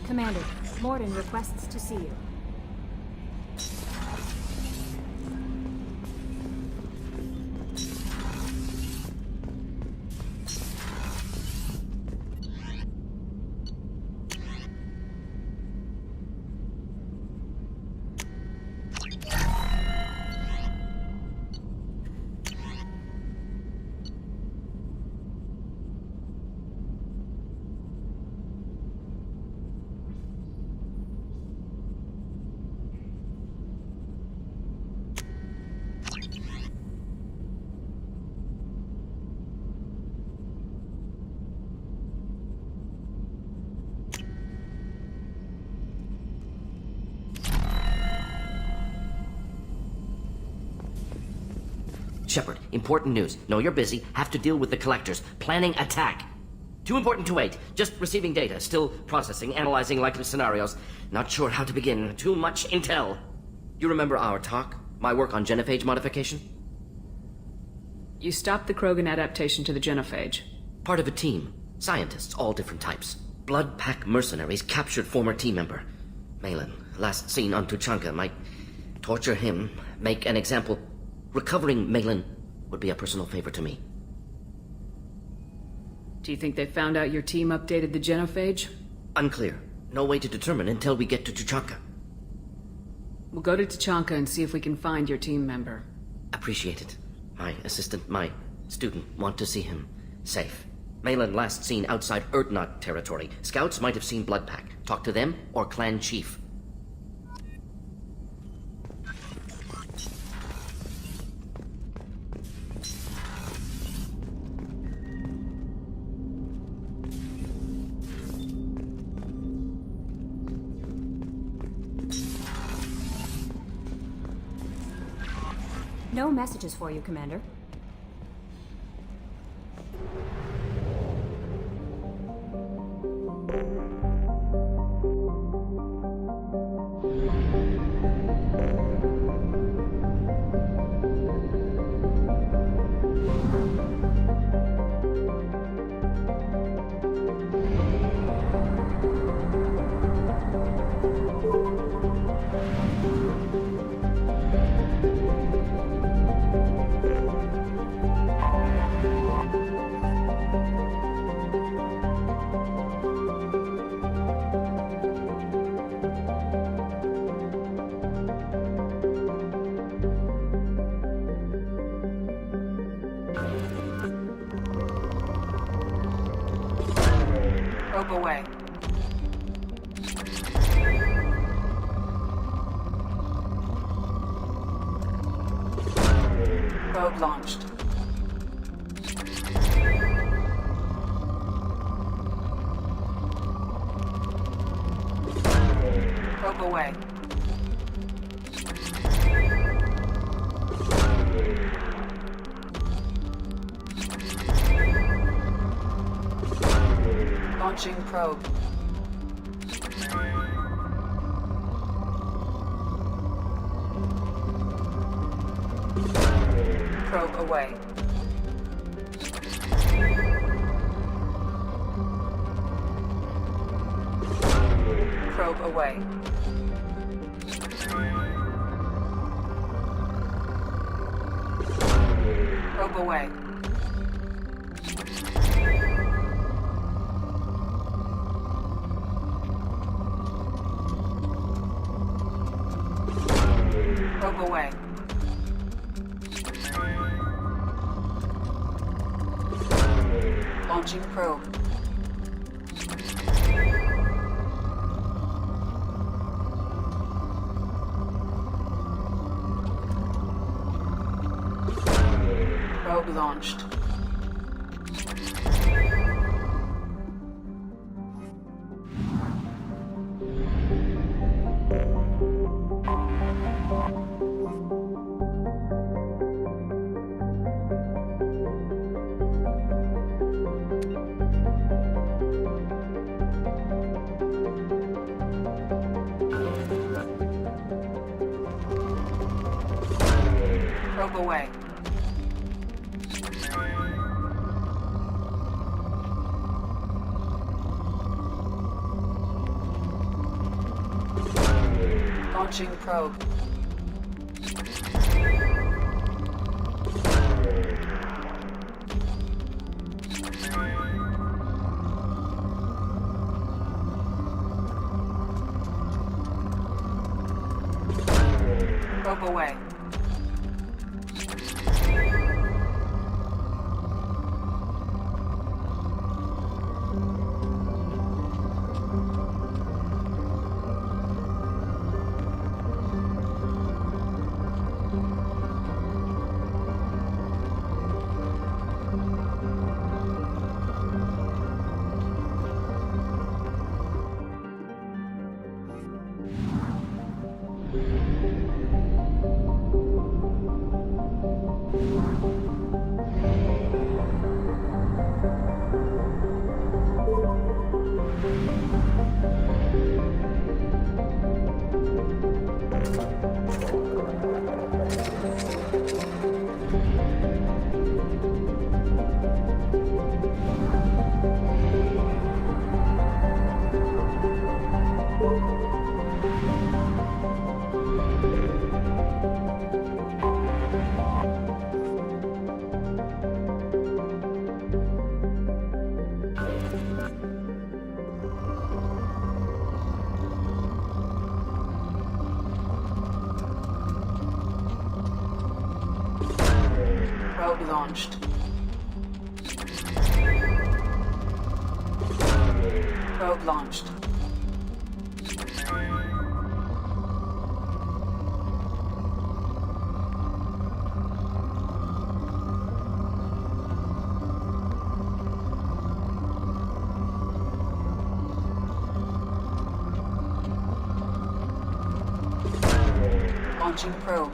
Commander, Morden requests to see you. Shepard, important news. Know you're busy. Have to deal with the collectors. Planning attack. Too important to wait. Just receiving data. Still processing, analyzing likely scenarios. Not sure how to begin. Too much intel. You remember our talk? My work on genophage modification? You stopped the Krogan adaptation to the genophage. Part of a team. Scientists, all different types. Blood Pack mercenaries captured former team member. Malin, last seen on Tuchanka, might torture him, make an example. Recovering Malin would be a personal favor to me. Do you think they found out your team updated the genophage? Unclear. No way to determine until we get to Tuchanka. We'll go to Tuchanka and see if we can find your team member. Appreciate it. My assistant, my student, want to see him safe. Malin last seen outside Urdnot territory. Scouts might have seen Blood Pack. Talk to them or Clan Chief. No messages for you, Commander. Probe away. Probe launched. Probe away. Launching probe. Probe away. Probe away. Probe away. Probe away. Launching probe. Probe launched. Probe away. Launching probe. Probe away. Probe launched. Probe launched. Launching probe.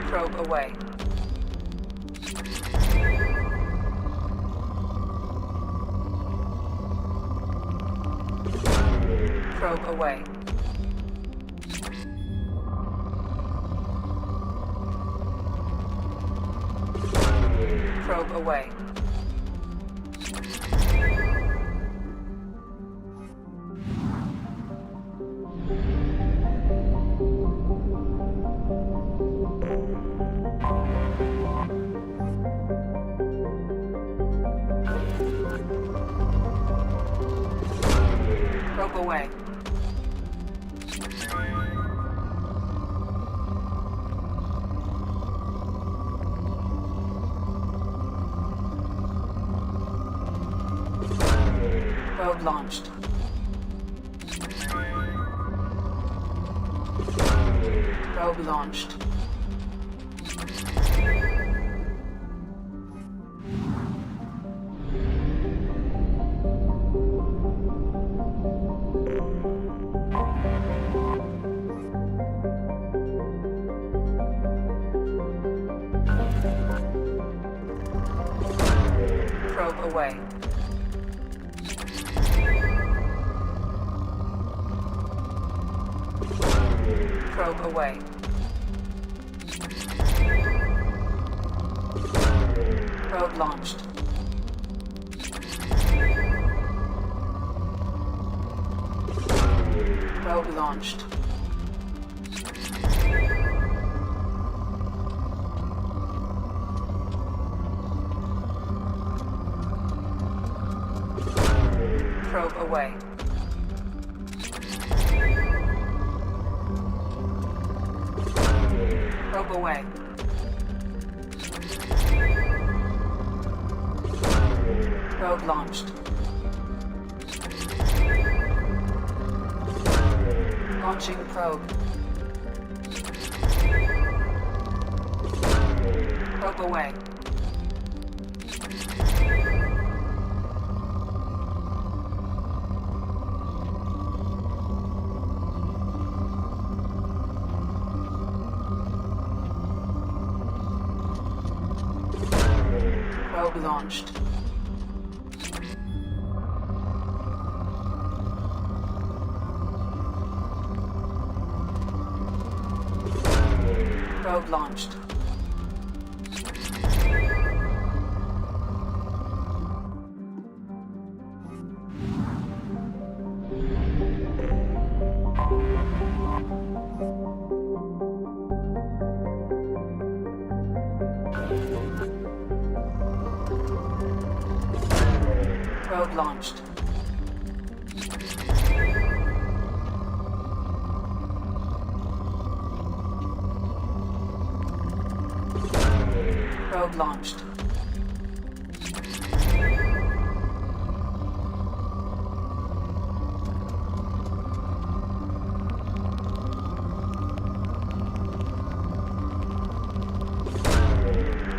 Probe away. Probe away. Probe away. Probe away. Probe launched. Probe launched. Probe away. Probe away. Probe launched. Probe launched. away. Probe away. Probe launched. Launching probe. Probe away. Probe launched. Probe launched. Probe launched. Probe launched.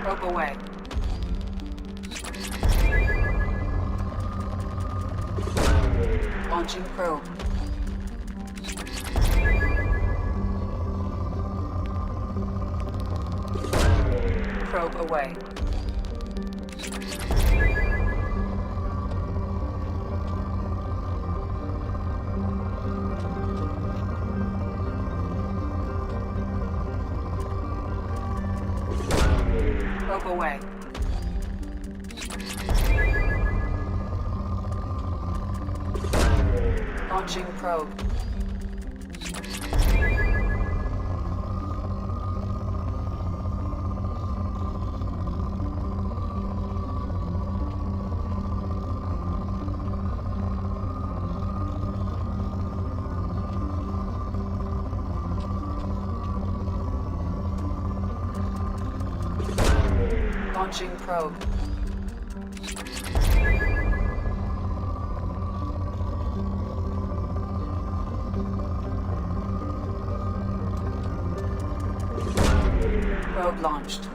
Probe away. Launching probe. Probe away. Probe away. Launching probe. Launching probe. Probe launched.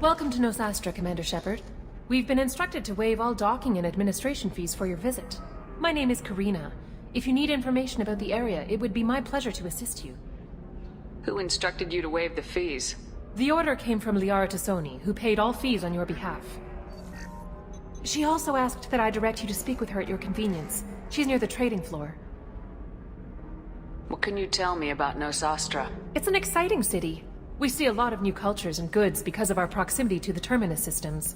Welcome to Nosastra, Commander Shepard. We've been instructed to waive all docking and administration fees for your visit. My name is Karina. If you need information about the area, it would be my pleasure to assist you. Who instructed you to waive the fees? The order came from Liara Tassoni, who paid all fees on your behalf. She also asked that I direct you to speak with her at your convenience. She's near the trading floor. What can you tell me about Nosastra? It's an exciting city. We see a lot of new cultures and goods because of our proximity to the Terminus systems.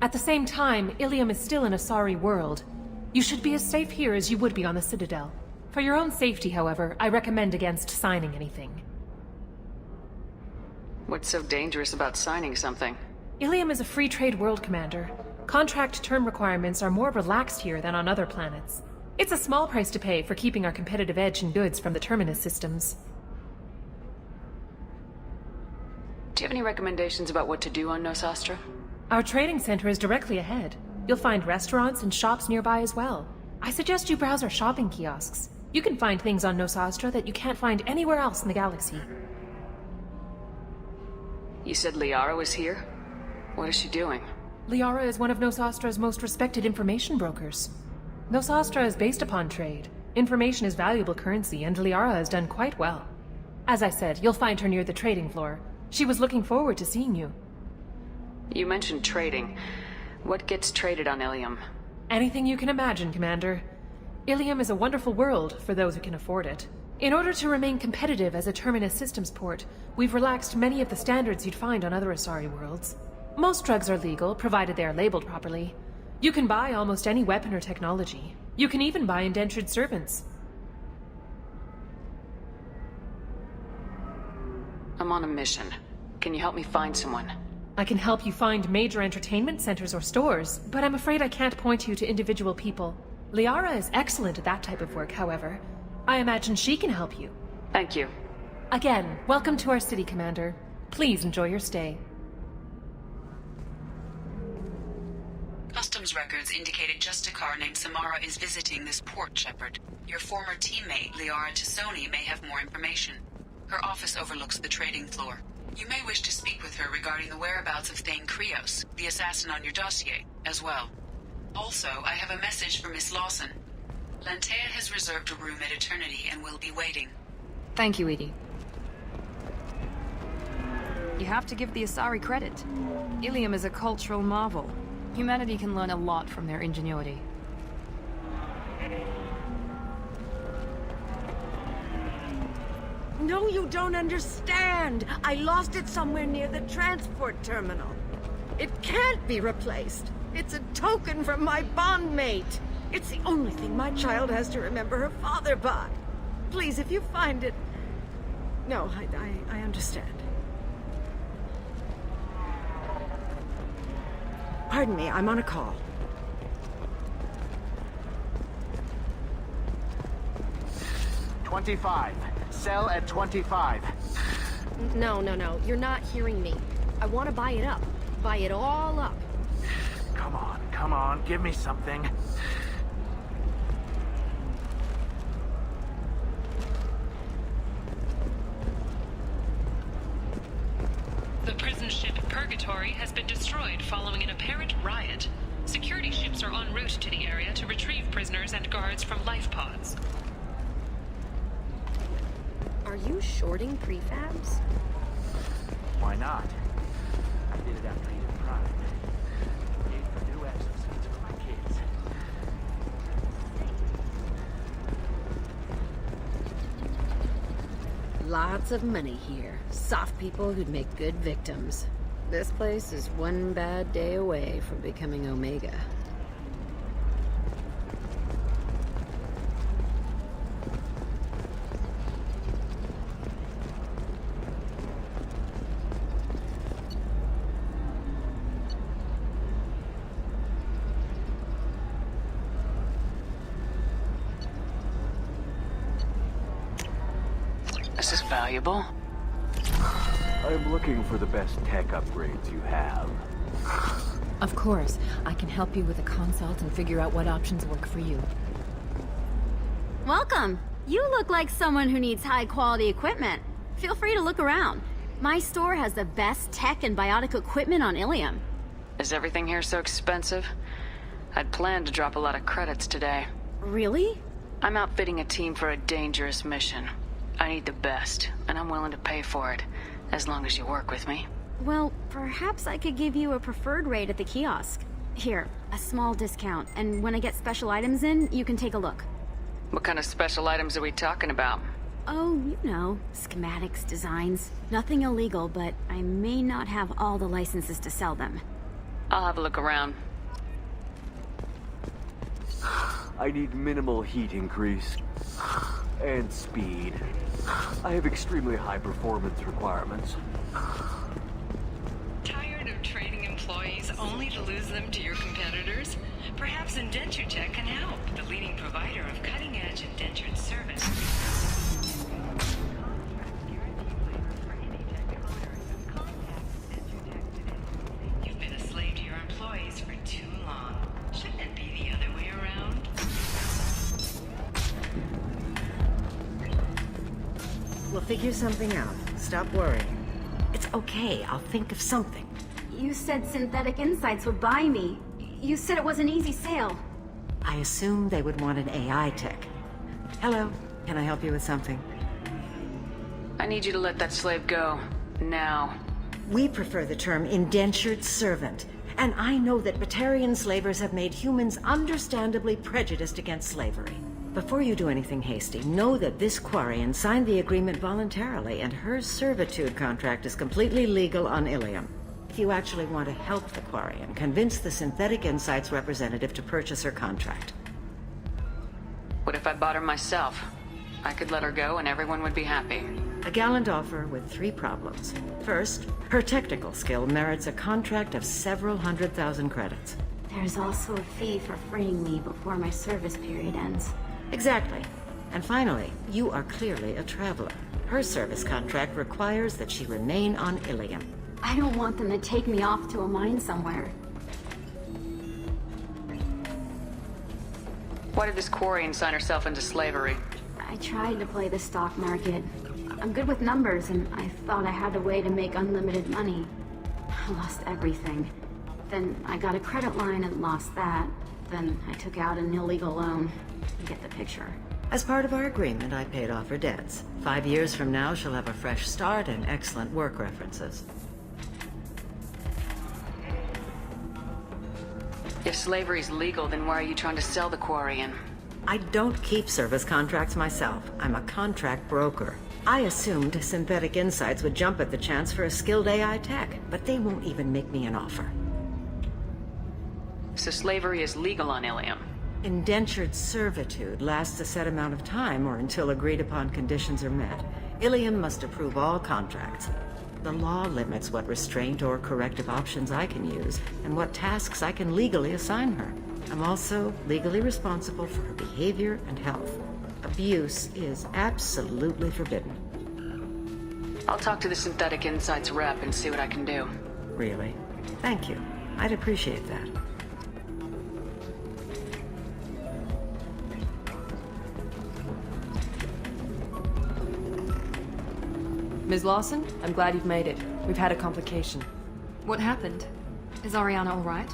At the same time, Ilium is still an Asari world. You should be as safe here as you would be on the Citadel. For your own safety, however, I recommend against signing anything. What's so dangerous about signing something? Ilium is a free trade world, Commander. Contract term requirements are more relaxed here than on other planets. It's a small price to pay for keeping our competitive edge in goods from the Terminus systems. Do you have any recommendations about what to do on Nosastra? Our trading center is directly ahead. You'll find restaurants and shops nearby as well. I suggest you browse our shopping kiosks. You can find things on Nosastra that you can't find anywhere else in the galaxy. You said Liara was here? What is she doing? Liara is one of Nosastra's most respected information brokers. Nosastra is based upon trade. Information is valuable currency, and Liara has done quite well. As I said, you'll find her near the trading floor. She was looking forward to seeing you. You mentioned trading. What gets traded on Ilium? Anything you can imagine, Commander. Ilium is a wonderful world for those who can afford it. In order to remain competitive as a Terminus systems port, we've relaxed many of the standards you'd find on other Asari worlds. Most drugs are legal, provided they are labeled properly. You can buy almost any weapon or technology. You can even buy indentured servants. I'm on a mission. Can you help me find someone? I can help you find major entertainment centers or stores, but I'm afraid I can't point you to individual people. Liara is excellent at that type of work, however. I imagine she can help you. Thank you. Again, welcome to our city, Commander. Please enjoy your stay. Customs records indicated just a car named Samara is visiting this port, Shepard. Your former teammate, Liara Tassoni, may have more information. Her office overlooks the trading floor. You may wish to speak with her regarding the whereabouts of Thane Krios, the assassin on your dossier, as well. Also, I have a message for Miss Lawson. Lantea has reserved a room at Eternity and will be waiting. Thank you, Edie. You have to give the Asari credit. Ilium is a cultural marvel. Humanity can learn a lot from their ingenuity. No, you don't understand. I lost it somewhere near the transport terminal. It can't be replaced. It's a token from my bondmate. It's the only thing my child has to remember her father by. Please, if you find it... No, I understand. Pardon me, I'm on a call. $25. Sell at 25. No. You're not hearing me. I want to buy it up. Buy it all up. Come on, give me something. The prison ship Purgatory has been destroyed following an apparent riot. Security ships are en route to the area to retrieve prisoners and guards from life pods. Are you shorting prefabs? Why not? I did it after Eden Prime. Paid for new exosuits for my kids. Lots of money here. Soft people who'd make good victims. This place is one bad day away from becoming Omega. This is valuable. I'm looking for the best tech upgrades you have. Of course. I can help you with a consult and figure out what options work for you. Welcome. You look like someone who needs high-quality equipment. Feel free to look around. My store has the best tech and biotic equipment on Ilium. Is everything here so expensive? I'd planned to drop a lot of credits today. Really? I'm outfitting a team for a dangerous mission. I need the best, and I'm willing to pay for it, as long as you work with me. Well, perhaps I could give you a preferred rate at the kiosk. Here, a small discount, and when I get special items in, you can take a look. What kind of special items are we talking about? Oh, you know, schematics, designs. Nothing illegal, but I may not have all the licenses to sell them. I'll have a look around. I need minimal heat increase. And speed. I have extremely high performance requirements. Tired of training employees only to lose them to your competitors? Perhaps Indenture Tech can help, the leading provider of cutting-edge indentured service. You've been a slave to your employees for too long. Shouldn't it be the other way around? We'll figure something out. Stop worrying. It's okay. I'll think of something. You said Synthetic Insights would buy me. You said it was an easy sale. I assumed they would want an AI tech. Hello. Can I help you with something? I need you to let that slave go. Now. We prefer the term indentured servant. And I know that Batarian slavers have made humans understandably prejudiced against slavery. Before you do anything hasty, know that this Quarian signed the agreement voluntarily, and her servitude contract is completely legal on Ilium. If you actually want to help the Quarian, convince the Synthetic Insights representative to purchase her contract. What if I bought her myself? I could let her go and everyone would be happy. A gallant offer with 3 problems. First, her technical skill merits a contract of several 100,000 credits. There's also a fee for freeing me before my service period ends. Exactly. And finally, you are clearly a traveler. Her service contract requires that she remain on Ilium. I don't want them to take me off to a mine somewhere. Why did this Quarian sign herself into slavery? I tried to play the stock market. I'm good with numbers, and I thought I had a way to make unlimited money. I lost everything. Then I got a credit line and lost that. Then I took out an illegal loan. You get the picture. As part of our agreement, I paid off her debts. 5 years from now, she'll have a fresh start and excellent work references. If slavery's legal, then why are you trying to sell the Quarian? I don't keep service contracts myself. I'm a contract broker. I assumed Synthetic Insights would jump at the chance for a skilled AI tech, but they won't even make me an offer. So slavery is legal on Ilium? Indentured servitude lasts a set amount of time or until agreed-upon conditions are met. Ilium must approve all contracts. The law limits what restraint or corrective options I can use and what tasks I can legally assign her. I'm also legally responsible for her behavior and health. Abuse is absolutely forbidden. I'll talk to the Synthetic Insights rep and see what I can do. Really? Thank you. I'd appreciate that. Ms. Lawson, I'm glad you've made it. We've had a complication. What happened? Is Ariana all right?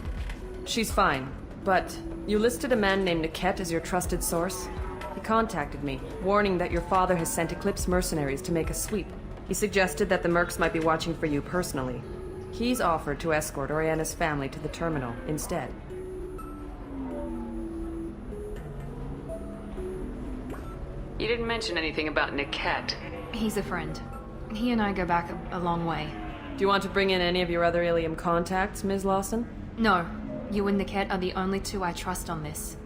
She's fine, but you listed a man named Niket as your trusted source. He contacted me, warning that your father has sent Eclipse mercenaries to make a sweep. He suggested that the Mercs might be watching for you personally. He's offered to escort Oriana's family to the terminal instead. You didn't mention anything about Niket. He's a friend. He and I go back a long way. Do you want to bring in any of your other Ilium contacts, Ms. Lawson? No. You and Niket are the only 2 I trust on this.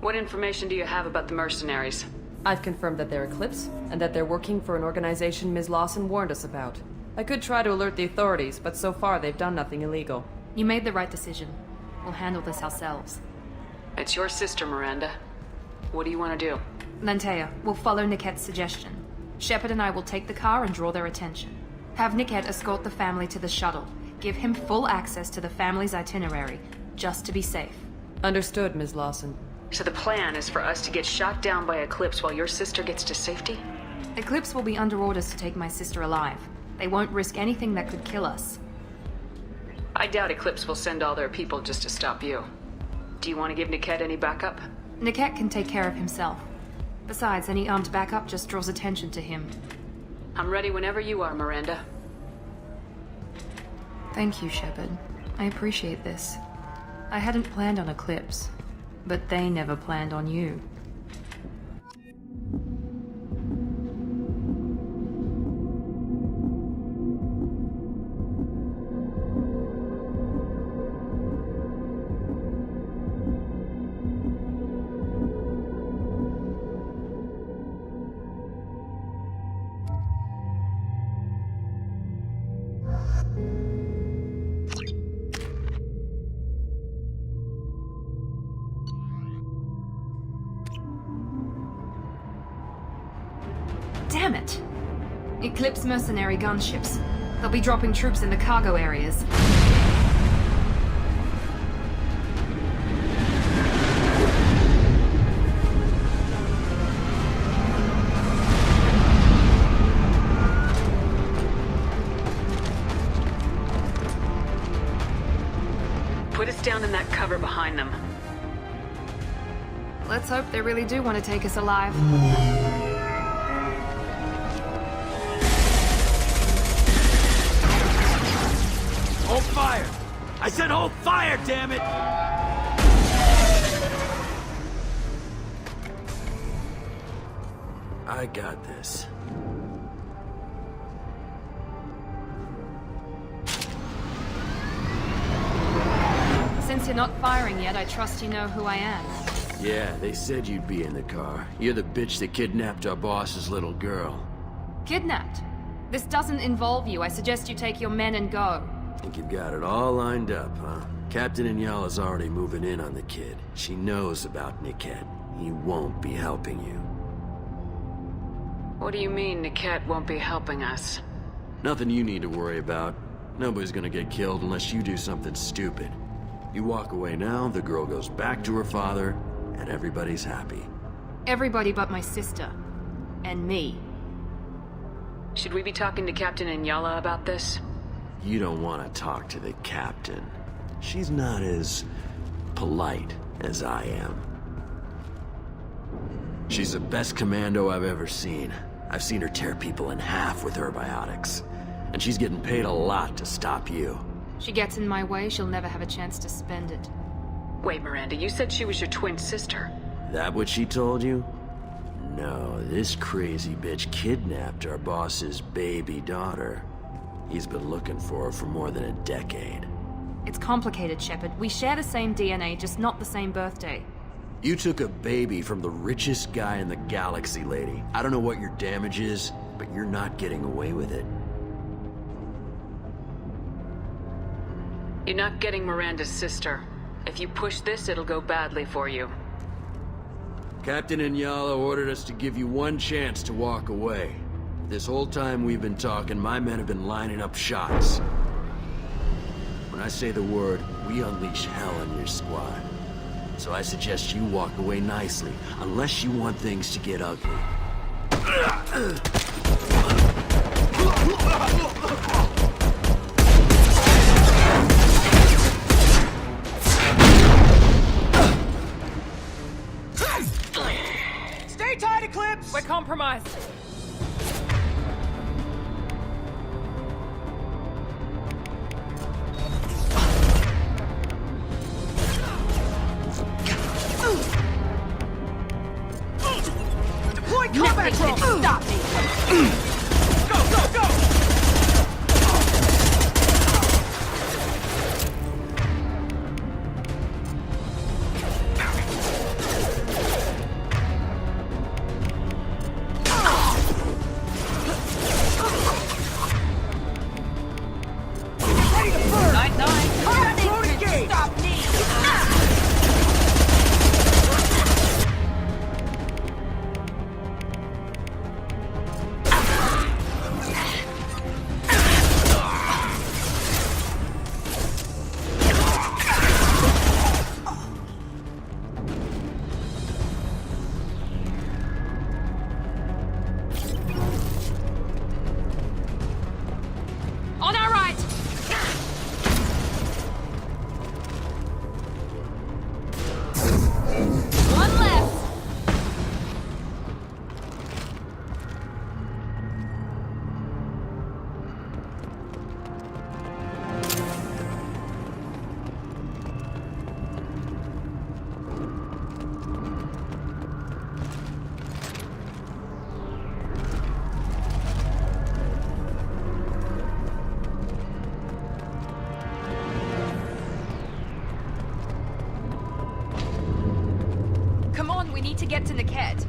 What information do you have about the mercenaries? I've confirmed that they're Eclipse, and that they're working for an organization Ms. Lawson warned us about. I could try to alert the authorities, but so far they've done nothing illegal. You made the right decision. We'll handle this ourselves. It's your sister, Miranda. What do you want to do? Lantea, we'll follow Niket's suggestion. Shepard and I will take the car and draw their attention. Have Niket escort the family to the shuttle. Give him full access to the family's itinerary, just to be safe. Understood, Ms. Lawson. So the plan is for us to get shot down by Eclipse while your sister gets to safety? Eclipse will be under orders to take my sister alive. They won't risk anything that could kill us. I doubt Eclipse will send all their people just to stop you. Do you want to give Niket any backup? Niket can take care of himself. Besides, any armed backup just draws attention to him. I'm ready whenever you are, Miranda. Thank you, Shepard. I appreciate this. I hadn't planned on Eclipse, but they never planned on you. Damn it! Eclipse mercenary gunships. They'll be dropping troops in the cargo areas. Put us down in that cover behind them. Let's hope they really do want to take us alive. Hold fire! I said hold fire, damn it! I got this. Since you're not firing yet, I trust you know who I am. Yeah, they said you'd be in the car. You're the bitch that kidnapped our boss's little girl. Kidnapped? This doesn't involve you. I suggest you take your men and go. Think you've got it all lined up, huh? Captain Inyala's already moving in on the kid. She knows about Niket. He won't be helping you. What do you mean Niket won't be helping us? Nothing you need to worry about. Nobody's gonna get killed unless you do something stupid. You walk away now, the girl goes back to her father, and everybody's happy. Everybody but my sister. And me. Should we be talking to Captain Inyala about this? You don't want to talk to the captain. She's not as polite as I am. She's the best commando I've ever seen. I've seen her tear people in half with her biotics. And she's getting paid a lot to stop you. She gets in my way, she'll never have a chance to spend it. Wait, Miranda, you said she was your twin sister. That what she told you? No, this crazy bitch kidnapped our boss's baby daughter. He's been looking for her for more than a decade. It's complicated, Shepard. We share the same DNA, just not the same birthday. You took a baby from the richest guy in the galaxy, lady. I don't know what your damage is, but you're not getting away with it. You're not getting Miranda's sister. If you push this, it'll go badly for you. Captain Inyala ordered us to give you one chance to walk away. This whole time we've been talking, my men have been lining up shots. When I say the word, we unleash hell on your squad. So I suggest you walk away nicely, unless you want things to get ugly. Stay tight, Eclipse! We're compromised. Deploy combat drone! Stop me! Go, go, go! Ready to burn! Combat drone engaged! Stop me! to get to Niket.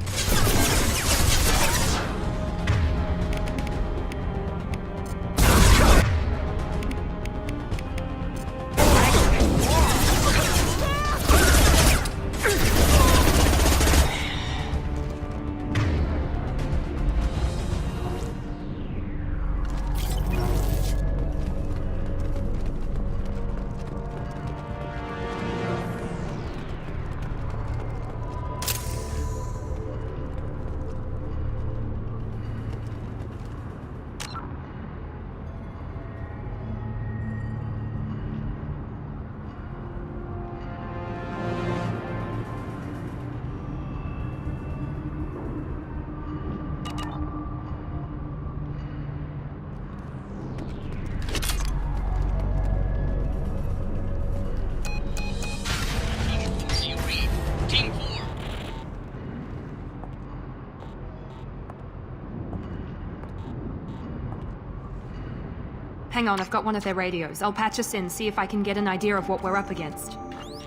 Hang on, I've got one of their radios. I'll patch us in, see if I can get an idea of what we're up against.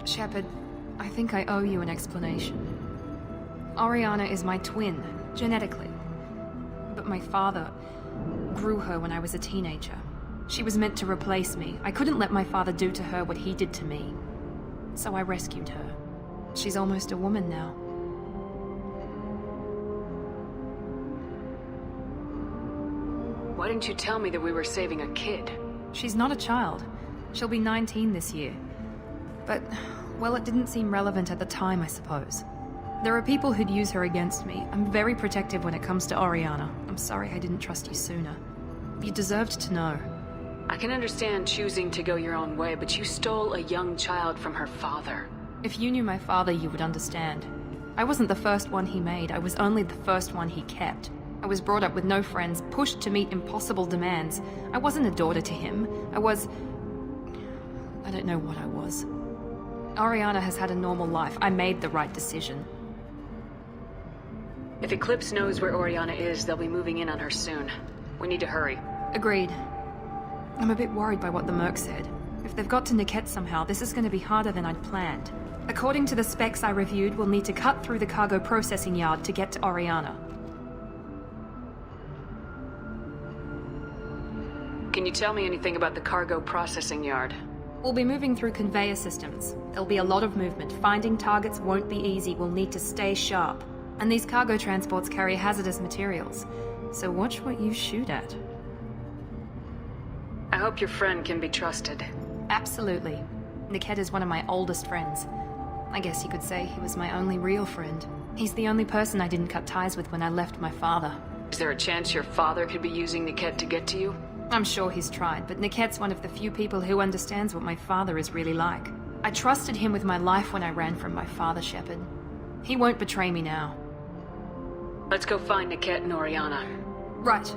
Shepard, I think I owe you an explanation. Oriana is my twin, genetically. But my father grew her when I was a teenager. She was meant to replace me. I couldn't let my father do to her what he did to me. So I rescued her. She's almost a woman now. Why didn't you tell me that we were saving a kid? She's not a child. She'll be 19 this year. But, well, it didn't seem relevant at the time, I suppose. There are people who'd use her against me. I'm very protective when it comes to Oriana. I'm sorry I didn't trust you sooner. You deserved to know. I can understand choosing to go your own way, but you stole a young child from her father. If you knew my father, you would understand. I wasn't the first one he made. I was only the first one he kept. I was brought up with no friends, pushed to meet impossible demands. I wasn't a daughter to him. I don't know what I was. Oriana has had a normal life. I made the right decision. If Eclipse knows where Oriana is, they'll be moving in on her soon. We need to hurry. Agreed. I'm a bit worried by what the Merc said. If they've got to Niket somehow, this is going to be harder than I'd planned. According to the specs I reviewed, we'll need to cut through the cargo processing yard to get to Oriana. Can you tell me anything about the cargo processing yard? We'll be moving through conveyor systems. There'll be a lot of movement. Finding targets won't be easy. We'll need to stay sharp. And these cargo transports carry hazardous materials. So watch what you shoot at. I hope your friend can be trusted. Absolutely. Niket is one of my oldest friends. I guess you could say he was my only real friend. He's the only person I didn't cut ties with when I left my father. Is there a chance your father could be using Niket to get to you? I'm sure he's tried, but Niket's one of the few people who understands what my father is really like. I trusted him with my life when I ran from my father, Shepard. He won't betray me now. Let's go find Niket and Oriana. Right.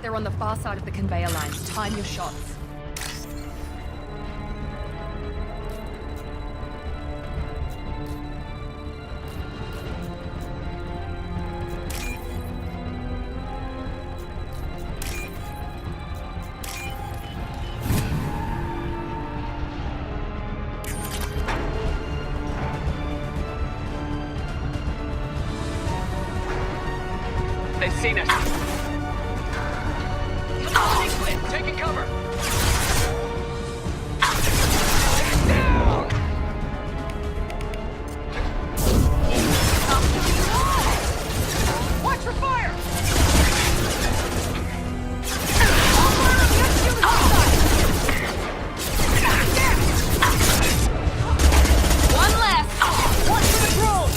They're on the far side of the conveyor line. Time your shots. They've seen us. Taking cover! Watch for fire! One left! Watch for the drone!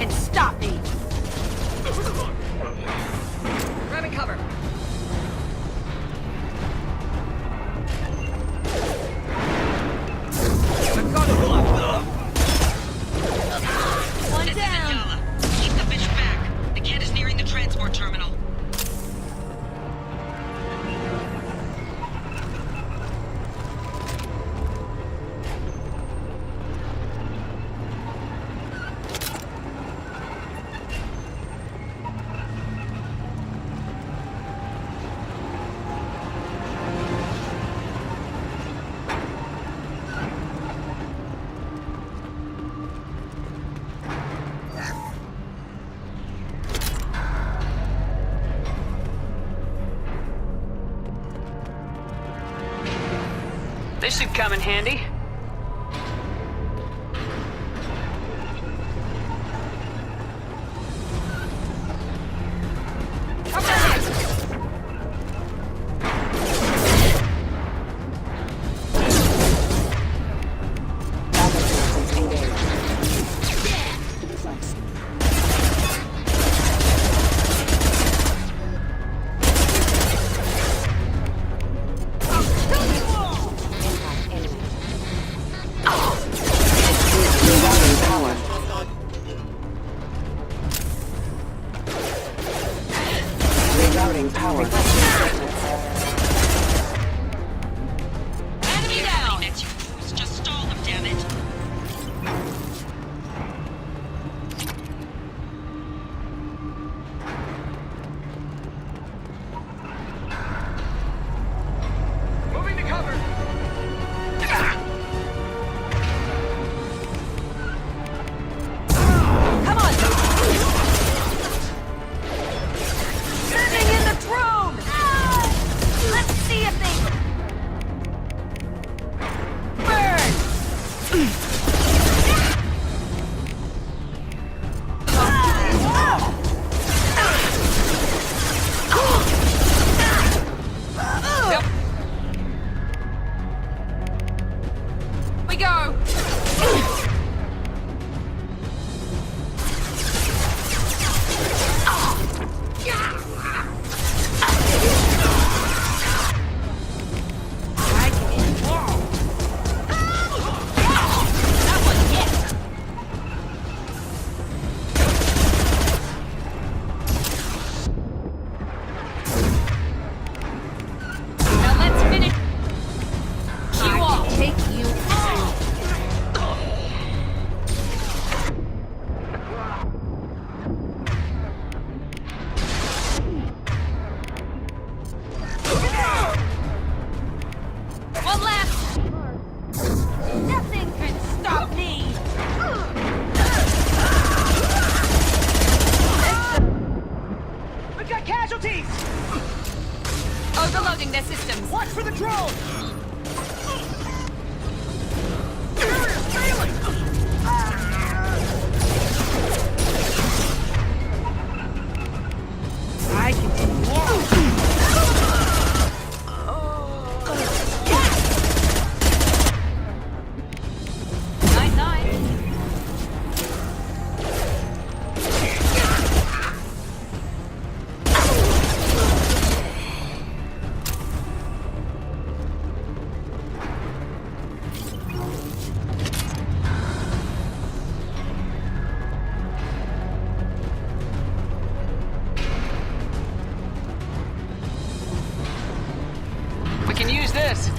can stop me! Grabbing cover. One down! Keep the bitch back. The kid is nearing the transport terminal. This should come in handy. Rerouting power. Enemy down! Next, you fools. Just stall them, damn it. Moving to cover! Come on! Living in the throne! Let's see if they... Burn! We go! Now let's finish. You all take you out. One left. Nothing can stop me. We've got casualties! Overloading their systems. Watch for the drone! I can do more. 9-9. We can use this.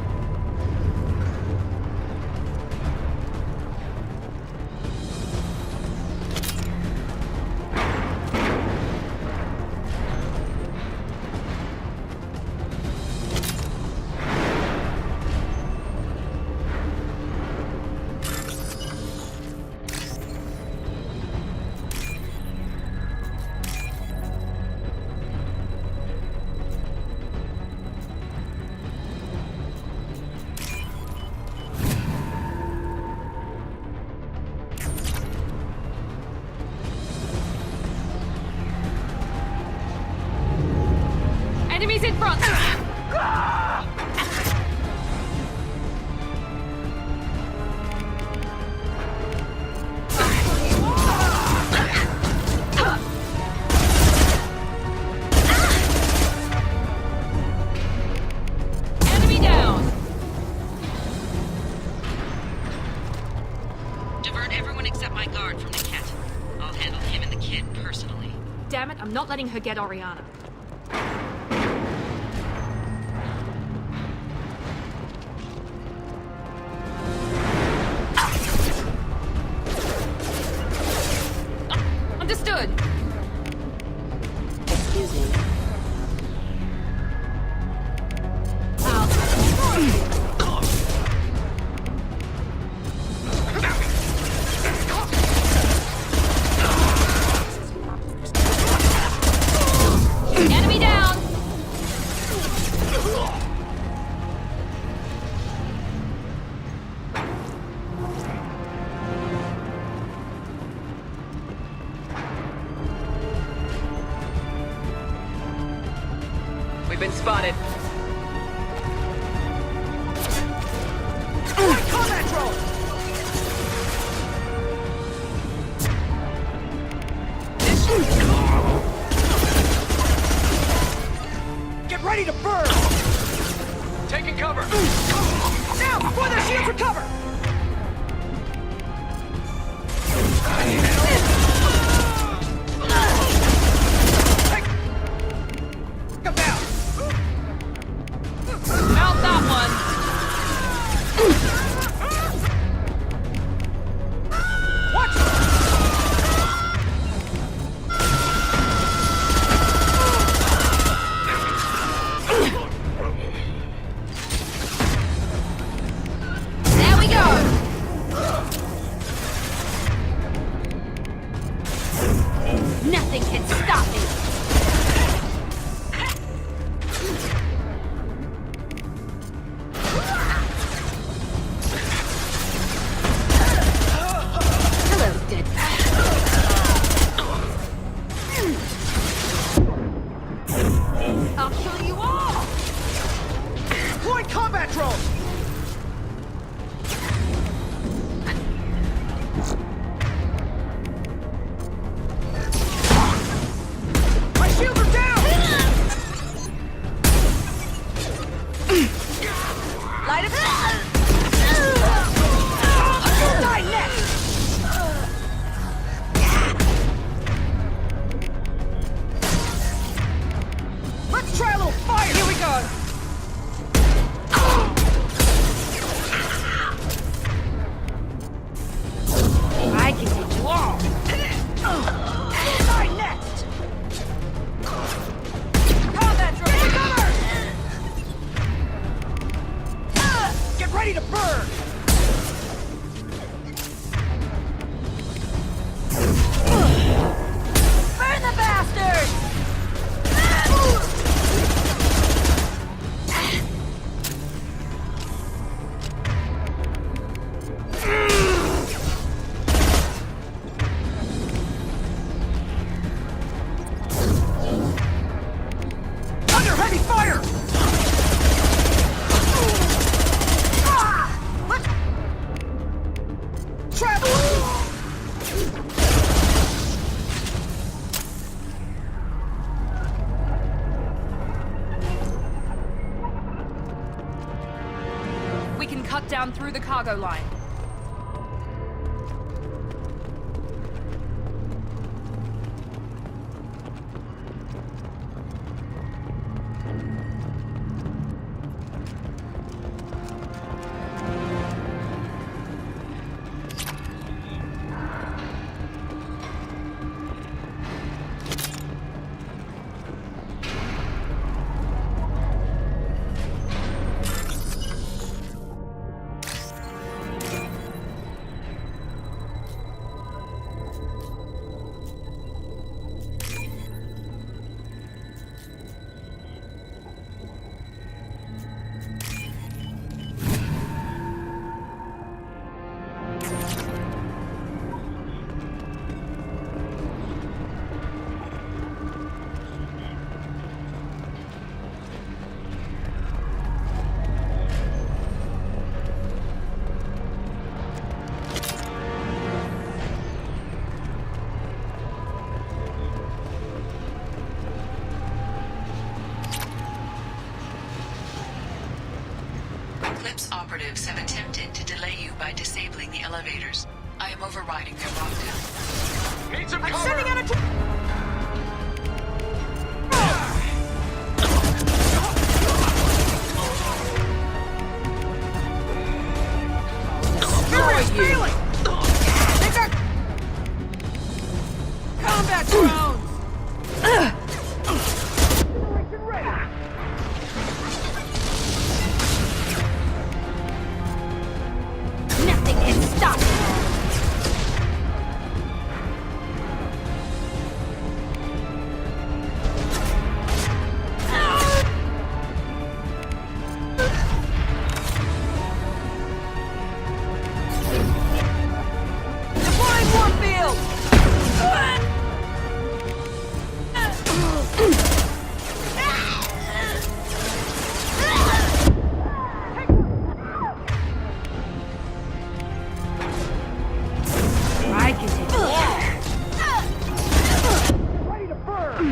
Enemies in front. kid personally. Damn it, I'm not letting her get Oriana. Understood. Excuse me. Enemy down! We've been spotted. Combat drone! Get ready to burn! Taking cover! Now, before their shields recover! Come down! Mount that one! Watch There we go! Nothing can stop me! Hello, dead. I'll kill you all! Deploy combat drone! My shields are down! Light it! You'll die next! Let's try a little fire! Here we go! I can take you all! You'll die next! Combat drone! Take cover! Get ready to burn! Burn the bastard! Under heavy fire! Let's travel! We can cut down through the cargo line. Eclipse operatives have attempted to delay you by disabling the elevators. I am overriding their lockdown. Need some I'm cover! sending out a... Destroy you! They got... combat drones! Nothing can stop me! Deploying Warfield! I can take Ready to burn!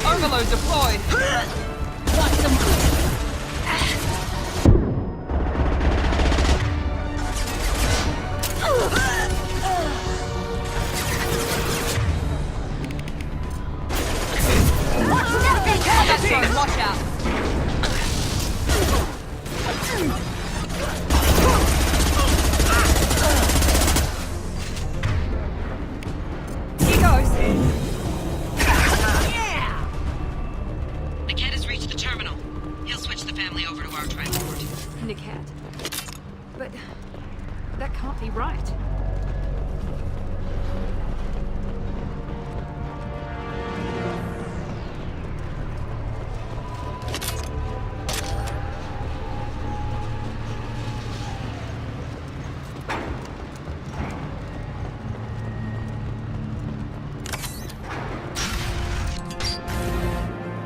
Overload deployed! Want some... Watch out! He goes. Niket has reached the terminal. He'll switch the family over to our transport. Niket. But that can't be right.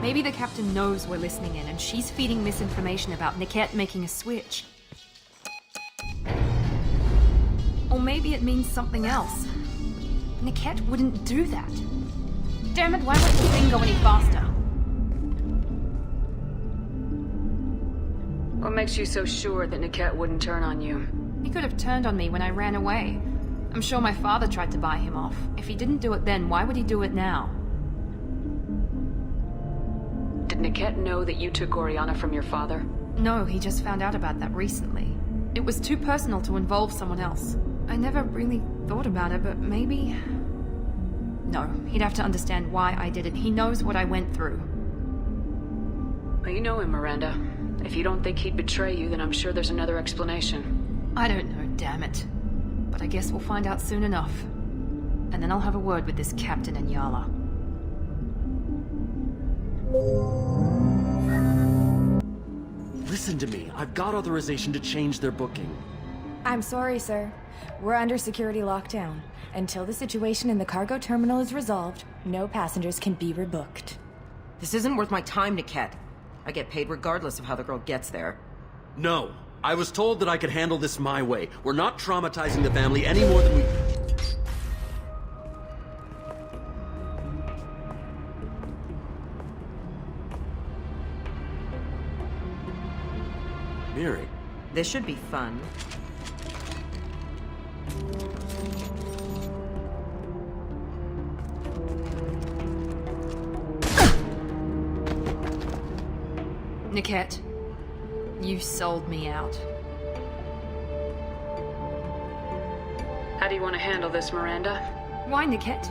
Maybe the captain knows we're listening in and she's feeding misinformation about Niket making a switch. Or maybe it means something else. Niket wouldn't do that. Damn it, why won't the thing go any faster? What makes you so sure that Niket wouldn't turn on you? He could have turned on me when I ran away. I'm sure my father tried to buy him off. If he didn't do it then, why would he do it now? Did Niket know that you took Oriana from your father? No, he just found out about that recently. It was too personal to involve someone else. I never really thought about it, but maybe... No, he'd have to understand why I did it. He knows what I went through. Well, you know him, Miranda. If you don't think he'd betray you, then I'm sure there's another explanation. I don't know, damn it. But I guess we'll find out soon enough. And then I'll have a word with this Captain Inyala. Listen to me. I've got authorization to change their booking. I'm sorry, sir. We're under security lockdown. Until the situation in the cargo terminal is resolved, no passengers can be rebooked. This isn't worth my time, Niket. I get paid regardless of how the girl gets there. No. I was told that I could handle this my way. We're not traumatizing the family any more than we... Miri. This should be fun. Niket, you sold me out. How do you want to handle this, Miranda? Why, Niket?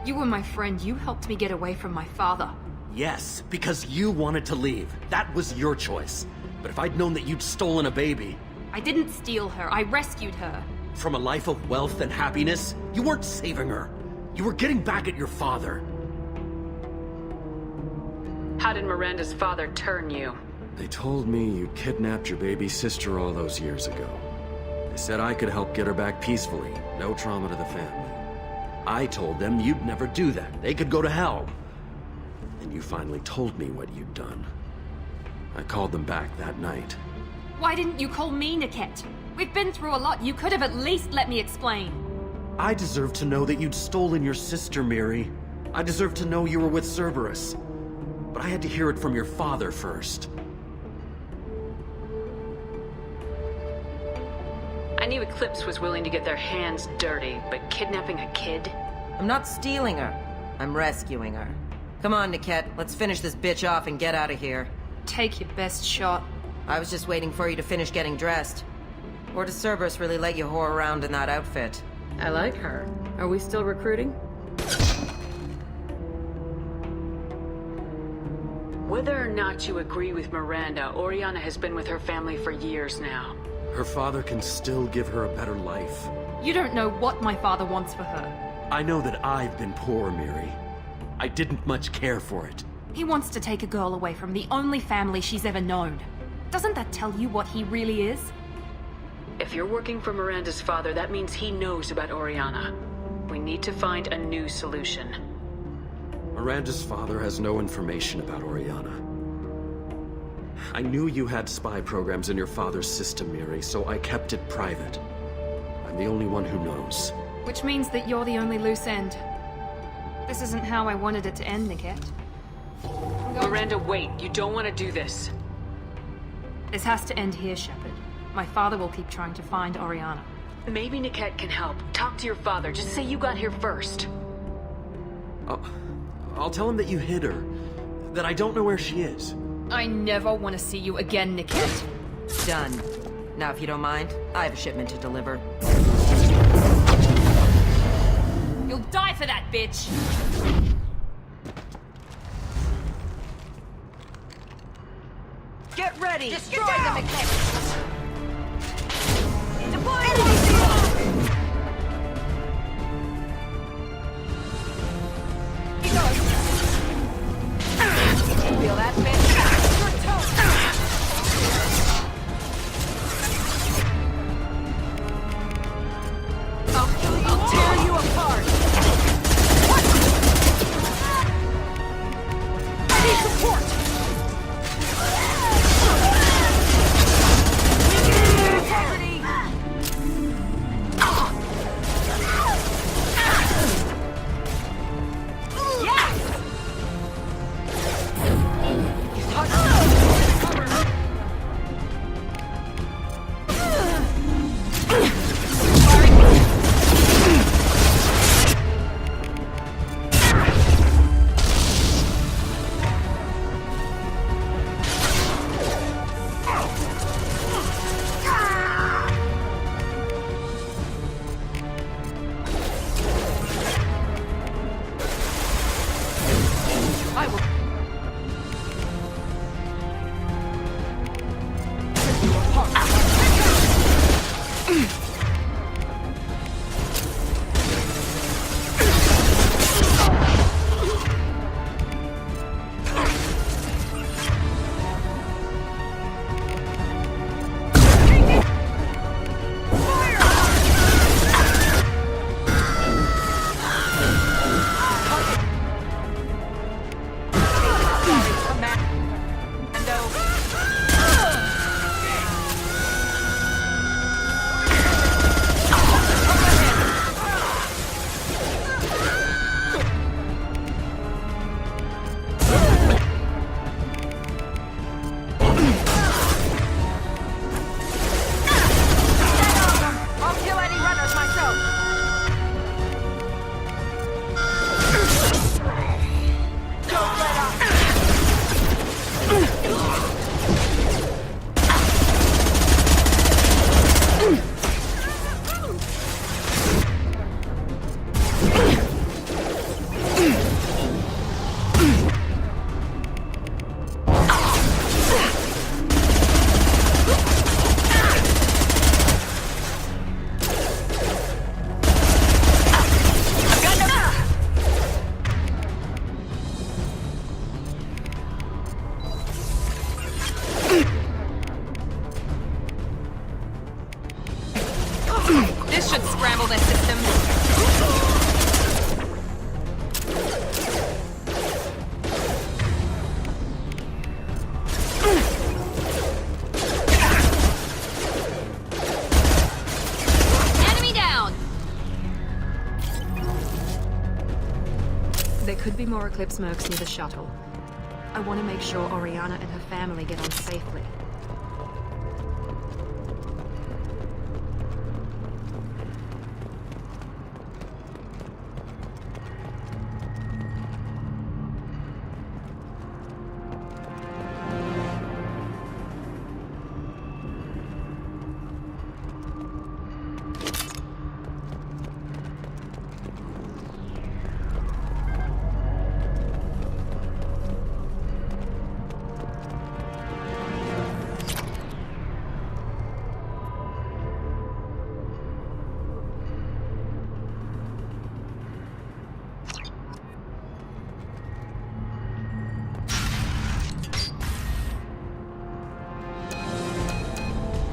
You were my friend. You helped me get away from my father. Yes, because you wanted to leave. That was your choice. But if I'd known that you'd stolen a baby... I didn't steal her. I rescued her. From a life of wealth and happiness, you weren't saving her. You were getting back at your father. How did Miranda's father turn you? They told me you kidnapped your baby sister all those years ago. They said I could help get her back peacefully, no trauma to the family. I told them you'd never do that. They could go to hell. And you finally told me what you'd done. I called them back that night. Why didn't you call me, Niket? We've been through a lot. You could have at least let me explain. I deserve to know that you'd stolen your sister, Miri. I deserve to know you were with Cerberus. But I had to hear it from your father first. I knew Eclipse was willing to get their hands dirty, but kidnapping a kid? I'm not stealing her. I'm rescuing her. Come on, Niket. Let's finish this bitch off and get out of here. Take your best shot. I was just waiting for you to finish getting dressed. Or does Cerberus really let you whore around in that outfit? I like her. Are we still recruiting? Whether or not you agree with Miranda, Oriana has been with her family for years now. Her father can still give her a better life. You don't know what my father wants for her. I know that I've been poor, Miri. I didn't much care for it. He wants to take a girl away from the only family she's ever known. Doesn't that tell you what he really is? If you're working for Miranda's father, that means he knows about Oriana. We need to find a new solution. Miranda's father has no information about Oriana. I knew you had spy programs in your father's system, Miri, so I kept it private. I'm the only one who knows. Which means that you're the only loose end. This isn't how I wanted it to end, Niket. Miranda, wait. You don't want to do this. This has to end here, Shepard. My father will keep trying to find Oriana. Maybe Niket can help. Talk to your father. Just say you got here first. I'll tell him that you hid her. That I don't know where she is. I never want to see you again, Niket. Done. Now, if you don't mind, I have a shipment to deliver. You'll die for that, bitch! Get ready! Destroy them again! Deploy! He goes! Feel that, bitch? Your toe! I'll tear you apart! What? I need support! This should scramble their system. Enemy down! There could be more Eclipse mercs near the shuttle. I want to make sure Oriana and her family get on safely.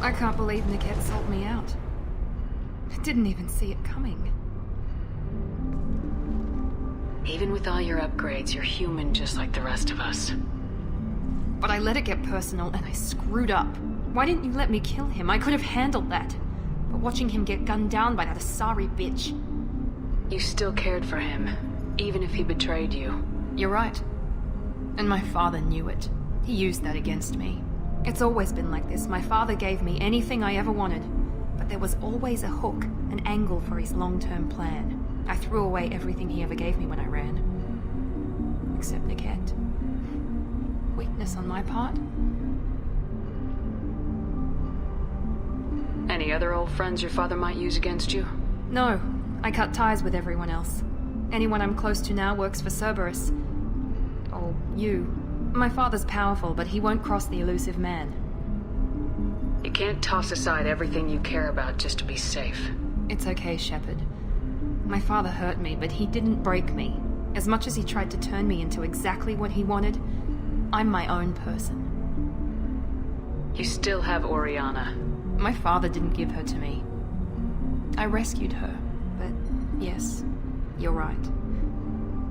I can't believe Niket sold me out. I didn't even see it coming. Even with all your upgrades, you're human just like the rest of us. But I let it get personal and I screwed up. Why didn't you let me kill him? I could have handled that. But watching him get gunned down by that Asari bitch... You still cared for him, even if he betrayed you. You're right. And my father knew it. He used that against me. It's always been like this. My father gave me anything I ever wanted. But there was always a hook, an angle for his long-term plan. I threw away everything he ever gave me when I ran. Except Niket. Weakness on my part? Any other old friends your father might use against you? No. I cut ties with everyone else. Anyone I'm close to now works for Cerberus. Or you. My father's powerful, but he won't cross the elusive man. You can't toss aside everything you care about just to be safe. It's okay, Shepard. My father hurt me, but he didn't break me. As much as he tried to turn me into exactly what he wanted, I'm my own person. You still have Oriana. My father didn't give her to me. I rescued her, but yes, you're right.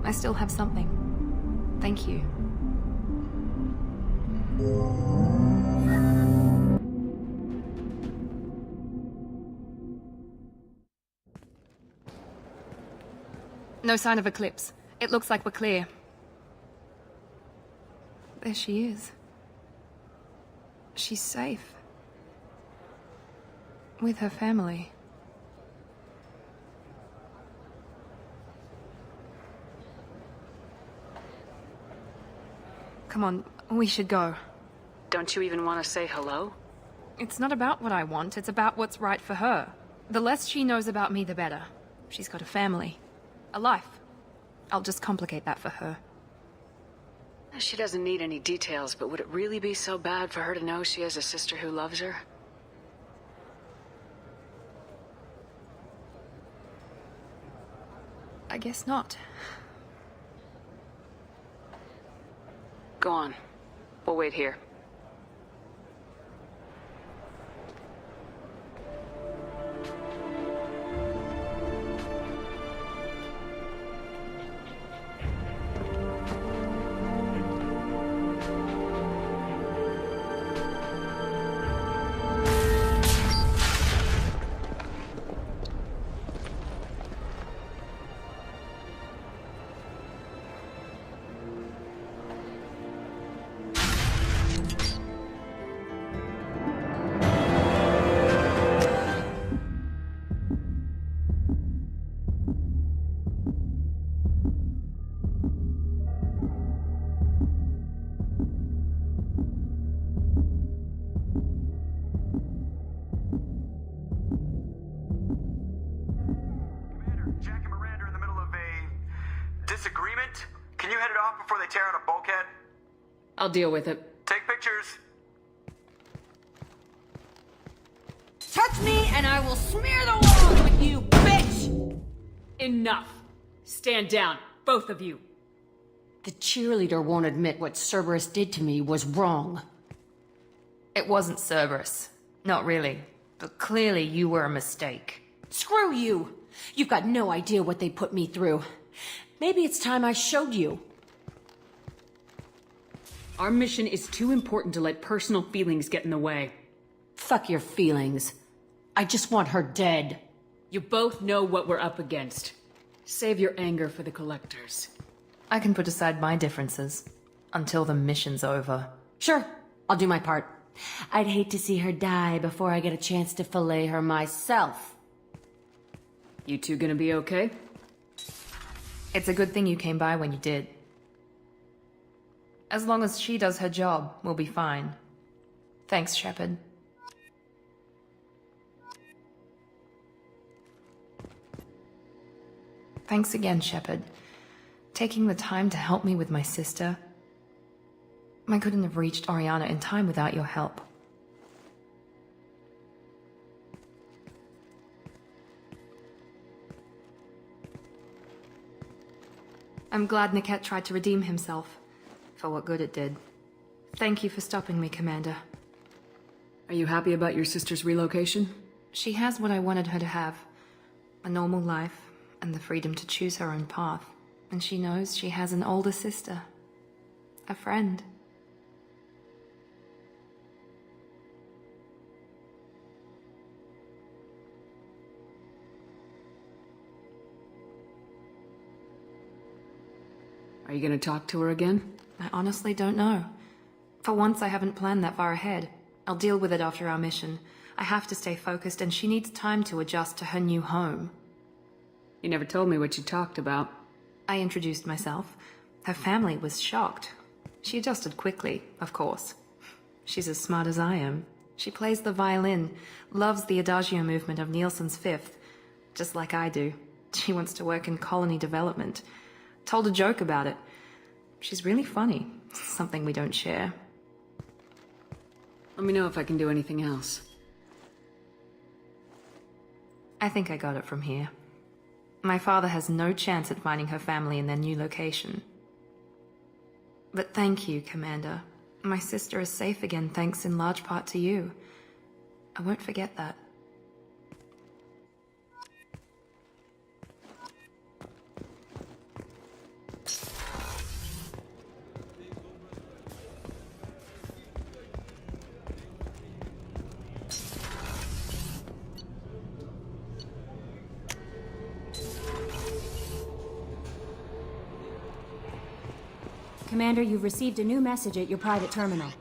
I still have something. Thank you. No sign of Eclipse. It looks like we're clear. There she is. She's safe. With her family. Come on, we should go. Don't you even want to say hello? It's not about what I want, it's about what's right for her. The less she knows about me, the better. She's got a family. A life. I'll just complicate that for her. She doesn't need any details, but would it really be so bad for her to know she has a sister who loves her? I guess not. Go on. We'll wait here. Disagreement? Can you head it off before they tear out a bulkhead? I'll deal with it. Take pictures. Touch me and I will smear the walls with you, bitch! Enough. Stand down, both of you. The cheerleader won't admit what Cerberus did to me was wrong. It wasn't Cerberus. Not really. But clearly you were a mistake. Screw you! You've got no idea what they put me through. Maybe it's time I showed you. Our mission is too important to let personal feelings get in the way. Fuck your feelings. I just want her dead. You both know what we're up against. Save your anger for the Collectors. I can put aside my differences. Until the mission's over. Sure, I'll do my part. I'd hate to see her die before I get a chance to fillet her myself. You two gonna be okay? It's a good thing you came by when you did. As long as she does her job, we'll be fine. Thanks, Shepard. Thanks again, Shepard. Taking the time to help me with my sister. I couldn't have reached Oriana in time without your help. I'm glad Niket tried to redeem himself, for what good it did. Thank you for stopping me, Commander. Are Are you happy about your sister's relocation? She has what I wanted her to have. A normal life, and the freedom to choose her own path. And she knows she has an older sister. A friend. Are you gonna talk to her again? I honestly don't know. For once, I haven't planned that far ahead. I'll deal with it after our mission. I have to stay focused, and she needs time to adjust to her new home. You never told me what you talked about. I introduced myself. Her family was shocked. She adjusted quickly, of course. She's as smart as I am. She plays the violin, loves the Adagio movement of Nielsen's Fifth, just like I do. She wants to work in colony development. Told a joke about it. She's really funny. Something we don't share. Let me know if I can do anything else. I think I got it from here. My father has no chance at finding her family in their new location. But thank you, Commander. My sister is safe again thanks in large part to you. I won't forget that. Commander, you've received a new message at your private terminal.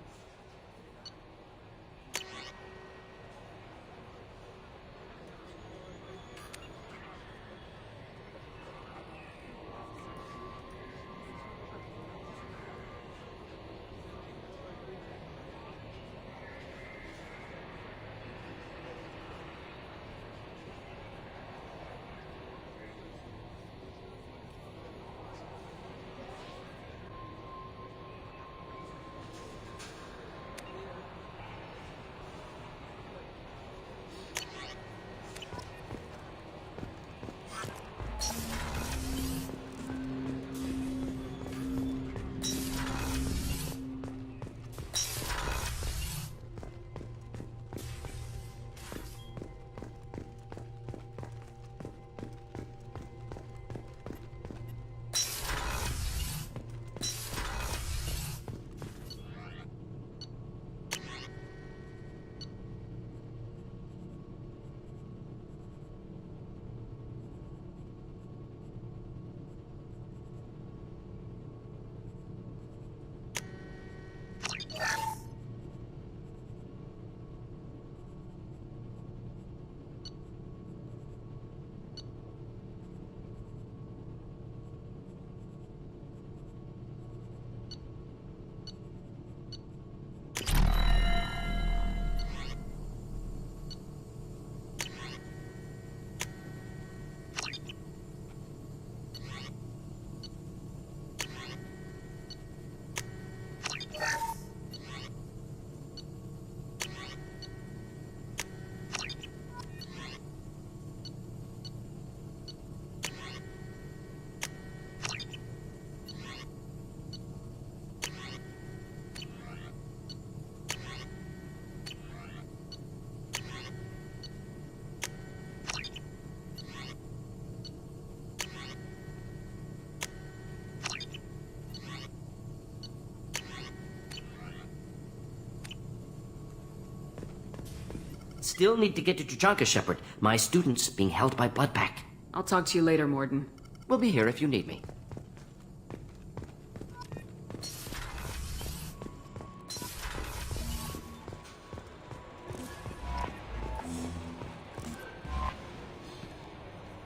Still need to get to Tuchanka, Shepard. My student's being held by Bloodpack. I'll talk to you later, Morden. We'll be here if you need me.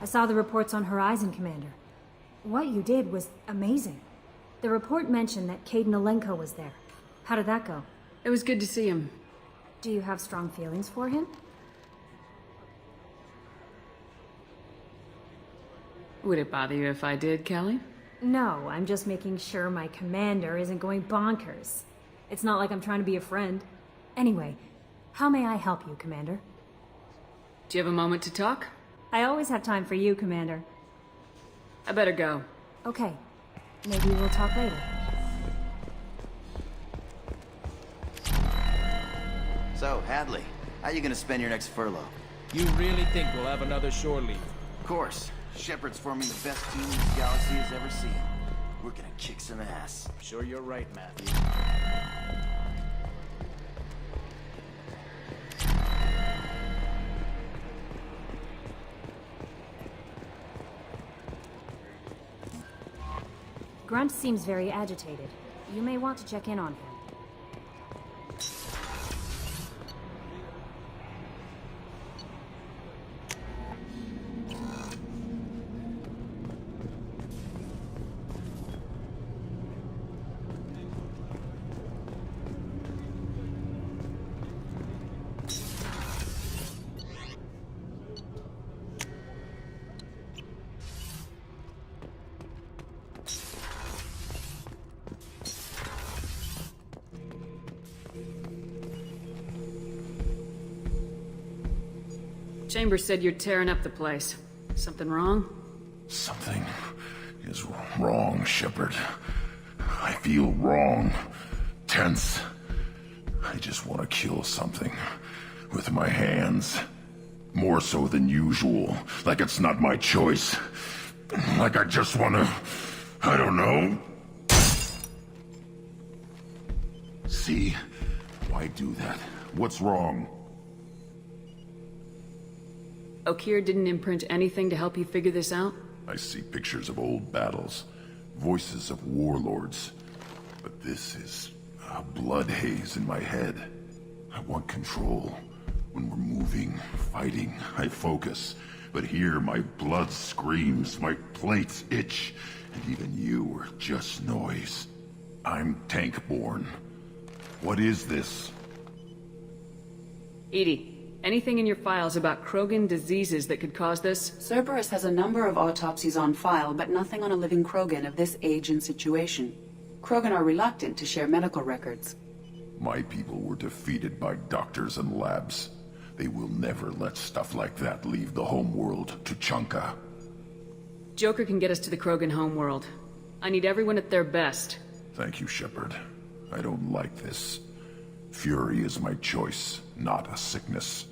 I saw the reports on Horizon, Commander. What you did was amazing. The report mentioned that Caden Alenko was there. How did that go? It was good to see him. Do you have strong feelings for him? Would it bother you if I did, Kelly? No, I'm just making sure my commander isn't going bonkers. It's not like I'm trying to be a friend. Anyway, how may I help you, Commander? Do you have a moment to talk? I always have time for you, Commander. I better go. Okay. Maybe we'll talk later. So, Hadley, how you gonna spend your next furlough? You really think we'll have another shore leave? Of course. Shepard's forming the best team this galaxy has ever seen. We're gonna kick some ass. Sure you're right, Matthew. Grunt seems very agitated. You may want to check in on him. Chambers said you're tearing up the place. Something wrong? Something is wrong, Shepard. I feel wrong. Tense. I just want to kill something. With my hands. More so than usual. Like it's not my choice. Like I just want to... I don't know. See? Why do that? What's wrong? Okeer didn't imprint anything to help you figure this out? I see pictures of old battles, voices of warlords. But this is a blood haze in my head. I want control. When we're moving, fighting, I focus. But here my blood screams, my plates itch, and even you are just noise. I'm tank-born. What is this? EDI. Anything in your files about Krogan diseases that could cause this? Cerberus has a number of autopsies on file, but nothing on a living Krogan of this age and situation. Krogan are reluctant to share medical records. My people were defeated by doctors and labs. They will never let stuff like that leave the homeworld to Chunka. Joker can get us to the Krogan homeworld. I need everyone at their best. Thank you, Shepard. I don't like this. Fury is my choice, not a sickness.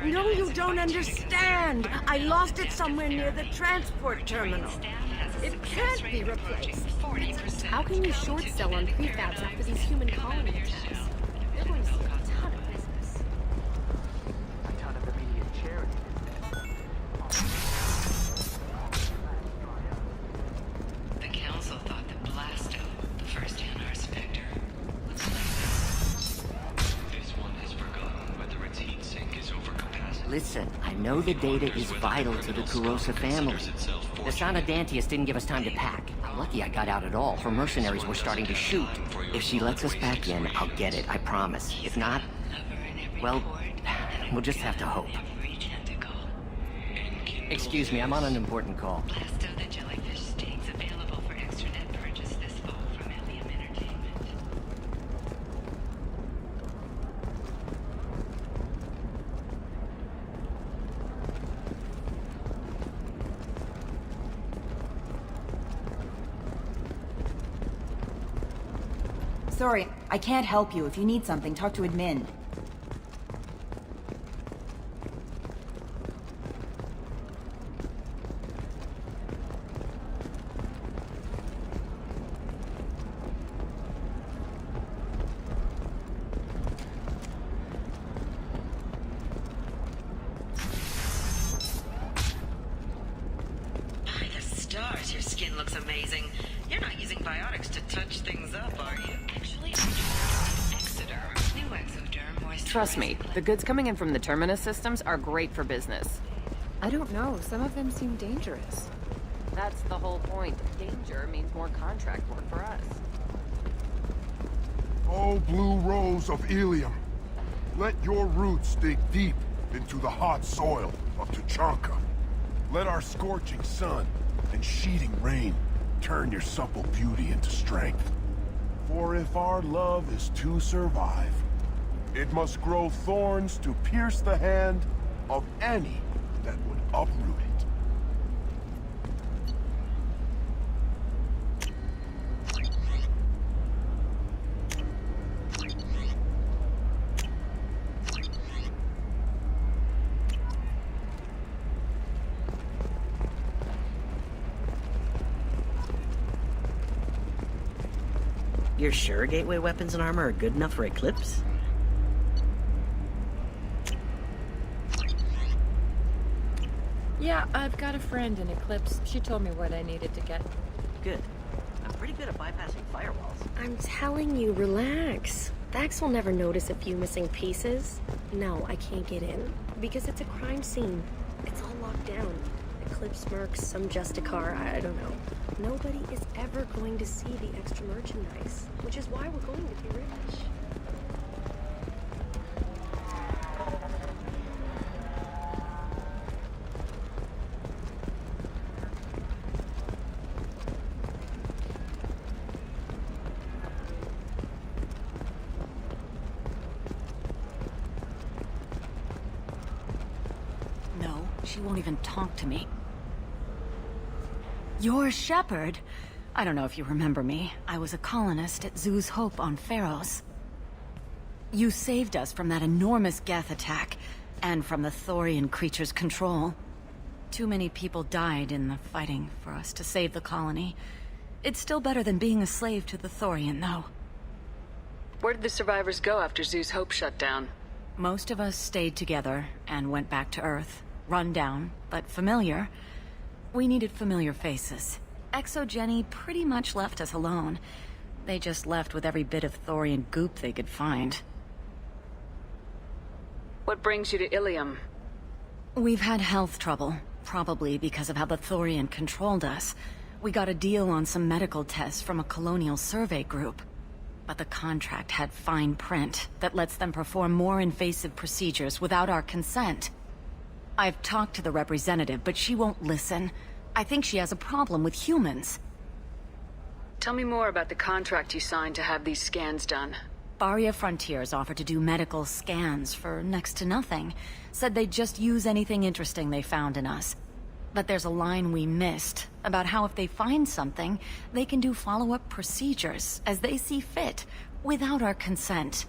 No, you don't understand. I lost it somewhere near the transport terminal. It can't be replaced. How can you short sell on prefabs after these human colony attacks? They're going to see a ton of business. A ton of immediate charity. The Council thought that Blasto, the first Hanar Spectre, This one has forgotten whether its heat sink is over capacity. Listen, I know the data is vital to the Kurosa family. The Sana Dantius didn't give us time to pack. I'm lucky I got out at all, for mercenaries were starting to shoot. If she lets us back in, I'll get it, I promise. If not, well, we'll just have to hope. Excuse me, I'm on an important call. Blasto the Jellyfish Steaks available for extranet purchase this fall from Ilium Entertainment. Sorry, I can't help you. If you need something, talk to admin. By the stars, your skin looks amazing. You're not using biotics to touch things up, are you? Actually, Exoderm. New Exoderm moisturizer. Trust me, the goods coming in from the Terminus systems are great for business. I don't know. Some of them seem dangerous. That's the whole point. Danger means more contract work for us. Oh, blue rose of Ilium, let your roots dig deep into the hot soil of Tuchanka. Let our scorching sun and sheeting rain turn your supple beauty into strength. For if our love is to survive, it must grow thorns to pierce the hand of any that would uproot it. You're sure gateway weapons and armor are good enough for Eclipse? Yeah, I've got a friend in Eclipse. She told me what I needed to get. Good. I'm pretty good at bypassing firewalls. I'm telling you, relax. Vax will never notice a few missing pieces. No, I can't get in. Because it's a crime scene. It's all locked down. Eclipse mercs, some Justicar, I don't know. Nobody is ever going to see the extra merchandise. Which is why we're going to be rich. No, she won't even talk to me. You're Shepard. I don't know if you remember me. I was a colonist at Zeus Hope on Pharos. You saved us from that enormous Geth attack, and from the Thorian creature's control. Too many people died in the fighting for us to save the colony. It's still better than being a slave to the Thorian, though. Where did the survivors go after Zeus Hope shut down? Most of us stayed together and went back to Earth. Run down, but familiar. We needed familiar faces. Exogeny pretty much left us alone. They just left with every bit of Thorian goop they could find. What brings you to Ilium? We've had health trouble, probably because of how the Thorian controlled us. We got a deal on some medical tests from a colonial survey group. But the contract had fine print that lets them perform more invasive procedures without our consent. I've talked to the representative, but she won't listen. I think she has a problem with humans. Tell me more about the contract you signed to have these scans done. Baria Frontiers offered to do medical scans for next to nothing. Said they'd just use anything interesting they found in us. But there's a line we missed about how if they find something, they can do follow-up procedures as they see fit, without our consent.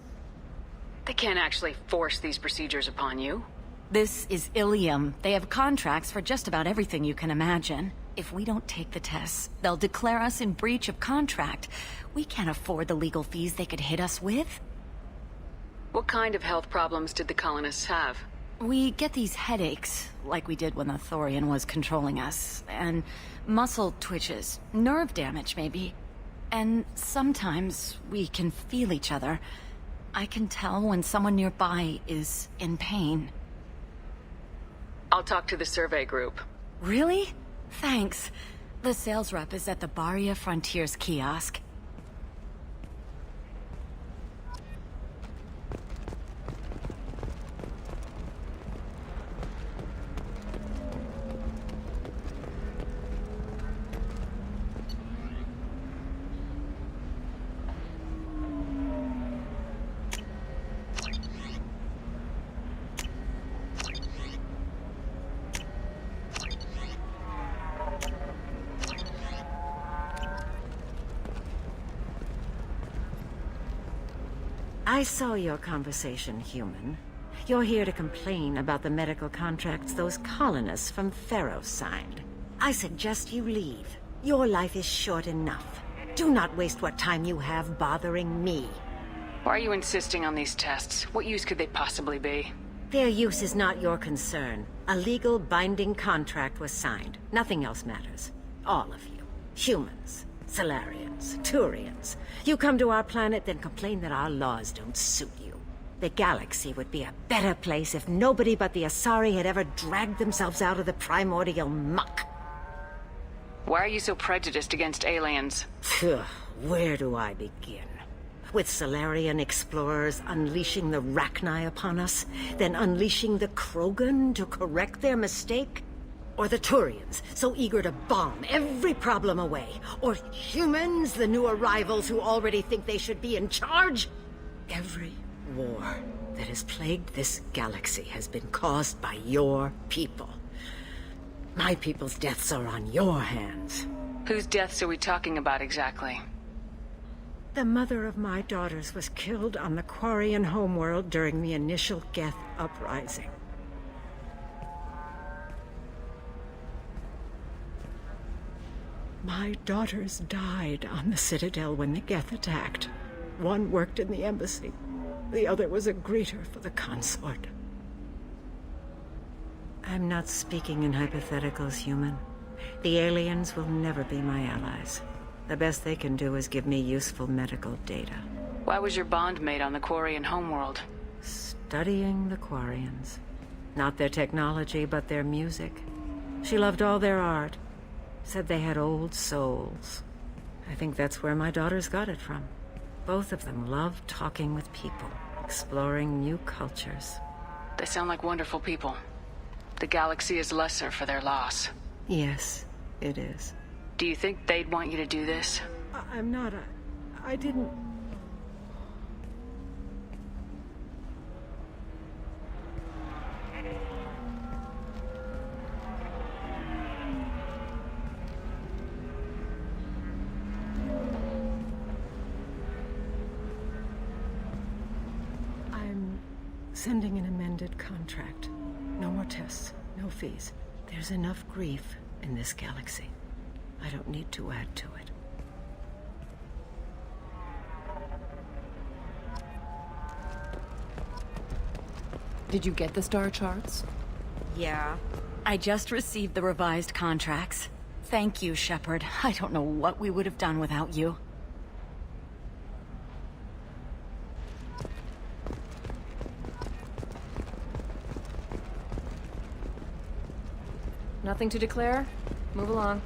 They can't actually force these procedures upon you. This is Ilium. They have contracts for just about everything you can imagine. If we don't take the tests, they'll declare us in breach of contract. We can't afford the legal fees they could hit us with. What kind of health problems did the colonists have? We get these headaches, like we did when the Thorian was controlling us, and muscle twitches, nerve damage maybe. And sometimes we can feel each other. I can tell when someone nearby is in pain. I'll talk to the survey group. Really? Thanks. The sales rep is at the Baria Frontiers kiosk. I saw your conversation, human. You're here to complain about the medical contracts those colonists from Theros signed. I suggest you leave. Your life is short enough. Do not waste what time you have bothering me. Why are you insisting on these tests? What use could they possibly be? Their use is not your concern. A legal binding contract was signed. Nothing else matters. All of you. Humans. Solarians, Turians. You come to our planet, then complain that our laws don't suit you. The galaxy would be a better place if nobody but the Asari had ever dragged themselves out of the primordial muck. Why are you so prejudiced against aliens? Phew, where do I begin? With Solarian explorers unleashing the Rachni upon us, then unleashing the Krogan to correct their mistake? Or the Turians, so eager to bomb every problem away? Or humans, the new arrivals who already think they should be in charge? Every war that has plagued this galaxy has been caused by your people. My people's deaths are on your hands. Whose deaths are we talking about exactly? The mother of my daughters was killed on the Quarian homeworld during the initial Geth uprising. My daughters died on the Citadel when the Geth attacked. One worked in the embassy. The other was a greeter for the consort. I'm not speaking in hypotheticals, human. The aliens will never be my allies. The best they can do is give me useful medical data. Why was your bond made on the Quarian homeworld? Studying the Quarians. Not their technology, but their music. She loved all their art. Said they had old souls. I think that's where my daughters got it from. Both of them loved talking with people, exploring new cultures. They sound like wonderful people. The galaxy is lesser for their loss. Yes, it is. Do you think they'd want you to do this? I'm not. I didn't... Sending an amended contract. No more tests, no fees. There's enough grief in this galaxy. I don't need to add to it. Did you get the star charts? Yeah. I just received the revised contracts. Thank you, Shepard. I don't know what we would have done without you. Nothing to declare? Move along.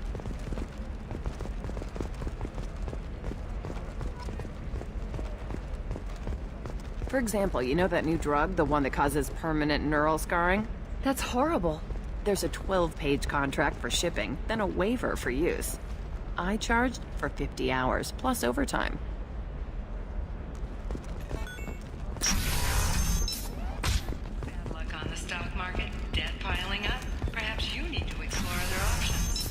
For example, you know that new drug, the one that causes permanent neural scarring? That's horrible. There's a 12-page contract for shipping, then a waiver for use. I charged for 50 hours, plus overtime. Bad luck on the stock market, debt piling up. Perhaps you need to explore other options.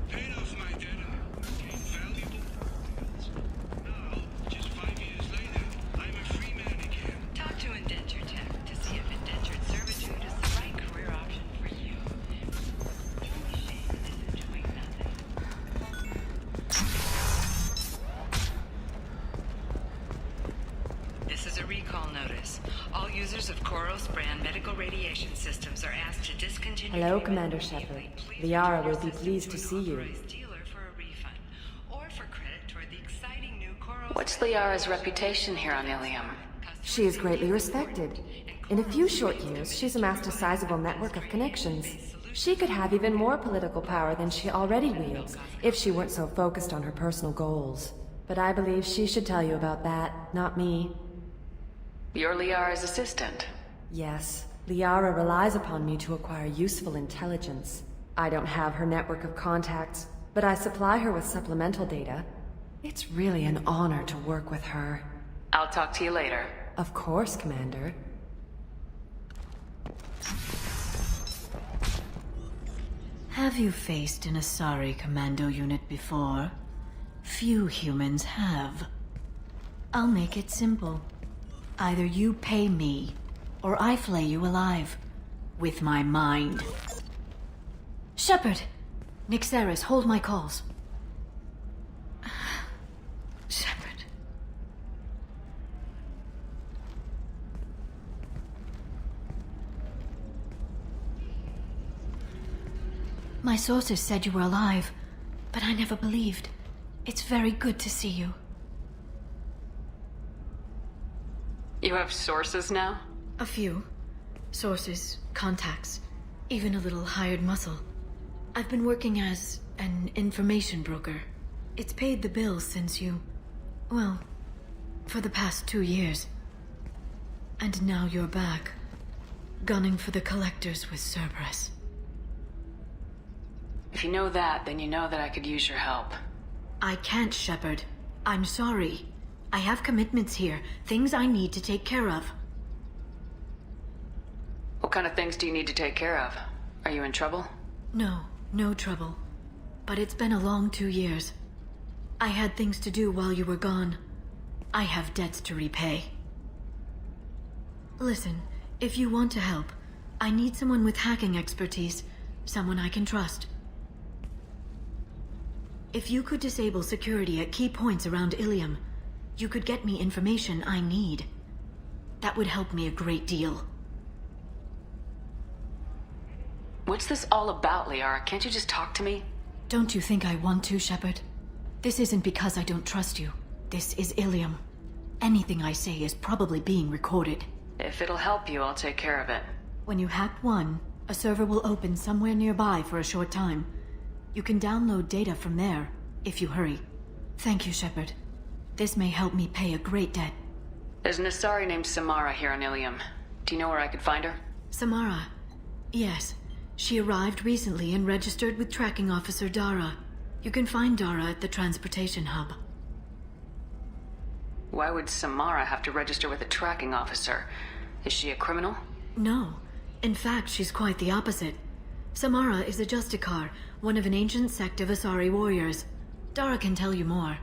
Paid off my data. Gained valuable skills. Now, just 5 years later, I'm a free man again. Talk to Indenture Tech to see if indentured servitude is the right career option for you. The only shame is in doing nothing. This is a recall notice. All users of Koros brand medical radiation systems are asked to discontinue. Hello, Commander Shepard. Liara will be pleased to see you. What's Liara's reputation here on Ilium? She is greatly respected. In a few short years, she's amassed a sizable network of connections. She could have even more political power than she already wields, if she weren't so focused on her personal goals. But I believe she should tell you about that, not me. You're Liara's assistant. Yes, Liara relies upon me to acquire useful intelligence. I don't have her network of contacts, but I supply her with supplemental data. It's really an honor to work with her. I'll talk to you later. Of course, Commander. Have you faced an Asari commando unit before? Few humans have. I'll make it simple. Either you pay me, or I flay you alive. With my mind. Shepard! Nixeris, hold my calls. Shepard. My sources said you were alive, but I never believed. It's very good to see you. You have sources now? A few. Sources, contacts, even a little hired muscle. I've been working as an information broker. It's paid the bills since you... well, for the past 2 years. And now you're back, gunning for the Collectors with Cerberus. If you know that, then you know that I could use your help. I can't, Shepard. I'm sorry. I have commitments here, things I need to take care of. What kind of things do you need to take care of? Are you in trouble? No trouble. But it's been a long 2 years. I had things to do while you were gone. I have debts to repay. Listen, if you want to help, I need someone with hacking expertise, someone I can trust. If you could disable security at key points around Ilium, you could get me information I need. That would help me a great deal. What's this all about, Liara? Can't you just talk to me? Don't you think I want to, Shepard? This isn't because I don't trust you. This is Ilium. Anything I say is probably being recorded. If it'll help you, I'll take care of it. When you hack one, a server will open somewhere nearby for a short time. You can download data from there, if you hurry. Thank you, Shepard. This may help me pay a great debt. There's an Asari named Samara here on Ilium. Do you know where I could find her? Samara? Yes. She arrived recently and registered with Tracking Officer Dara. You can find Dara at the transportation hub. Why would Samara have to register with a tracking officer? Is she a criminal? No. In fact, she's quite the opposite. Samara is a Justicar, one of an ancient sect of Asari warriors. Dara can tell you more.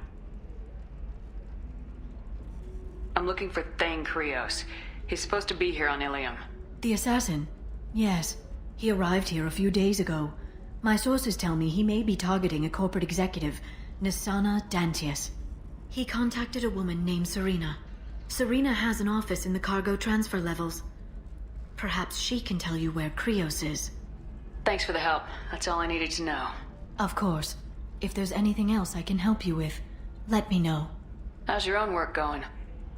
I'm looking for Thane Krios. He's supposed to be here on Ilium. The assassin? Yes. He arrived here a few days ago. My sources tell me he may be targeting a corporate executive, Nisana Dantius. He contacted a woman named Serena. Serena has an office in the cargo transfer levels. Perhaps she can tell you where Krios is. Thanks for the help. That's all I needed to know. Of course. If there's anything else I can help you with, let me know. How's your own work going?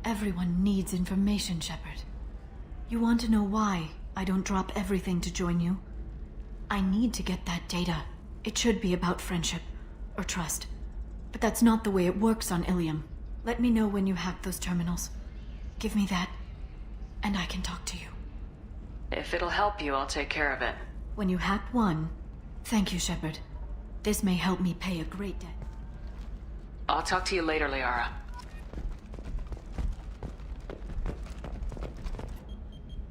Everyone needs information, Shepard. You want to know why I don't drop everything to join you? I need to get that data. It should be about friendship, or trust. But that's not the way it works on Ilium. Let me know when you hack those terminals. Give me that, and I can talk to you. If it'll help you, I'll take care of it. When you hack one, thank you, Shepard. This may help me pay a great debt. I'll talk to you later, Liara.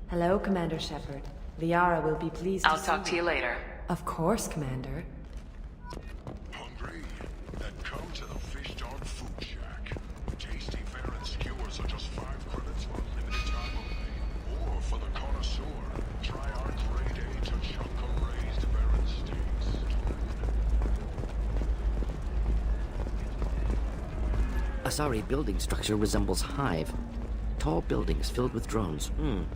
Hello, Commander Shepard. Liara will be pleased I'll talk to you later. Of course, Commander. Hungry? Then come to the Fish Dog Food Shack. Tasty fare and skewers are just 5 credits for a limited time only. Or for the connoisseur, try our grade A to Chunkum raised Baron steaks. Asari building structure resembles Hive. Tall buildings filled with drones.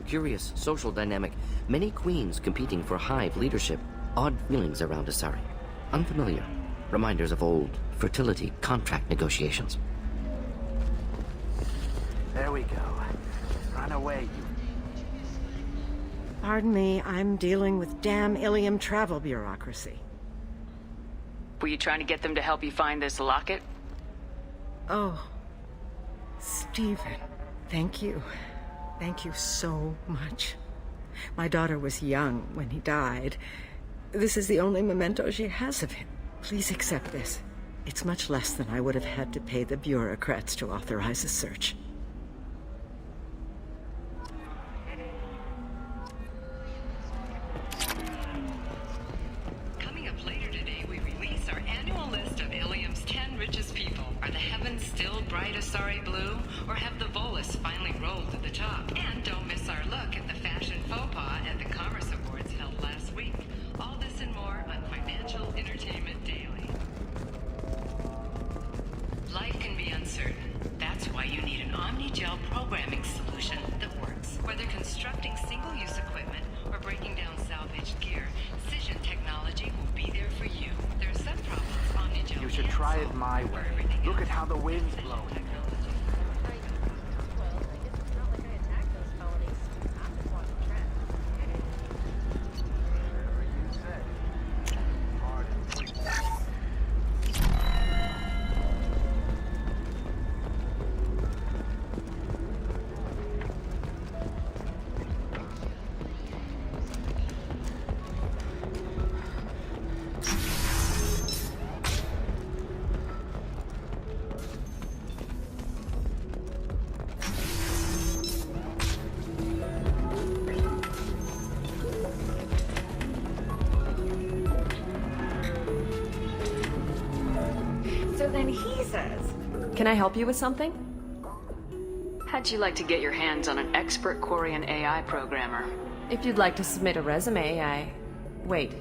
Curious social dynamic. Many queens competing for Hive leadership. Odd feelings around Asari. Unfamiliar. Reminders of old fertility contract negotiations. There we go. Run away, you... Pardon me, I'm dealing with damn Ilium travel bureaucracy. Were you trying to get them to help you find this locket? Oh, Stephen, thank you. Thank you so much. My daughter was young when he died. This is the only memento she has of him. Please accept this. It's much less than I would have had to pay the bureaucrats to authorize a search. Coming up later today, we release our annual list of Ilium's 10 richest people. Are the heavens still bright Asari blue, or have the Volus finally rolled to the top? And don't miss our look at the fashion faux pas at the Commerce Awards held last week. All this and more on Financial Entertainment Daily. Life can be uncertain. That's why you need an Omnigel programming solution that works. Whether constructing single-use equipment or breaking down salvaged gear, Cision technology will be there for you. There are some problems Omnigel You should can't try solve it my for way. everything Look else. at how the wind's blowing. So then he says... Can I help you with something? How'd you like to get your hands on an expert Quarian AI programmer? If you'd like to submit a resume, Wait.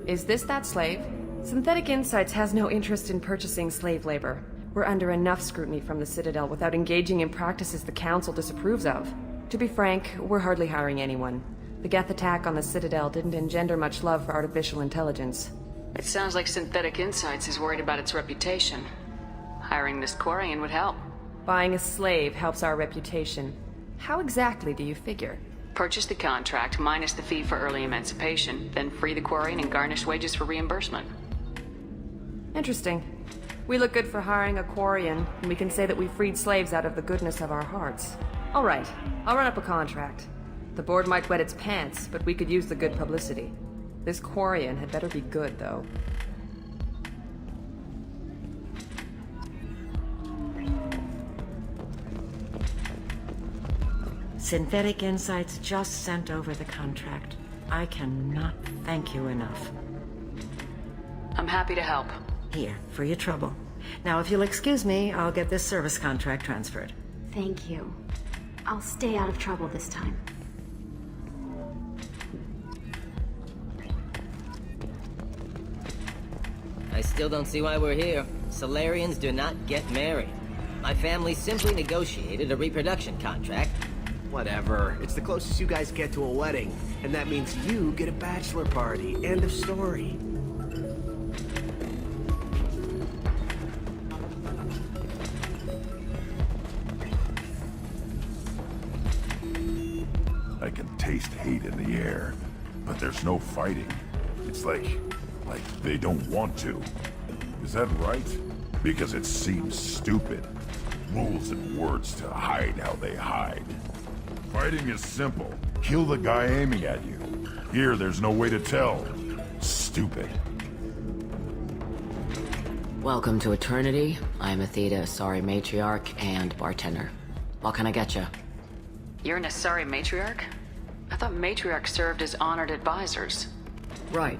Is this that slave? Synthetic Insights has no interest in purchasing slave labor. We're under enough scrutiny from the Citadel without engaging in practices the Council disapproves of. To be frank, we're hardly hiring anyone. The Geth attack on the Citadel didn't engender much love for artificial intelligence. It sounds like Synthetic Insights is worried about its reputation. Hiring this Quarian would help. Buying a slave helps our reputation. How exactly do you figure? Purchase the contract minus the fee for early emancipation, then free the Quarian and garnish wages for reimbursement. Interesting. We look good for hiring a Quarian, and we can say that we freed slaves out of the goodness of our hearts. All right, I'll run up a contract. The board might wet its pants, but we could use the good publicity. This Quarian had better be good, though. Synthetic Insights just sent over the contract. I cannot thank you enough. I'm happy to help. Here, for your trouble. Now, if you'll excuse me, I'll get this service contract transferred. Thank you. I'll stay out of trouble this time. I still don't see why we're here. Solarians do not get married. My family simply negotiated a reproduction contract. Whatever. It's the closest you guys get to a wedding. And that means you get a bachelor party. End of story. I can taste hate in the air, but there's no fighting. It's like they don't want to. Is that right? Because it seems stupid. Rules and words to hide how they hide. Fighting is simple. Kill the guy aiming at you. Here, there's no way to tell. Stupid. Welcome to Eternity. I'm Athena, Asari Matriarch and bartender. What can I get you? You're an Asari Matriarch? I thought Matriarchs served as honored advisors. Right.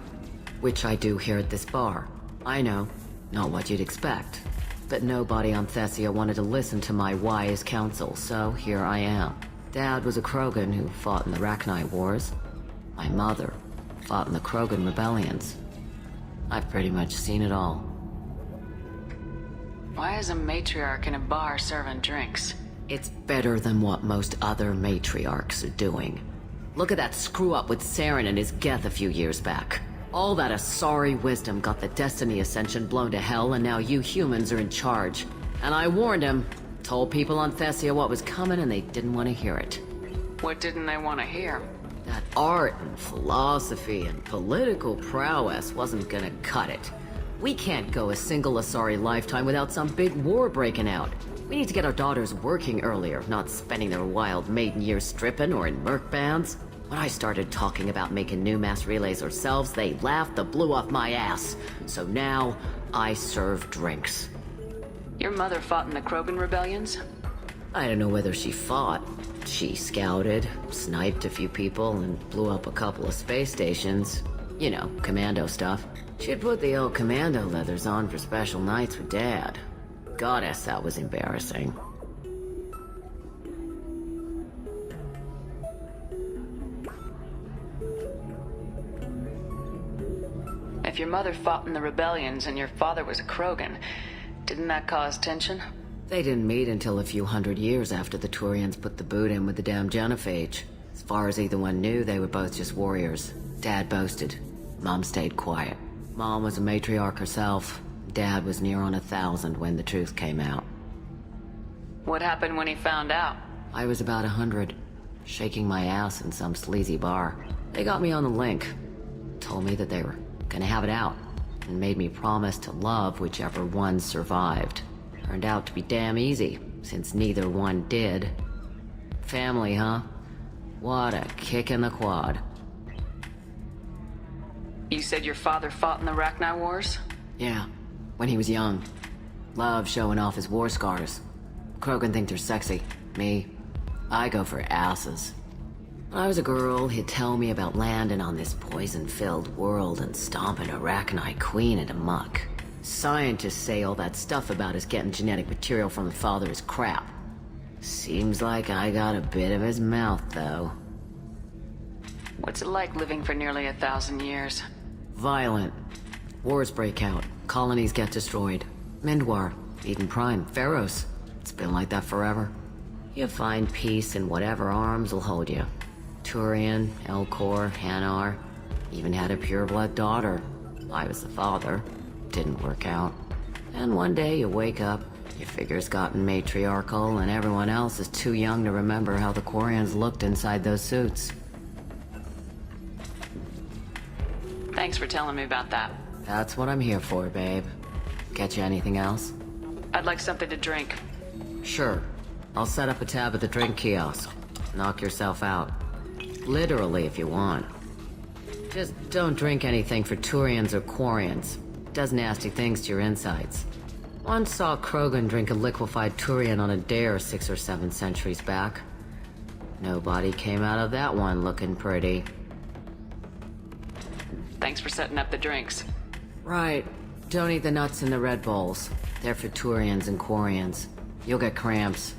Which I do here at this bar. I know. Not what you'd expect. But nobody on Thessia wanted to listen to my wise counsel, so here I am. Dad was a Krogan who fought in the Rachni Wars. My mother fought in the Krogan rebellions. I've pretty much seen it all. Why is a matriarch in a bar serving drinks? It's better than what most other matriarchs are doing. Look at that screw-up with Saren and his Geth a few years back. All that Asari wisdom got the Destiny Ascension blown to hell, and now you humans are in charge. And I warned him. Told people on Thessia what was coming, and they didn't want to hear it. What didn't they want to hear? That art and philosophy and political prowess wasn't gonna cut it. We can't go a single Asari lifetime without some big war breaking out. We need to get our daughters working earlier, not spending their wild maiden years stripping or in merc bands. When I started talking about making new mass relays ourselves, they laughed the blue off my ass. So now, I serve drinks. Your mother fought in the Krogan rebellions? I don't know whether she fought. She scouted, sniped a few people, and blew up a couple of space stations. You know, commando stuff. She'd put the old commando leathers on for special nights with Dad. Goddess, that was embarrassing. If your mother fought in the rebellions and your father was a Krogan, didn't that cause tension? They didn't meet until a few hundred years after the Turians put the boot in with the damn genophage. As far as either one knew, they were both just warriors. Dad boasted. Mom stayed quiet. Mom was a matriarch herself. Dad was near on 1,000 when the truth came out. What happened when he found out? I was about 100, shaking my ass in some sleazy bar. They got me on the link. Told me that they were gonna have it out, and made me promise to love whichever one survived. Turned out to be damn easy, since neither one did. Family, huh? What a kick in the quad. You said your father fought in the Rachni Wars? Yeah, when he was young. Loved showing off his war scars. Krogan think they're sexy. Me, I go for asses. When I was a girl, he'd tell me about landing on this poison-filled world and stomping a Rachni queen into muck. Scientists say all that stuff about us getting genetic material from the father is crap. Seems like I got a bit of his mouth, though. What's it like living for nearly 1,000 years? Violent. Wars break out. Colonies get destroyed. Mindwar, Eden Prime, Pharaohs. It's been like that forever. You find peace in whatever arms will hold you. Turian, Elcor, Hanar. Even had a pureblood daughter. I was the father. Didn't work out. And one day you wake up, your figure's gotten matriarchal, and everyone else is too young to remember how the Quarians looked inside those suits. Thanks for telling me about that. That's what I'm here for, babe. Get you anything else? I'd like something to drink. Sure. I'll set up a tab at the drink kiosk. Knock yourself out. Literally, if you want. Just don't drink anything for Turians or Quarians. Does nasty things to your insides. Once saw Krogan drink a liquefied Turian on a dare 6 or 7 centuries back. Nobody came out of that one looking pretty. Thanks for setting up the drinks. Right. Don't eat the nuts in the Red Bulls. They're for Turians and Quarians. You'll get cramps.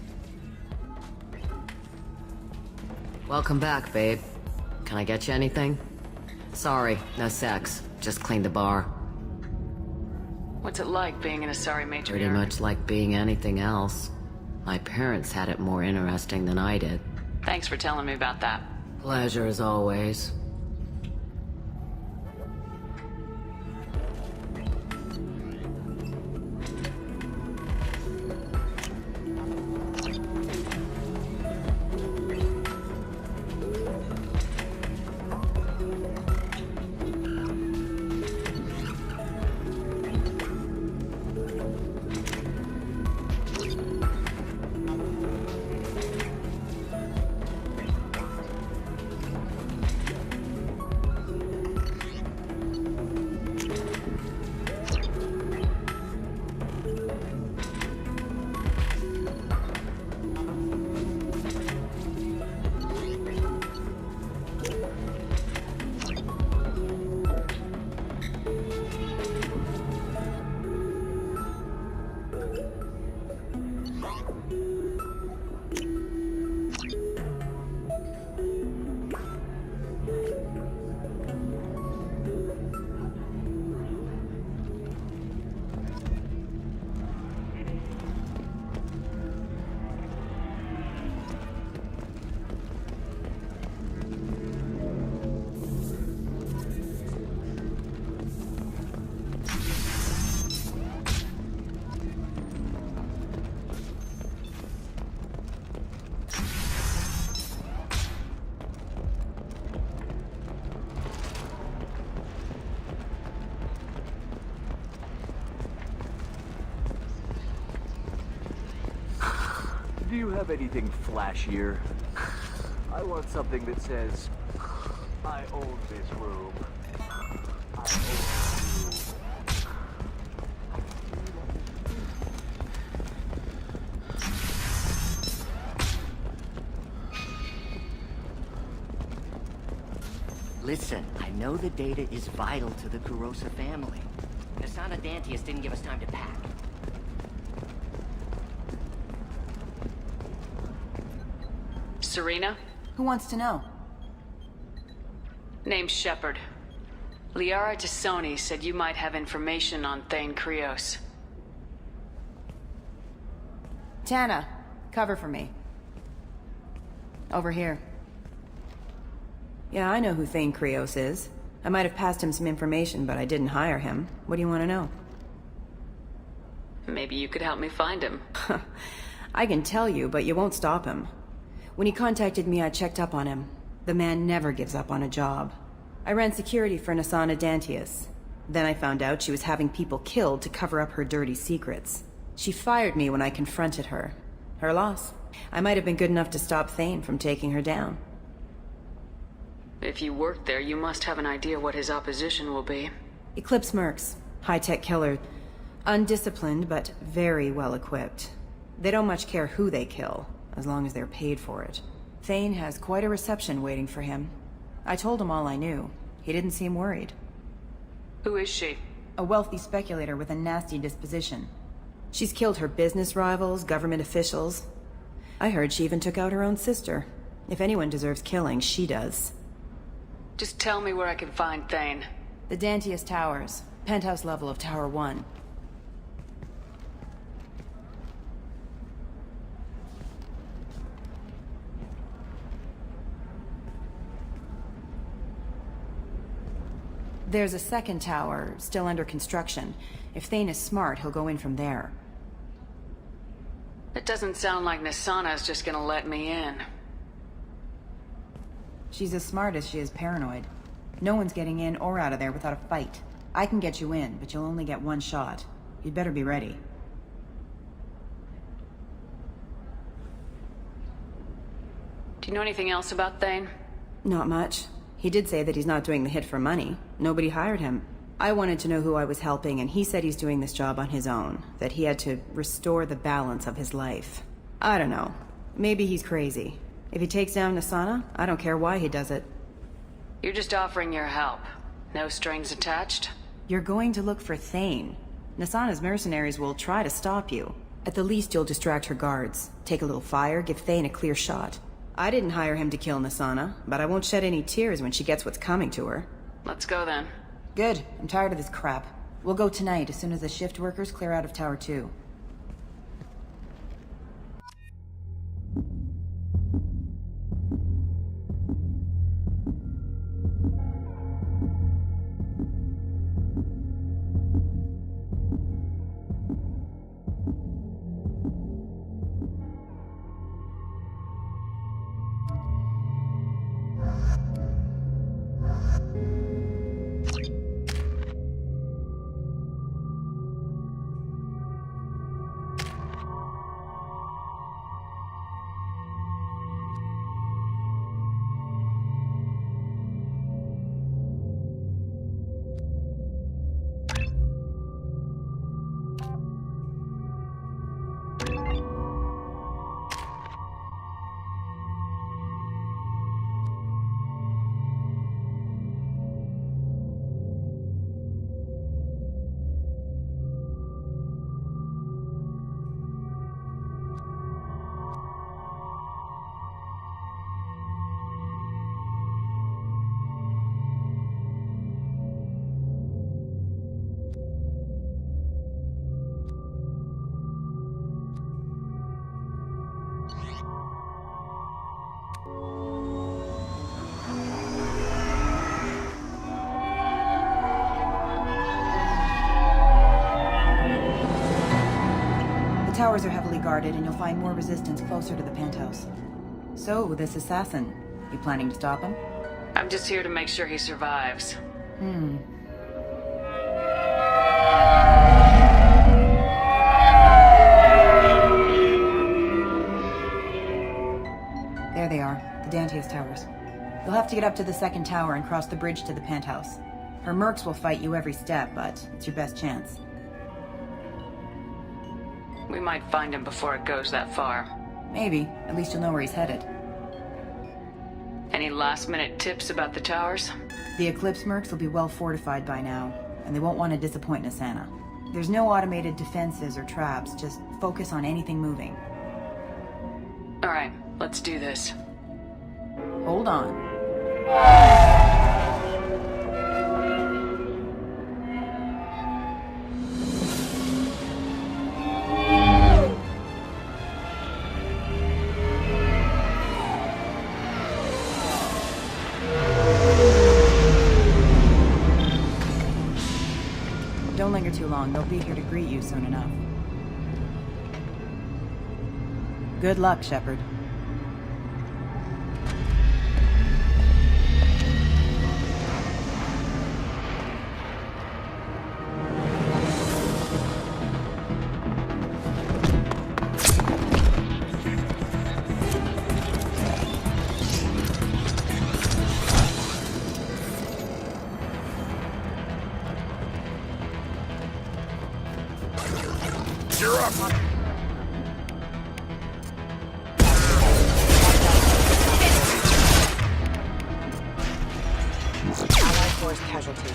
Welcome back, babe. Can I get you anything? Sorry, no sex. Just cleaned the bar. What's it like being an Asari matriarch? Pretty much like being anything else. My parents had it more interesting than I did. Thanks for telling me about that. Pleasure as always. have anything flashier? I want something that says, I own this room. I own you. Listen, I know the data is vital to the Kurosa family. Nasana Dantius didn't give us time to pack. Serena? Who wants to know? Name's Shepard. Liara Tassoni said you might have information on Thane Krios. Tana, cover for me. Over here. Yeah, I know who Thane Krios is. I might have passed him some information, but I didn't hire him. What do you want to know? Maybe you could help me find him. I can tell you, but you won't stop him. When he contacted me, I checked up on him. The man never gives up on a job. I ran security for Nasana Dantius. Then I found out she was having people killed to cover up her dirty secrets. She fired me when I confronted her. Her loss. I might have been good enough to stop Thane from taking her down. If you work there, you must have an idea what his opposition will be. Eclipse Mercs. High-tech killer. Undisciplined, but very well-equipped. They don't much care who they kill, as long as they're paid for it. Thane has quite a reception waiting for him. I told him all I knew. He didn't seem worried. Who is she? A wealthy speculator with a nasty disposition. She's killed her business rivals, government officials. I heard she even took out her own sister. If anyone deserves killing, she does. Just tell me where I can find Thane. The Dantius Towers. Penthouse level of Tower 1. There's a second tower, still under construction. If Thane is smart, he'll go in from there. It doesn't sound like Nasana's just gonna let me in. She's as smart as she is paranoid. No one's getting in or out of there without a fight. I can get you in, but you'll only get one shot. You'd better be ready. Do you know anything else about Thane? Not much. He did say that he's not doing the hit for money. Nobody hired him. I wanted to know who I was helping, and he said he's doing this job on his own. That he had to restore the balance of his life. I don't know. Maybe he's crazy. If he takes down Nasana, I don't care why he does it. You're just offering your help. No strings attached? You're going to look for Thane. Nasana's mercenaries will try to stop you. At the least, you'll distract her guards. Take a little fire, give Thane a clear shot. I didn't hire him to kill Nasana, but I won't shed any tears when she gets what's coming to her. Let's go then. Good. I'm tired of this crap. We'll go tonight as soon as the shift workers clear out of Tower 2. The towers are heavily guarded, and you'll find more resistance closer to the penthouse. So, this assassin, you planning to stop him? I'm just here to make sure he survives. There they are, the Dantius Towers. You'll have to get up to the second tower and cross the bridge to the penthouse. Her mercs will fight you every step, but it's your best chance. We might find him before it goes that far. Maybe. At least you'll know where he's headed. Any last-minute tips about the towers? The Eclipse mercs will be well fortified by now, and they won't want to disappoint Nassana. There's no automated defenses or traps, just focus on anything moving. Alright, let's do this. Hold on. Don't linger too long. They'll be here to greet you soon enough. Good luck, Shepard. You're up! Allied force casualty.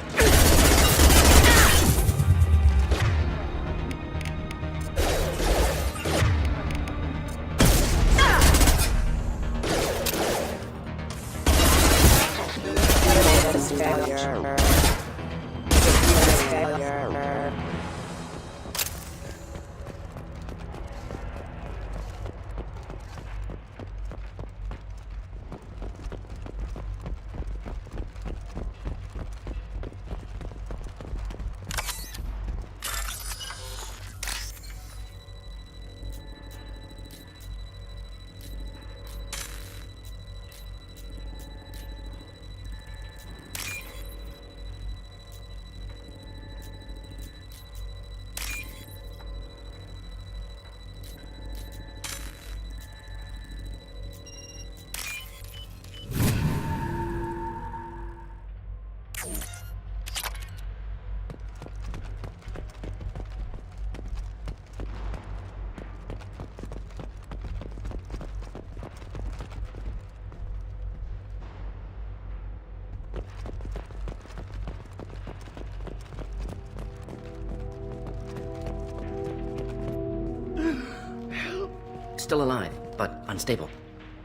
Still alive, but unstable.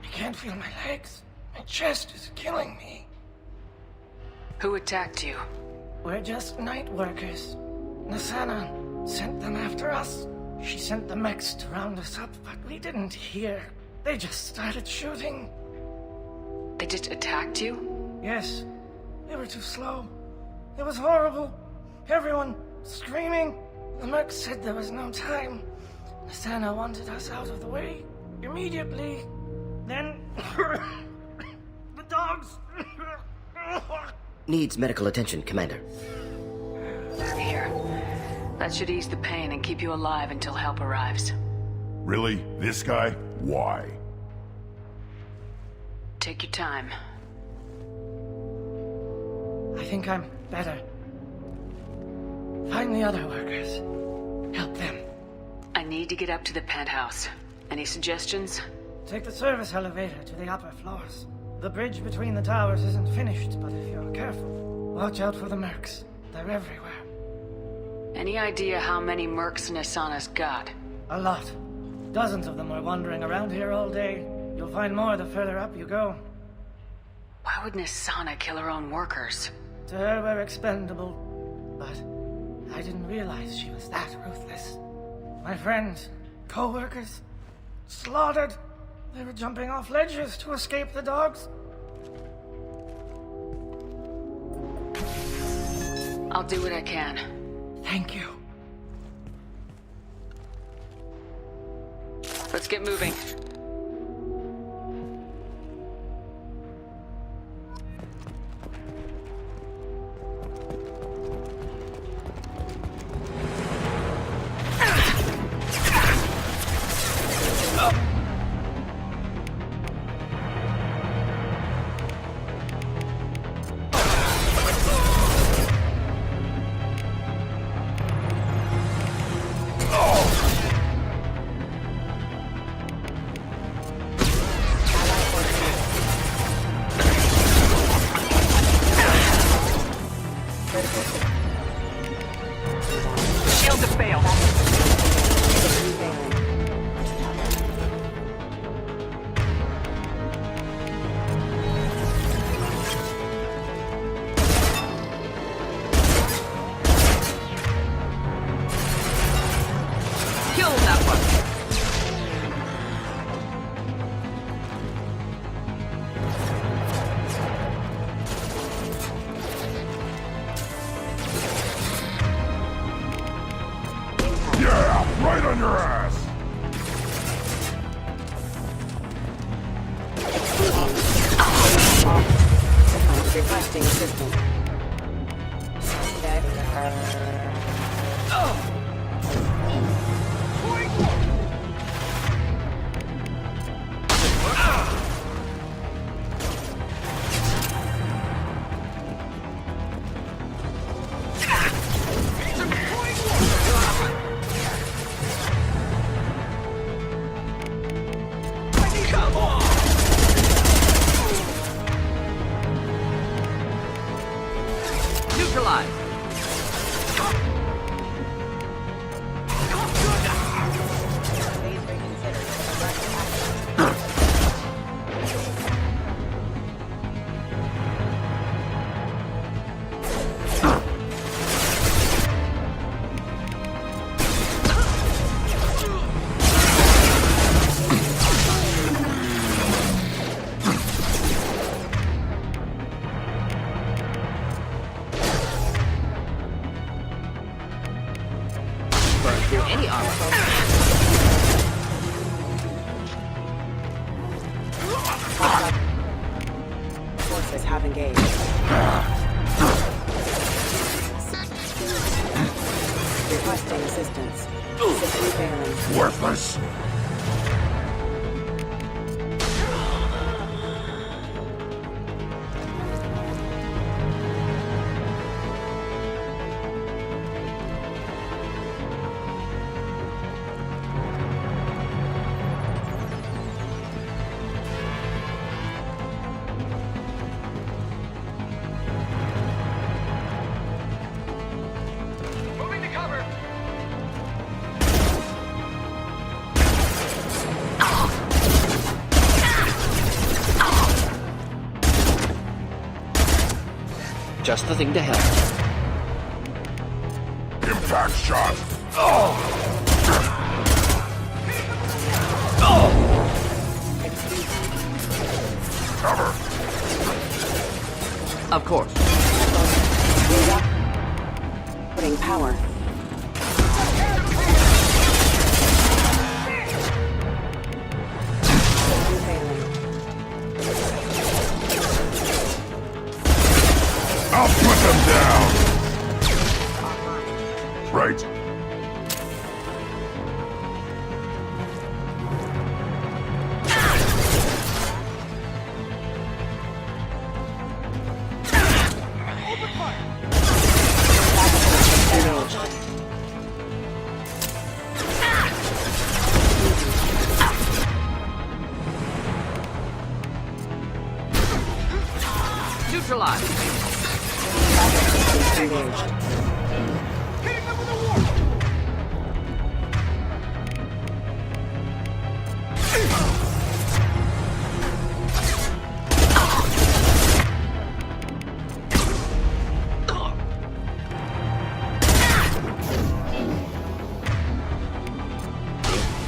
I can't feel my legs. My chest is killing me. Who attacked you? We're just night workers. Nassana sent them after us. She sent the mechs to round us up, but we didn't hear. They just started shooting. They just attacked you? Yes. They were too slow. It was horrible. Everyone screaming. The mechs said there was no time. Nassana wanted us out of the way immediately. Then the dogs. Needs medical attention, Commander. Here. That should ease the pain and keep you alive until help arrives. Really? This guy? Why? Take your time. I think I'm better. Find the other workers. Help them. I need to get up to the penthouse. Any suggestions? Take the service elevator to the upper floors. The bridge between the towers isn't finished, but if you're careful, watch out for the mercs. They're everywhere. Any idea how many mercs Nassana's got? A lot. Dozens of them are wandering around here all day. You'll find more the further up you go. Why would Nassana kill her own workers? To her, we're expendable. But I didn't realize she was that ruthless. My friends, co-workers, slaughtered. They were jumping off ledges to escape the dogs. I'll do what I can. Thank you. Let's get moving. Requesting assistance. Neutralized. Burn through any armor. Forces have engaged. Requesting assistance. System failing. Worthless. Moving to cover. Just the thing to help. Impact shot. Cover. Of course. Putting power. System failing. I'll put them down. Right. Neutralized. Engaged.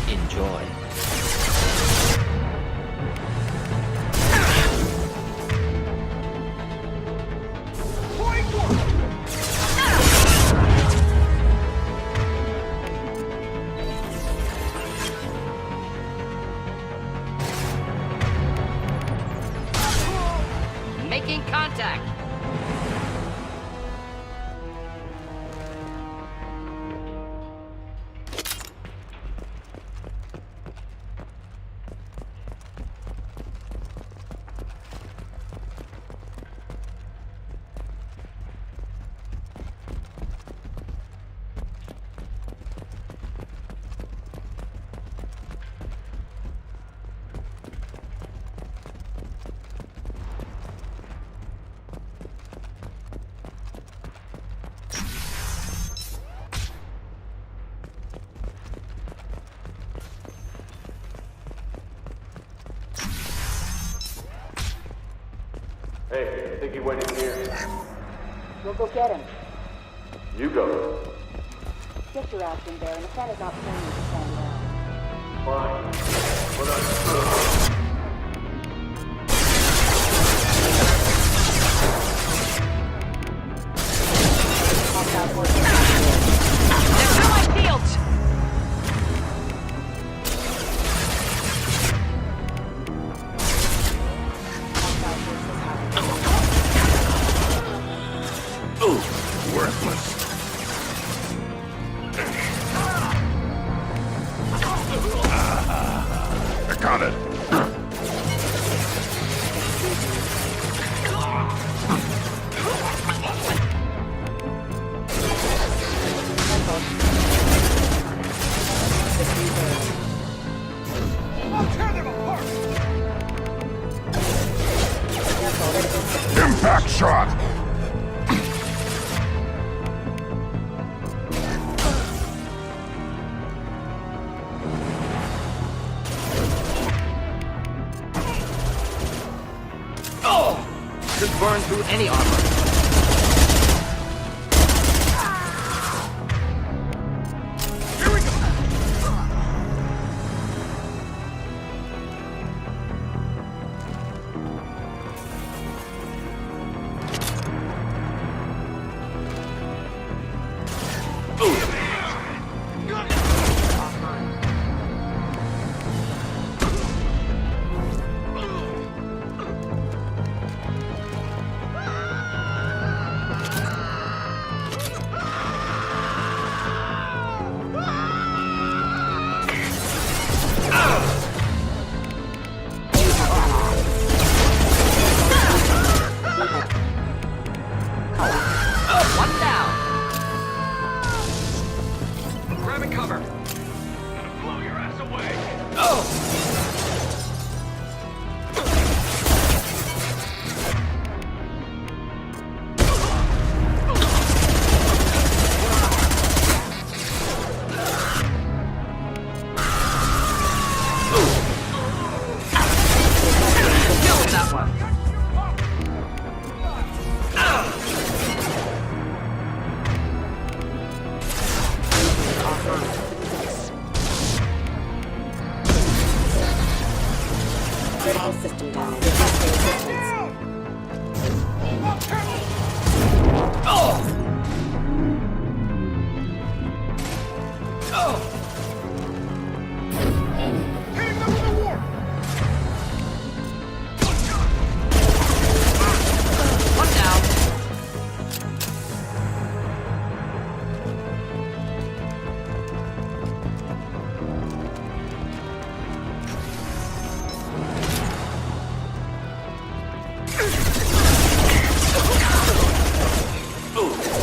Enjoy. Making contact. Hey, I think he went in here. We'll go get him. You go. Get your ass in there, and the sun is not playing you to stand around. Fine. But I'm... shot! Should burn through any armor. One down. Grabbing cover. Gonna blow your ass away. Killed that one. Critical system down. Requesting assistance. One down. Ooh.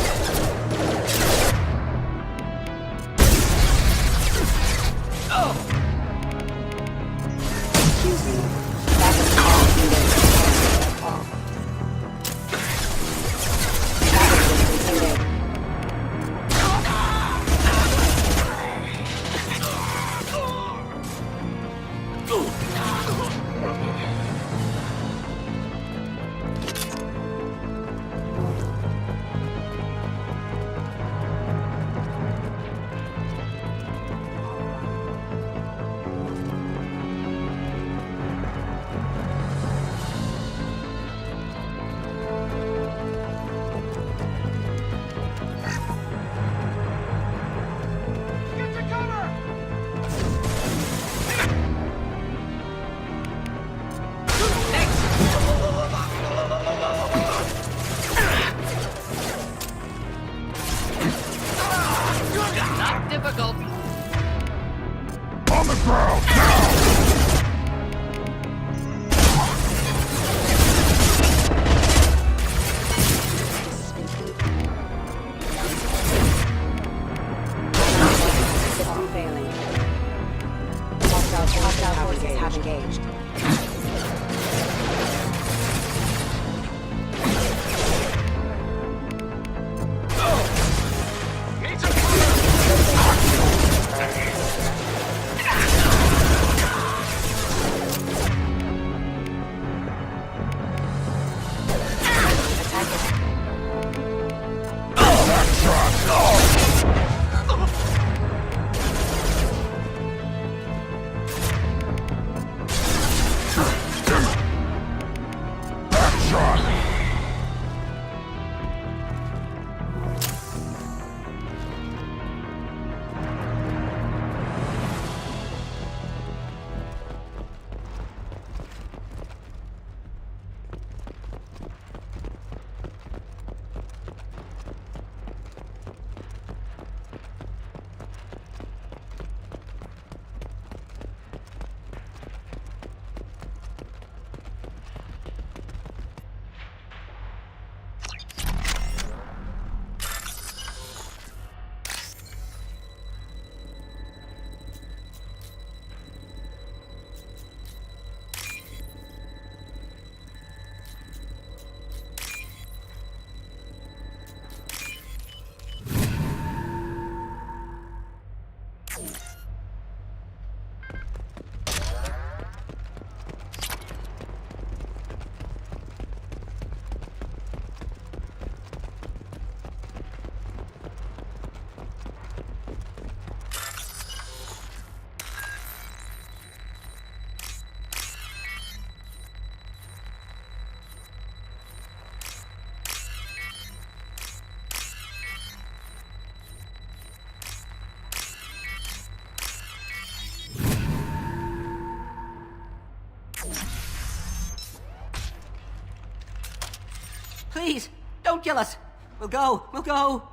Please, don't kill us. We'll go.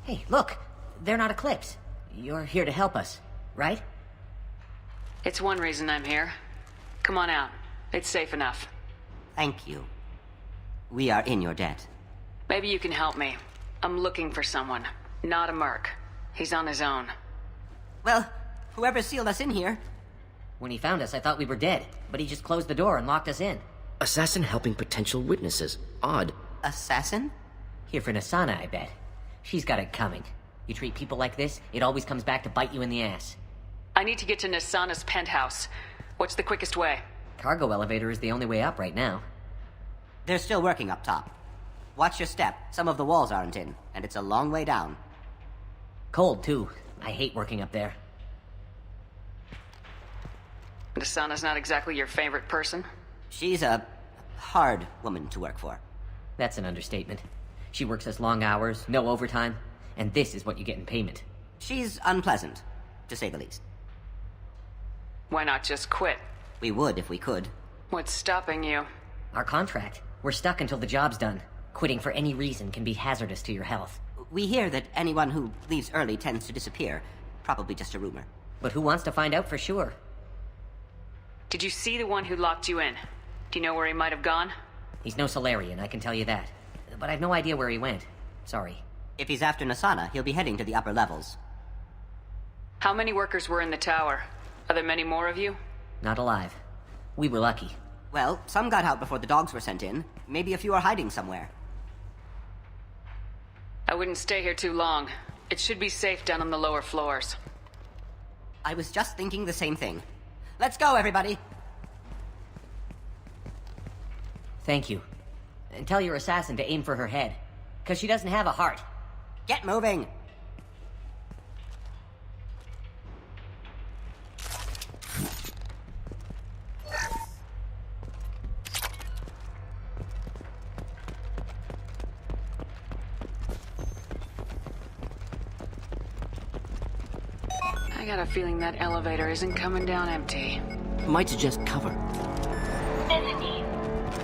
Hey, look. They're not Eclipse. You're here to help us, right? It's one reason I'm here. Come on out. It's safe enough. Thank you. We are in your debt. Maybe you can help me. I'm looking for someone. Not a merc. He's on his own. Well, whoever sealed us in here. When he found us, I thought we were dead, but he just closed the door and locked us in. Assassin helping potential witnesses. Odd. Assassin? Here for Nasana, I bet. She's got it coming. You treat people like this, it always comes back to bite you in the ass. I need to get to Nasana's penthouse. What's the quickest way? Cargo elevator is the only way up right now. They're still working up top. Watch your step. Some of the walls aren't in, and it's a long way down. Cold, too. I hate working up there. Nasana's not exactly your favorite person? She's a hard woman to work for. That's an understatement. She works us long hours, no overtime, and this is what you get in payment. She's unpleasant, to say the least. Why not just quit? We would if we could. What's stopping you? Our contract. We're stuck until the job's done. Quitting for any reason can be hazardous to your health. We hear that anyone who leaves early tends to disappear. Probably just a rumor. But who wants to find out for sure? Did you see the one who locked you in? Do you know where he might have gone? He's no Solarian, I can tell you that. But I've no idea where he went. Sorry. If he's after Nasana, he'll be heading to the upper levels. How many workers were in the tower? Are there many more of you? Not alive. We were lucky. Well, some got out before the dogs were sent in. Maybe a few are hiding somewhere. I wouldn't stay here too long. It should be safe down on the lower floors. I was just thinking the same thing. Let's go, everybody! Thank you. And tell your assassin to aim for her head. 'Cause she doesn't have a heart. Get moving! I got a feeling that elevator isn't coming down empty. Might suggest cover. Bethany,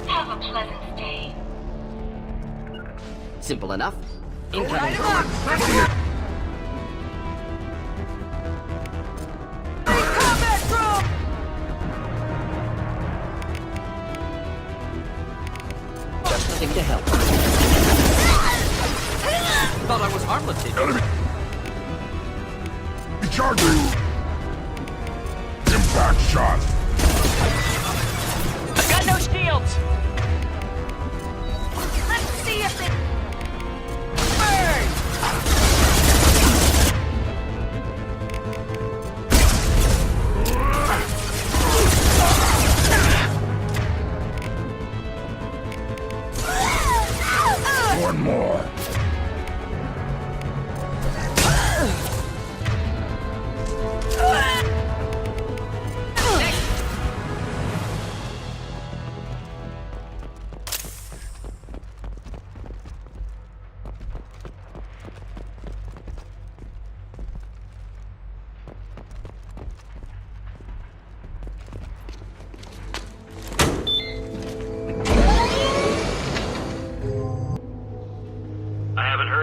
have a pleasant stay. Simple enough. Incoming. Just nothing to help. Thought I was harmless. Enemy! Charging! Impact shot! I've got no shields! Let's see if it... burns! One more!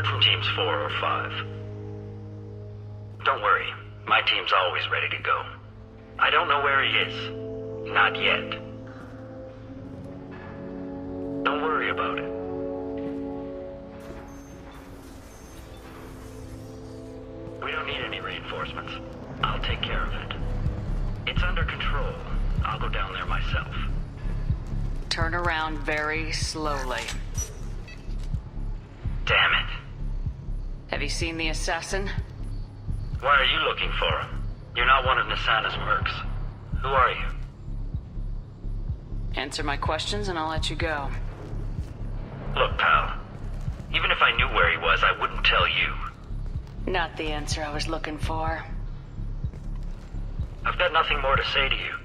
From teams 4 or 5. Don't worry, my team's always ready to go. I don't know where he is. Not yet. Don't worry about it. We don't need any reinforcements. I'll take care of it. It's under control. I'll go down there myself. Turn around very slowly. Damn it. Have you seen the assassin? Why are you looking for him? You're not one of Nasana's mercs. Who are you? Answer my questions and I'll let you go. Look, pal. Even if I knew where he was, I wouldn't tell you. Not the answer I was looking for. I've got nothing more to say to you.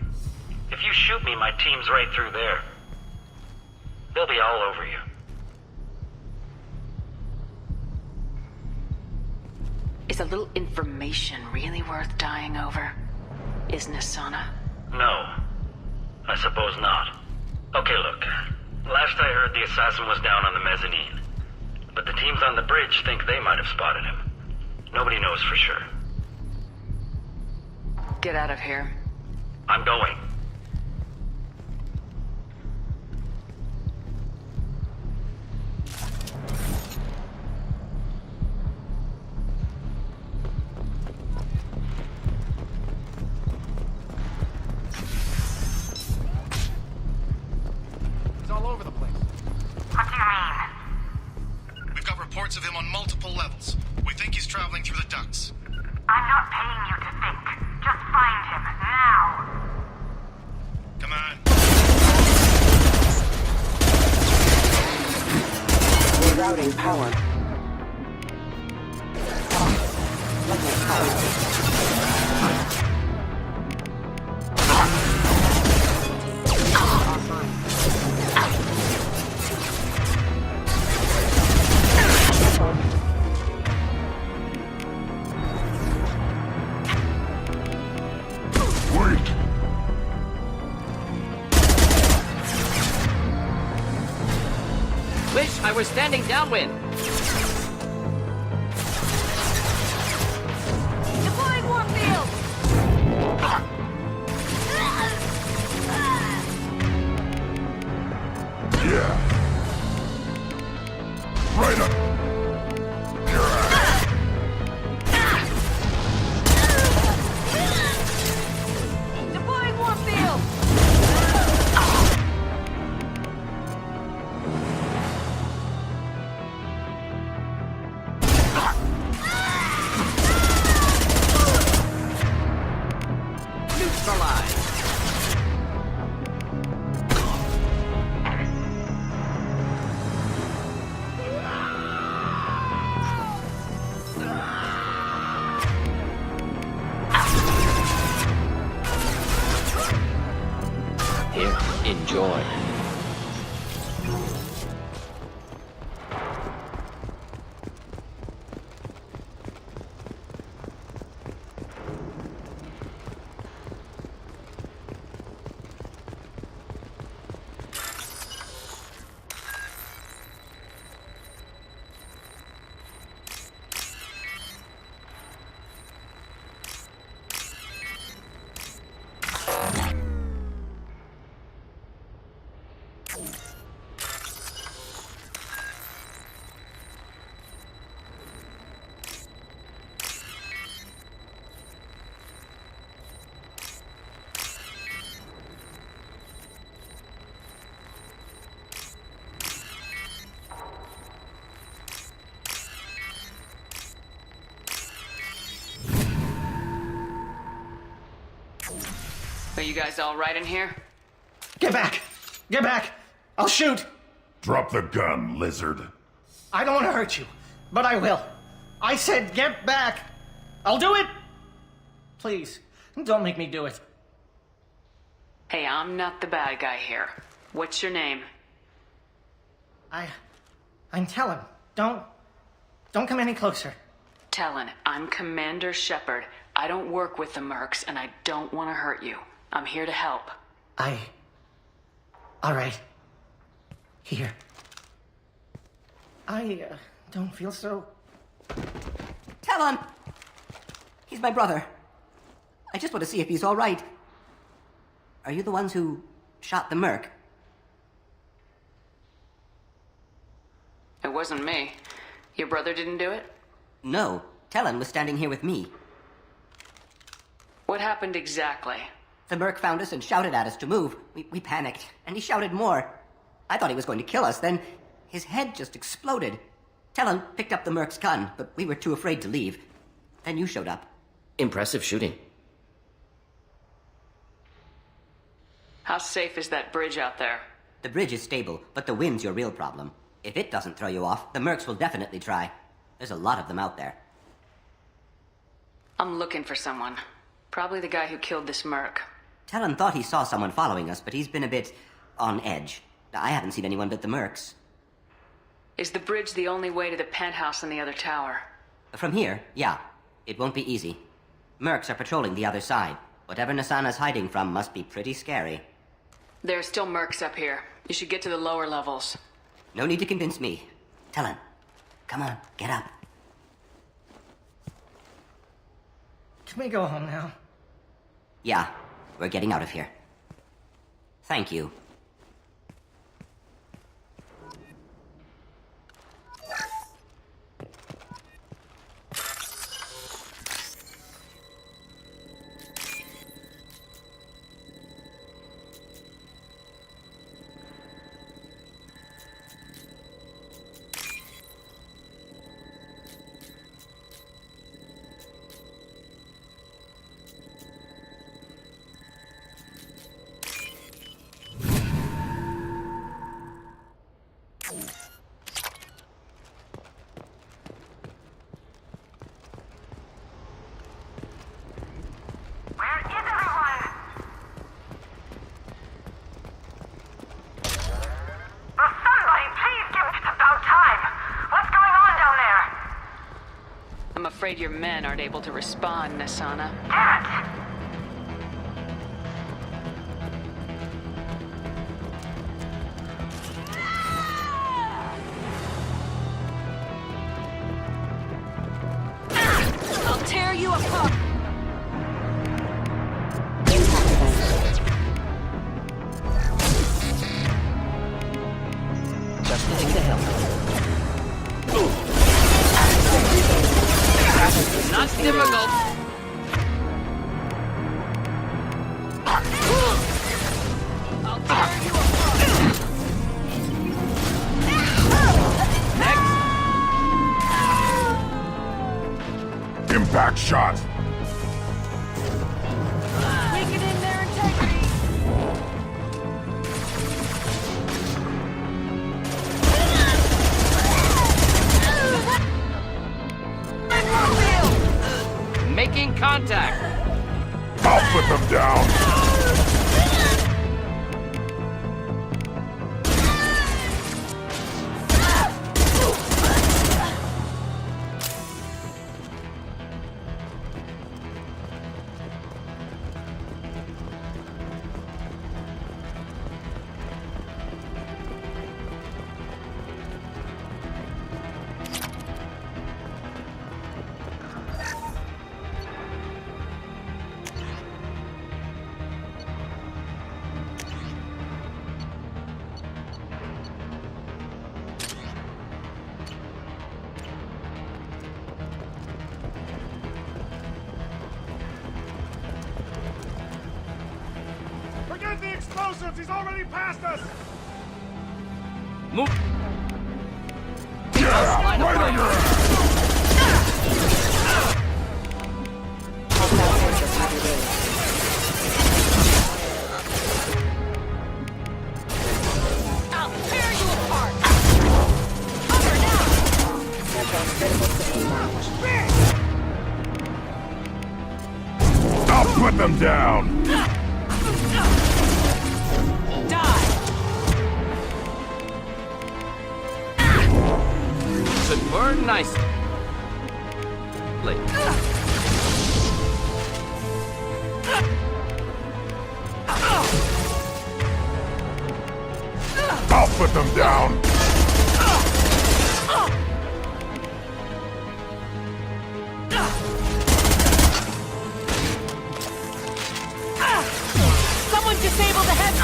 If you shoot me, my team's right through there. They'll be all over you. Is a little information really worth dying over? Is Nasana? No. I suppose not. Okay, look. Last I heard, the assassin was down on the mezzanine. But the teams on the bridge think they might have spotted him. Nobody knows for sure. Get out of here. I'm going. He's all over the place. What do you mean? We've got reports of him on multiple levels. We think he's traveling through the ducts. I'm not paying you to think. Just find him, now! Come on. We're routing power. Wish I were standing downwind. Deploying Warfield! Yeah. Right up. Deploying Warfield! Neutralized. Here, enjoy. Are you guys all right in here? Get back! Get back! I'll shoot! Drop the gun, lizard. I don't want to hurt you, but I will. I said get back! I'll do it! Please, don't make me do it. Hey, I'm not the bad guy here. What's your name? I'm Talon. Don't come any closer. Talon, I'm Commander Shepard. I don't work with the Mercs, and I don't want to hurt you. I'm here to help. All right. Here. I don't feel so... Talon! He's my brother. I just want to see if he's all right. Are you the ones who shot the Merc? It wasn't me. Your brother didn't do it? No. Talon was standing here with me. What happened exactly? The Merc found us and shouted at us to move. We panicked, and he shouted more. I thought he was going to kill us, then his head just exploded. Talon picked up the Merc's gun, but we were too afraid to leave. Then you showed up. Impressive shooting. How safe is that bridge out there? The bridge is stable, but the wind's your real problem. If it doesn't throw you off, the Mercs will definitely try. There's a lot of them out there. I'm looking for someone. Probably the guy who killed this Merc. Talon thought he saw someone following us, but he's been a bit on edge. I haven't seen anyone but the Mercs. Is the bridge the only way to the penthouse in the other tower? From here, yeah. It won't be easy. Mercs are patrolling the other side. Whatever Nasana's hiding from must be pretty scary. There are still Mercs up here. You should get to the lower levels. No need to convince me. Talon, come on, get up. Can we go home now? Yeah, we're getting out of here. Thank you. I'm afraid your men aren't able to respond, Nasana. Damn it! I'll tear you apart! Just think to help. Not difficult. I'll tear you apart! Impact shot! Weakening their integrity! Making contact. I'll put them down! Forget the explosives! He's already past us! Move. Yeah, right on your ass! I'll tear you apart! Cover now! I'll put them down! Die! Should burn nicely. I'll put them down! Someone disable the head!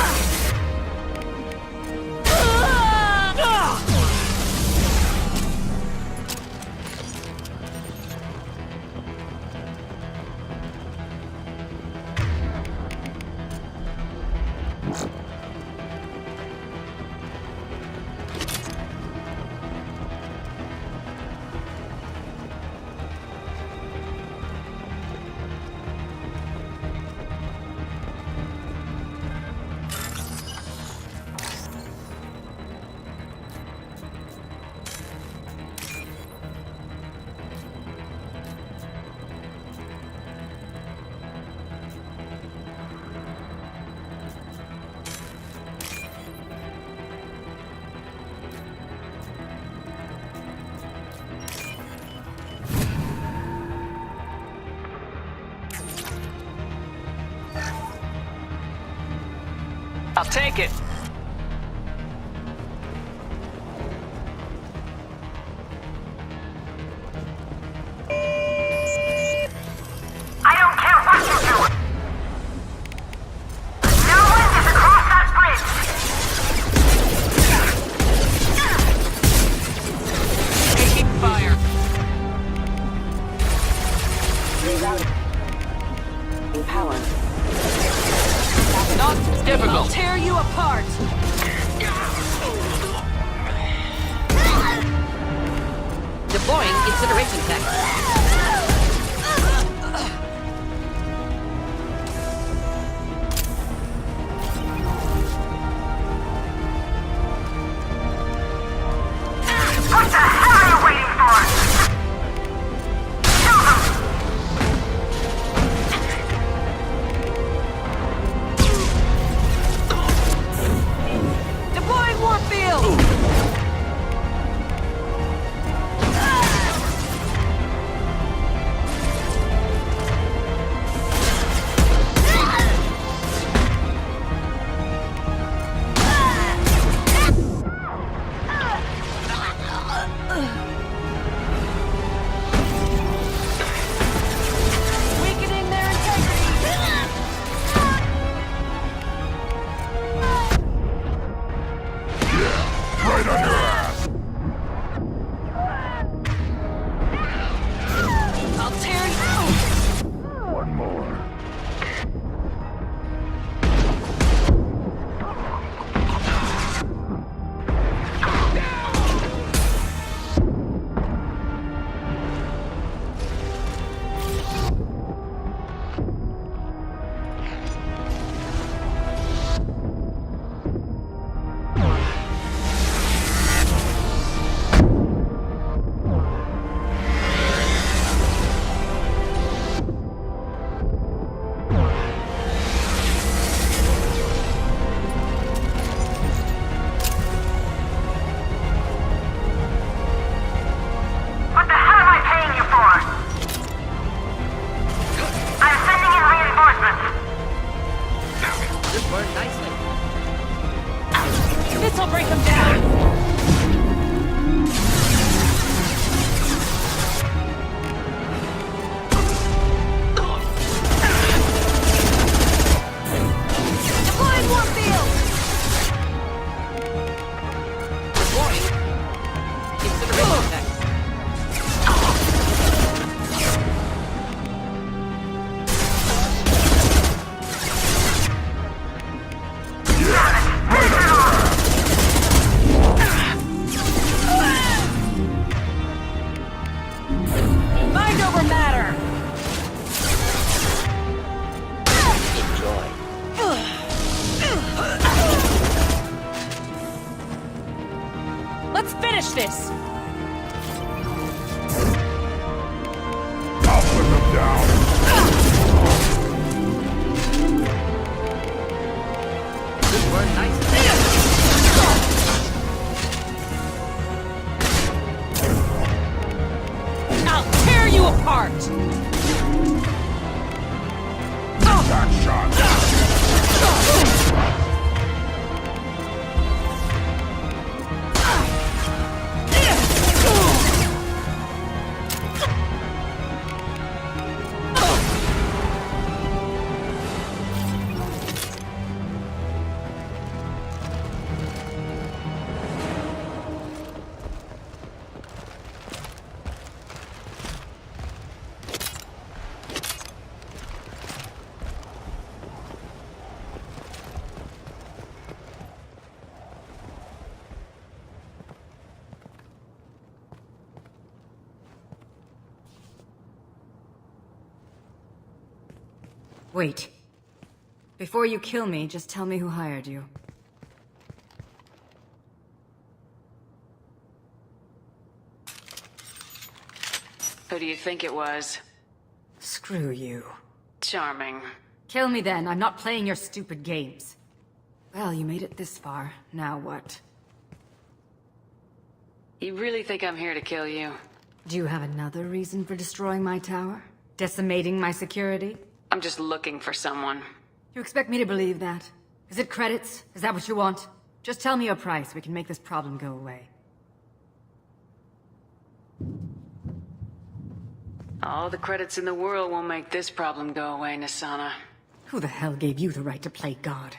I'll take it. Incineration tech. What the hell are you waiting for? Kill them! Deploying Warfield! Weakening their integrity! Right on your ass! I'll tear you! One more. What the hell am I paying you for? I'm sending in reinforcements. This burned nicely. This'll break them down! Deploying Warfield! Deploying. Incineration tech. Mind over matter! Let's finish this! I'll put them down. This burned nicely. I'll tear you apart! That shot. Wait. Before you kill me, just tell me who hired you. Who do you think it was? Screw you. Charming. Kill me then, I'm not playing your stupid games. Well, you made it this far. Now what? You really think I'm here to kill you? Do you have another reason for destroying my tower? Decimating my security? I'm just looking for someone. You expect me to believe that? Is it credits? Is that what you want? Just tell me your price, we can make this problem go away. All the credits in the world won't make this problem go away, Nasana. Who the hell gave you the right to play God?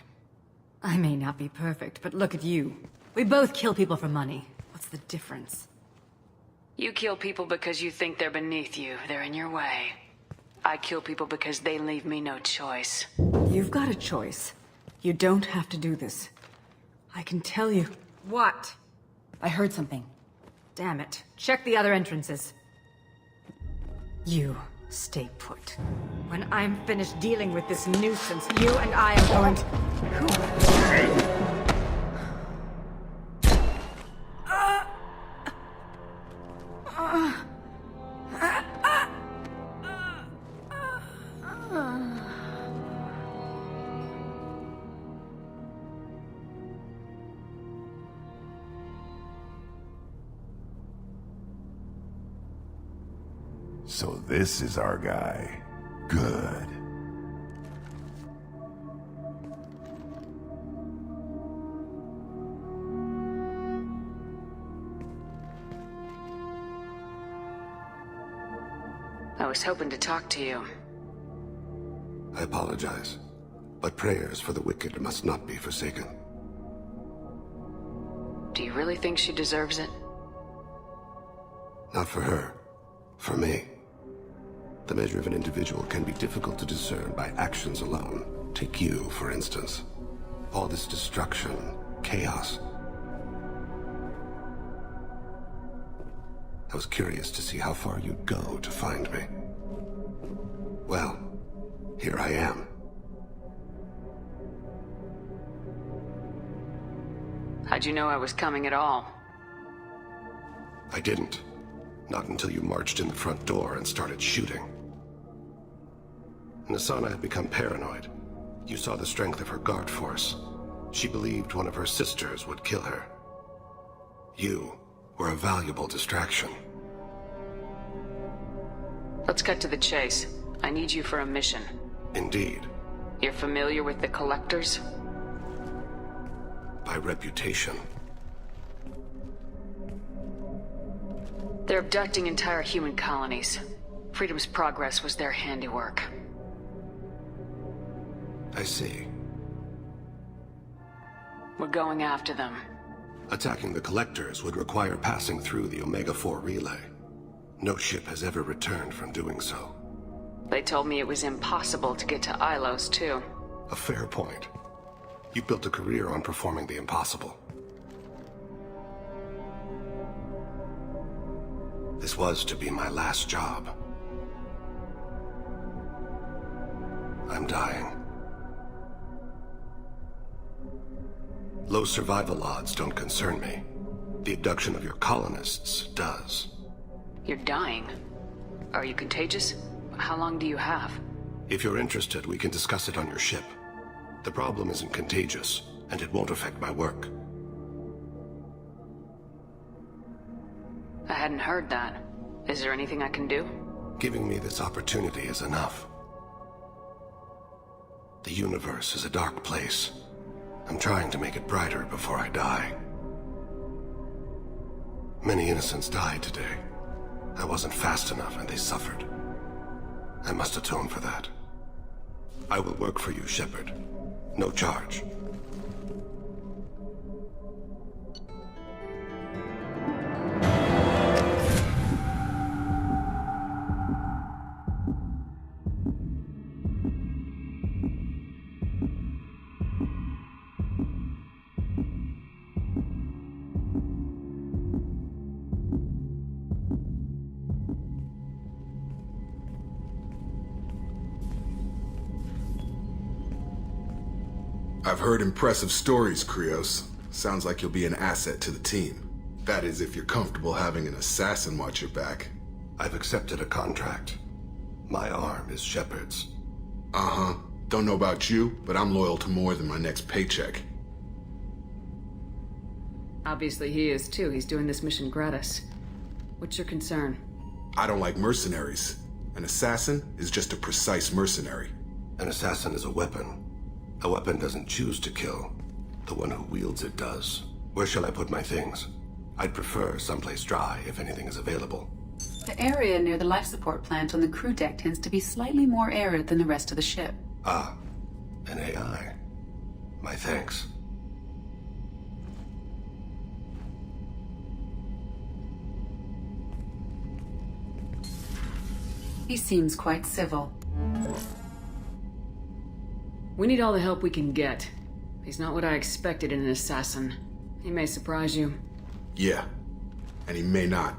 I may not be perfect, but look at you. We both kill people for money. What's the difference? You kill people because you think they're beneath you. They're in your way. I kill people because they leave me no choice. You've got a choice. You don't have to do this. I can tell you. What? I heard something. Damn it. Check the other entrances. You stay put. When I'm finished dealing with this nuisance, you and I are going to... So this is our guy. Good. I was hoping to talk to you. I apologize, but prayers for the wicked must not be forsaken. Do you really think she deserves it? Not for her. For me. The measure of an individual can be difficult to discern by actions alone. Take you, for instance. All this destruction, chaos. I was curious to see how far you'd go to find me. Well, here I am. How'd you know I was coming at all? I didn't. Not until you marched in the front door and started shooting. Nassana had become paranoid. You saw the strength of her guard force. She believed one of her sisters would kill her. You were a valuable distraction. Let's cut to the chase. I need you for a mission. Indeed. You're familiar with the Collectors? By reputation. They're abducting entire human colonies. Freedom's Progress was their handiwork. I see. We're going after them. Attacking the Collectors would require passing through the Omega-4 relay. No ship has ever returned from doing so. They told me it was impossible to get to Ilos, too. A fair point. You built a career on performing the impossible. This was to be my last job. I'm dying. Low survival odds don't concern me. The abduction of your colonists does. You're dying? Are you contagious? How long do you have? If you're interested, we can discuss it on your ship. The problem isn't contagious, and it won't affect my work. I hadn't heard that. Is there anything I can do? Giving me this opportunity is enough. The universe is a dark place. I'm trying to make it brighter before I die. Many innocents died today. I wasn't fast enough and they suffered. I must atone for that. I will work for you, Shepard. No charge. I've heard impressive stories, Krios. Sounds like you'll be an asset to the team. That is, if you're comfortable having an assassin watch your back. I've accepted a contract. My arm is Shepard's. Uh-huh. Don't know about you, but I'm loyal to more than my next paycheck. Obviously he is too. He's doing this mission gratis. What's your concern? I don't like mercenaries. An assassin is just a precise mercenary. An assassin is a weapon. A weapon doesn't choose to kill. The one who wields it does. Where shall I put my things? I'd prefer someplace dry if anything is available. The area near the life support plant on the crew deck tends to be slightly more arid than the rest of the ship. Ah, an AI. My thanks. He seems quite civil. We need all the help we can get. He's not what I expected in an assassin. He may surprise you. Yeah, and he may not.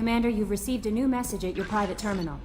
Commander, you've received a new message at your private terminal.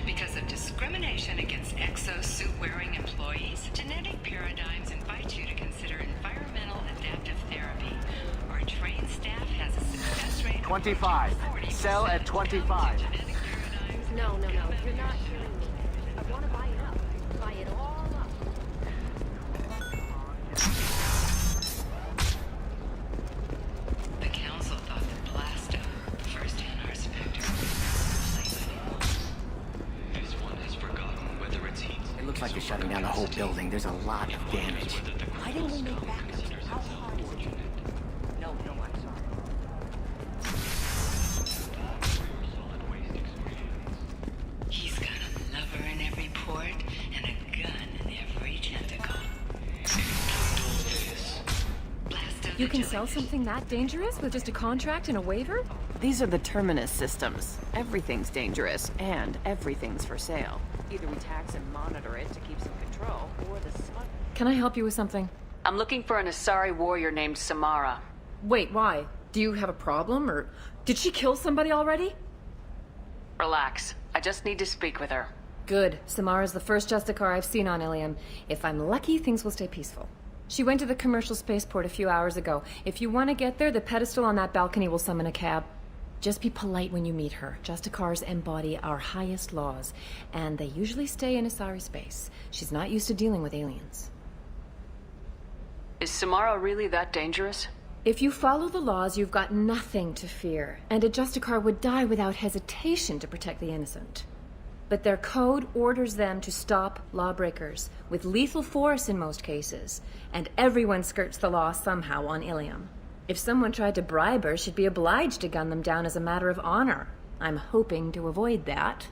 because of discrimination against exosuit-wearing employees, Genetic Paradigms invites you to consider environmental adaptive therapy. Our trained staff has a success rate of 25. Sell at 25. No, you're not hearing me. I want to buy it up. Buy it all up. The council thought the Blasto, first-hand artifact, This one has forgotten whether it's heat. It looks like they're shutting down the whole building. There's a lot of damage. Why didn't we make backups? How hard is it? No, I'm sorry. He's got a lover in every port and a gun in every tentacle. You can sell something that dangerous with just a contract and a waiver? These are the Terminus systems. Everything's dangerous, and everything's for sale. Either we tax and monitor it to keep some control, or the smug... Can I help you with something? I'm looking for an Asari warrior named Samara. Wait, why? Do you have a problem, or did she kill somebody already? Relax. I just need to speak with her. Good. Samara's the first Justicar I've seen on Ilium. If I'm lucky, things will stay peaceful. She went to the commercial spaceport a few hours ago. If you want to get there, the pedestal on that balcony will summon a cab. Just be polite when you meet her. Justicars embody our highest laws, and they usually stay in Asari space. She's not used to dealing with aliens. Is Samara really that dangerous? If you follow the laws, you've got nothing to fear, and a Justicar would die without hesitation to protect the innocent. But their code orders them to stop lawbreakers, with lethal force in most cases, and everyone skirts the law somehow on Ilium. If someone tried to bribe her, she'd be obliged to gun them down as a matter of honor. I'm hoping to avoid that.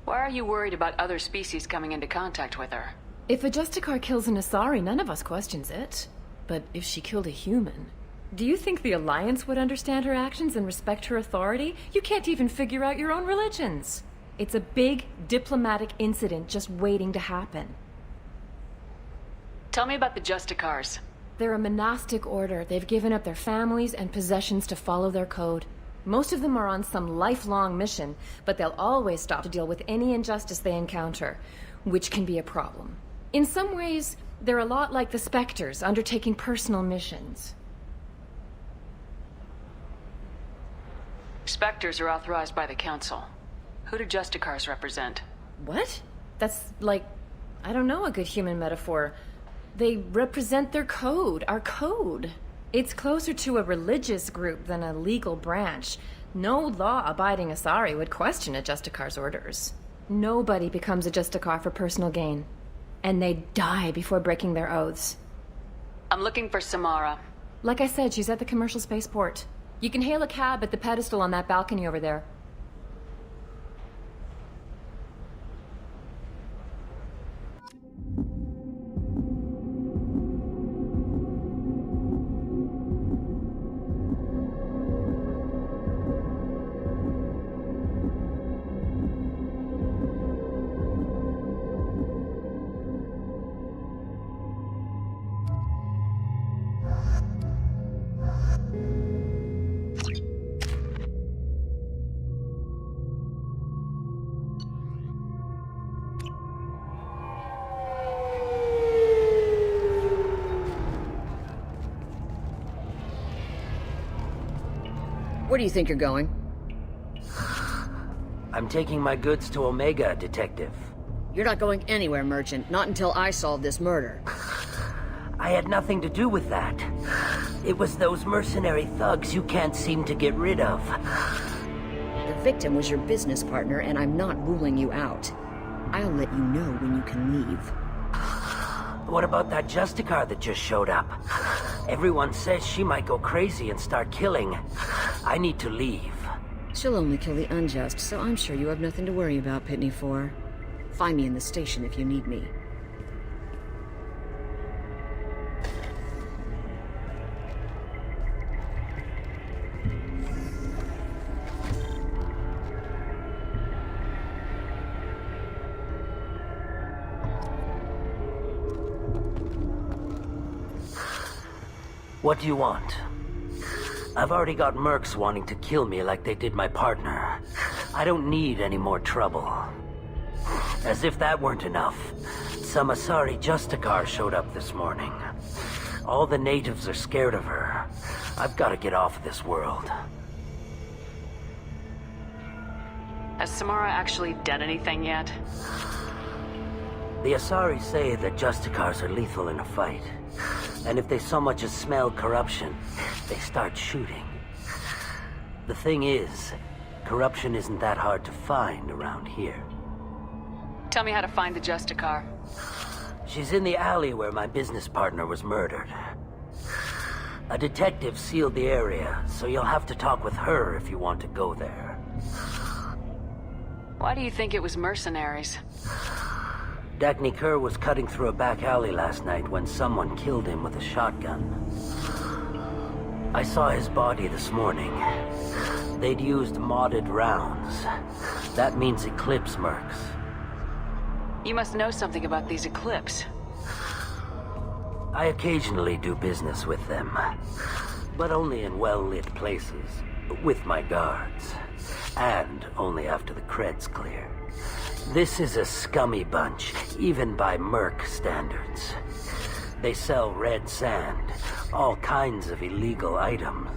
Why are you worried about other species coming into contact with her? If a Justicar kills an Asari, none of us questions it. But if she killed a human... Do you think the Alliance would understand her actions and respect her authority? You can't even figure out your own religions. It's a big diplomatic incident just waiting to happen. Tell me about the Justicars. They're a monastic order. They've given up their families and possessions to follow their code. Most of them are on some lifelong mission, but they'll always stop to deal with any injustice they encounter, which can be a problem. In some ways, they're a lot like the Spectres, undertaking personal missions. Spectres are authorized by the Council. Who do Justicars represent? What? That's like, I don't know, a good human metaphor. They represent their code, our code. It's closer to a religious group than a legal branch. No law-abiding Asari would question a Justicar's orders. Nobody becomes a Justicar for personal gain. And they die before breaking their oaths. I'm looking for Samara. Like I said, she's at the commercial spaceport. You can hail a cab at the pedestal on that balcony over there. Where do you think you're going? I'm taking my goods to Omega, Detective. You're not going anywhere, Merchant. Not until I solve this murder. I had nothing to do with that. It was those mercenary thugs you can't seem to get rid of. The victim was your business partner, and I'm not ruling you out. I'll let you know when you can leave. What about that Justicar that just showed up? Everyone says she might go crazy and start killing. I need to leave. She'll only kill the unjust, so I'm sure you have nothing to worry about, Pitney 4. Find me in the station if you need me. What do you want? I've already got mercs wanting to kill me like they did my partner. I don't need any more trouble. As if that weren't enough, some Asari Justicar showed up this morning. All the natives are scared of her. I've got to get off of this world. Has Samara actually done anything yet? The Asari say that Justicars are lethal in a fight. And if they so much as smell corruption, they start shooting. The thing is, corruption isn't that hard to find around here. Tell me how to find the Justicar. She's in the alley where my business partner was murdered. A detective sealed the area, so you'll have to talk with her if you want to go there. Why do you think it was mercenaries? Dagny Kerr was cutting through a back alley last night when someone killed him with a shotgun. I saw his body this morning. They'd used modded rounds. That means Eclipse mercs. You must know something about these Eclipse. I occasionally do business with them, but only in well-lit places, with my guards, and only after the cred's clear. This is a scummy bunch, even by merc standards. They sell red sand, all kinds of illegal items,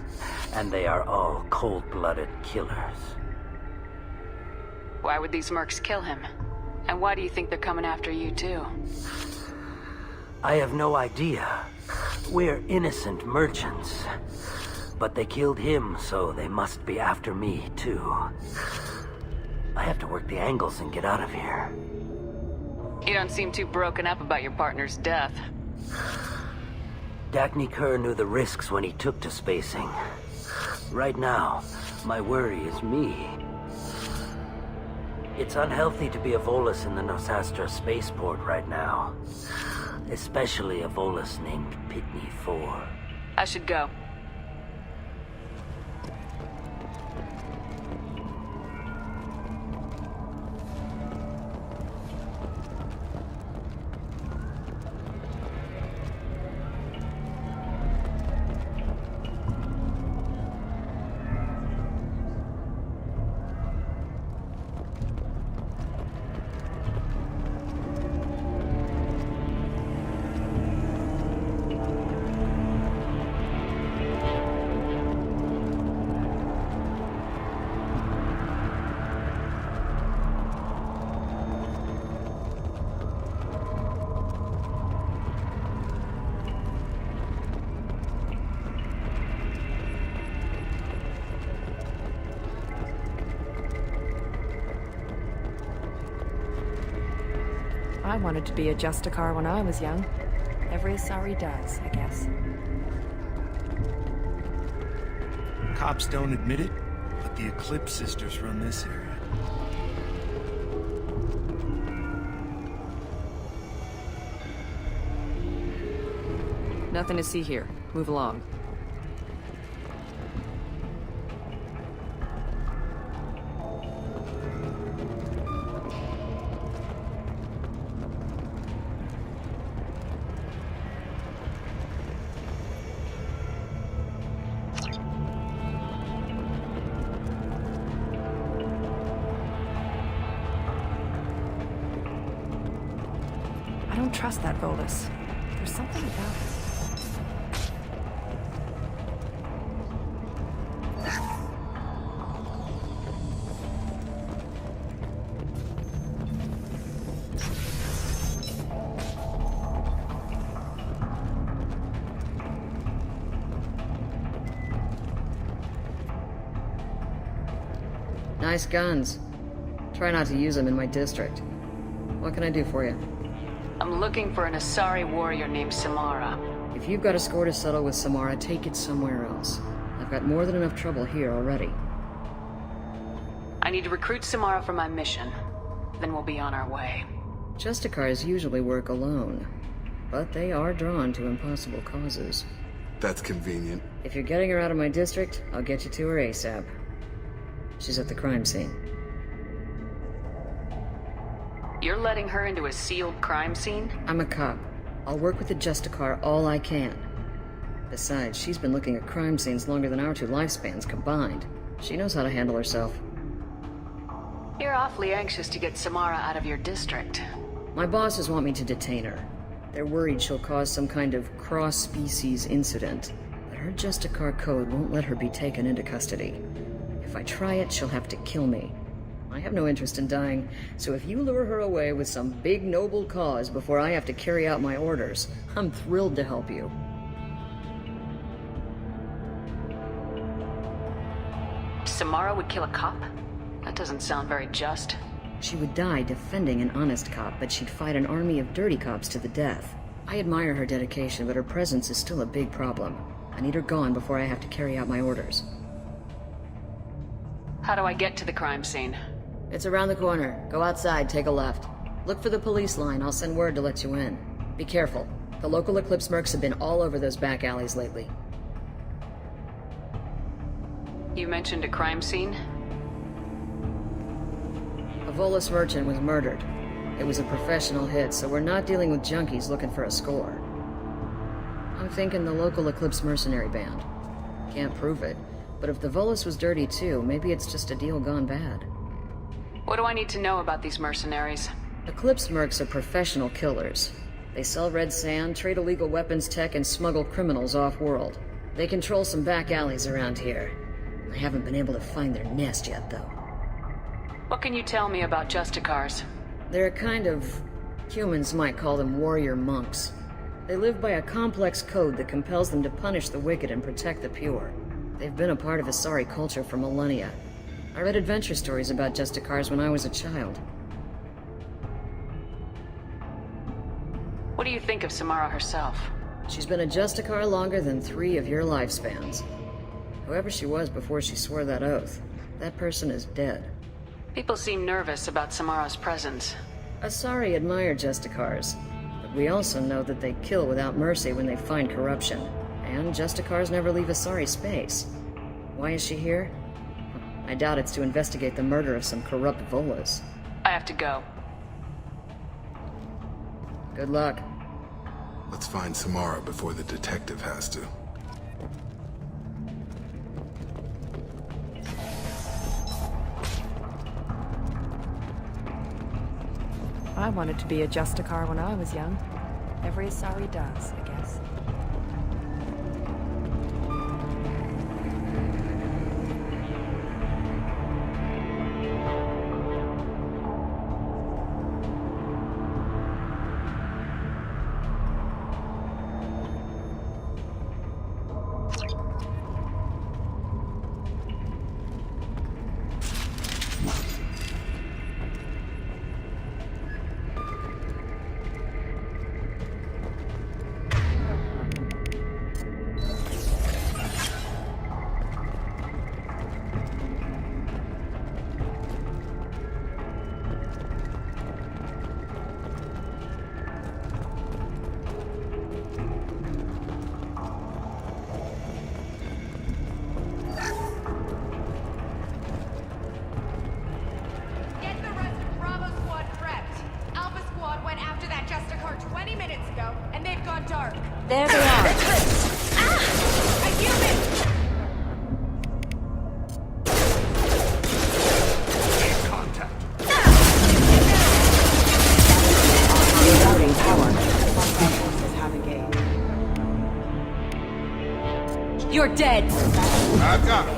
and they are all cold-blooded killers. Why would these mercs kill him? And why do you think they're coming after you, too? I have no idea. We're innocent merchants. But they killed him, so they must be after me, too. I have to work the angles and get out of here. You don't seem too broken up about your partner's death. Dagny Kerr knew the risks when he took to spacing. Right now, my worry is me. It's unhealthy to be a Volus in the Nosastra spaceport right now. Especially a Volus named Pitney 4. I should go. I wanted to be a Justicar when I was young. Every Asari does, I guess. Cops don't admit it, but the Eclipse sisters run this area. Nothing to see here. Move along. I don't trust that Volus. There's something about it. Nice guns. Try not to use them in my district. What can I do for you? I'm looking for an Asari warrior named Samara. If you've got a score to settle with Samara, take it somewhere else. I've got more than enough trouble here already. I need to recruit Samara for my mission. Then we'll be on our way. Justicars usually work alone, but they are drawn to impossible causes. That's convenient. If you're getting her out of my district, I'll get you to her ASAP. She's at the crime scene. You're letting her into a sealed crime scene? I'm a cop. I'll work with the Justicar all I can. Besides, she's been looking at crime scenes longer than our two lifespans combined. She knows how to handle herself. You're awfully anxious to get Samara out of your district. My bosses want me to detain her. They're worried she'll cause some kind of cross-species incident. But her Justicar code won't let her be taken into custody. If I try it, she'll have to kill me. I have no interest in dying, so if you lure her away with some big noble cause before I have to carry out my orders, I'm thrilled to help you. Samara would kill a cop? That doesn't sound very just. She would die defending an honest cop, but she'd fight an army of dirty cops to the death. I admire her dedication, but her presence is still a big problem. I need her gone before I have to carry out my orders. How do I get to the crime scene? It's around the corner. Go outside, take a left. Look for the police line. I'll send word to let you in. Be careful. The local Eclipse mercs have been all over those back alleys lately. You mentioned a crime scene? A Volus merchant was murdered. It was a professional hit, so we're not dealing with junkies looking for a score. I'm thinking the local Eclipse mercenary band. Can't prove it, but if the Volus was dirty too, maybe it's just a deal gone bad. What do I need to know about these mercenaries? Eclipse mercs are professional killers. They sell red sand, trade illegal weapons tech, and smuggle criminals off-world. They control some back alleys around here. I haven't been able to find their nest yet, though. What can you tell me about Justicars? They're a kind of... humans might call them warrior monks. They live by a complex code that compels them to punish the wicked and protect the pure. They've been a part of Asari culture for millennia. I read adventure stories about Justicars when I was a child. What do you think of Samara herself? She's been a Justicar longer than 3 of your lifespans. Whoever she was before she swore that oath, that person is dead. People seem nervous about Samara's presence. Asari admire Justicars, but we also know that they kill without mercy when they find corruption. And Justicars never leave Asari space. Why is she here? I doubt it's to investigate the murder of some corrupt Volus. I have to go. Good luck. Let's find Samara before the detective has to. I wanted to be a Justicar when I was young. Every Asari does, I guess. There they are. A human! Contact. Regarding power. Forces have a game. You're dead! I've got it.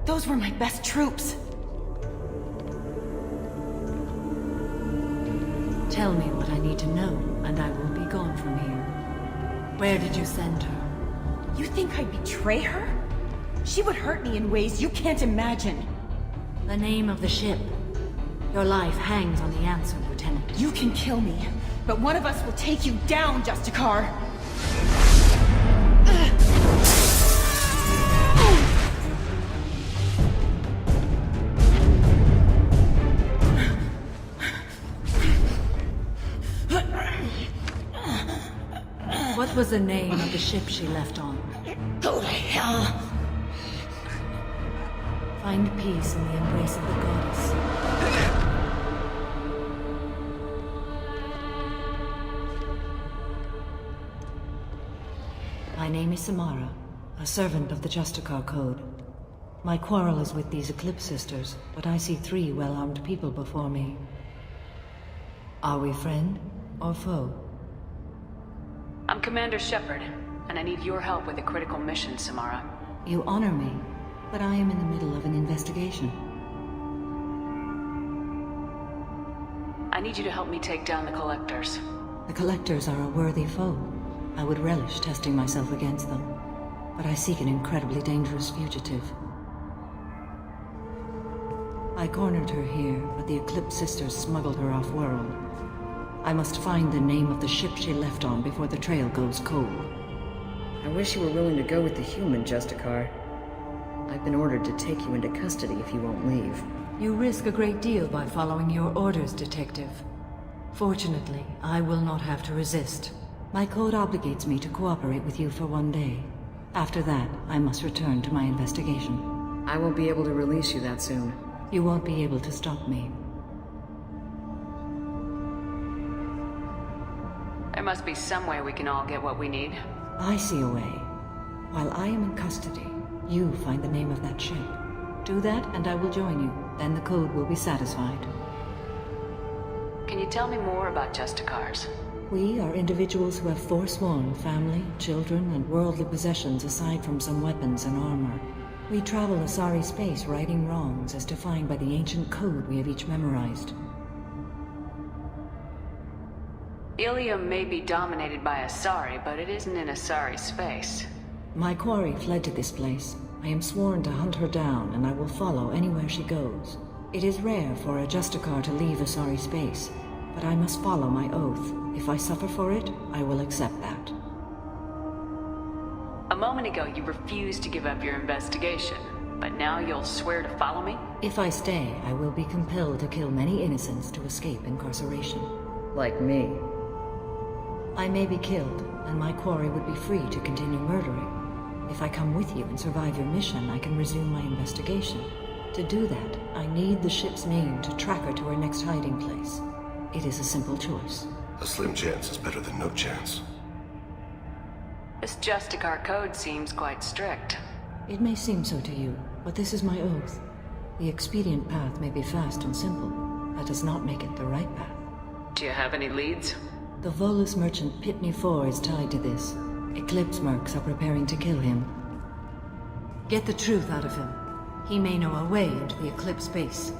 Those were my best troops. Tell me what I need to know, and I will be gone from here. Where did you send her? You think I'd betray her? She would hurt me in ways you can't imagine. The name of the ship. Your life hangs on the answer, Lieutenant. You can kill me, but one of us will take you down, Justicar. What was the name of the ship she left on? Go to hell. Find peace in the embrace of the goddess. My name is Samara, a servant of the Justicar Code. My quarrel is with these Eclipse Sisters, but I see 3 well-armed people before me. Are we friend or foe? I'm Commander Shepard, and I need your help with a critical mission, Samara. You honor me, but I am in the middle of an investigation. I need you to help me take down the Collectors. The Collectors are a worthy foe. I would relish testing myself against them, but I seek an incredibly dangerous fugitive. I cornered her here, but the Eclipse Sisters smuggled her off-world. I must find the name of the ship she left on before the trail goes cold. I wish you were willing to go with the human, Justicar. I've been ordered to take you into custody if you won't leave. You risk a great deal by following your orders, Detective. Fortunately, I will not have to resist. My code obligates me to cooperate with you for 1 day. After that, I must return to my investigation. I won't be able to release you that soon. You won't be able to stop me. There must be some way we can all get what we need. I see a way. While I am in custody, you find the name of that ship. Do that and I will join you. Then the code will be satisfied. Can you tell me more about Justicars? We are individuals who have forsworn family, children, and worldly possessions aside from some weapons and armor. We travel Asari space righting wrongs as defined by the ancient code we have each memorized. Ilium may be dominated by Asari, but it isn't in Asari space. My quarry fled to this place. I am sworn to hunt her down, and I will follow anywhere she goes. It is rare for a Justicar to leave Asari space, but I must follow my oath. If I suffer for it, I will accept that. A moment ago, you refused to give up your investigation, but now you'll swear to follow me? If I stay, I will be compelled to kill many innocents to escape incarceration. Like me. I may be killed, and my quarry would be free to continue murdering. If I come with you and survive your mission, I can resume my investigation. To do that, I need the ship's name to track her to her next hiding place. It is a simple choice. A slim chance is better than no chance. This Justicar code seems quite strict. It may seem so to you, but this is my oath. The expedient path may be fast and simple. That does not make it the right path. Do you have any leads? The Volus merchant Pitney 4 is tied to this. Eclipse mercs are preparing to kill him. Get the truth out of him. He may know a way into the Eclipse base.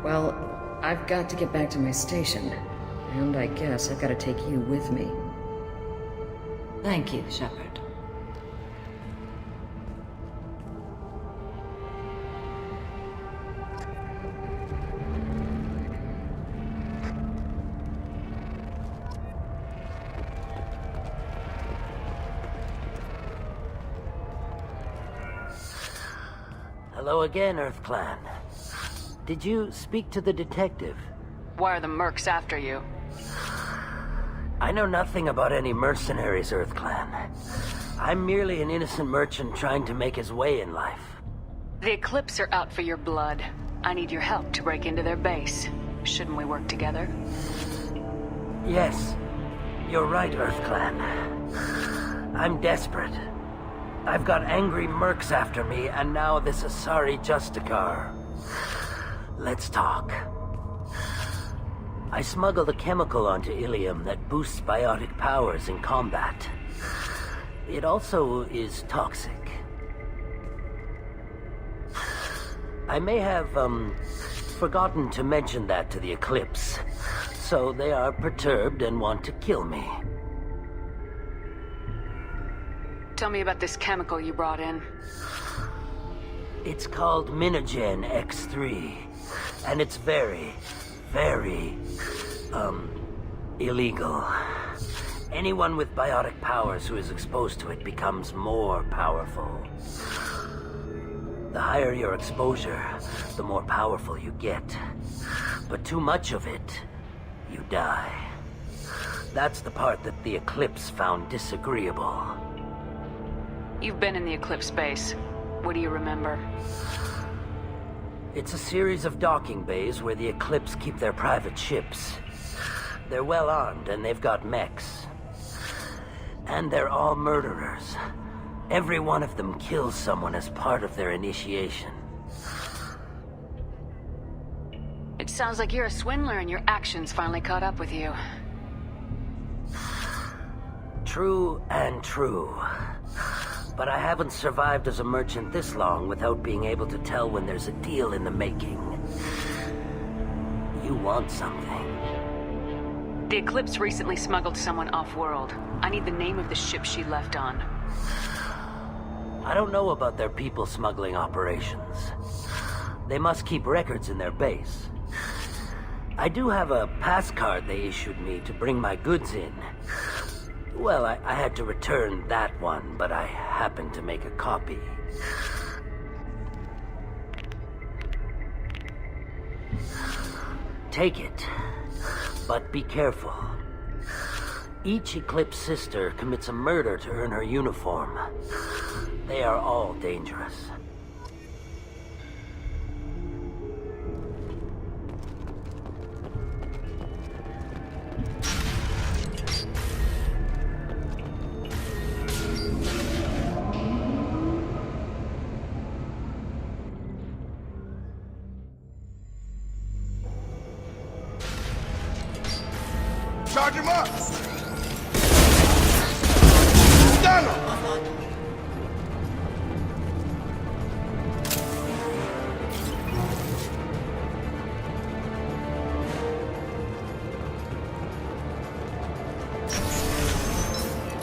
Well, I've got to get back to my station. And I guess I've got to take you with me. Thank you, Shepard. Hello again, EarthClan. Did you speak to the detective? Why are the mercs after you? I know nothing about any mercenaries, EarthClan. I'm merely an innocent merchant trying to make his way in life. The Eclipse are out for your blood. I need your help to break into their base. Shouldn't we work together? Yes, you're right, EarthClan. I'm desperate. I've got angry mercs after me, and now this Asari Justicar. Let's talk. I smuggled a chemical onto Ilium that boosts biotic powers in combat. It also is toxic. I may have, forgotten to mention that to the Eclipse, so they are perturbed and want to kill me. Tell me about this chemical you brought in. It's called Minogen X3, and it's very, very, illegal. Anyone with biotic powers who is exposed to it becomes more powerful. The higher your exposure, the more powerful you get. But too much of it, you die. That's the part that the Eclipse found disagreeable. You've been in the Eclipse base. What do you remember? It's a series of docking bays where the Eclipse keep their private ships. They're well armed and they've got mechs. And they're all murderers. Every one of them kills someone as part of their initiation. It sounds like you're a swindler and your actions finally caught up with you. True and true. But I haven't survived as a merchant this long without being able to tell when there's a deal in the making. You want something. The Eclipse recently smuggled someone off-world. I need the name of the ship she left on. I don't know about their people smuggling operations. They must keep records in their base. I do have a pass card they issued me to bring my goods in. Well, I had to return that one, but I happened to make a copy. Take it, but be careful. Each Eclipse sister commits a murder to earn her uniform. They are all dangerous. Charge him up! Stun him!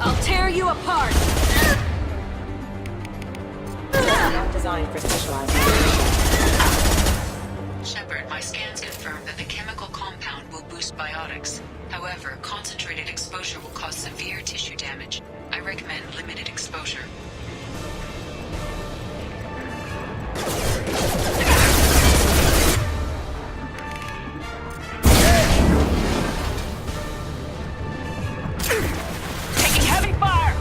I'll tear you apart! Not designed for specialized. Shepard, my scans confirm that the chemical compound will boost biotics. However, concentrated exposure will cause severe tissue damage. I recommend limited exposure. Taking heavy fire!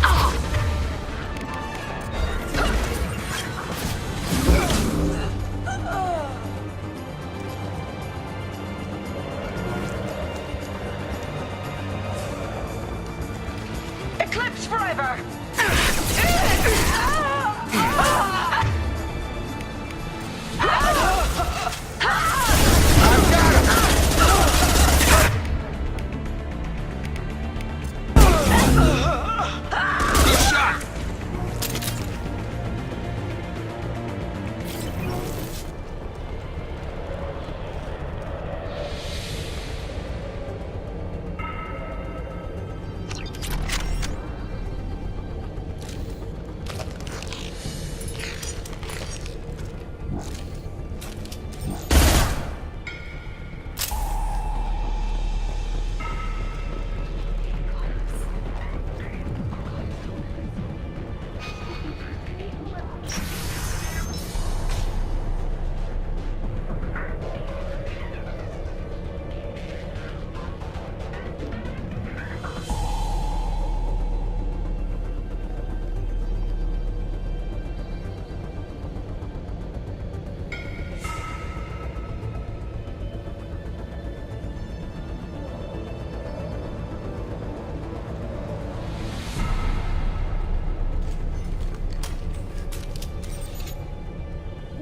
Eclipse forever!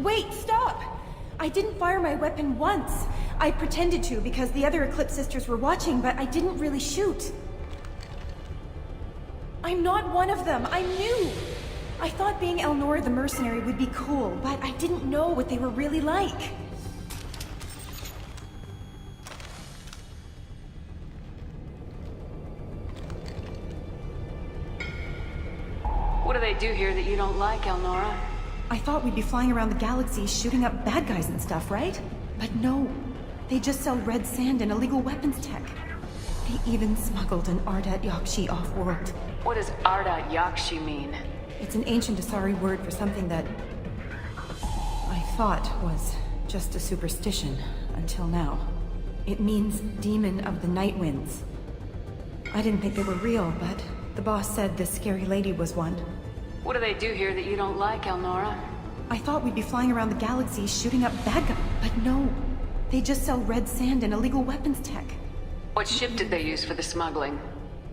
Wait, stop! I didn't fire my weapon once. I pretended to because the other Eclipse sisters were watching, but I didn't really shoot. I'm not one of them. I'm new. I thought being Elnora the mercenary would be cool, but I didn't know what they were really like. What do they do here that you don't like, Elnora? I thought we'd be flying around the galaxy shooting up bad guys and stuff, right? But no. They just sell red sand and illegal weapons tech. They even smuggled an Ardat Yakshi off-world. What does Ardat Yakshi mean? It's an ancient Asari word for something that I thought was just a superstition until now. It means Demon of the Night Winds. I didn't think they were real, but the boss said this scary lady was one. What do they do here that you don't like, Elnora? I thought we'd be flying around the galaxy shooting up bad guys, but no. They just sell red sand and illegal weapons tech. What ship did they use for the smuggling?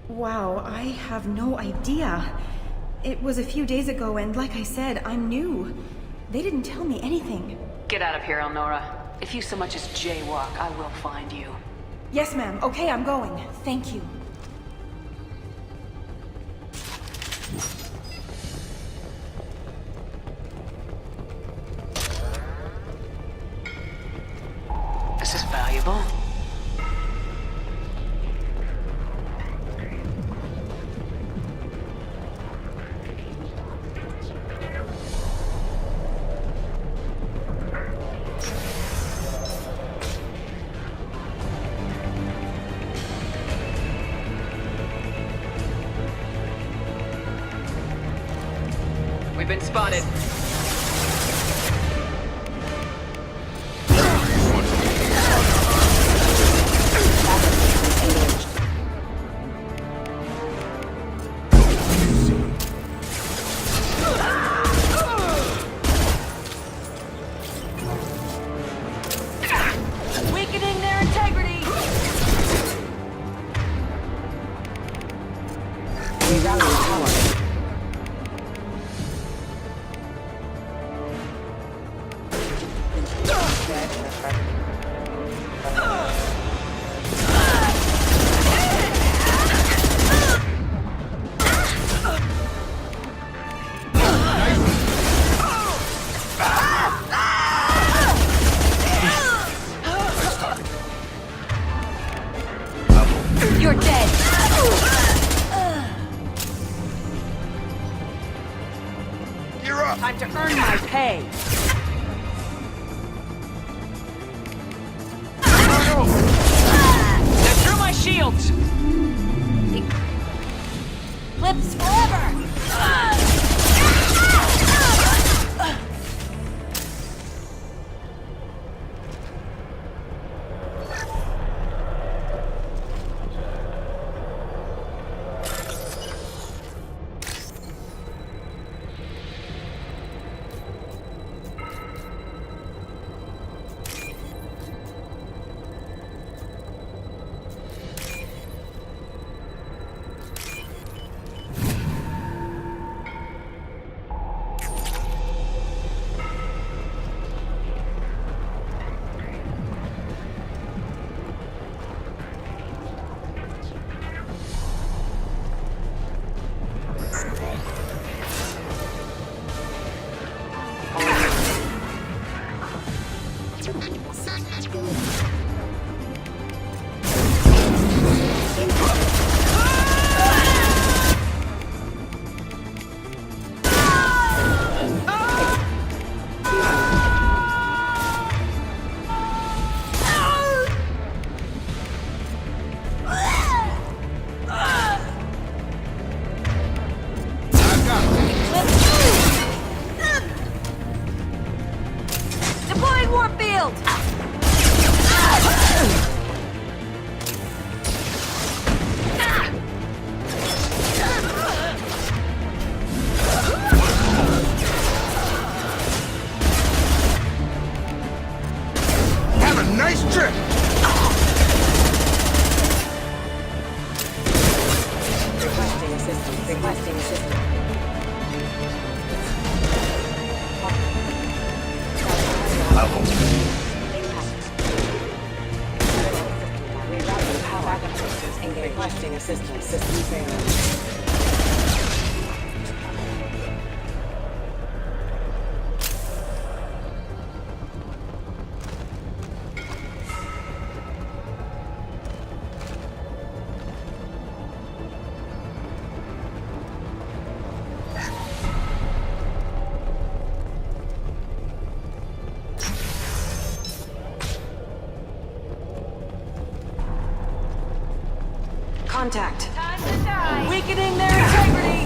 Wow, I have no idea. It was a few days ago, and like I said, I'm new. They didn't tell me anything. Get out of here, Elnora. If you so much as jaywalk, I will find you. Yes, ma'am. Okay, I'm going. Thank you. This is valuable. We've been spotted. Weakening their integrity! We rally power. You're dead! You're up! Time to earn my pay! They're through my shields! Clips forever! Deploying warp field! Have a nice trip! Requesting assistance. Requesting assistance. Requesting assistance. System failure. Contact. Time to die! Weakening their integrity!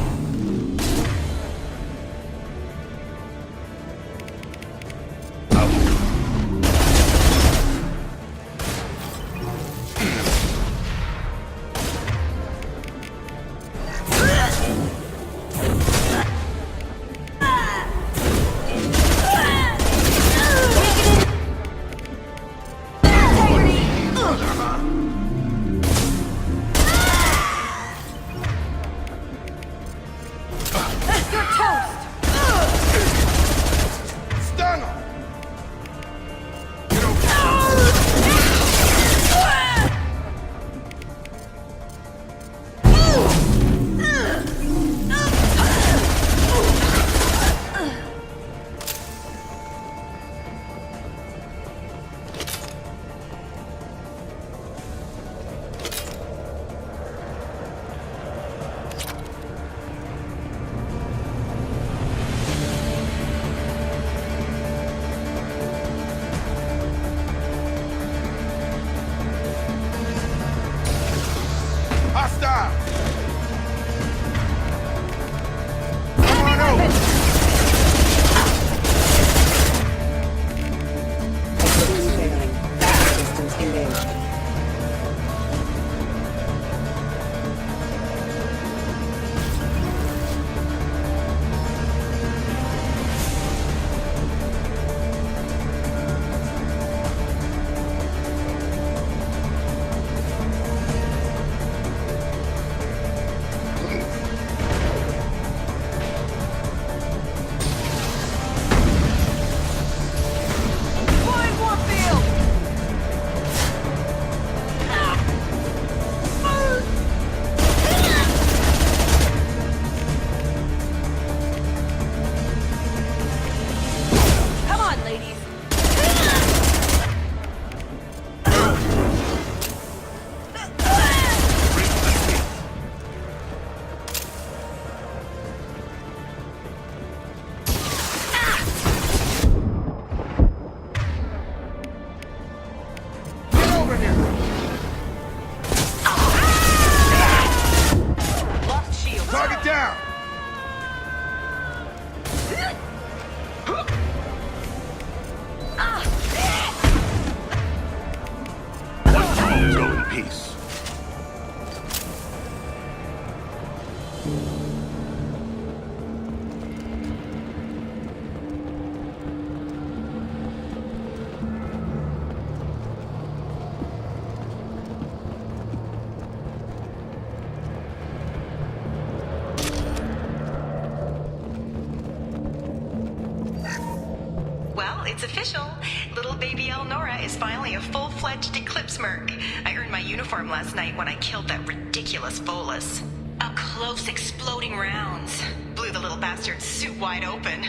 Well, it's official. Little baby Elnora is finally a full-fledged Eclipse Merc. I earned my uniform last night when I killed that ridiculous Volus. Up close, exploding rounds. Blew the little bastard's suit wide open.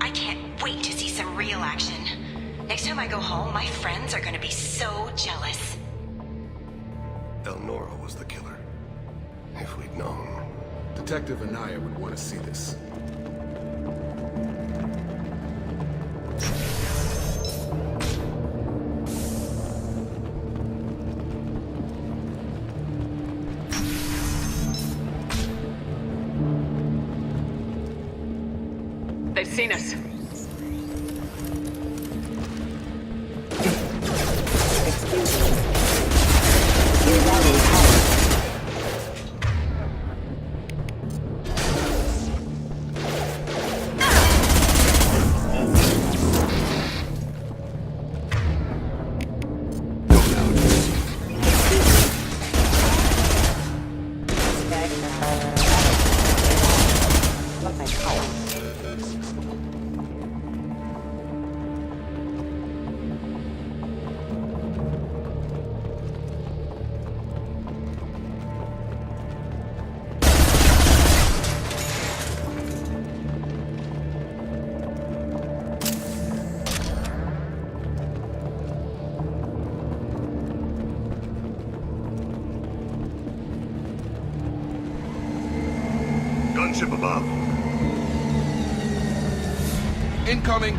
I can't wait to see some real action. Next time I go home, my friends are gonna be so jealous. Elnora was the killer. If we'd known. Detective Anaya would want to see this. They've seen us. Gunship above. Incoming!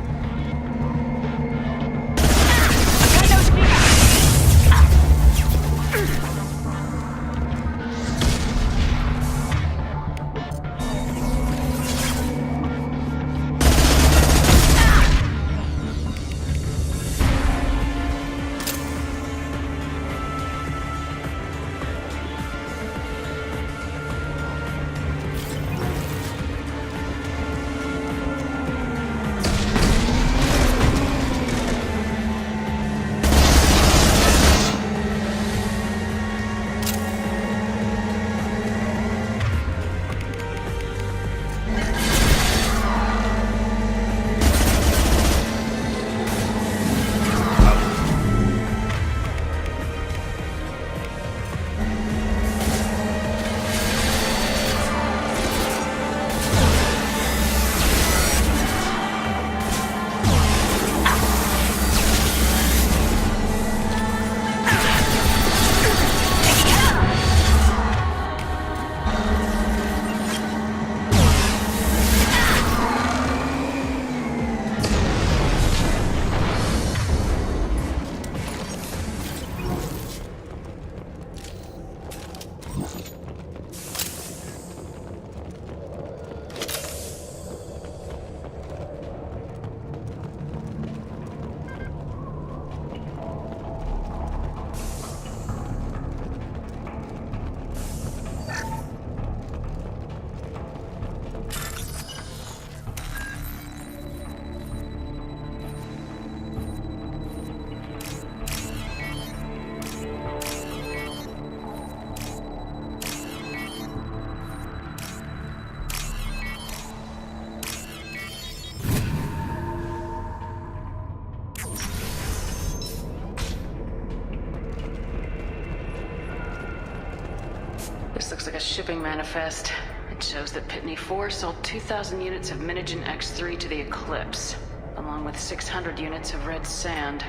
This looks like a shipping manifest. It shows that Pitney 4 sold 2,000 units of Minigen X3 to the Eclipse, along with 600 units of red sand.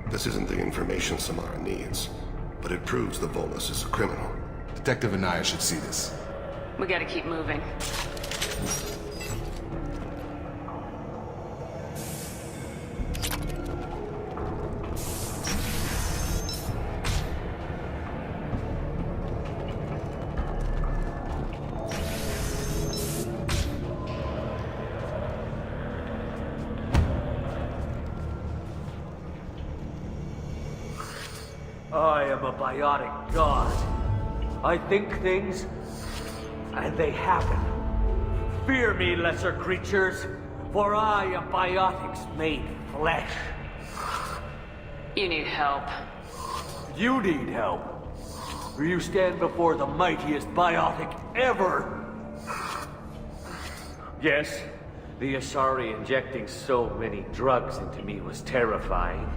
This isn't the information Samara needs, but it proves the Volus is a criminal. Detective Anaya should see this. We gotta keep moving. I am a biotic god. I think things, And they happen. Fear me, lesser creatures, for I am biotics made flesh. You need help. You need help. For you stand before the mightiest biotic ever. Yes, the Asari injecting so many drugs into me was terrifying.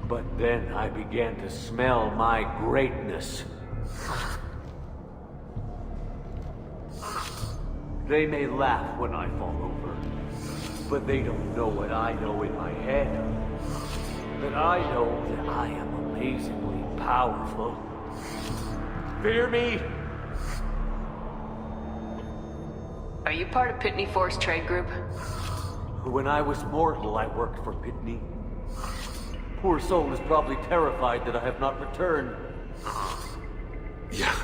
But then I began to smell my greatness. They may laugh when I fall over, but they don't know what I know in my head. That I know that I am amazingly powerful. Fear me? Are you part of Pitney Force Trade Group? When I was mortal, I worked for Pitney. Poor soul is probably terrified that I have not returned. Yeah,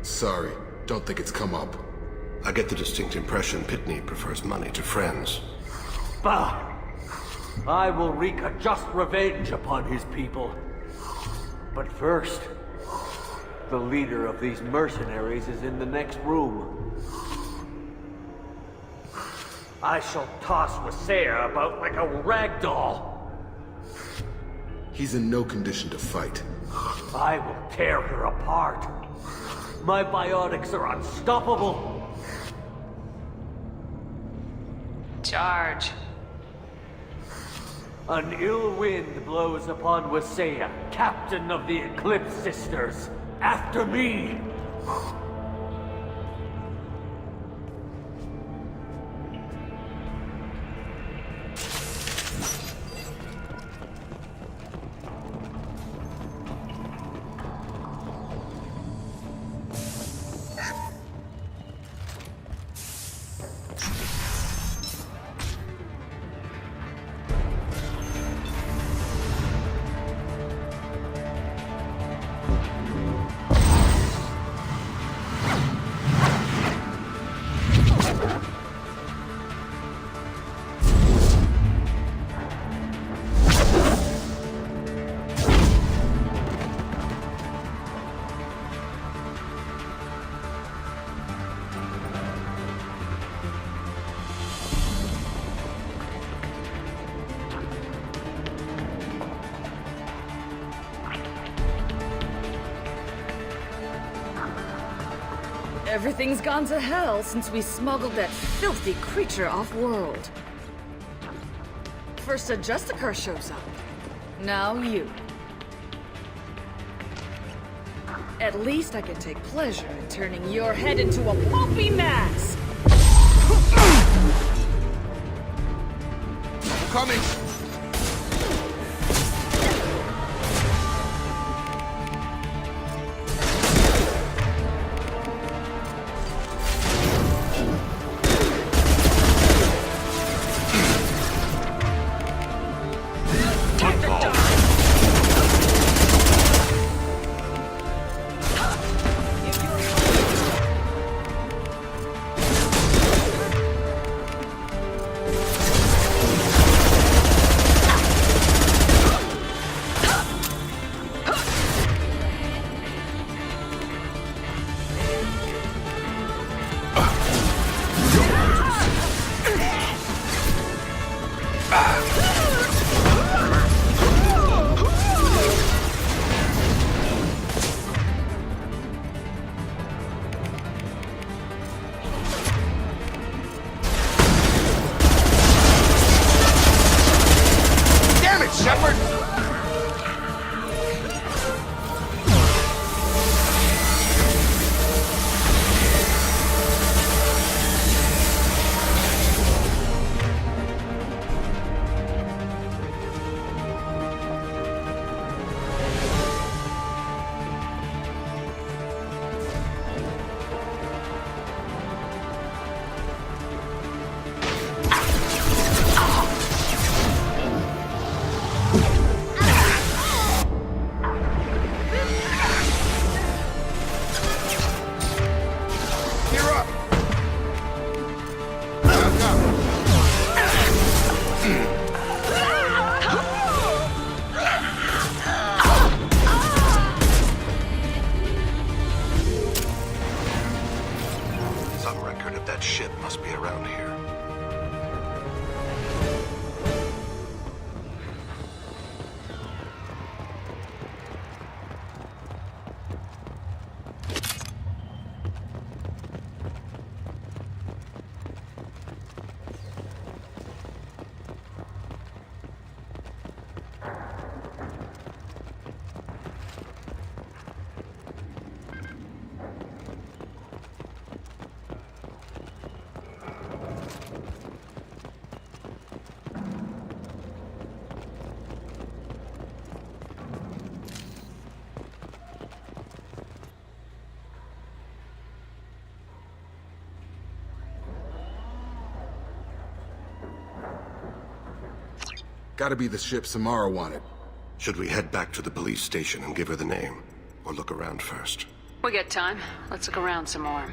sorry. Don't think it's come up. I get the distinct impression Pitney prefers money to friends. Bah! I will wreak a just revenge upon his people. But first, the leader of these mercenaries is in the next room. I shall toss Wasea about like a rag doll. He's in no condition to fight. I will tear her apart. My biotics are unstoppable. Charge. An ill wind blows upon Wasea, captain of the Eclipse Sisters. After me! Everything's gone to hell since we smuggled that filthy creature off-world. First a Justicar shows up. Now you. At least I can take pleasure in turning your head into a pulpy mass! Coming! but that ship must be around here. Gotta be the ship Samara wanted. Should we head back to the police station and give her the name? Or look around first? We got time. Let's look around some more.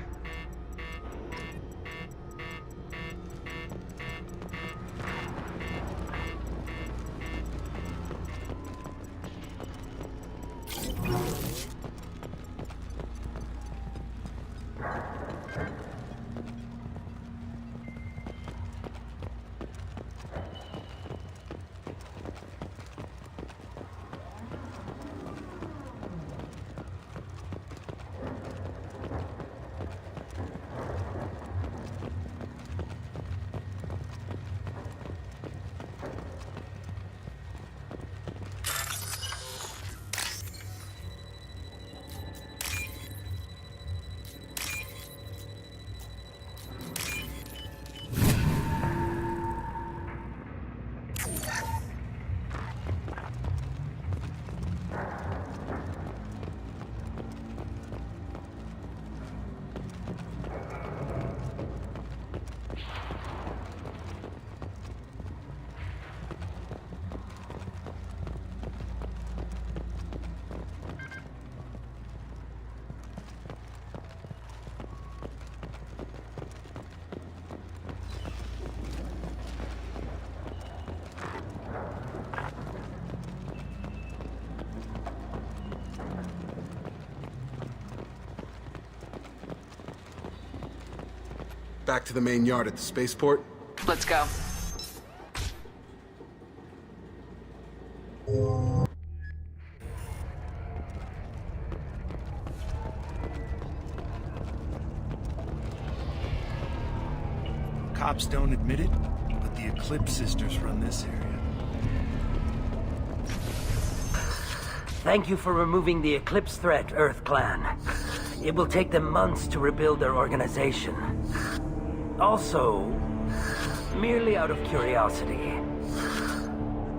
Back to the main yard at the spaceport? Let's go. Cops don't admit it, but the Eclipse sisters run this area. Thank you for removing the Eclipse threat, Earth Clan. It will take them months to rebuild their organization. Also, merely out of curiosity,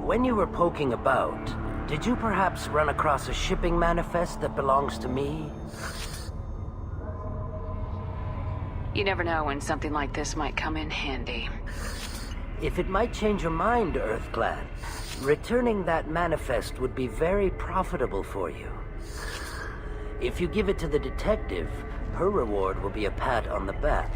when you were poking about, did you perhaps run across a shipping manifest that belongs to me? You never know when something like this might come in handy. If it might change your mind, Earth Clan, returning that manifest would be very profitable for you. If you give it to the detective, her reward will be a pat on the back.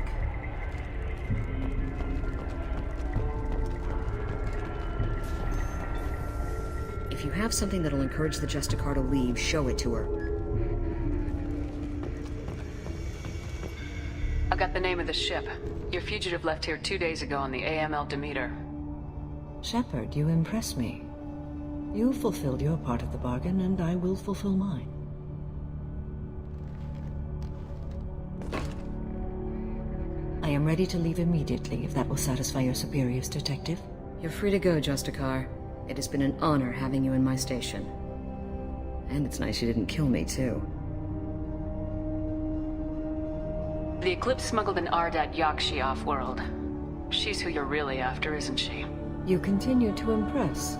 If you have something that'll encourage the Justicar to leave, show it to her. I got the name of the ship. Your fugitive left here 2 days ago on the AML Demeter. Shepard, you impress me. You fulfilled your part of the bargain, and I will fulfill mine. I am ready to leave immediately, if that will satisfy your superiors, Detective. You're free to go, Justicar. It has been an honor having you in my station. And it's nice you didn't kill me, too. The Eclipse smuggled an Ardat Yakshi off-world. She's who you're really after, isn't she? You continue to impress.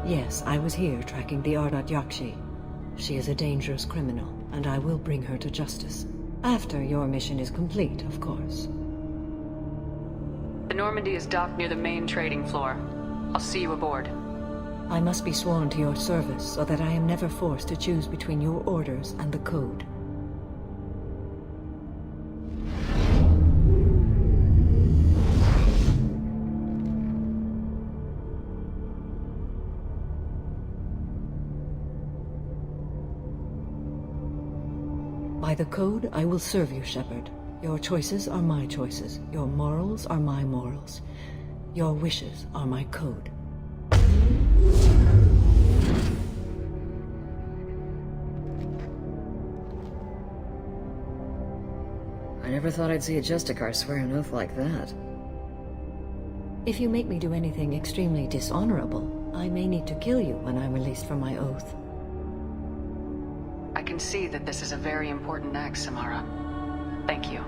Yes, I was here tracking the Ardat Yakshi. She is a dangerous criminal, and I will bring her to justice. After your mission is complete, of course. The Normandy is docked near the main trading floor. I'll see you aboard. I must be sworn to your service so that I am never forced to choose between your orders and the Code. By the Code, I will serve you, Shepard. Your choices are my choices. Your morals are my morals. Your wishes are my code. I never thought I'd see a Justicar swear an oath like that. If you make me do anything extremely dishonorable, I may need to kill you when I'm released from my oath. I can see that this is a very important act, Samara. Thank you.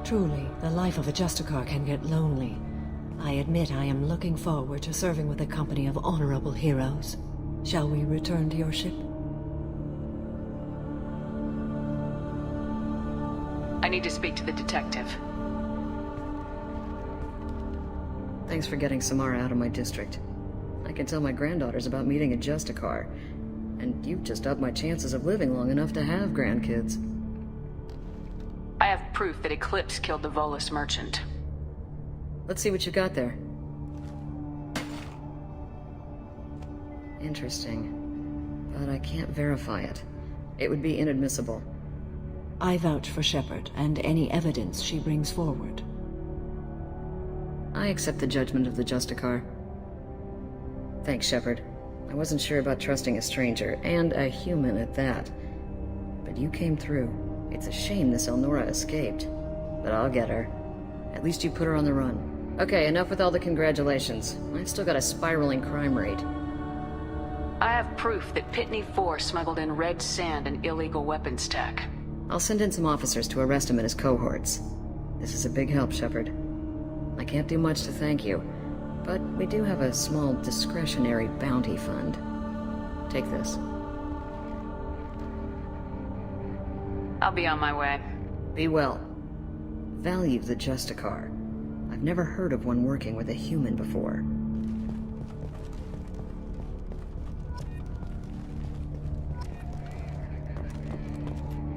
Truly, the life of a Justicar can get lonely. I admit I am looking forward to serving with a company of honorable heroes. Shall we return to your ship? I need to speak to the detective. Thanks for getting Samara out of my district. I can tell my granddaughters about meeting a Justicar, and you've just upped my chances of living long enough to have grandkids. I have proof that Eclipse killed the Volus merchant. Let's see what you got there. Interesting. But I can't verify it. It would be inadmissible. I vouch for Shepard and any evidence she brings forward. I accept the judgment of the Justicar. Thanks, Shepard. I wasn't sure about trusting a stranger, and a human at that. But you came through. It's a shame this Elnora escaped. But I'll get her. At least you put her on the run. Okay, enough with all the congratulations. I've still got a spiraling crime rate. I have proof that Pitney 4 smuggled in red sand and illegal weapons tech. I'll send in some officers to arrest him and his cohorts. This is a big help, Shepard. I can't do much to thank you, but we do have a small discretionary bounty fund. Take this. I'll be on my way. Be well. Value the Justicar. I've never heard of one working with a human before.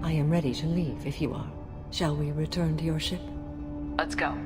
I am ready to leave if you are. Shall we return to your ship? Let's go.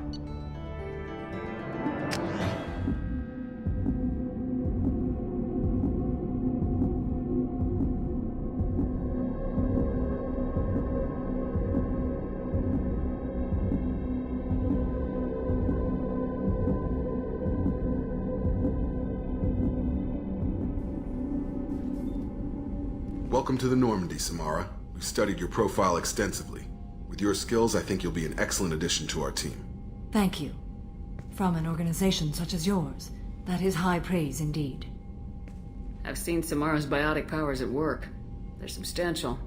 Welcome to the Normandy, Samara. We've studied your profile extensively. With your skills, I think you'll be an excellent addition to our team. Thank you. From an organization such as yours, that is high praise indeed. I've seen Samara's biotic powers at work. They're substantial.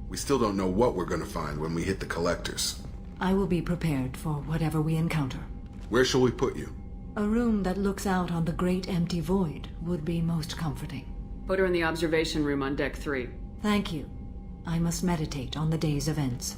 We still don't know what we're gonna find when we hit the collectors. I will be prepared for whatever we encounter. Where shall we put you? A room that looks out on the great empty void would be most comforting. Put her in the observation room on Deck 3. Thank you. I must meditate on the day's events.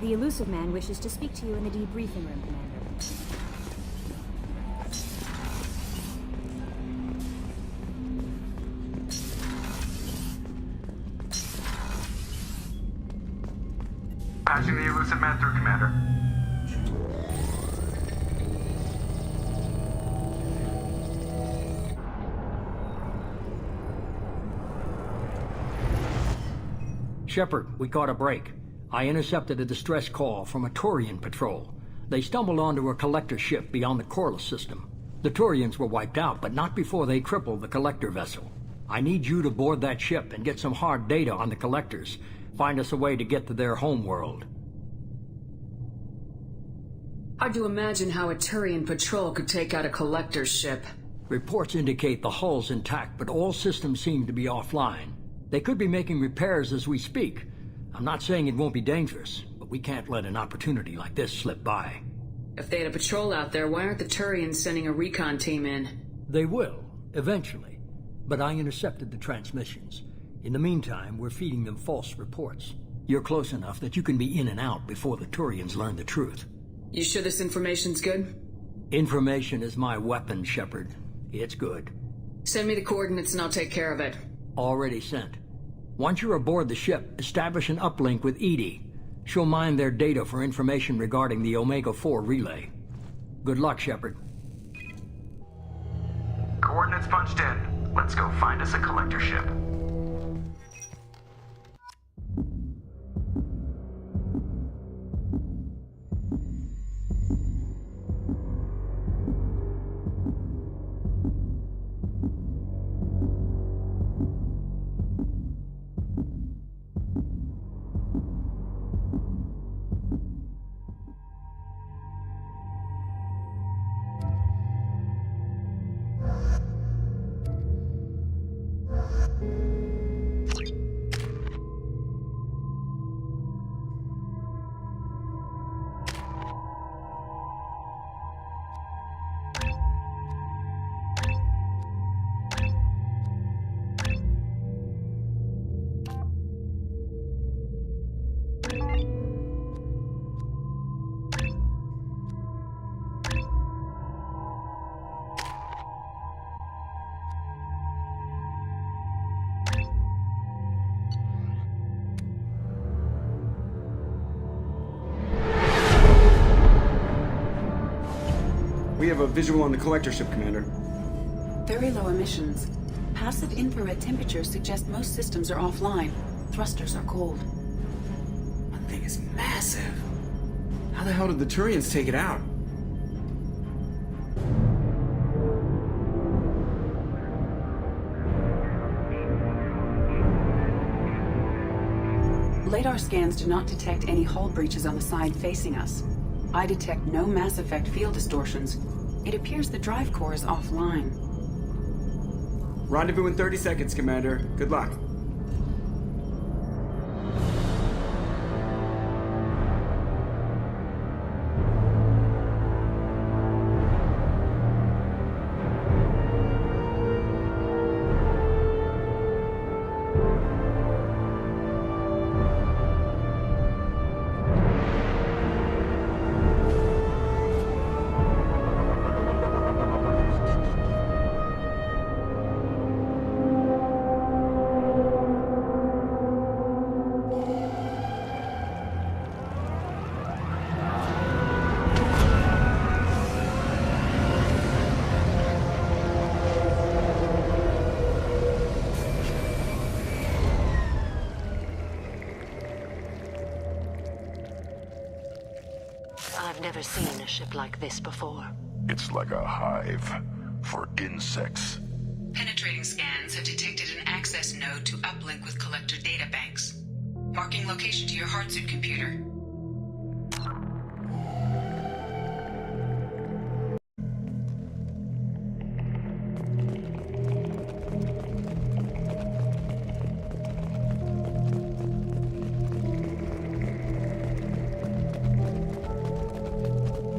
The Illusive Man wishes to speak to you in the debriefing room, Commander. Passing the Illusive Man through, Commander. Shepard, we caught a break. I intercepted a distress call from a Turian patrol. They stumbled onto a collector ship beyond the Corliss system. The Turians were wiped out, but not before they crippled the collector vessel. I need you to board that ship and get some hard data on the collectors. Find us a way to get to their homeworld. Hard to imagine how a Turian patrol could take out a collector's ship. Reports indicate the hull's intact, but all systems seem to be offline. They could be making repairs as we speak. I'm not saying it won't be dangerous, but but we can't let an opportunity like this slip by. If they had a patrol out there, why aren't the Turians sending a recon team in? They will, eventually. But I intercepted the transmissions. In the meantime, we're feeding them false reports. You're close enough that you can be in and out before the Turians learn the truth. You sure this information's good? Information is my weapon, Shepard. It's good. Send me the coordinates and I'll take care of it. Already sent. Once you're aboard the ship, establish an uplink with EDI. She'll mine their data for information regarding the Omega-4 relay. Good luck, Shepard. Coordinates punched in. Let's go find us a collector ship. We have a visual on the collector ship, Commander. Very low emissions. Passive infrared temperatures suggest most systems are offline. Thrusters are cold. That thing is massive. How the hell did the Turians take it out? Radar scans do not detect any hull breaches on the side facing us. I detect no Mass Effect field distortions. It appears the drive core is offline. Rendezvous in 30 seconds, Commander. Good luck. I've never seen a ship like this before. It's like a hive for insects. Penetrating scans have detected an access node to uplink with collector databanks. Marking location to your hardsuit computer.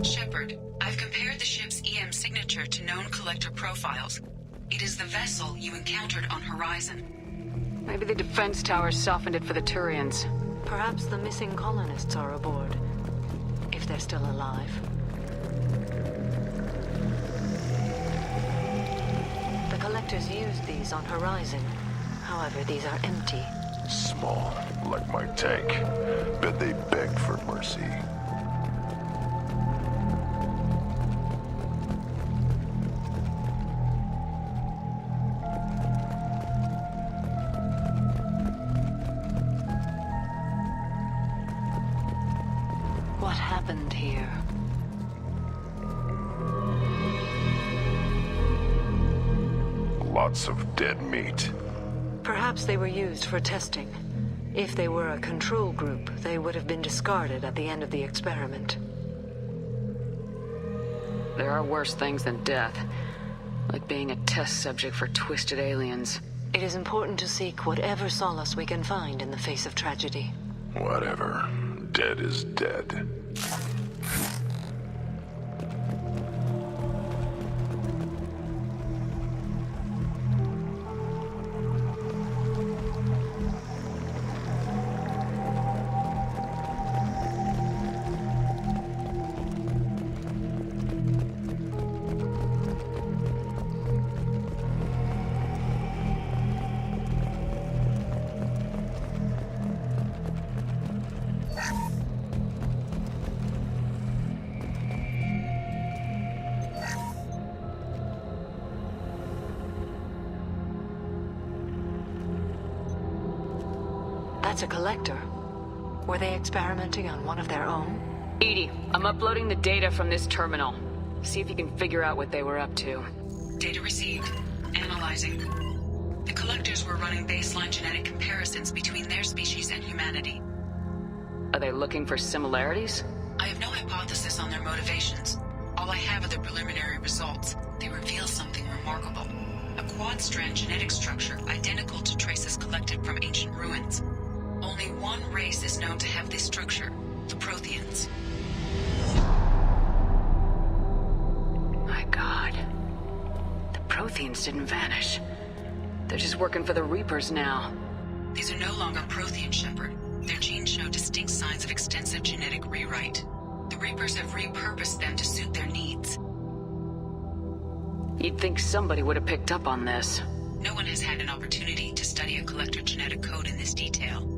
Shepard, I've compared the ship's EM signature to known collector profiles. It is the vessel you encountered on Horizon. Maybe the defense towers softened it for the Turians. Perhaps the missing colonists are aboard. If they're still alive. The collectors used these on Horizon. However, these are empty. Small, like my tank. Bet they begged for mercy. What happened here? Lots of dead meat. Perhaps they were used for testing. If they were a control group, they would have been discarded at the end of the experiment. There are worse things than death. Like being a test subject for twisted aliens. It is important to seek whatever solace we can find in the face of tragedy. Whatever. Dead is dead. That's a collector. Were they experimenting on one of their own? EDI, I'm uploading the data from this terminal. See if you can figure out what they were up to. Data received. Analyzing. The collectors were running baseline genetic comparisons between their species and humanity. Are they looking for similarities? I have no hypothesis on their motivations. All I have are the preliminary results. They reveal something remarkable. A quad-strand genetic structure identical to traces collected from ancient ruins. Only one race is known to have this structure, the Protheans. My God. The Protheans didn't vanish. They're just working for the Reapers now. These are no longer Prothean, Shepard. Their genes show distinct signs of extensive genetic rewrite. The Reapers have repurposed them to suit their needs. You'd think somebody would have picked up on this. No one has had an opportunity to study a collector genetic code in this detail.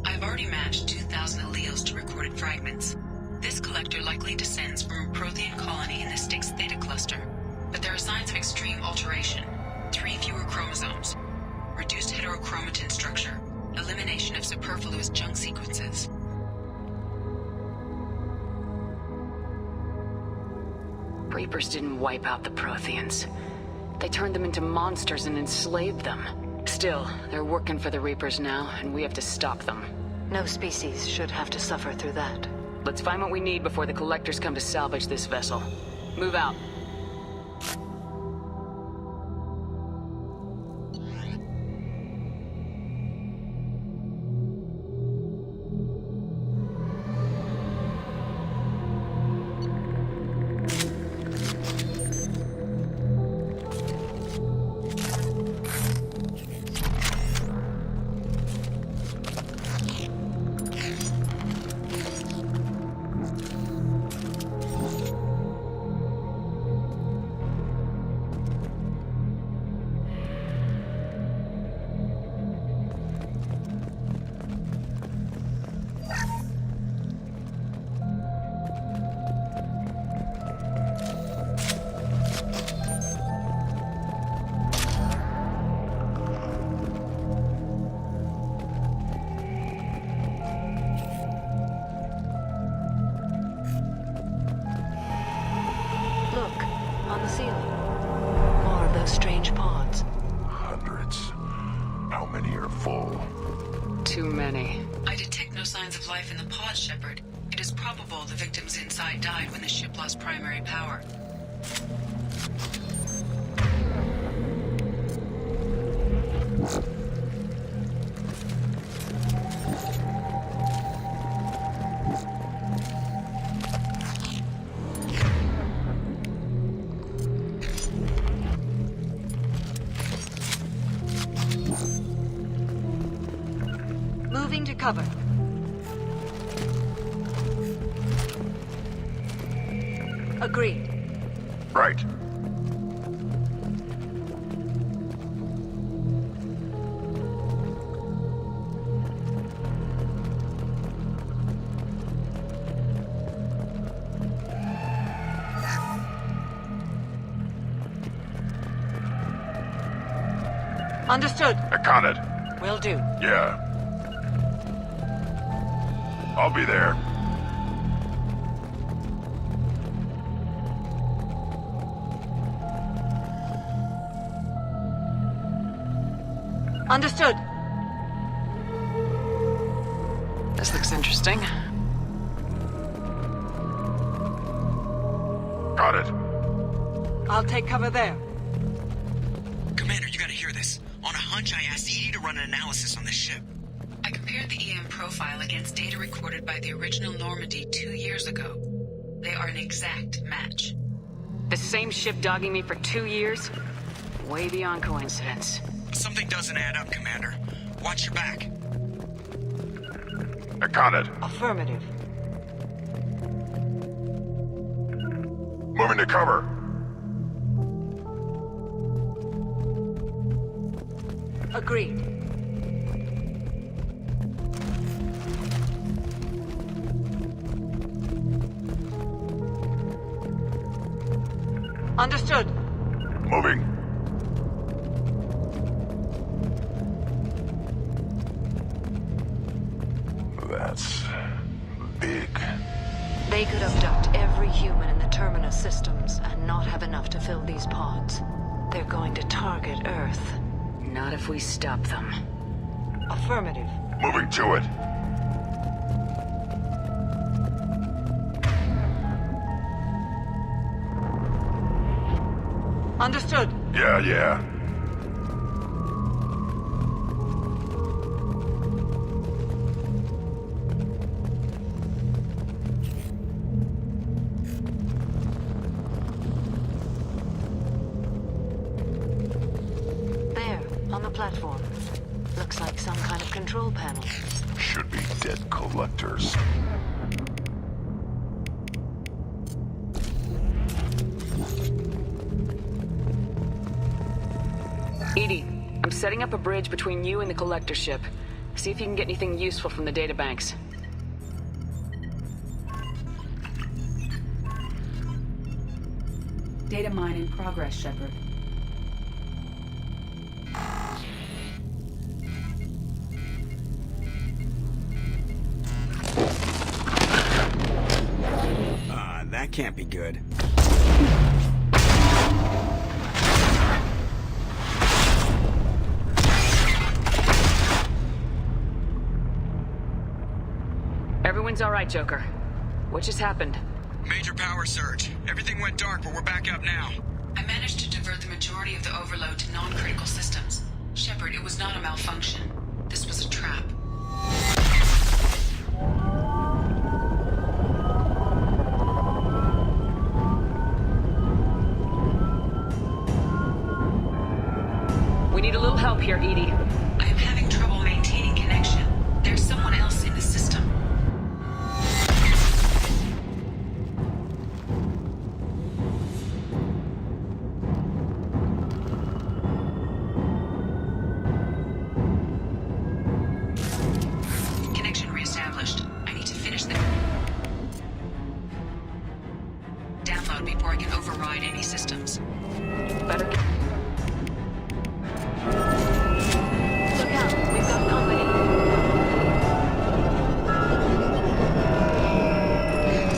I've already matched 2,000 alleles to recorded fragments. This collector likely descends from a Prothean colony in the Styx Theta cluster. But there are signs of extreme alteration. 3 fewer chromosomes. Reduced heterochromatin structure. Elimination of superfluous junk sequences. Reapers didn't wipe out the Protheans. They turned them into monsters and enslaved them. Still, they're working for the Reapers now, and we have to stop them. No species should have to suffer through that. Let's find what we need before the Collectors come to salvage this vessel. Move out. Life in the pod, Shepard. It is probable the victims inside died when the ship lost primary power. Moving to cover. Agreed. Right. Understood. I caught it. Will do. Yeah. I'll be there. Understood. This looks interesting. Got it. I'll take cover there. Commander, you gotta hear this. On a hunch, I asked EDI to run an analysis on this ship. I compared compared the EM profile against data recorded by the original Normandy 2 years ago. They are an exact match. The same ship dogging me for 2 years? Way beyond coincidence. Something doesn't add up, Commander. Watch your back. I got it. Affirmative. Moving to cover. Agreed. Understood. Moving. That's big. They could abduct every human in the Terminus systems and not have enough to fill these pods. They're going to target Earth. Not if we stop them. Affirmative. Moving to it. Understood. Yeah. There, on the platform. Looks like some kind of control panel. Should be dead collectors. EDI, I'm setting up a bridge between you and the collector ship. See if you can get anything useful from the databanks. Data mine in progress, Shepard. That can't be good. Everyone's all right, Joker. What just happened? Major power surge. Everything went dark, but we're back up now. I managed to divert the majority of the overload to non-critical systems. Shepard, it was not a malfunction. This was a trap. We need a little help here, EDI. I am having trouble maintaining connection. There's someone else in the system. Connection reestablished. I need to finish the download before I can override any systems. Better get... Look out, we've got company.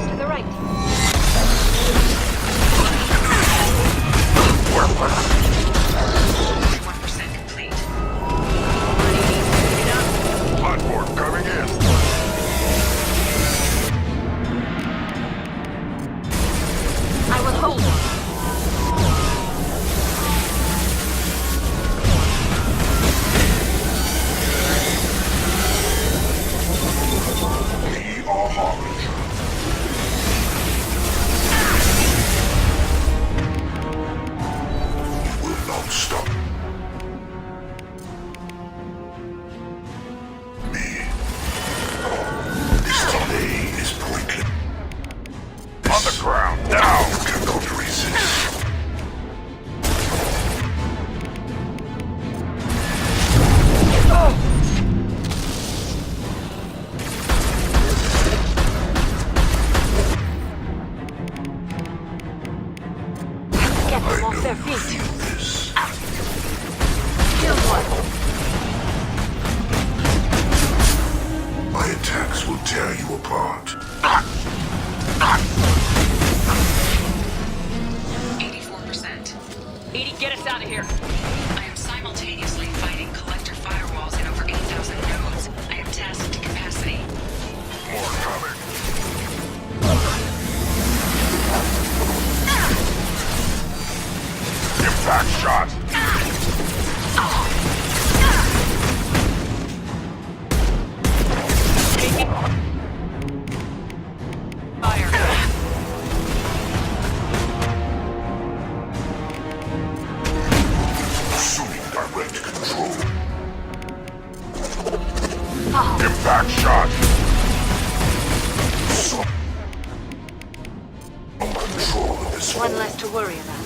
To the right. Platform coming in. I will hold. We are Harbinger. You will not stop me. This delay is pointless. On the ground, now! You cannot resist. Get them off their feet. Kill one. My attacks will tear you apart. 84%. EDI, get us out of here. I am simultaneously fighting collector firewalls in over 8,000 nodes. I am tasked to capacity. More coming. Impact shot. One less to worry about.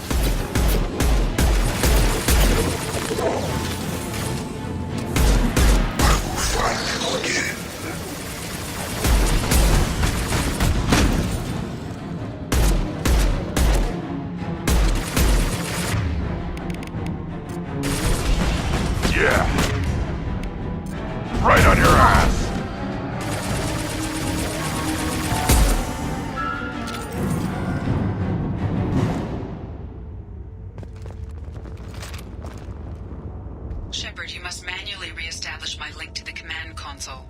Yeah. Right on your ass. Shepard, you must manually re-establish my link to the command console.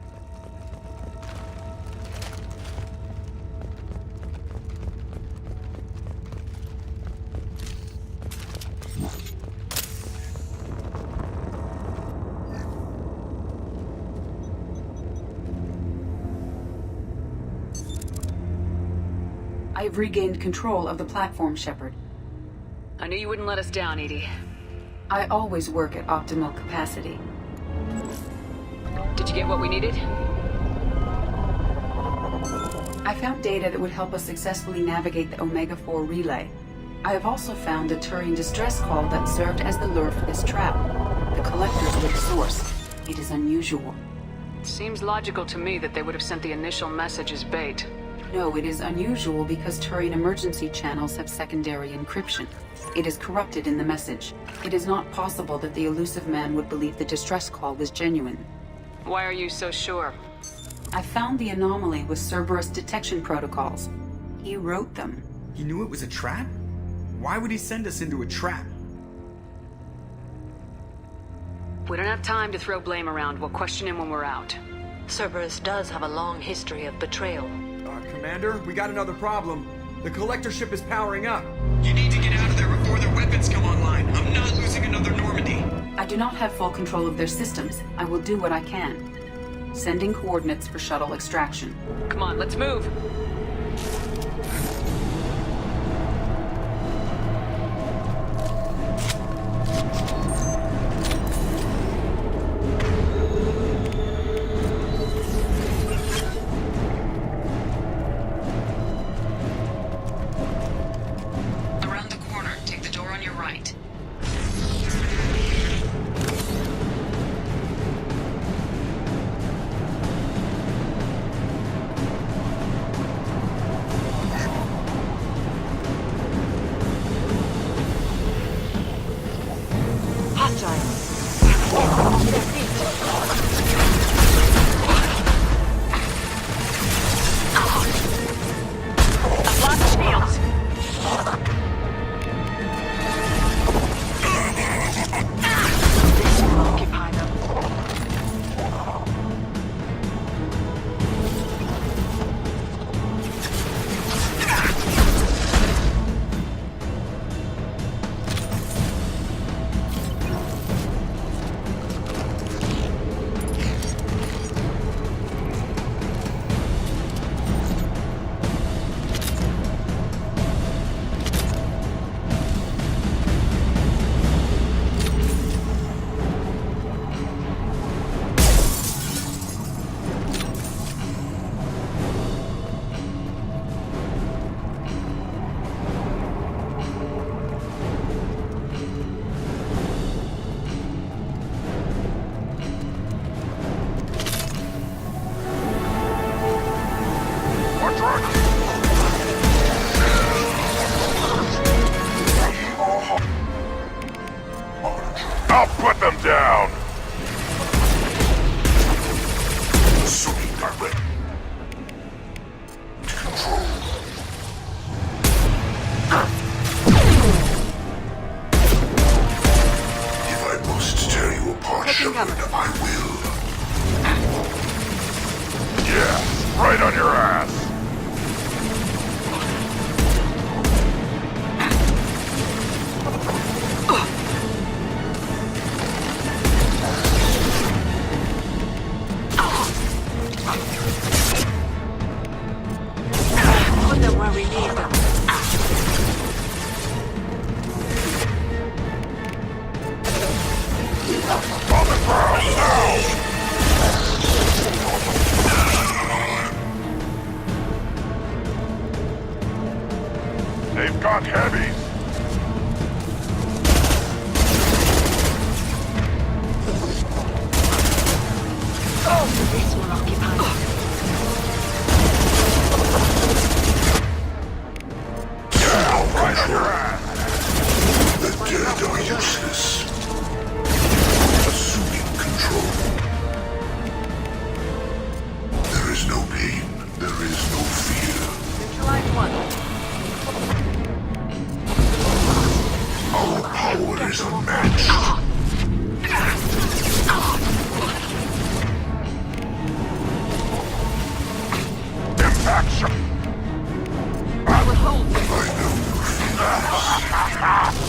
I've regained control of the platform, Shepard. I knew you wouldn't let us down, EDI. I always work at optimal capacity. Did you get what we needed? I found data that would help us successfully navigate the Omega-4 relay. I have also found a Turian distress call that served as the lure for this trap. The Collectors were the source. It is unusual. Seems logical to me that they would have sent the initial message as bait. No, it is unusual because Turian emergency channels have secondary encryption. It is corrupted in the message. It is not possible that the elusive man would believe the distress call was genuine. Why are you so sure? I found the anomaly with Cerberus detection protocols. He wrote them. He knew it was a trap? Why would he send us into a trap? We don't have time to throw blame around. We'll question him when we're out. Cerberus does have a long history of betrayal. Commander, we got another problem. The Collector ship is powering up. You need to get out of there before their weapons come online. I'm not losing another Normandy. I do not have full control of their systems. I will do what I can. Sending coordinates for shuttle extraction. Come on, let's move. I'll put them down! Assuming direct control. If I must tear you apart, Shepard, I will. Yeah, right on your ass! They've got heavies! This will occupy us. Down, right on your ass! The dead are useless. Assuming control. There is no pain. There is no fear. Neutralize one. Our power is unmatched. Impact shot! I will hold you. I know your fears.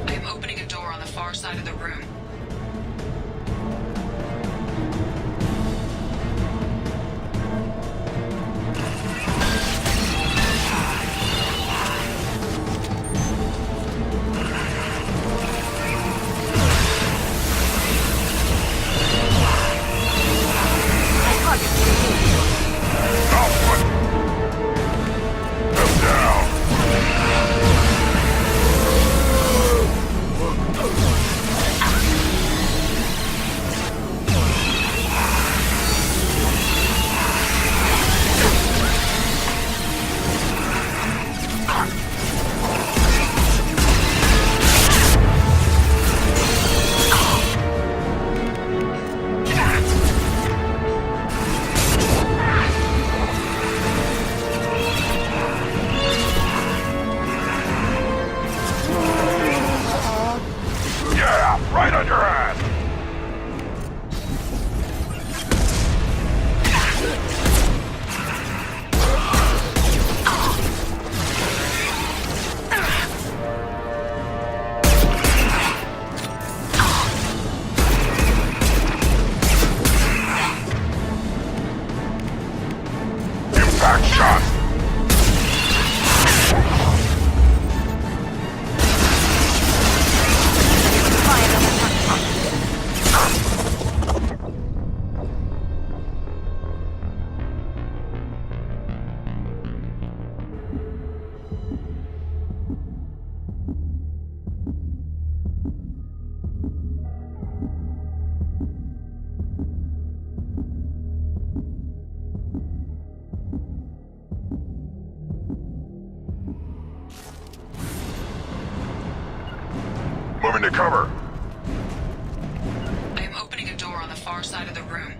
I am opening a door on the far side of the room. Yeah, right on your ass! Impact shot! Moving to cover! I am opening a door on the far side of the room.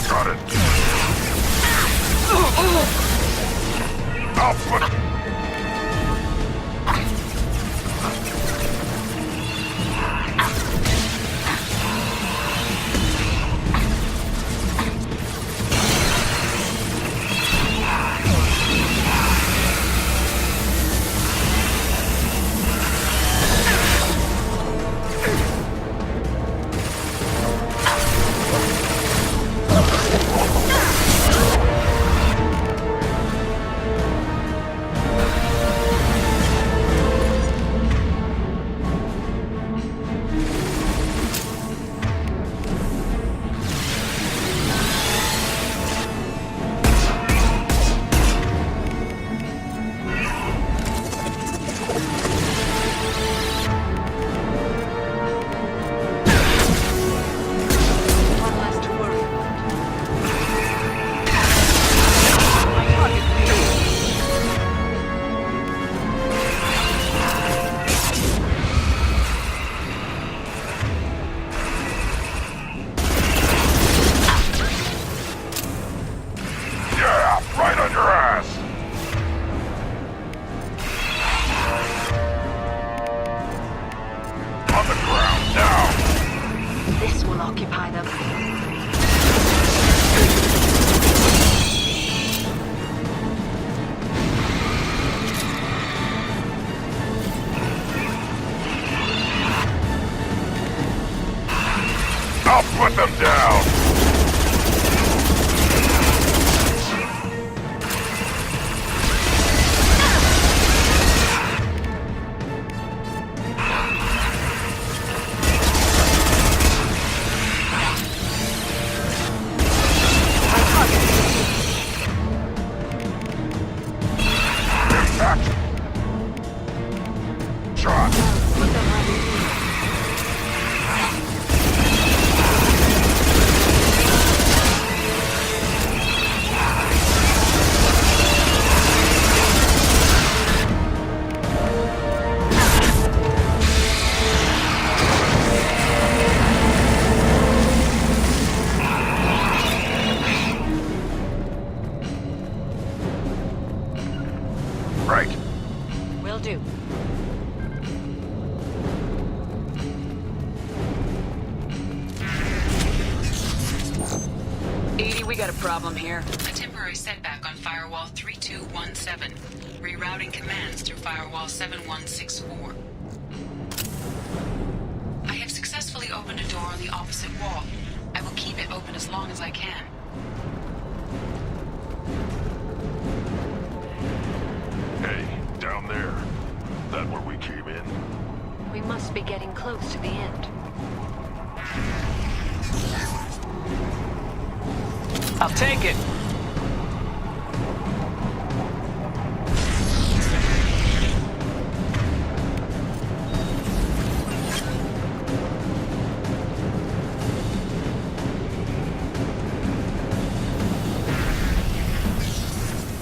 Got it! Output! Right. Will do. Edie, we got a problem here. A temporary setback on Firewall 3217. Rerouting commands through Firewall 7164. I have successfully opened a door on the opposite wall. I will keep it open as long as I can. Hey, down there. That where we came in? We must be getting close to the end. I'll take it.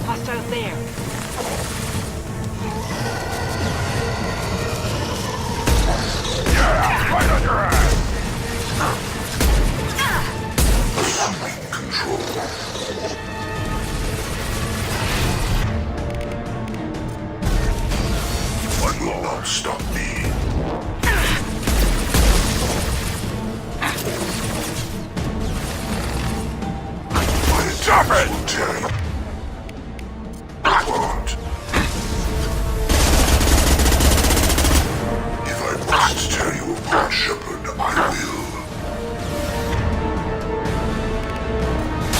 Hostiles there. Yeah, right on your ass! Assuming control. What will not stop me? Stop it! Will tell you. I won't. If I must tear you apart, Shepard, I will.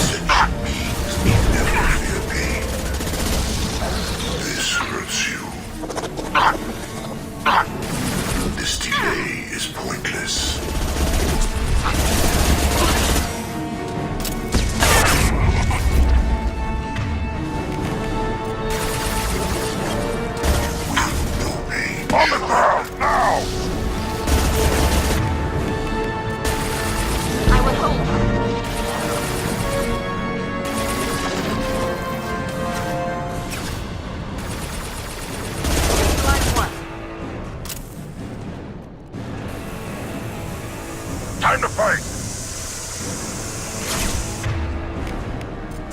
Sentient beings need never fear pain. This hurts you. This delay is pointless. On the ground, now! I will hold. Line 1. Time to fight!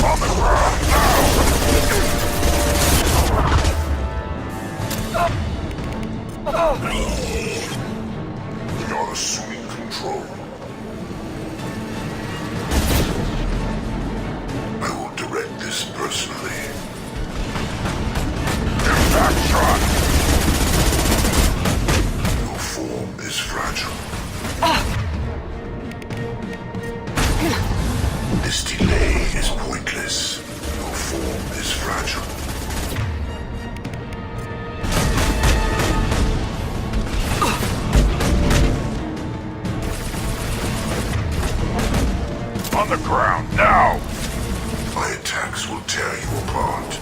On the ground, We are assuming control. I will direct this personally. Impact shot! Your form is fragile. This delay is pointless. Your form is fragile. On the ground, now! My attacks will tear you apart.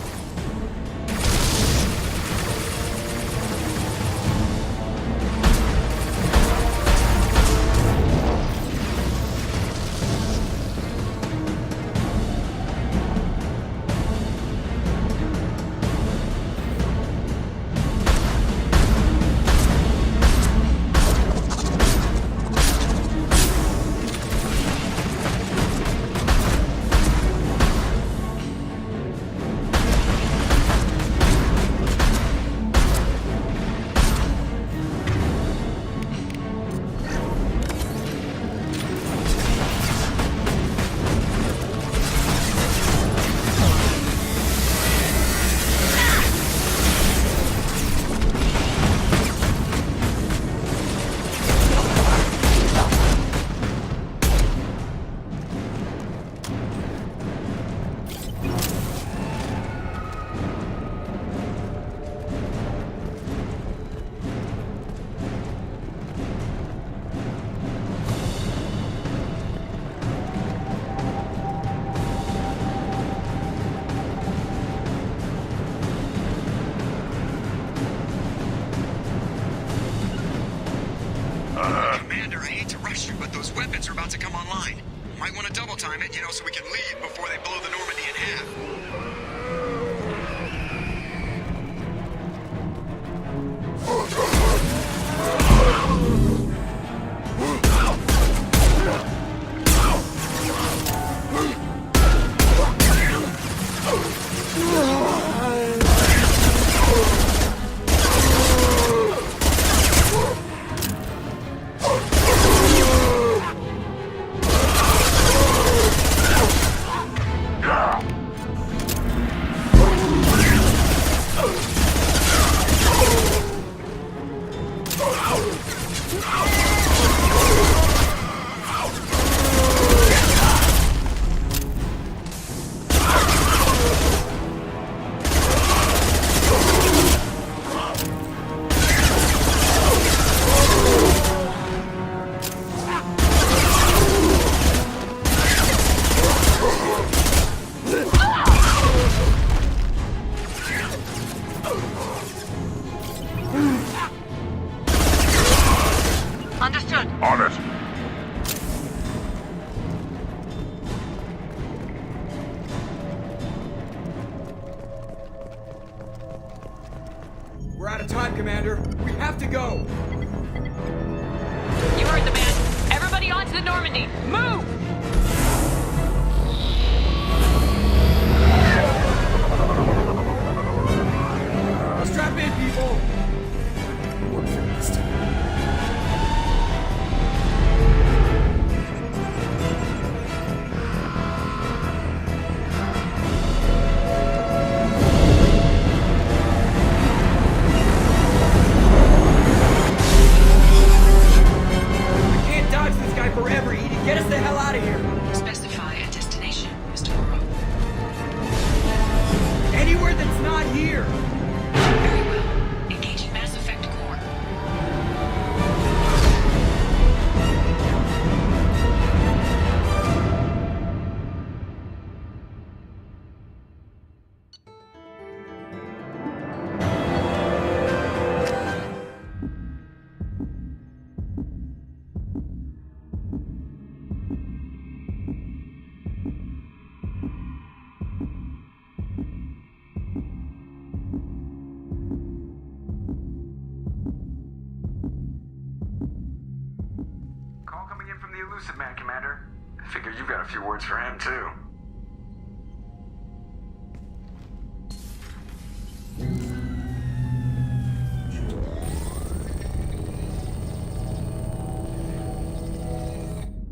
Commander, I hate to rush you, but those weapons are about to come online. Might want to double time it, so we can leave before they blow the Normandy in half. time, Commander. We have to go. You heard the man. Everybody onto the Normandy. Move! Strap in, people. What for this time? Forever, Edie. Get us the hell out of here. Specify a destination, Mr. Morrow. Anywhere that's not here. Very well. Engaging Mass Effect core. Elusive Man, Commander. I figure you've got a few words for him, too.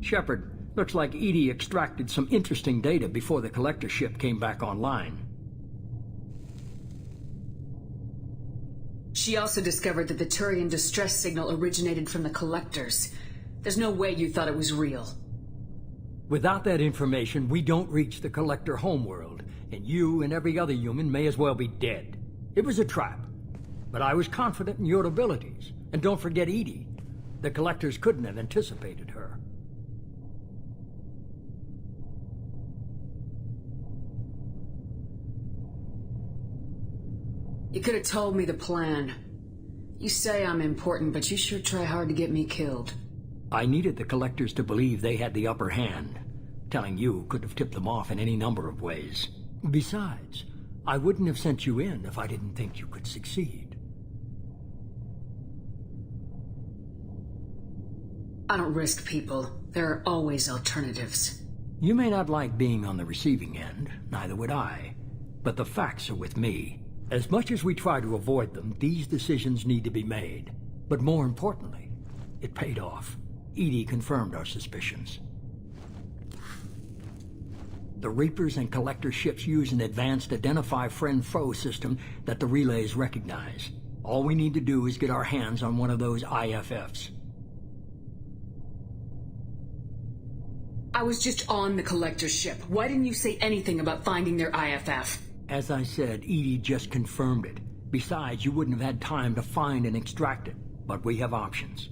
Shepard, looks like EDI extracted some interesting data before the Collector ship came back online. She also discovered that the Turian distress signal originated from the Collectors. There's no way you thought it was real. Without that information, we don't reach the Collector homeworld, and you and every other human may as well be dead. It was a trap, but I was confident in your abilities. And don't forget EDI. The Collectors couldn't have anticipated her. You could have told me the plan. You say I'm important, but you sure try hard to get me killed. I needed the Collectors to believe they had the upper hand. Telling you could have tipped them off in any number of ways. Besides, I wouldn't have sent you in if I didn't think you could succeed. I don't risk people. There are always alternatives. You may not like being on the receiving end, neither would I. But the facts are with me. As much as we try to avoid them, these decisions need to be made. But more importantly, it paid off. EDI confirmed our suspicions. The Reapers and Collector ships use an advanced Identify Friend-Foe system that the relays recognize. All we need to do is get our hands on one of those IFFs. I was just on the Collector ship. Why didn't you say anything about finding their IFF? As I said, EDI just confirmed it. Besides, you wouldn't have had time to find and extract it. But we have options.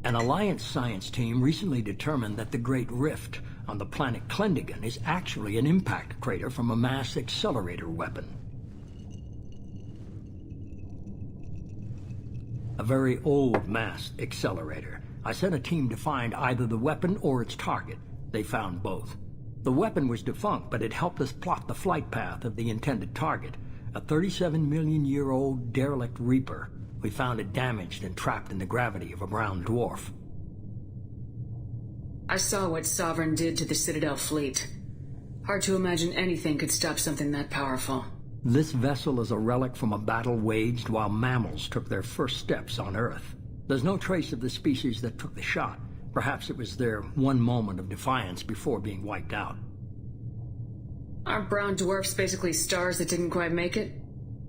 An Alliance science team recently determined that the Great Rift on the planet Klendagon is actually an impact crater from a mass accelerator weapon. A very old mass accelerator. I sent a team to find either the weapon or its target. They found both. The weapon was defunct, but it helped us plot the flight path of the intended target, a 37-million-year-old derelict Reaper. We found it damaged and trapped in the gravity of a brown dwarf. I saw what Sovereign did to the Citadel fleet. Hard to imagine anything could stop something that powerful. This vessel is a relic from a battle waged while mammals took their first steps on Earth. There's no trace of the species that took the shot. Perhaps it was their one moment of defiance before being wiped out. Aren't brown dwarfs basically stars that didn't quite make it?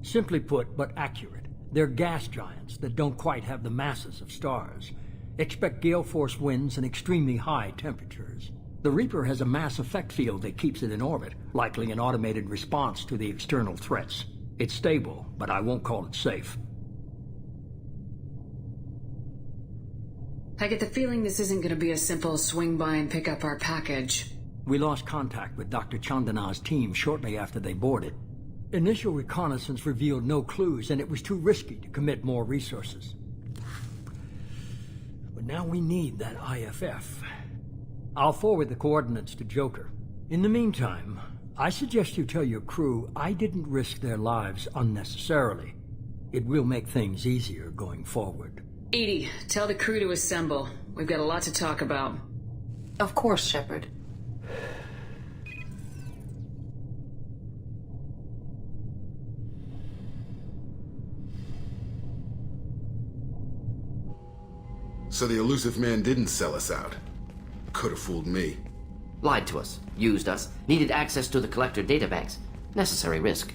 Simply put, but accurate. They're gas giants that don't quite have the masses of stars. Expect gale force winds and extremely high temperatures. The Reaper has a mass effect field that keeps it in orbit, likely an automated response to the external threats. It's stable, but I won't call it safe. I get the feeling this isn't going to be a simple swing by and pick up our package. We lost contact with Dr. Chandana's team shortly after they boarded. Initial reconnaissance revealed no clues, and it was too risky to commit more resources. But now we need that IFF. I'll forward the coordinates to Joker. In the meantime, I suggest you tell your crew I didn't risk their lives unnecessarily. It will make things easier going forward. EDI, tell the crew to assemble. We've got a lot to talk about. Of course, Shepard. So the elusive man didn't sell us out. Could have fooled me. Lied to us, used us, needed access to the Collector databanks. Necessary risk.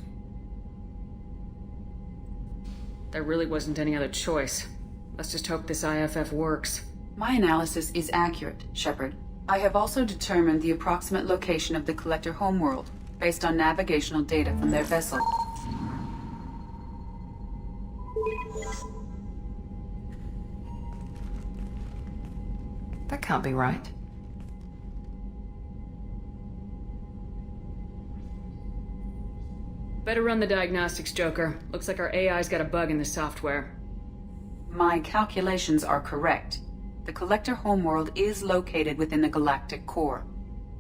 There really wasn't any other choice. Let's just hope this IFF works. My analysis is accurate, Shepard. I have also determined the approximate location of the Collector homeworld, based on navigational data from their vessel. That can't be right. Better run the diagnostics, Joker. Looks like our AI's got a bug in the software. My calculations are correct. The Collector homeworld is located within the galactic core.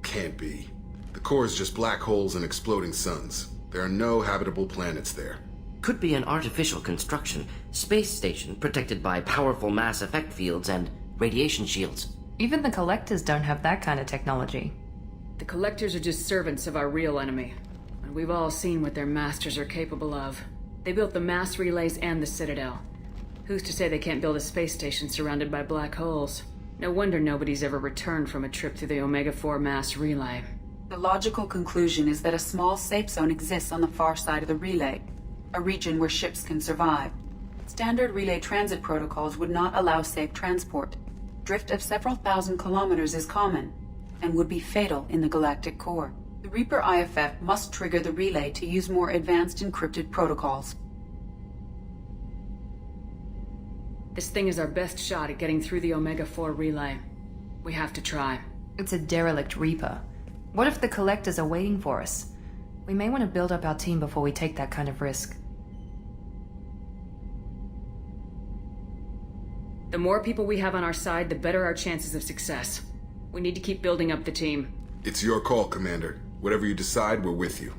Can't be. The core is just black holes and exploding suns. There are no habitable planets there. Could be an artificial construction. Space station protected by powerful mass effect fields and radiation shields. Even the Collectors don't have that kind of technology. The Collectors are just servants of our real enemy. And we've all seen what their masters are capable of. They built the mass relays and the Citadel. Who's to say they can't build a space station surrounded by black holes? No wonder nobody's ever returned from a trip through the Omega-4 mass relay. The logical conclusion is that a small safe zone exists on the far side of the relay, a region where ships can survive. Standard relay transit protocols would not allow safe transport. Drift of several thousand kilometers is common, and would be fatal in the galactic core. The Reaper IFF must trigger the relay to use more advanced encrypted protocols. This thing is our best shot at getting through the Omega-4 relay. We have to try. It's a derelict Reaper. What if the Collectors are waiting for us? We may want to build up our team before we take that kind of risk. The more people we have on our side, the better our chances of success. We need to keep building up the team. It's your call, Commander. Whatever you decide, we're with you.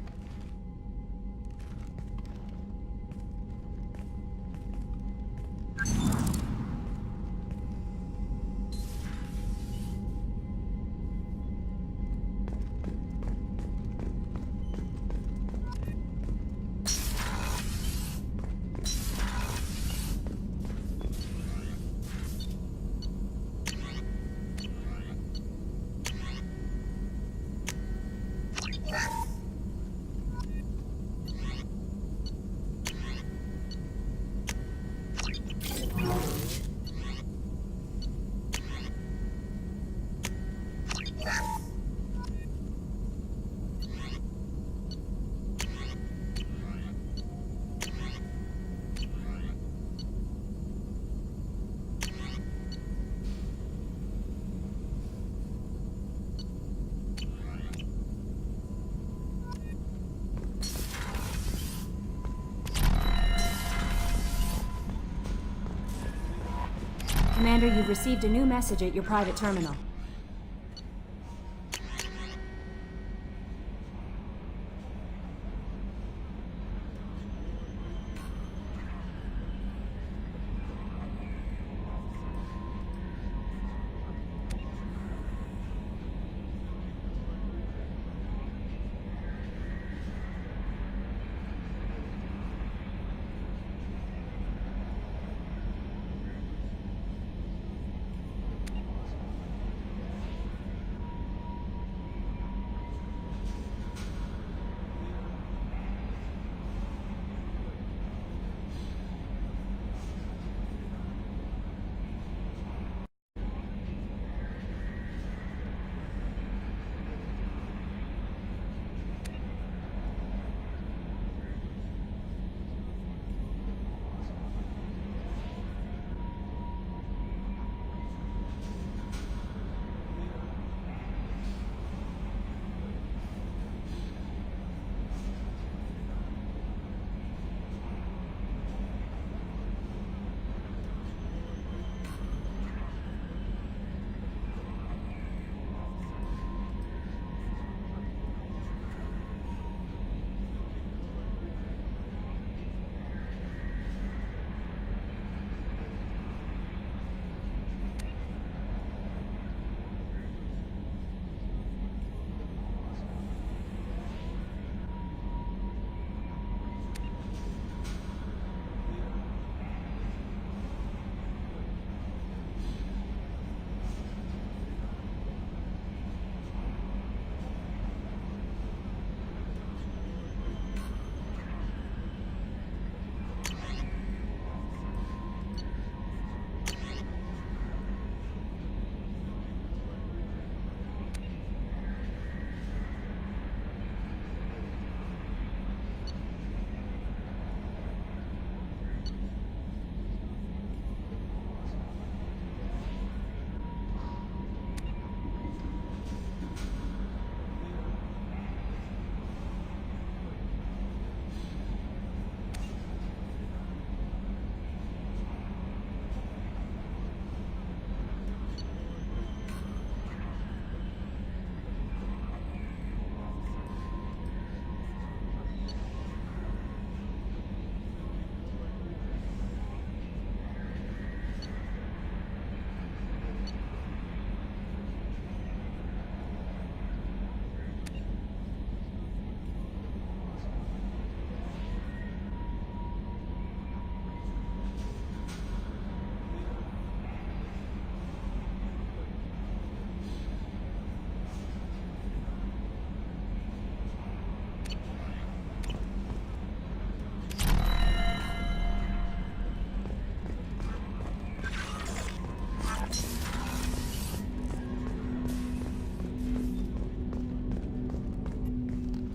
Commander, you've received a new message at your private terminal.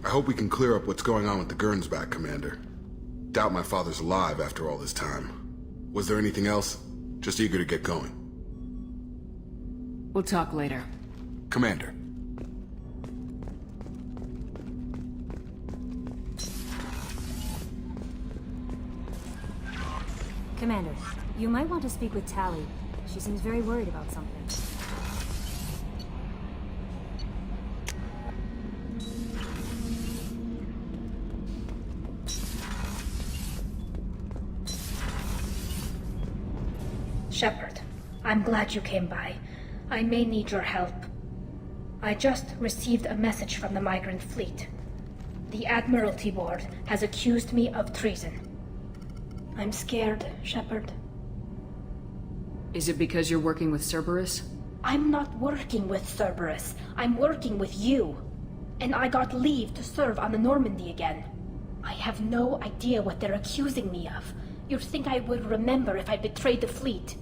I hope we can clear up what's going on with the Gernsback, Commander. Doubt my father's alive after all this time. Was there anything else? Just eager to get going. We'll talk later. Commander. Commander, you might want to speak with Tali. She seems very worried about something. Shepard, I'm glad you came by. I may need your help. I just received a message from the Migrant Fleet. The Admiralty Board has accused me of treason. I'm scared, Shepard. Is it because you're working with Cerberus? I'm not working with Cerberus. I'm working with you. And I got leave to serve on the Normandy again. I have no idea what they're accusing me of. You'd think I would remember if I betrayed the fleet.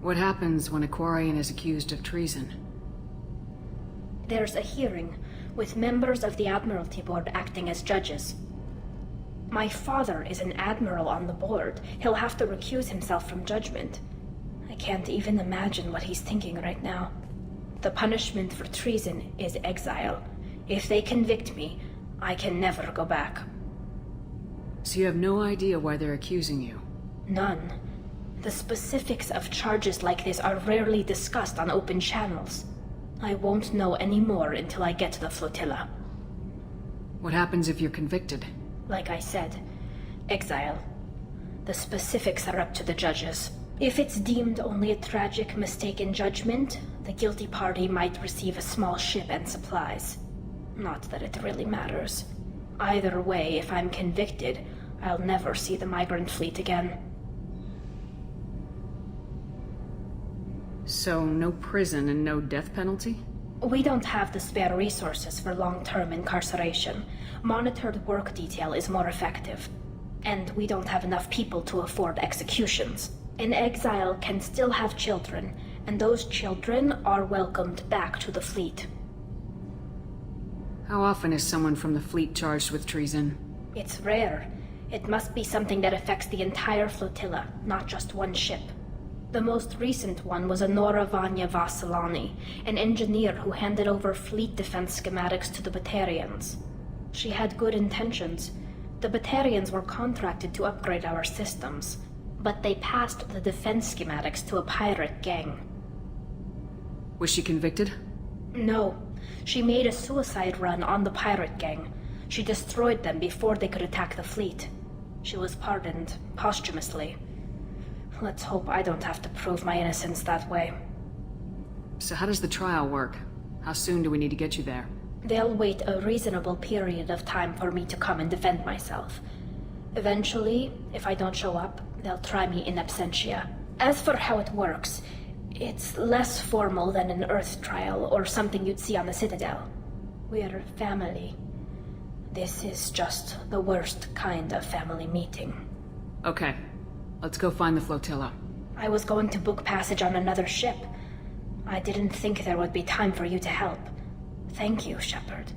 What happens when a Quarian is accused of treason? There's a hearing, with members of the Admiralty Board acting as judges. My father is an admiral on the board. He'll have to recuse himself from judgment. I can't even imagine what he's thinking right now. The punishment for treason is exile. If they convict me, I can never go back. So you have no idea why they're accusing you? None. The specifics of charges like this are rarely discussed on open channels. I won't know any more until I get to the flotilla. What happens if you're convicted? Like I said, exile. The specifics are up to the judges. If it's deemed only a tragic mistake in judgment, the guilty party might receive a small ship and supplies. Not that it really matters. Either way, if I'm convicted, I'll never see the Migrant Fleet again. So, no prison and no death penalty? We don't have the spare resources for long-term incarceration. Monitored work detail is more effective. And we don't have enough people to afford executions. An exile can still have children, and those children are welcomed back to the fleet. How often is someone from the fleet charged with treason? It's rare. It must be something that affects the entire flotilla, not just one ship. The most recent one was Honora Vanya Vasilani, an engineer who handed over fleet defense schematics to the Batarians. She had good intentions. The Batarians were contracted to upgrade our systems, but they passed the defense schematics to a pirate gang. Was she convicted? No. She made a suicide run on the pirate gang. She destroyed them before they could attack the fleet. She was pardoned, posthumously. Let's hope I don't have to prove my innocence that way. So how does the trial work? How soon do we need to get you there? They'll wait a reasonable period of time for me to come and defend myself. Eventually, if I don't show up, they'll try me in absentia. As for how it works, it's less formal than an Earth trial or something you'd see on the Citadel. We're family. This is just the worst kind of family meeting. Okay. Let's go find the flotilla. I was going to book passage on another ship. I didn't think there would be time for you to help. Thank you, Shepard.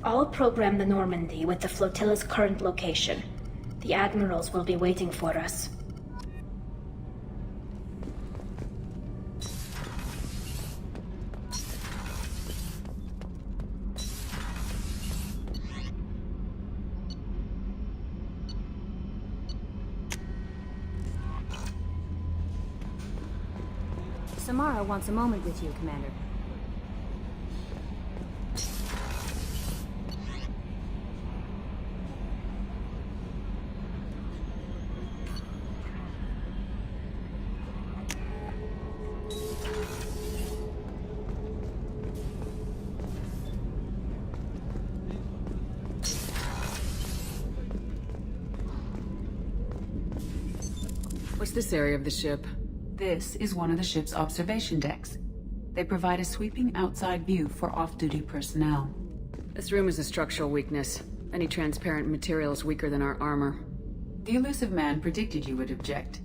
I'll program the Normandy with the flotilla's current location. The admirals will be waiting for us. Samara wants a moment with you, Commander. What's this area of the ship? This is one of the ship's observation decks. They provide a sweeping outside view for off-duty personnel. This room is a structural weakness. Any transparent material is weaker than our armor. The Illusive Man predicted you would object.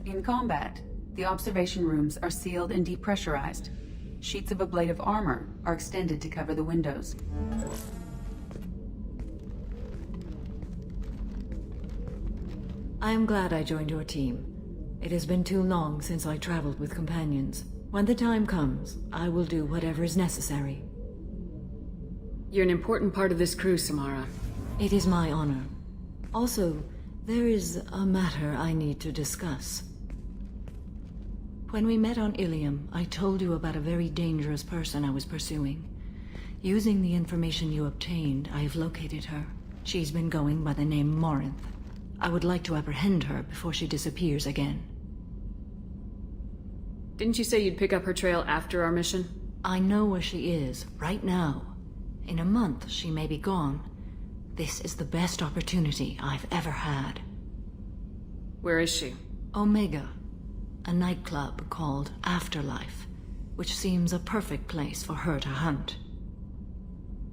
In combat, the observation rooms are sealed and depressurized. Sheets of ablative armor are extended to cover the windows. I am glad I joined your team. It has been too long since I traveled with companions. When the time comes, I will do whatever is necessary. You're an important part of this crew, Samara. It is my honor. Also, there is a matter I need to discuss. When we met on Ilium, I told you about a very dangerous person I was pursuing. Using the information you obtained, I have located her. She's been going by the name Morinth. I would like to apprehend her before she disappears again. Didn't you say you'd pick up her trail after our mission? I know where she is, right now. In a month, she may be gone. This is the best opportunity I've ever had. Where is she? Omega, a nightclub called Afterlife, which seems a perfect place for her to hunt.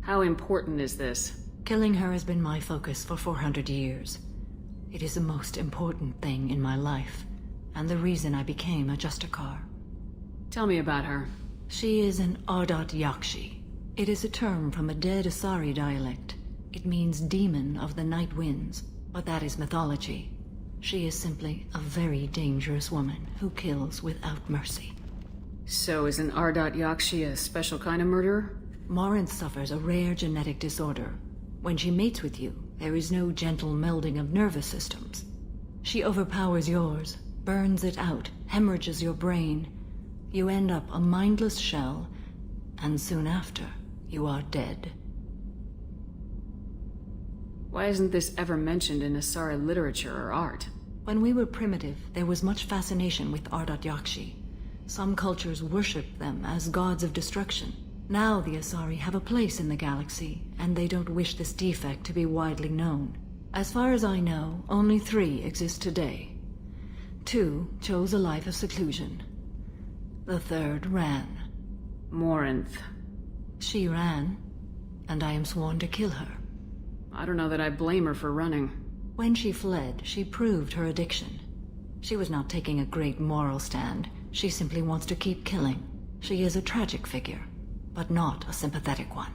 How important is this? Killing her has been my focus for 400 years. It is the most important thing in my life, and the reason I became a Justicar. Tell me about her. She is an Ardat Yakshi. It is a term from a dead Asari dialect. It means demon of the night winds, but that is mythology. She is simply a very dangerous woman who kills without mercy. So is an Ardat Yakshi a special kind of murderer? Morinth suffers a rare genetic disorder. When she mates with you, there is no gentle melding of nervous systems. She overpowers yours, burns it out, hemorrhages your brain. You end up a mindless shell, and soon after, you are dead. Why isn't this ever mentioned in Asari literature or art? When we were primitive, there was much fascination with Ardat Yakshi. Some cultures worshipped them as gods of destruction. Now the Asari have a place in the galaxy, and they don't wish this defect to be widely known. As far as I know, only 3 exist today. 2 chose a life of seclusion. The 3rd ran. Morinth. She ran, and I am sworn to kill her. I don't know that I blame her for running. When she fled, she proved her addiction. She was not taking a great moral stand. She simply wants to keep killing. She is a tragic figure, but not a sympathetic one.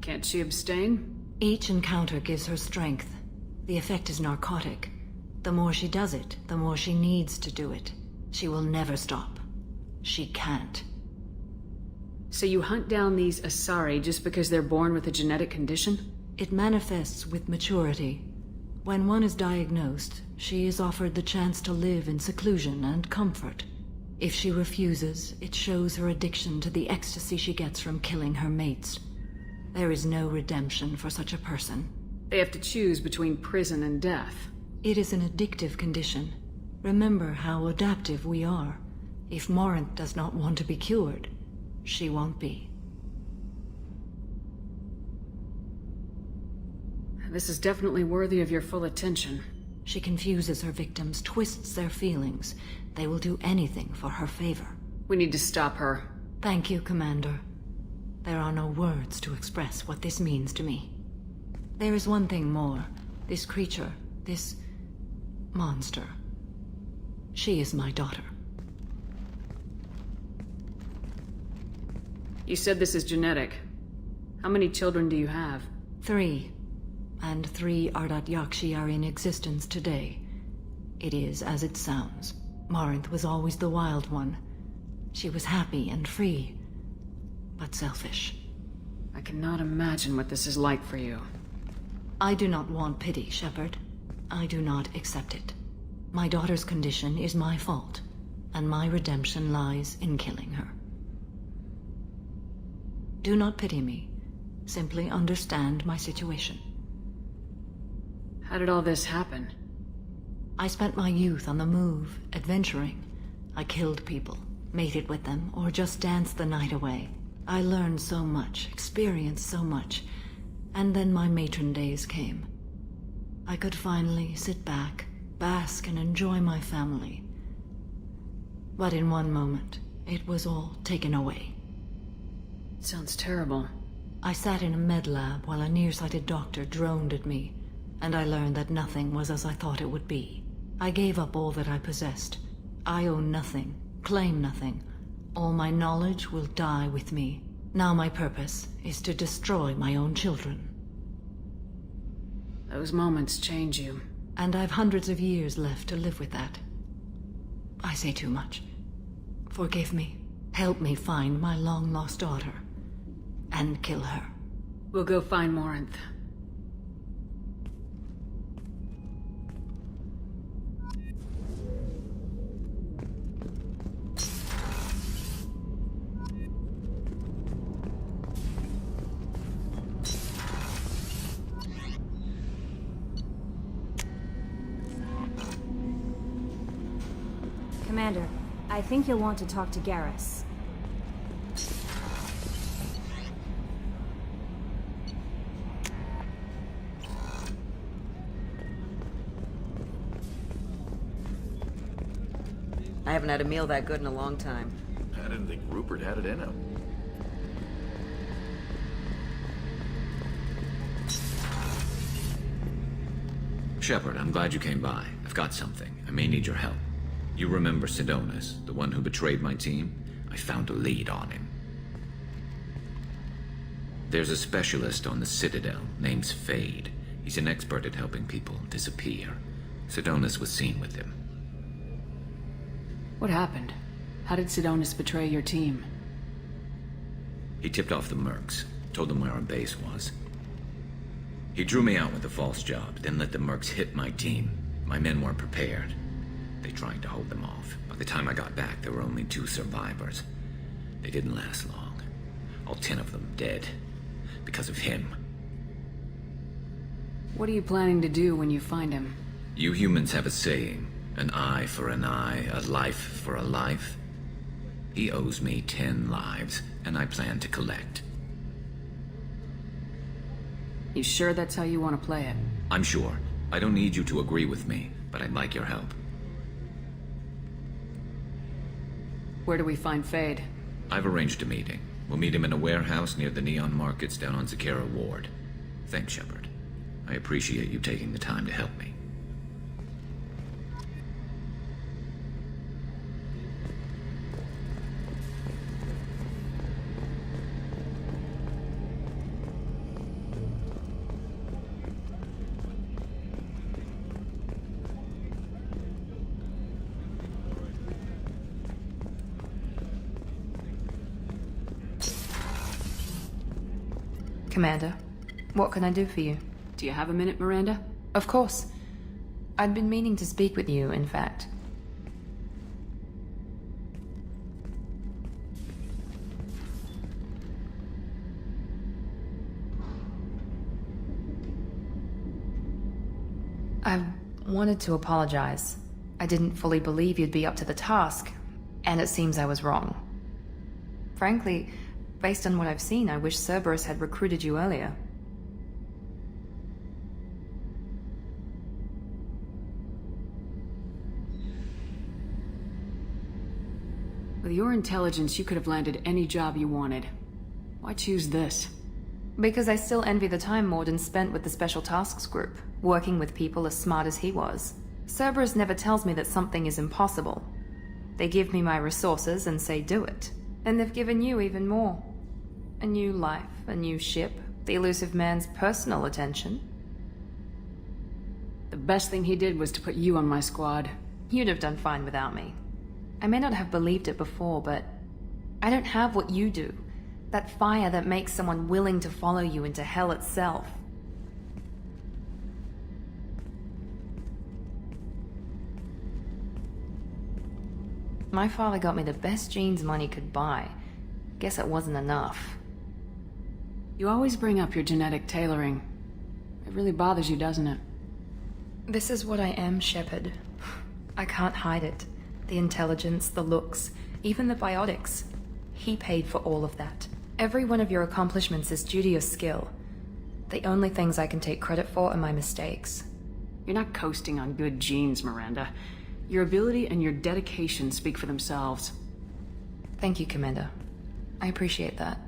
Can't she abstain? Each encounter gives her strength. The effect is narcotic. The more she does it, the more she needs to do it. She will never stop. She can't. So you hunt down these Asari just because they're born with a genetic condition? It manifests with maturity. When one is diagnosed, she is offered the chance to live in seclusion and comfort. If she refuses, it shows her addiction to the ecstasy she gets from killing her mates. There is no redemption for such a person. They have to choose between prison and death. It is an addictive condition. Remember how adaptive we are. If Morinth does not want to be cured, she won't be. This is definitely worthy of your full attention. She confuses her victims, twists their feelings. They will do anything for her favor. We need to stop her. Thank you, Commander. There are no words to express what this means to me. There is one thing more. This creature, this monster. She is my daughter. You said this is genetic. How many children do you have? 3. And 3 Ardat Yakshi are in existence today. It is as it sounds. Morinth was always the wild one. She was happy and free, but selfish. I cannot imagine what this is like for you. I do not want pity, Shepard. I do not accept it. My daughter's condition is my fault, and my redemption lies in killing her. Do not pity me. Simply understand my situation. How did all this happen? I spent my youth on the move, adventuring. I killed people, mated with them, or just danced the night away. I learned so much, experienced so much, and then my matron days came. I could finally sit back, bask and enjoy my family. But in one moment, it was all taken away. Sounds terrible. I sat in a med lab while a nearsighted doctor droned at me, and I learned that nothing was as I thought it would be. I gave up all that I possessed. I own nothing, claim nothing. All my knowledge will die with me. Now my purpose is to destroy my own children. Those moments change you. And I've hundreds of years left to live with that. I say too much. Forgive me. Help me find my long-lost daughter. And kill her. We'll go find Morinth. Commander, I think you'll want to talk to Garrus. I haven't had a meal that good in a long time. I didn't think Rupert had it in him. Shepard, I'm glad you came by. I've got something. I may need your help. You remember Sidonus, the one who betrayed my team? I found a lead on him. There's a specialist on the Citadel, named Fade. He's an expert at helping people disappear. Sidonus was seen with him. What happened? How did Sidonus betray your team? He tipped off the mercs, told them where our base was. He drew me out with a false job, then let the mercs hit my team. My men weren't prepared. They tried to hold them off. By the time I got back, there were only 2 survivors. They didn't last long. All 10 of them dead. Because of him. What are you planning to do when you find him? You humans have a saying. An eye for an eye, a life for a life. He owes me 10 lives, and I plan to collect. You sure that's how you want to play it? I'm sure. I don't need you to agree with me, but I'd like your help. Where do we find Fade? I've arranged a meeting. We'll meet him in a warehouse near the Neon Markets down on Zakera Ward. Thanks, Shepard. I appreciate you taking the time to help me. Commander, what can I do for you? Do you have a minute, Miranda? Of course. I'd been meaning to speak with you, in fact. I wanted to apologize. I didn't fully believe you'd be up to the task, and it seems I was wrong. Frankly, based on what I've seen, I wish Cerberus had recruited you earlier. With your intelligence, you could have landed any job you wanted. Why choose this? Because I still envy the time Mordin spent with the Special Tasks Group, working with people as smart as he was. Cerberus never tells me that something is impossible. They give me my resources and say do it. And they've given you even more. A new life, a new ship, the elusive man's personal attention. The best thing he did was to put you on my squad. You'd have done fine without me. I may not have believed it before, but I don't have what you do. That fire that makes someone willing to follow you into hell itself. My father got me the best jeans money could buy. Guess it wasn't enough. You always bring up your genetic tailoring. It really bothers you, doesn't it? This is what I am, Shepard. I can't hide it. The intelligence, the looks, even the biotics. He paid for all of that. Every one of your accomplishments is due to your skill. The only things I can take credit for are my mistakes. You're not coasting on good genes, Miranda. Your ability and your dedication speak for themselves. Thank you, Commander. I appreciate that.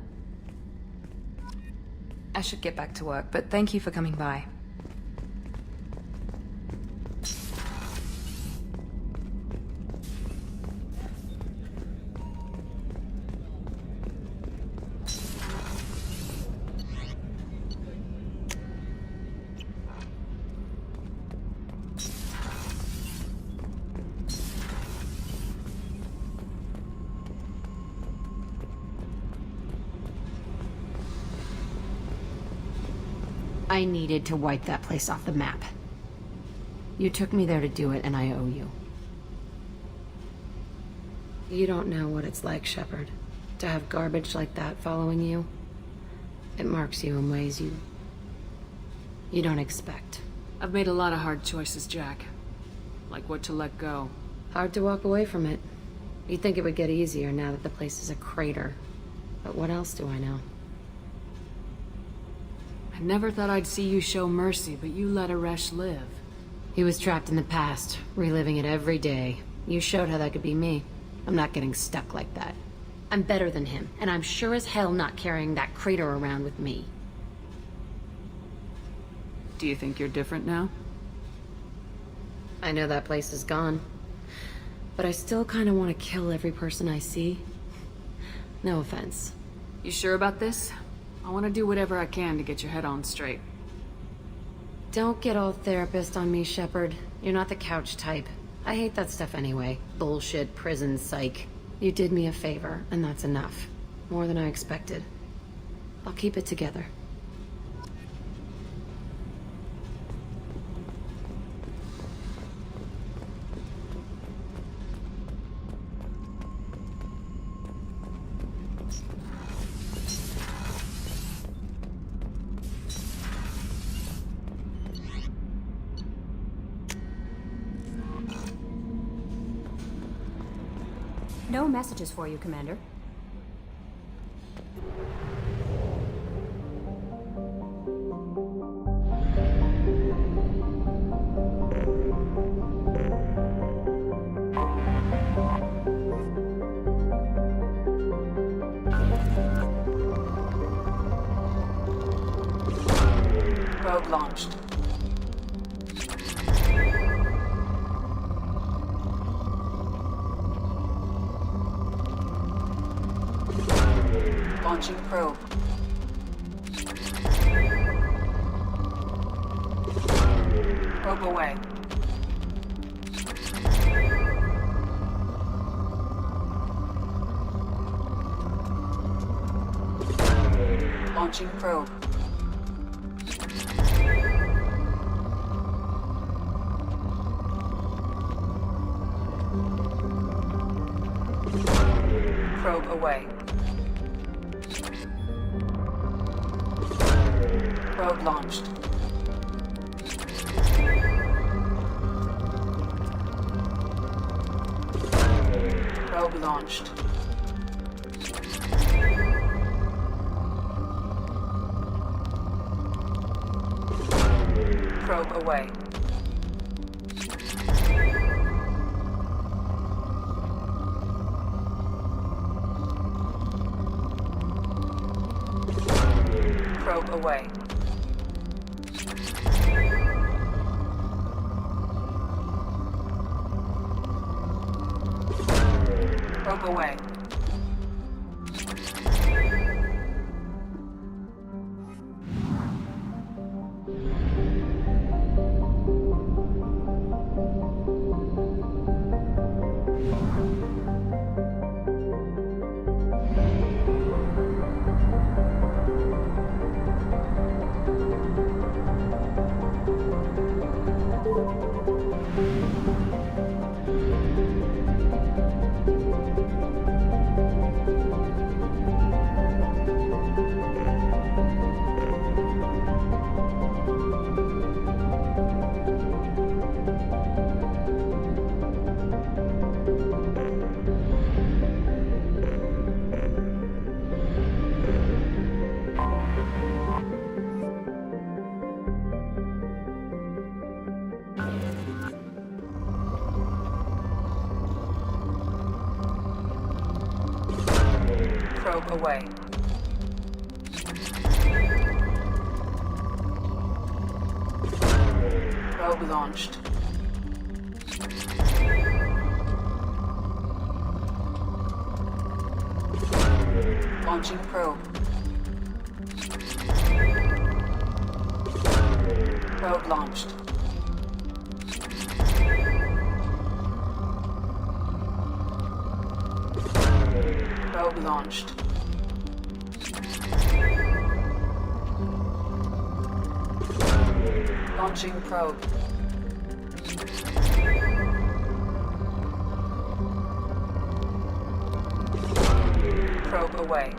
I should get back to work, but thank you for coming by. I needed to wipe that place off the map. You took me there to do it, and I owe you. You don't know what it's like, Shepard, to have garbage like that following you. It marks you in ways you don't expect. I've made a lot of hard choices, Jack. Like what to let go. Hard to walk away from it. You'd think it would get easier now that the place is a crater. But what else do I know? I never thought I'd see you show mercy, but you let Aresh live. He was trapped in the past, reliving it every day. You showed how that could be me. I'm not getting stuck like that. I'm better than him, and I'm sure as hell not carrying that crater around with me. Do you think you're different now? I know that place is gone. But I still kind of want to kill every person I see. No offense. You sure about this? I want to do whatever I can to get your head on straight. Don't get all therapist on me, Shepard. You're not the couch type. I hate that stuff anyway. Bullshit, prison, psych. You did me a favor, and that's enough. More than I expected. I'll keep it together. No messages for you, Commander. Probe launched. Launching probe. Probe away. Launching probe. Probe away. Probe launched. Probe launched. Probe away. Probe away. Probe away. Probe away. Probe launched. Launching probe. Probe launched. Probe launched. Launching probe. Probe away.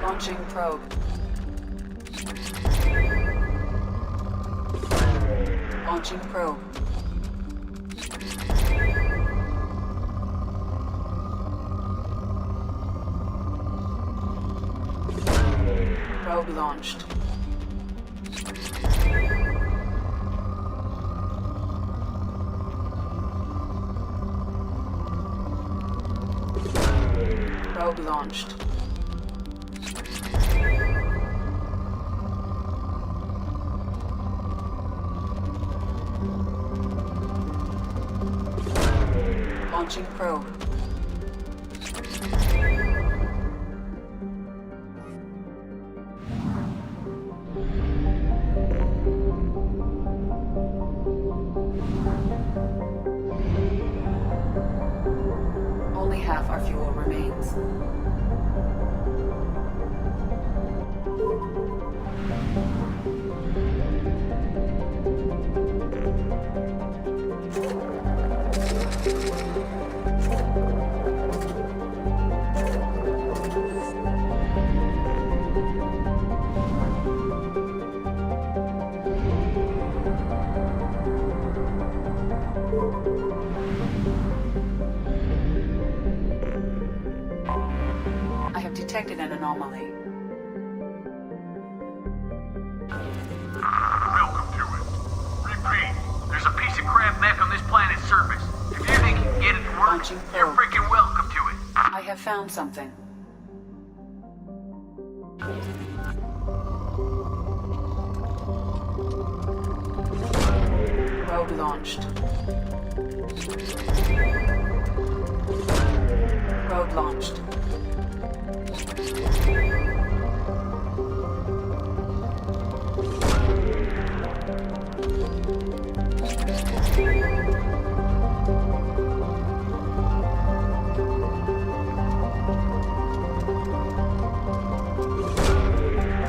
Launching probe. Launching probe. Probe launched. Probe launched. Launching probe. Only half our fuel remains. I have detected an anomaly. Welcome to it. Repeat, there's a piece of crap mech on this planet's surface. If you think you can get it to work, you're freaking welcome to it. I have found something. Probe launched. Probe launched.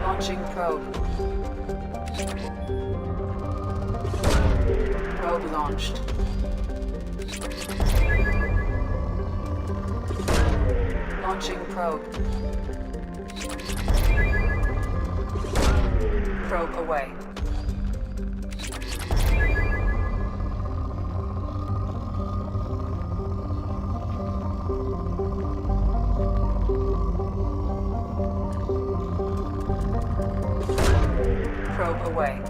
Launching probe. Probe launched. Launching probe. Probe away. Probe away.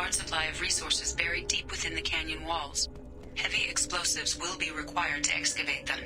Supply of resources buried deep within the canyon walls. Heavy explosives will be required to excavate them.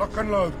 Lock and load.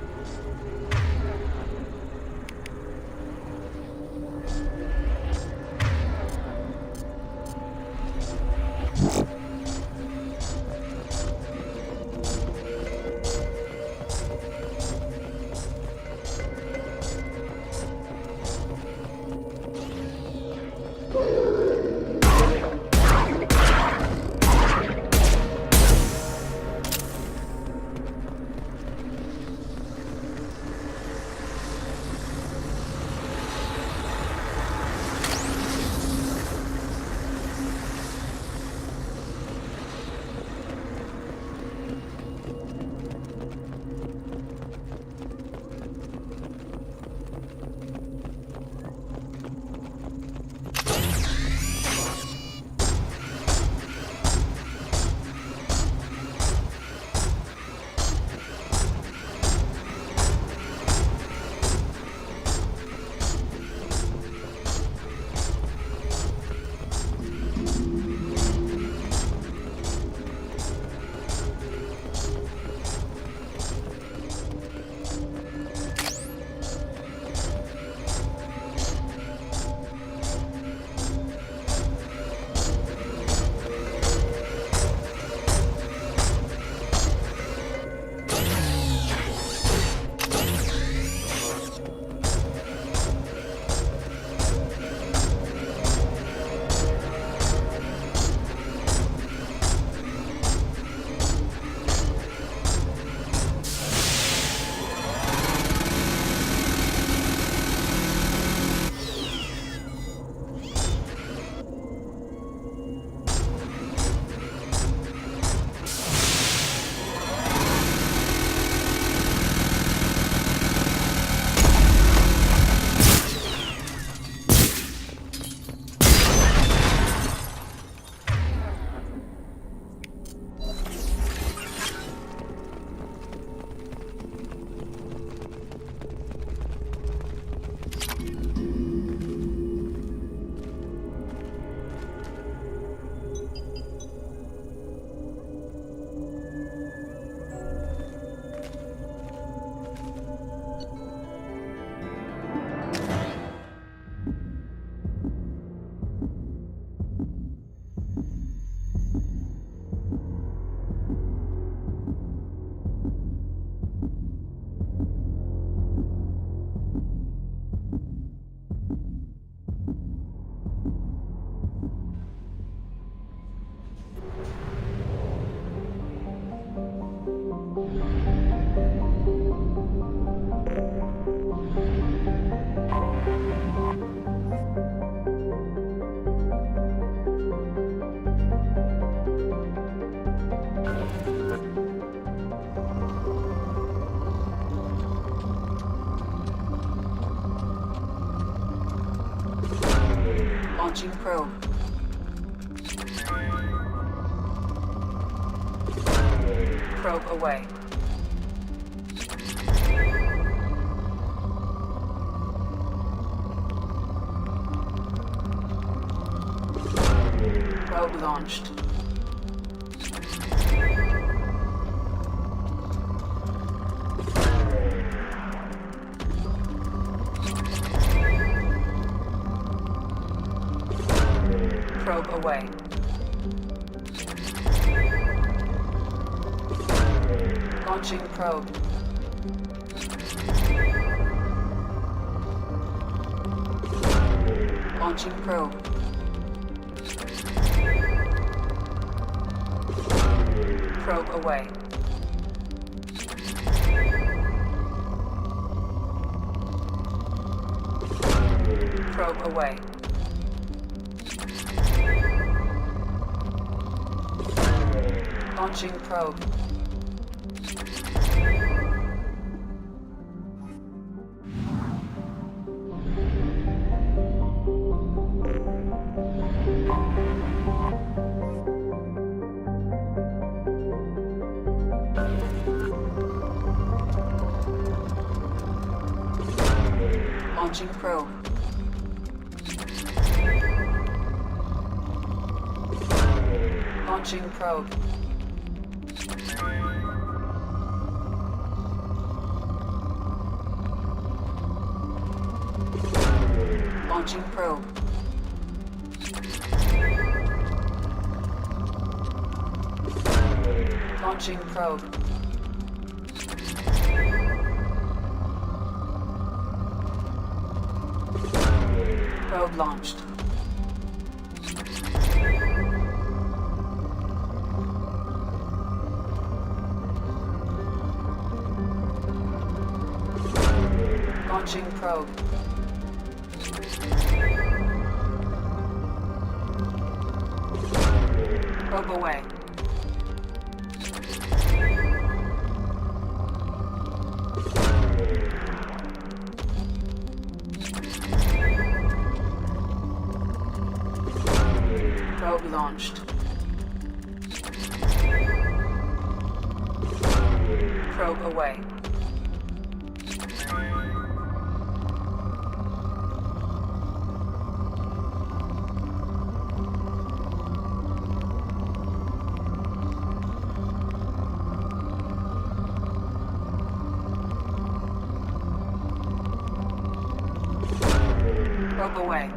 Launching probe. Probe away. Probe launched. Probe away. Launching probe. Launching probe. Probe away. Probe away. Launching probe. Launching probe. Launching probe. Launching probe. Launching probe. Probe launched. Launching probe. Probe away. Probe launched. Probe away. Probe away.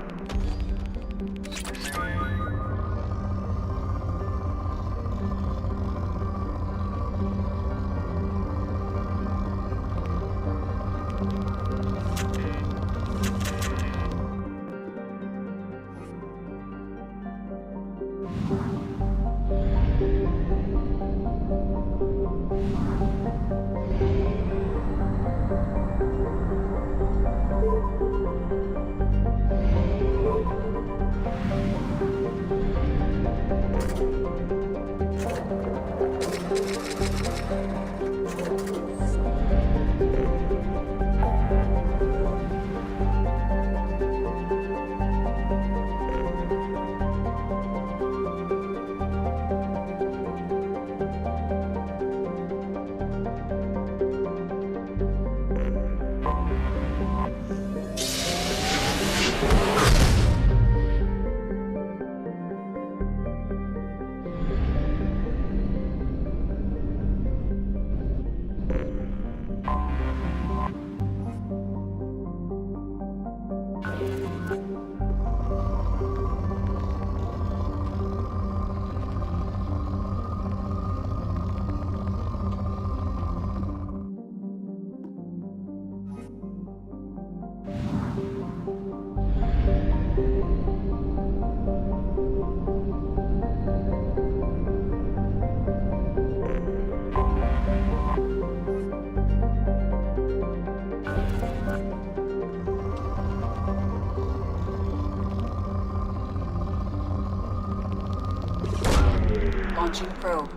Launching probe.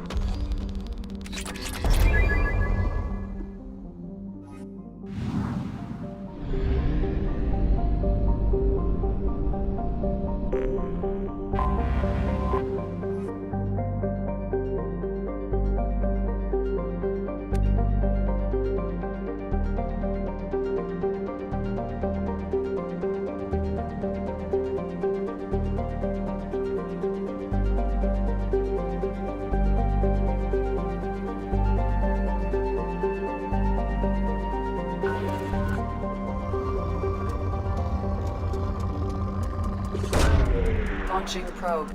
Launching probe.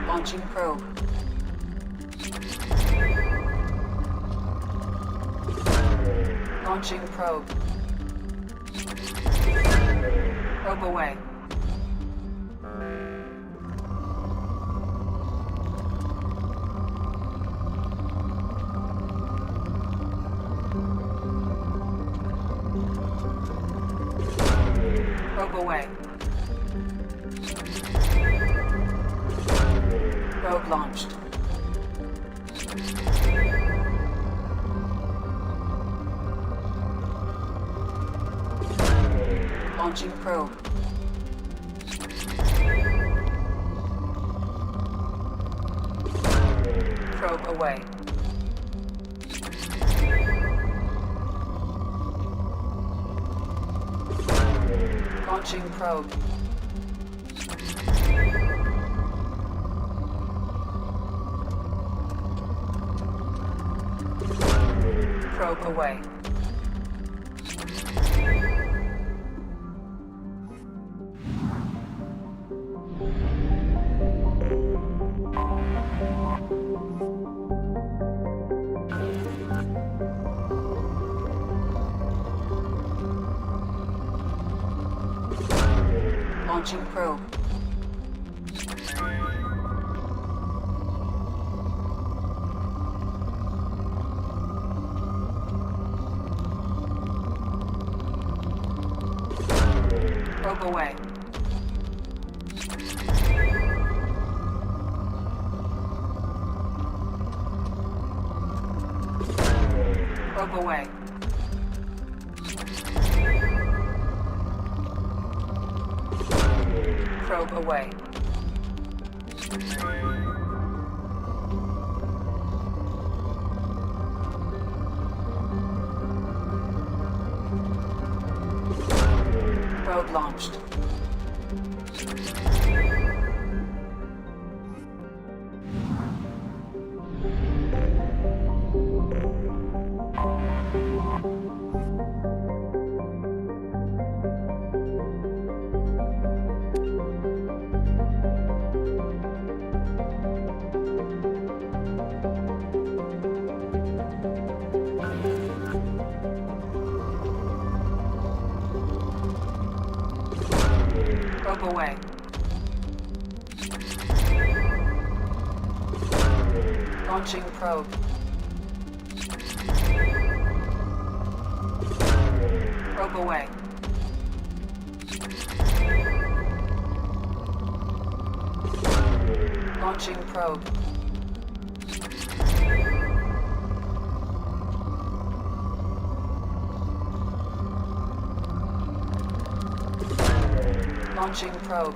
Launching probe. Launching probe. Probe away. Probe away. Probe launched. Launching probe. Probe away. Launching probe. Probe away. Launching probe. Probe away. Probe away. Probe away. Probe launched. Probe away. Launching probe. Probe away. Launching probe. Launching probe.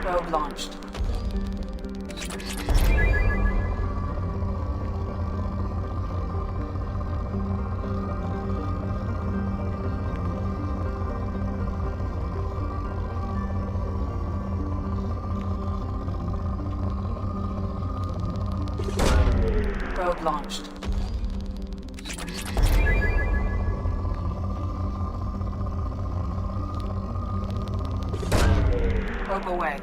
Probe launched. Probe launched. Probe away.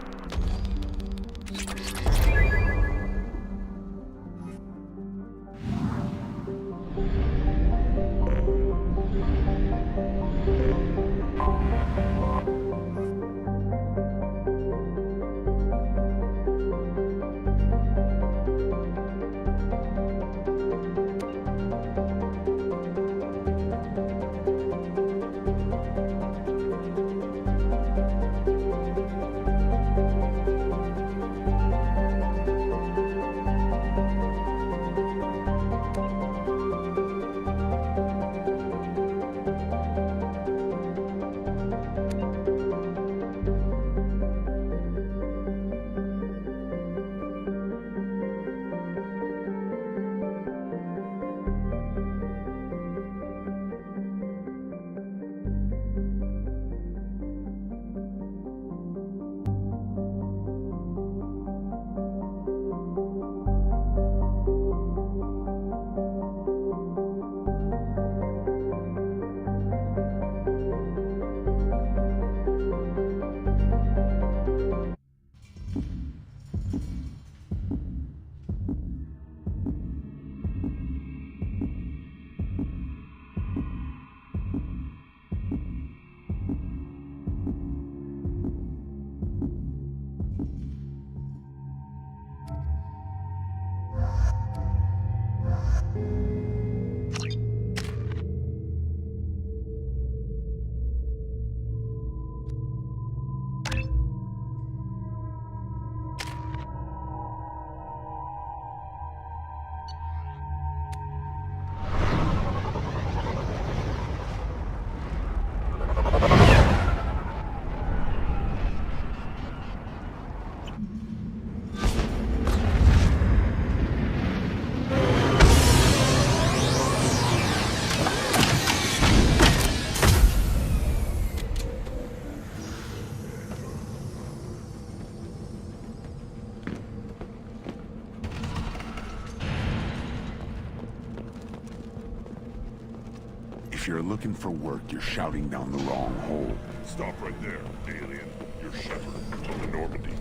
you're looking for work, you're shouting down the wrong hole. Stop right there, alien. You're Shepard from the Normandy.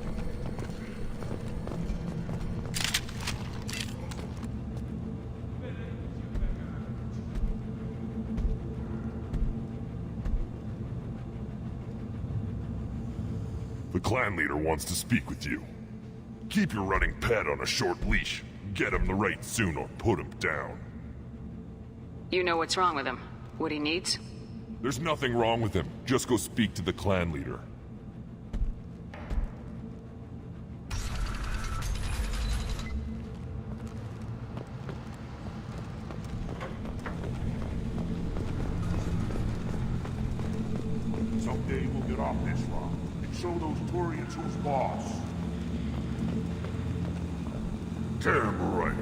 The clan leader wants to speak with you. Keep your running pet on a short leash. Get him the right soon or put him down. You know what's wrong with him? What he needs? There's nothing wrong with him. Just go speak to the clan leader. Someday we'll get off this rock and show those Turians who's boss. Damn right.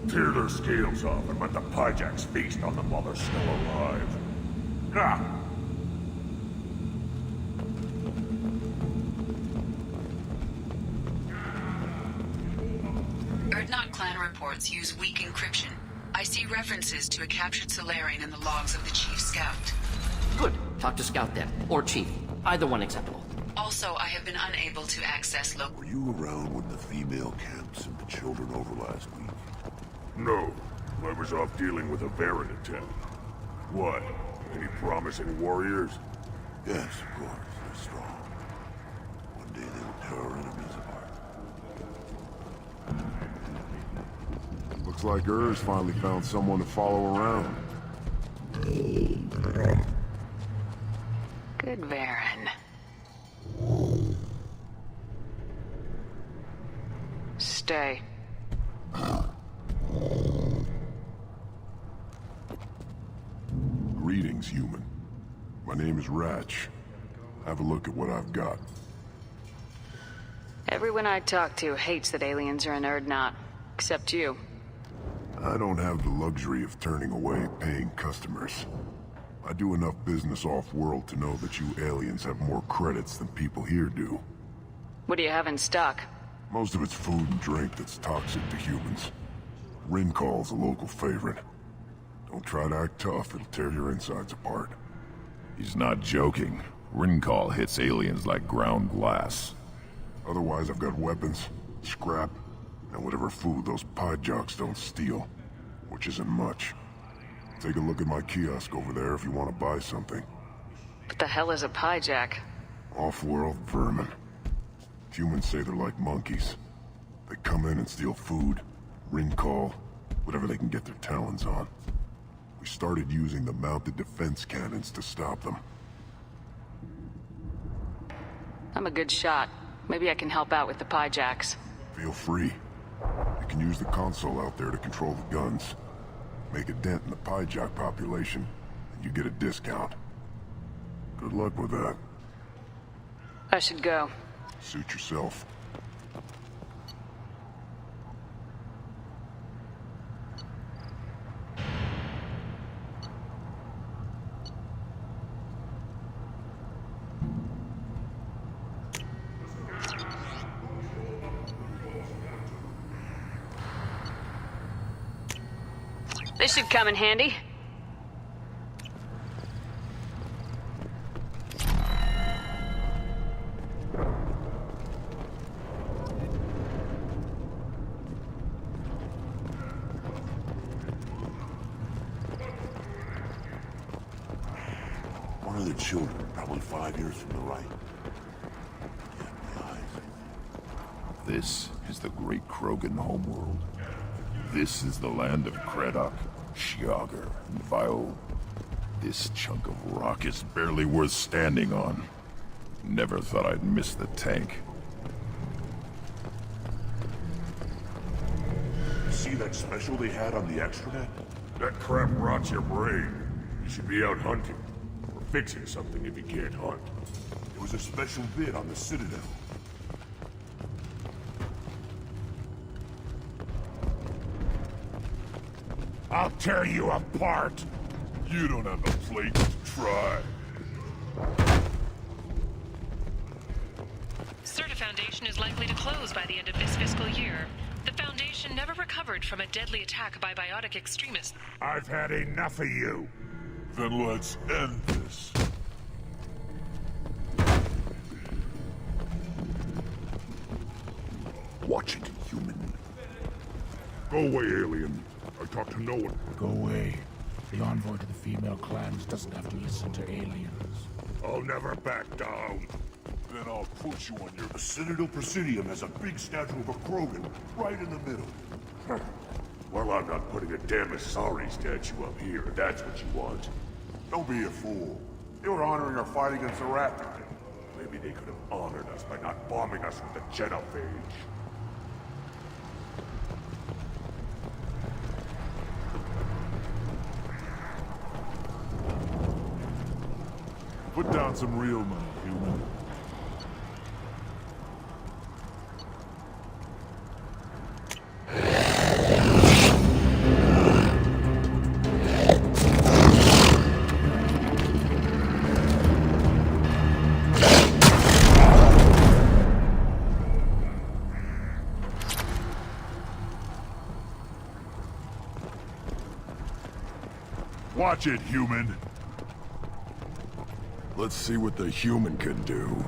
Tear their scales off and let the Pyjaks feast on them while they're still alive. Ah! Urdnot clan reports use weak encryption. I see references to a captured Solarian in the logs of the Chief Scout. Good. Talk to Scout then. Or Chief. Either one acceptable. Also, I have been unable to access local... Were you around when the female camps sent the children over last week? No. I was off dealing with a Baron attempt. What? Any promising warriors? Yes, of course. They're strong. One day they will tear our enemies apart. Looks like Ur's finally found someone to follow around. Good Varen. Stay. Greetings, human. My name is Ratch. Have a look at what I've got. Everyone I talk to hates that aliens are in Urdnot. Except you. I don't have the luxury of turning away paying customers. I do enough business off-world to know that you aliens have more credits than people here do. What do you have in stock? Most of it's food and drink that's toxic to humans. Rincall's a local favorite. Don't try to act tough, it'll tear your insides apart. He's not joking. Rincall hits aliens like ground glass. Otherwise, I've got weapons, scrap, and whatever food those Pyjaks don't steal. Which isn't much. Take a look at my kiosk over there if you want to buy something. What the hell is a Pyjak? Off-world vermin. Humans say they're like monkeys. They come in and steal food, Rincall, whatever they can get their talons on. We started using the mounted defense cannons to stop them. I'm a good shot. Maybe I can help out with the Pyjaks. Feel free. You can use the console out there to control the guns. Make a dent in the Pyjak population, and you get a discount. Good luck with that. I should go. Suit yourself. This should come in handy. One of the children, probably 5 years from the right. This is the great Krogan homeworld. This is the land of Kredok, Shiagar, and Vio. This chunk of rock is barely worth standing on. Never thought I'd miss the tank. See that special they had on the extranet? That crap rots your brain. You should be out hunting. Or fixing something if you can't hunt. It was a special bid on the Citadel. I'll tear you apart! You don't have the plate to try. Certa Foundation is likely to close by the end of this fiscal year. The Foundation never recovered from a deadly attack by biotic extremists. I've had enough of you. Then let's end this. Watch it, human. Go away, alien. I talk to no one. Go away. The envoy to the female clans doesn't have to listen to aliens. I'll never back down. Then I'll put you on your... The Citadel Presidium has a big statue of a Krogan right in the middle. Well, I'm not putting a damn Asari statue up here, if that's what you want. Don't be a fool. They were honoring our fight against the Rat Tribe. Maybe they could have honored us by not bombing us with the Genophage. Put down some real money, human. Watch it, human. Let's see what the human can do.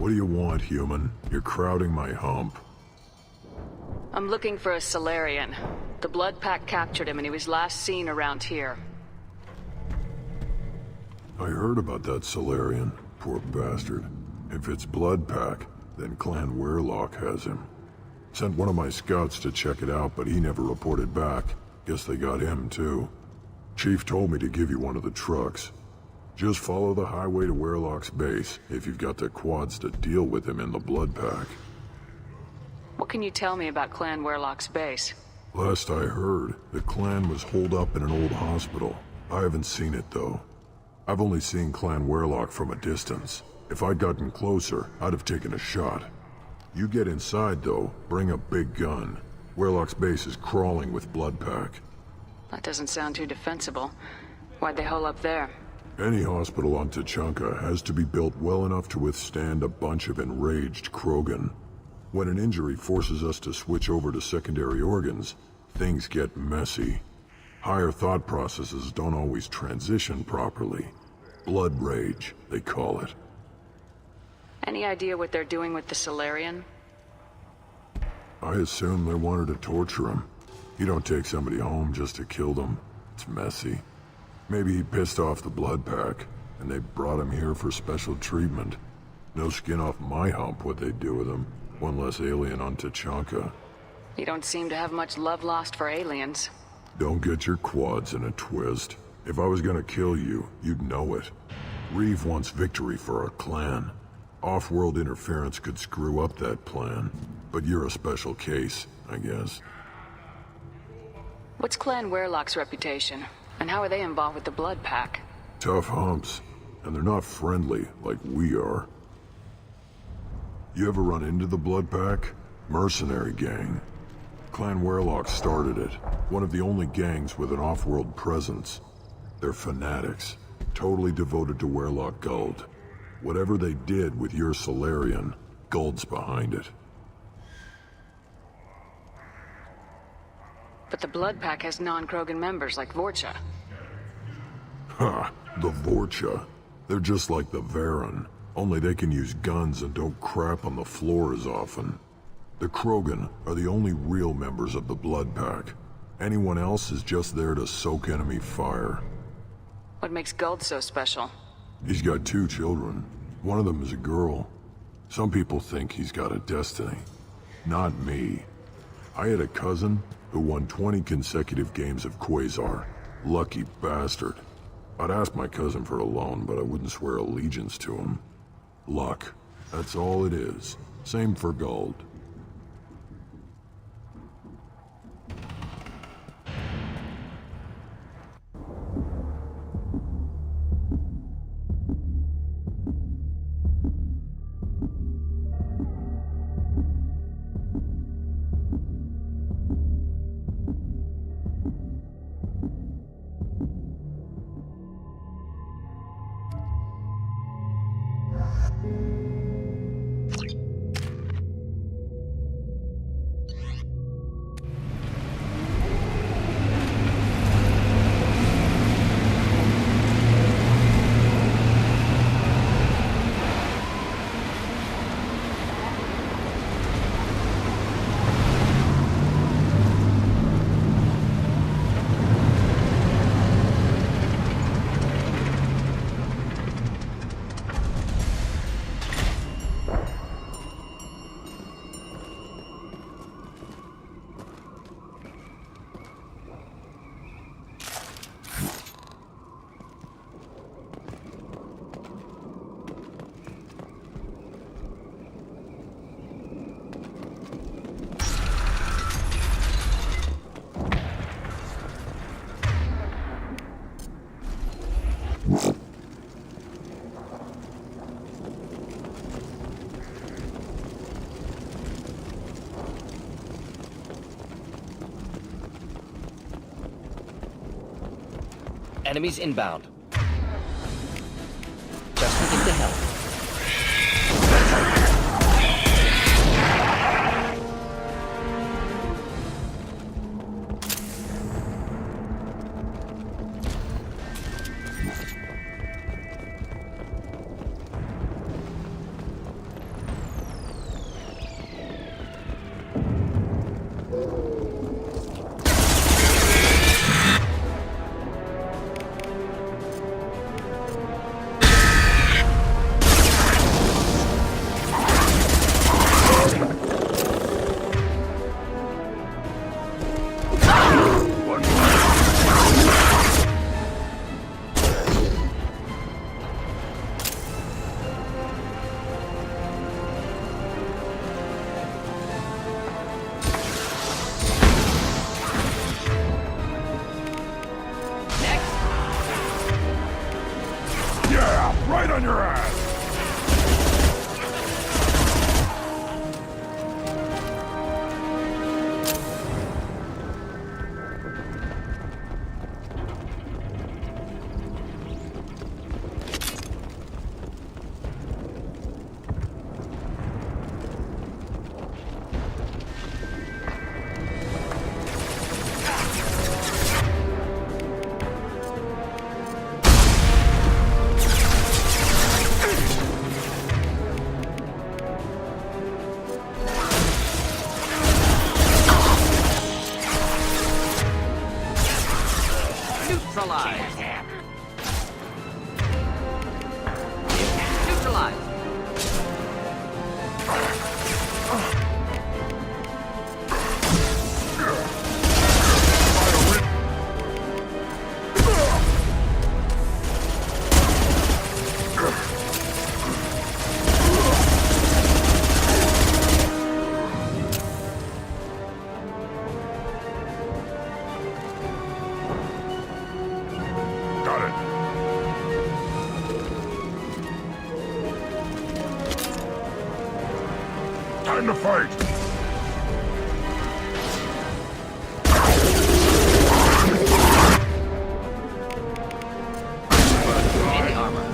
What do you want, human? You're crowding my hump. I'm looking for a Salarian. The Blood Pack captured him and he was last seen around here. I heard about that Salarian. Poor bastard. If it's Blood Pack, then Clan Weyrloc has him. Sent one of my scouts to check it out, but he never reported back. Guess they got him, too. Chief told me to give you one of the trucks. Just follow the highway to Weyrloc's base, if you've got the quads to deal with him in the Blood Pack. What can you tell me about Clan Weyrloc's base? Last I heard, the clan was holed up in an old hospital. I haven't seen it, though. I've only seen Clan Weyrloc from a distance. If I'd gotten closer, I'd have taken a shot. You get inside, though. Bring a big gun. Warlock's base is crawling with Bloodpack. That doesn't sound too defensible. Why'd they hole up there? Any hospital on Tuchanka has to be built well enough to withstand a bunch of enraged Krogan. When an injury forces us to switch over to secondary organs, things get messy. Higher thought processes don't always transition properly. Blood rage, they call it. Any idea what they're doing with the Solarian? I assume they wanted to torture him. You don't take somebody home just to kill them. It's messy. Maybe he pissed off the Bloodpack, and they brought him here for special treatment. No skin off my hump what they'd do with him. One less alien on Tuchanka. You don't seem to have much love lost for aliens. Don't get your quads in a twist. If I was gonna kill you, you'd know it. Reeve wants victory for our clan. Off-world interference could screw up that plan. But you're a special case, I guess. What's Clan Werlock's reputation? And how are they involved with the Bloodpack? Tough humps. And they're not friendly like we are. You ever run into the Bloodpack? Mercenary gang. Clan Werlock started it. One of the only gangs with an off-world presence. They're fanatics. Totally devoted to Werlock Guld. Whatever they did with your Solarian, Guld's behind it. But the Bloodpack has non-Krogan members like Vorcha. Ha! The Vorcha. They're just like the Varen. Only they can use guns and don't crap on the floor as often. The Krogan are the only real members of the Bloodpack. Anyone else is just there to soak enemy fire. What makes Guld so special? He's got 2 children. One of them is a girl. Some people think he's got a destiny. Not me. I had a cousin who won 20 consecutive games of Quasar. Lucky bastard. I'd ask my cousin for a loan, but I wouldn't swear allegiance to him. Luck. That's all it is. Same for Guld. Enemies inbound. Just begin to help. Right on your ass! Neutralized. Time to fight! In the armor.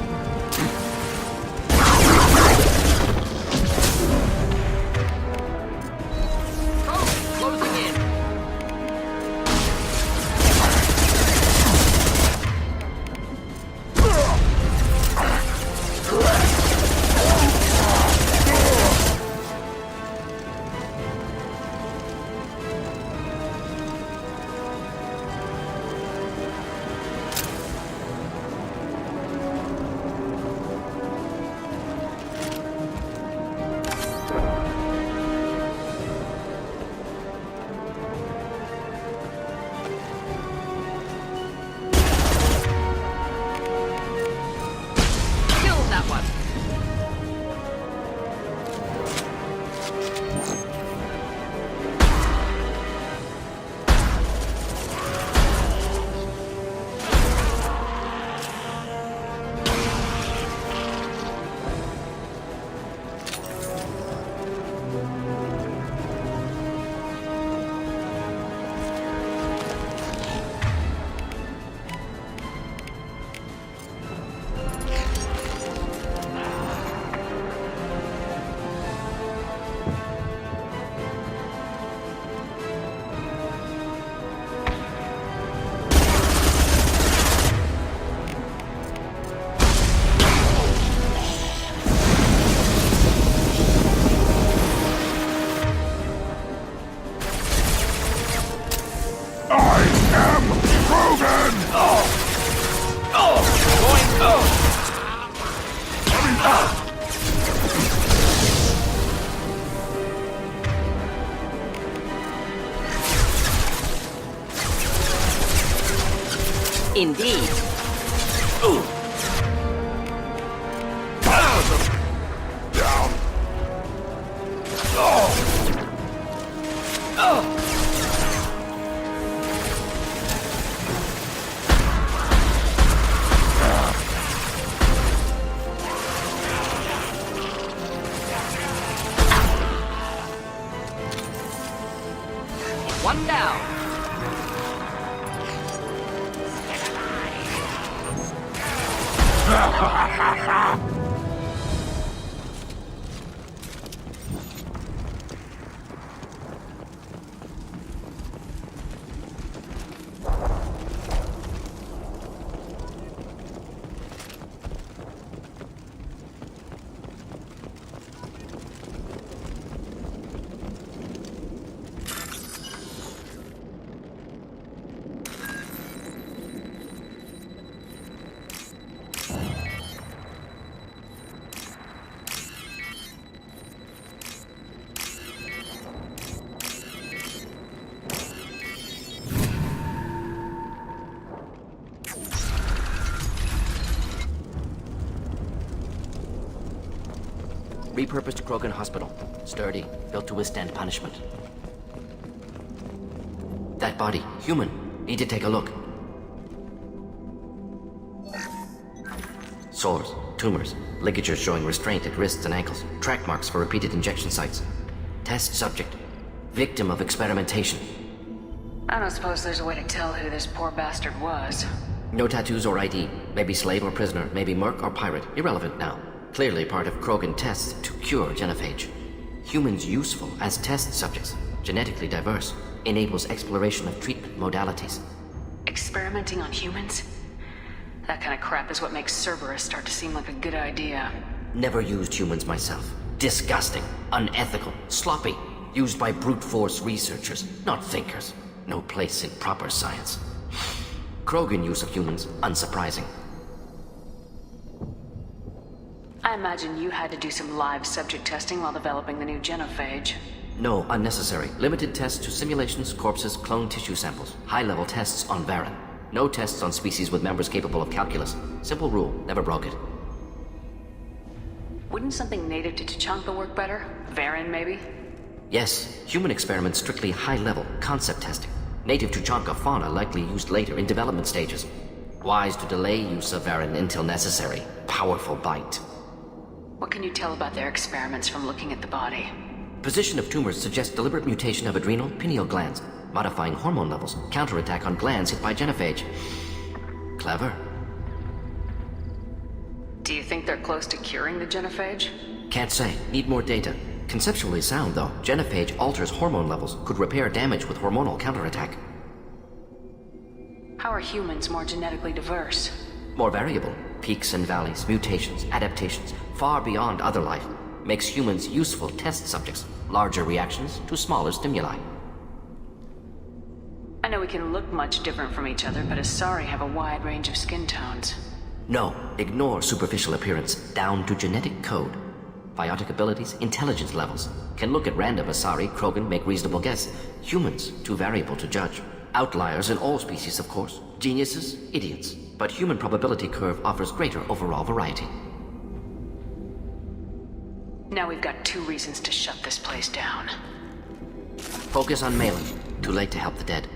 Closing in. That one. Indeed. Ooh. Down. Oh. Oh. One down. Ha ha ha ha! Repurposed Krogan Hospital. Sturdy, built to withstand punishment. That body, human. Need to take a look. Sores, tumors, ligatures showing restraint at wrists and ankles, track marks for repeated injection sites. Test subject. Victim of experimentation. I don't suppose there's a way to tell who this poor bastard was. No tattoos or ID. Maybe slave or prisoner, maybe merc or pirate. Irrelevant now. Clearly part of Krogan tests to cure genophage. Humans useful as test subjects. Genetically diverse. Enables exploration of treatment modalities. Experimenting on humans? That kind of crap is what makes Cerberus start to seem like a good idea. Never used humans myself. Disgusting. Unethical. Sloppy. Used by brute force researchers, not thinkers. No place in proper science. Krogan use of humans, unsurprising. I imagine you had to do some live subject testing while developing the new genophage. No, unnecessary. Limited tests to simulations, corpses, cloned tissue samples. High-level tests on Varen. No tests on species with members capable of calculus. Simple rule, never broke it. Wouldn't something native to Tuchanka work better? Varen, maybe? Yes, human experiments strictly high-level, concept testing. Native Tuchanka fauna likely used later in development stages. Wise to delay use of Varen until necessary. Powerful bite. What can you tell about their experiments from looking at the body? Position of tumors suggests deliberate mutation of adrenal, pineal glands, modifying hormone levels, counterattack on glands hit by genophage. Clever. Do you think they're close to curing the genophage? Can't say. Need more data. Conceptually sound, though. Genophage alters hormone levels, could repair damage with hormonal counterattack. How are humans more genetically diverse? More variable. Peaks and valleys, mutations, adaptations, far beyond other life. Makes humans useful test subjects. Larger reactions to smaller stimuli. I know we can look much different from each other, but Asari have a wide range of skin tones. No, ignore superficial appearance, down to genetic code. Biotic abilities, intelligence levels. Can look at random Asari, Krogan, make reasonable guess. Humans, too variable to judge. Outliers in all species, of course. Geniuses, idiots. But human probability curve offers greater overall variety. Now we've got 2 reasons to shut this place down. Focus on Malin. Too late to help the dead.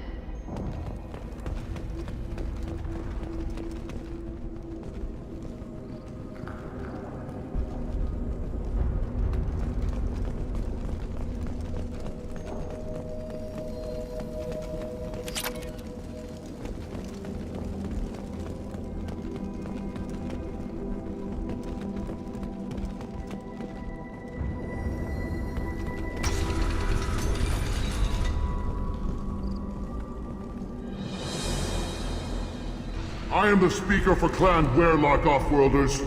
I am the speaker for Clan Werlock, Offworlders.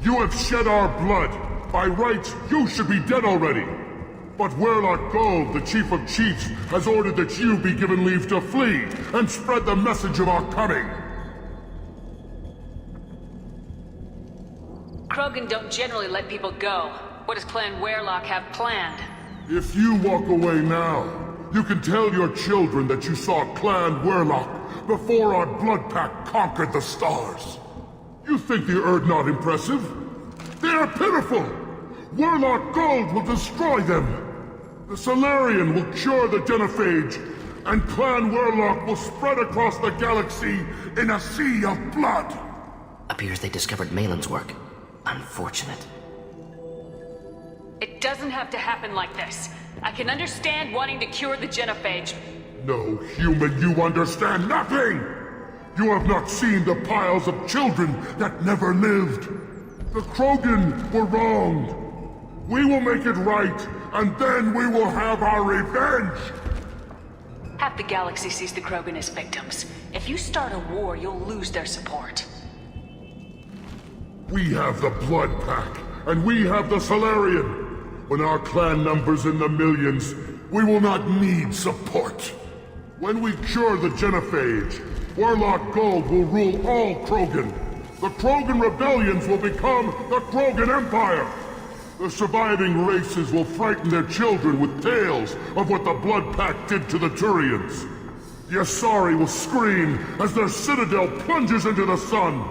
You have shed our blood. By rights, you should be dead already. But Werlock Gold, the Chief of Chiefs, has ordered that you be given leave to flee and spread the message of our coming. Krogan don't generally let people go. What does Clan Werlock have planned? If you walk away now, you can tell your children that you saw Clan Werlock before our blood pact conquered the stars. You think the Erd not impressive? They are pitiful! Werlock Gold will destroy them! The Solarian will cure the genophage, and Clan Werlock will spread across the galaxy in a sea of blood! Appears they discovered Malin's work. Unfortunate. It doesn't have to happen like this. I can understand wanting to cure the genophage. No, human, you understand nothing! You have not seen the piles of children that never lived. The Krogan were wronged. We will make it right, and then we will have our revenge! Half the galaxy sees the Krogan as victims. If you start a war, you'll lose their support. We have the Blood Pack, and we have the Solarian. When our clan numbers in the millions, we will not need support. When we cure the genophage, Werlock Gold will rule all Krogan. The Krogan rebellions will become the Krogan Empire. The surviving races will frighten their children with tales of what the Blood Pact did to the Turians. The Asari will scream as their citadel plunges into the sun.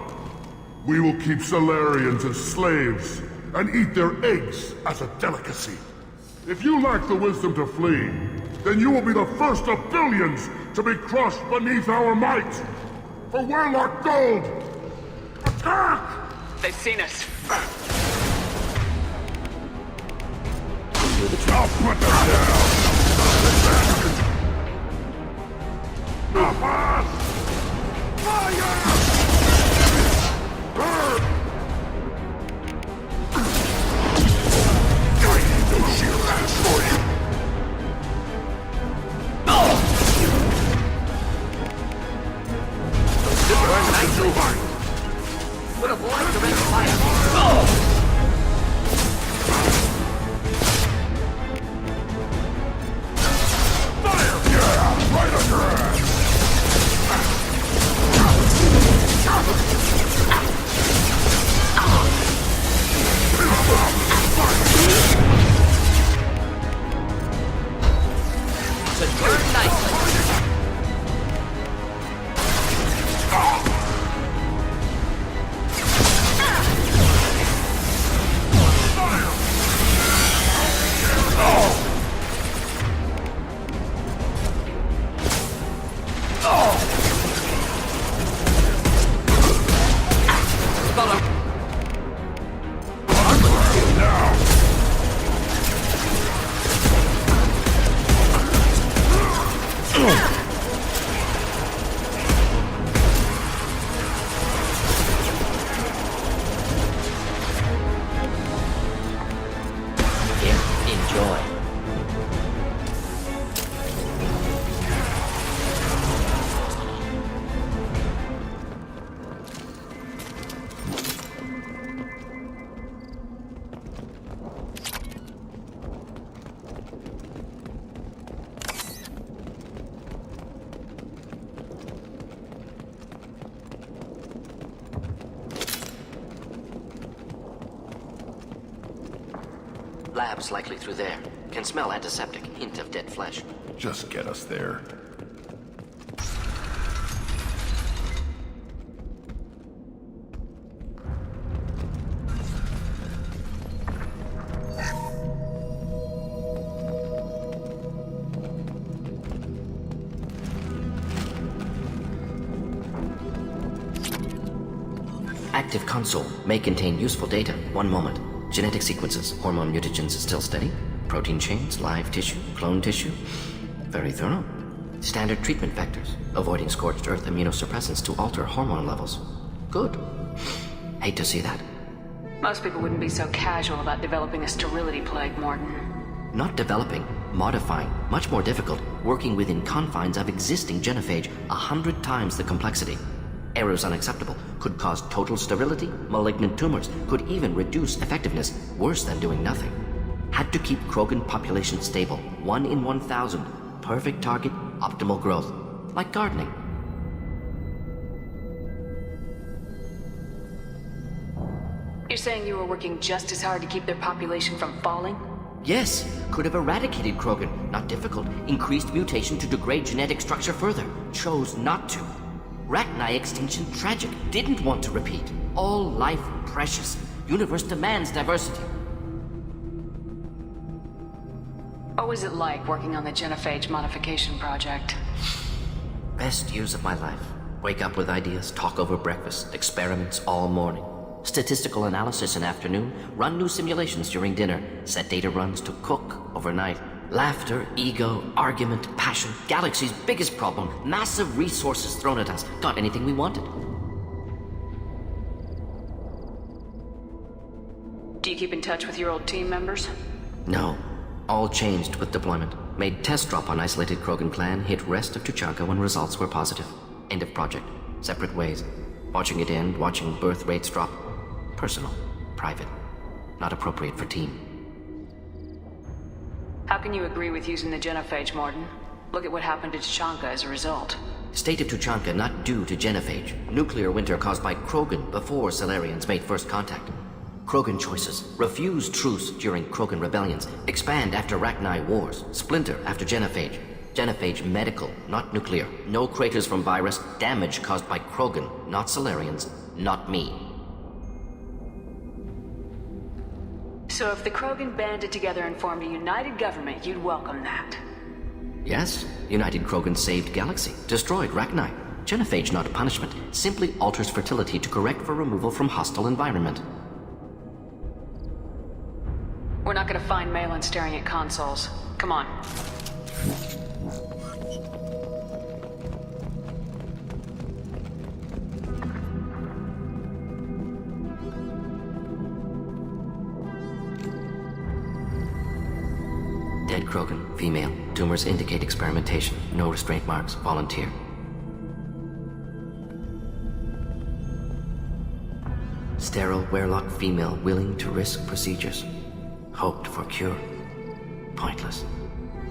We will keep Solarians as slaves and eat their eggs as a delicacy. If you lack the wisdom to flee, then you will be the first of billions to be crushed beneath our might! For Werlock Gold! Attack! They've seen us. I'll put them down! Fire! I need those shield hands for you! Would avoid direct fire. Fire! Yeah, right under her! Labs likely through there. Can smell antiseptic, hint of dead flesh. Just get us there. Active console may contain useful data. One moment. Genetic sequences, hormone mutagens still steady. Protein chains, live tissue, clone tissue. Very thorough. Standard treatment vectors, avoiding scorched earth immunosuppressants to alter hormone levels. Good. Hate to see that. Most people wouldn't be so casual about developing a sterility plague, Morton. Not developing, modifying, much more difficult, working within confines of existing genophage, 100 times the complexity. Errors unacceptable, could cause total sterility, malignant tumors, could even reduce effectiveness, worse than doing nothing. Had to keep Krogan population stable, 1 in 1,000, perfect target, optimal growth, like gardening. You're saying you were working just as hard to keep their population from falling? Yes, could have eradicated Krogan, not difficult, increased mutation to degrade genetic structure further, chose not to. Rachni extinction tragic, didn't want to repeat. All life precious. Universe demands diversity. What was it like working on the genophage modification project? Best years of my life. Wake up with ideas, talk over breakfast, experiments all morning. Statistical analysis in afternoon, run new simulations during dinner, set data runs to cook overnight. Laughter, ego, argument, passion, galaxy's biggest problem, massive resources thrown at us. Got anything we wanted. Do you keep in touch with your old team members? No. All changed with deployment. Made test drop on isolated Krogan clan, hit rest of Tuchanka when results were positive. End of project. Separate ways. Watching it end, watching birth rates drop. Personal. Private. Not appropriate for team. How can you agree with using the genophage, Morton? Look at what happened to Tuchanka as a result. State of Tuchanka not due to genophage. Nuclear winter caused by Krogan before Salarians made first contact. Krogan choices. Refuse truce during Krogan rebellions. Expand after Rachni wars. Splinter after genophage. Genophage medical, not nuclear. No craters from virus. Damage caused by Krogan, not Salarians, not me. So if the Krogan banded together and formed a united government, you'd welcome that? Yes. United Krogan saved Galaxy. Destroyed Rachni. Genophage not punishment. Simply alters fertility to correct for removal from hostile environment. We're not gonna find Malin staring at consoles. Come on. Dead Krogan, female. Tumors indicate experimentation. No restraint marks. Volunteer. Sterile Werelock female willing to risk procedures. Hoped for cure. Pointless.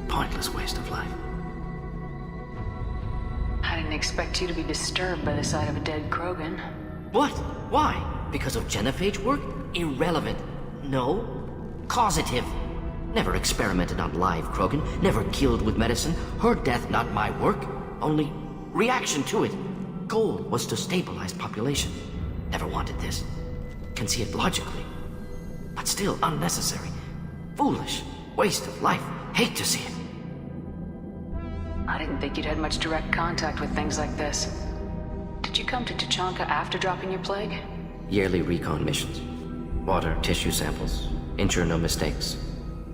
Pointless waste of life. I didn't expect you to be disturbed by the sight of a dead Krogan. What? Why? Because of genophage work? Irrelevant. No. Causative. Never experimented on live Krogan. Never killed with medicine. Her death not my work. Only reaction to it. Goal was to stabilize population. Never wanted this. Can see it logically. But still unnecessary. Foolish. Waste of life. Hate to see it. I didn't think you'd had much direct contact with things like this. Did you come to Tuchanka after dropping your plague? Yearly recon missions. Water, tissue samples. Ensure no mistakes.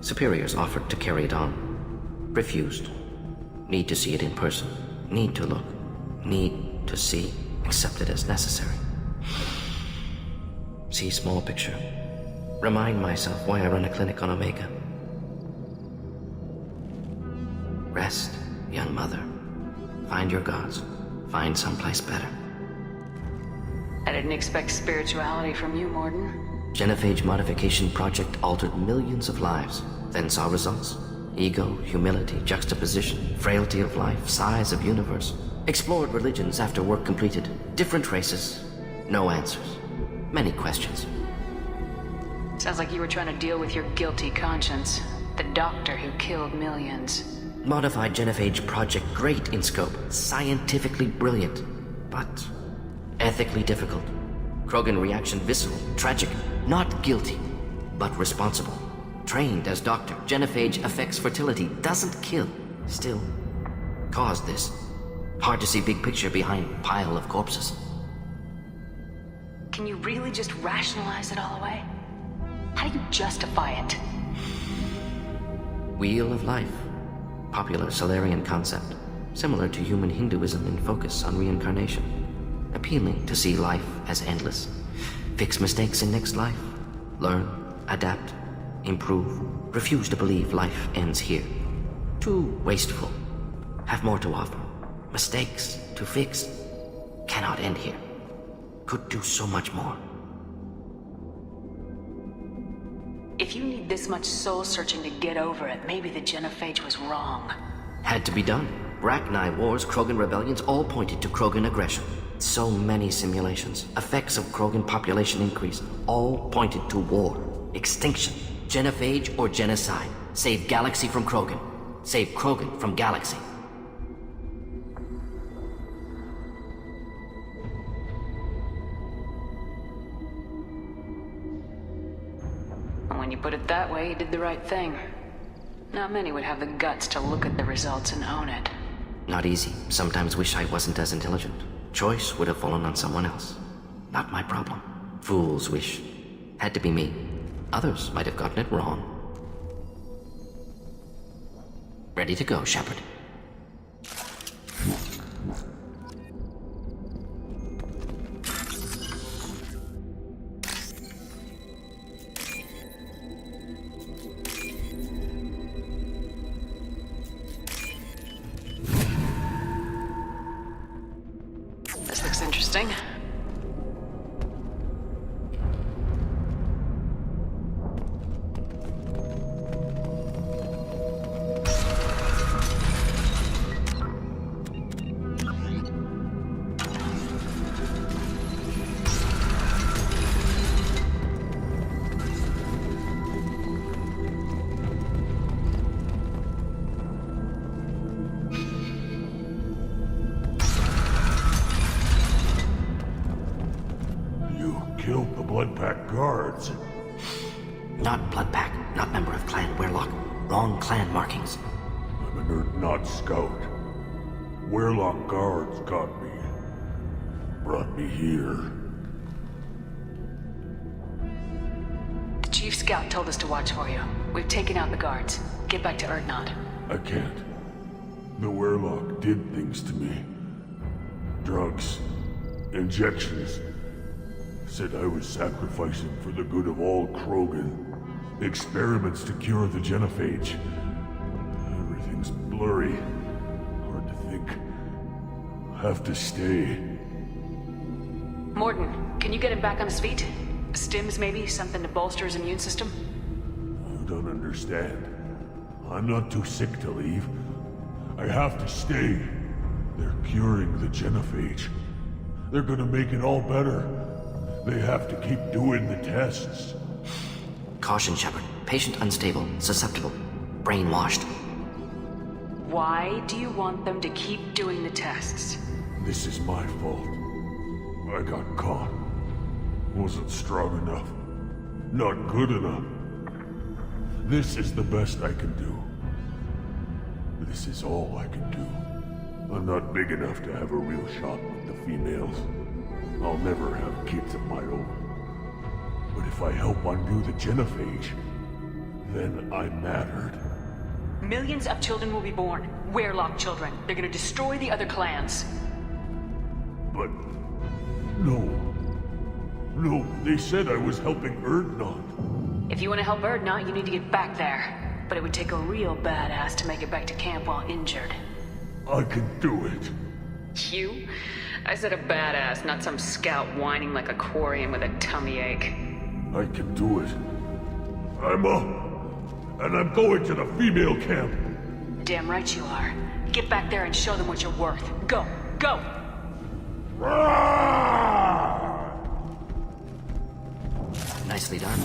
Superiors offered to carry it on. Refused. Need to see it in person. Need to look. Need to see. Accept it as necessary. See small picture. Remind myself why I run a clinic on Omega. Rest, young mother. Find your gods. Find someplace better. I didn't expect spirituality from you, Morton. Genophage modification project altered millions of lives, then saw results. Ego, humility, juxtaposition, frailty of life, size of universe. Explored religions after work completed. Different races. No answers. Many questions. Sounds like you were trying to deal with your guilty conscience. The doctor who killed millions. Modified genophage project, great in scope, scientifically brilliant, but ethically difficult. Krogan reaction visceral, tragic, not guilty, but responsible. Trained as doctor, genophage affects fertility, doesn't kill, still caused this. Hard to see big picture behind pile of corpses. Can you really just rationalize it all away? How do you justify it? Wheel of life. Popular Solarian concept. Similar to human Hinduism in focus on reincarnation. Appealing to see life as endless. Fix mistakes in next life. Learn, adapt, improve. Refuse to believe life ends here. Too wasteful. Have more to offer. Mistakes to fix. Cannot end here. Could do so much more. If you need this much soul-searching to get over it, maybe the genophage was wrong. Had to be done. Rachni wars, Krogan rebellions, all pointed to Krogan aggression. So many simulations, effects of Krogan population increase, all pointed to war, extinction, genophage or genocide. Save Galaxy from Krogan. Save Krogan from Galaxy. When you put it that way, you did the right thing. Not many would have the guts to look at the results and own it. Not easy. Sometimes wish I wasn't as intelligent. Choice would have fallen on someone else. Not my problem. Fool's wish. Had to be me. Others might have gotten it wrong. Ready to go, Shepard. This looks interesting. Killed the Bloodpack guards. Not Bloodpack, not member of Clan Weirlock. Wrong clan markings. I'm an Urdnot scout. Weirlock guards got me. Brought me here. The Chief Scout told us to watch for you. We've taken out the guards. Get back to Urdnot. I can't. The Weirlock did things to me. Drugs. Injections. Said I was sacrificing for the good of all Krogan. Experiments to cure the genophage. Everything's blurry. Hard to think. Have to stay. Morton, can you get him back on his feet? Stims, maybe? Something to bolster his immune system? You don't understand. I'm not too sick to leave. I have to stay. They're curing the genophage. They're gonna make it all better. They have to keep doing the tests. Caution, Shepard. Patient unstable, susceptible, brainwashed. Why do you want them to keep doing the tests? This is my fault. I got caught. Wasn't strong enough. Not good enough. This is the best I can do. This is all I can do. I'm not big enough to have a real shot with the females. I'll never have kids of my own. But if I help undo the genophage, then I mattered. Millions of children will be born. Weirlock children. They're gonna destroy the other clans. But... no. No, they said I was helping Urdnot. If you want to help Urdnot, you need to get back there. But it would take a real badass to make it back to camp while injured. I can do it. You? I said a badass, not some scout whining like a Quarian with a tummy ache. I can do it. I'm up. And I'm going to the female camp. Damn right you are. Get back there and show them what you're worth. Go! Go! Nicely done.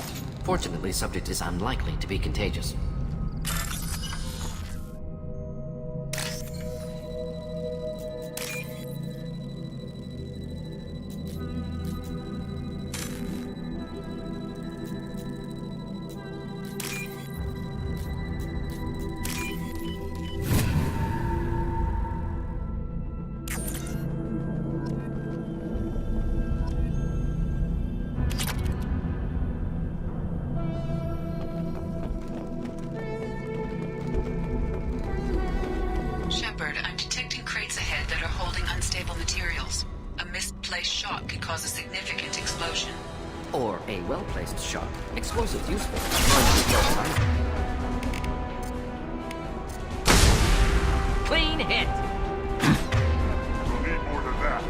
Fortunately, subject is unlikely to be contagious. Shepard, I'm detecting crates ahead that are holding unstable materials. A misplaced shot could cause a significant explosion. Or a well-placed shot. Explosives useful. Clean hit! We'll need more than that.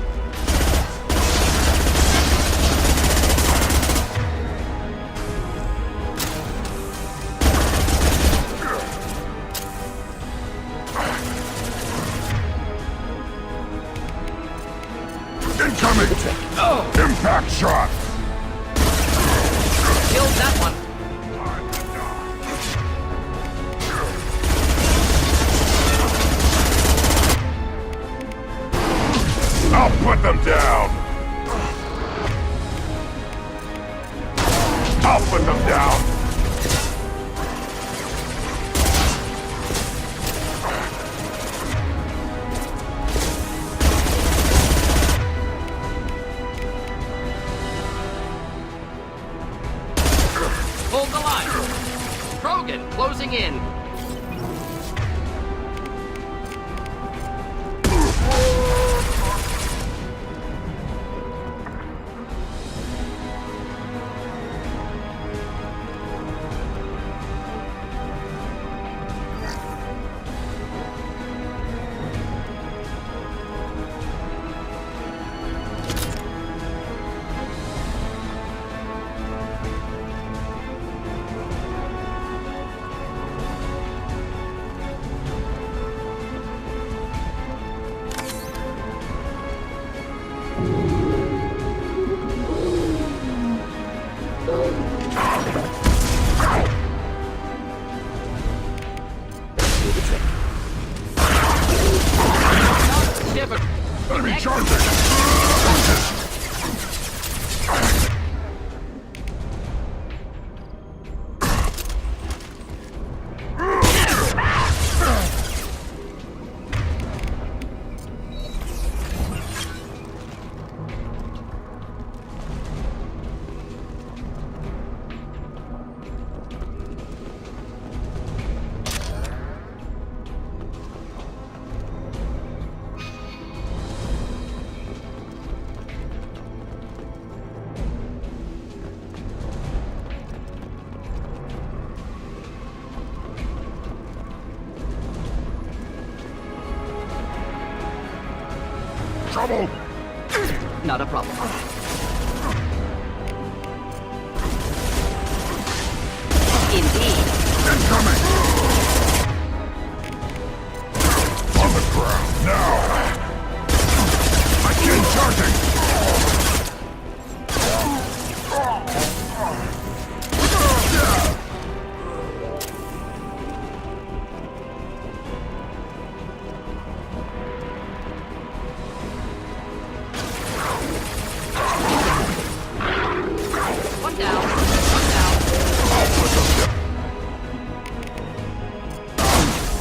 Incoming! Impact shot! Killed that one! I'll put them down! I'll put them down! Hold the line! Krogan closing in! Enemy charging! Trouble! Not a problem. Indeed. Incoming! On the ground, now! Again charging! One down. One down.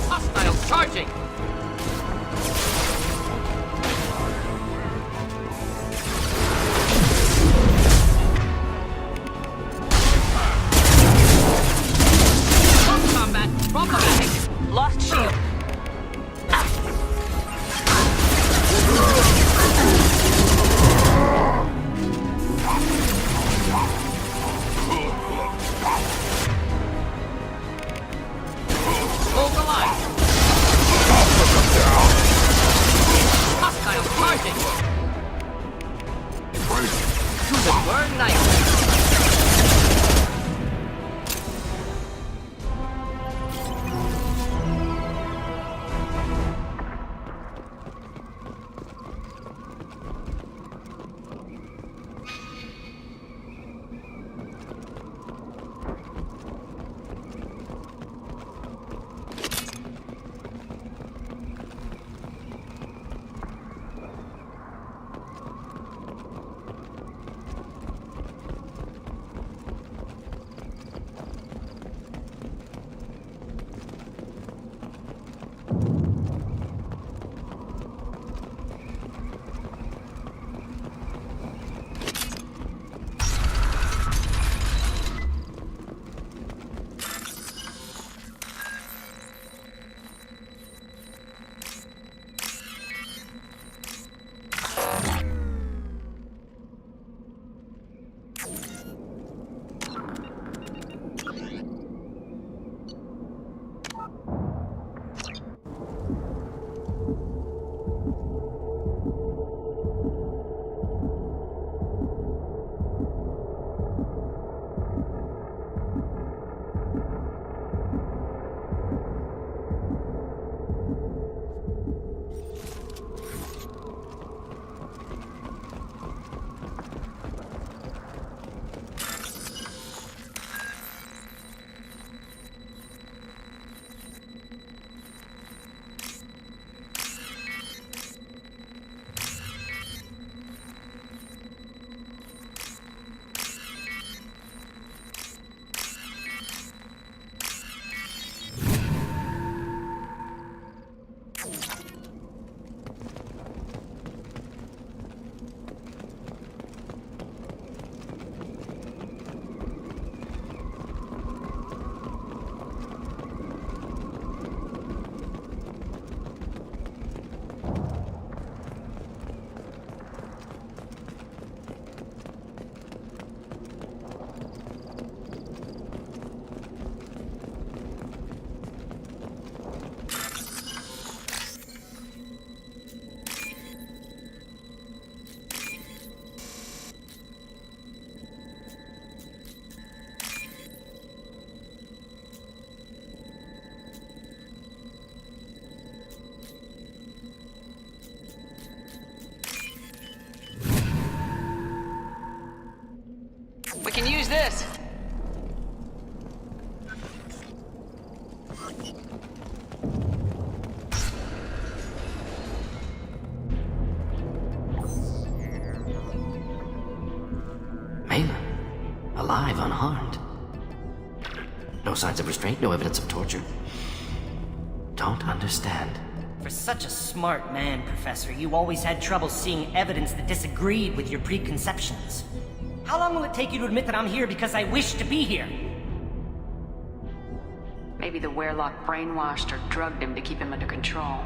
Hostiles charging! Close combat. Problematic. Lost shield. Hold the line. I'll put them down! Hostiles charging! Right. To burn nicely. We can use this. Malin. Alive, unharmed. No signs of restraint, no evidence of torture. Don't understand. For such a smart man, Professor, you always had trouble seeing evidence that disagreed with your preconceptions. How long will it take you to admit that I'm here because I wish to be here? Maybe the Werelock brainwashed or drugged him to keep him under control.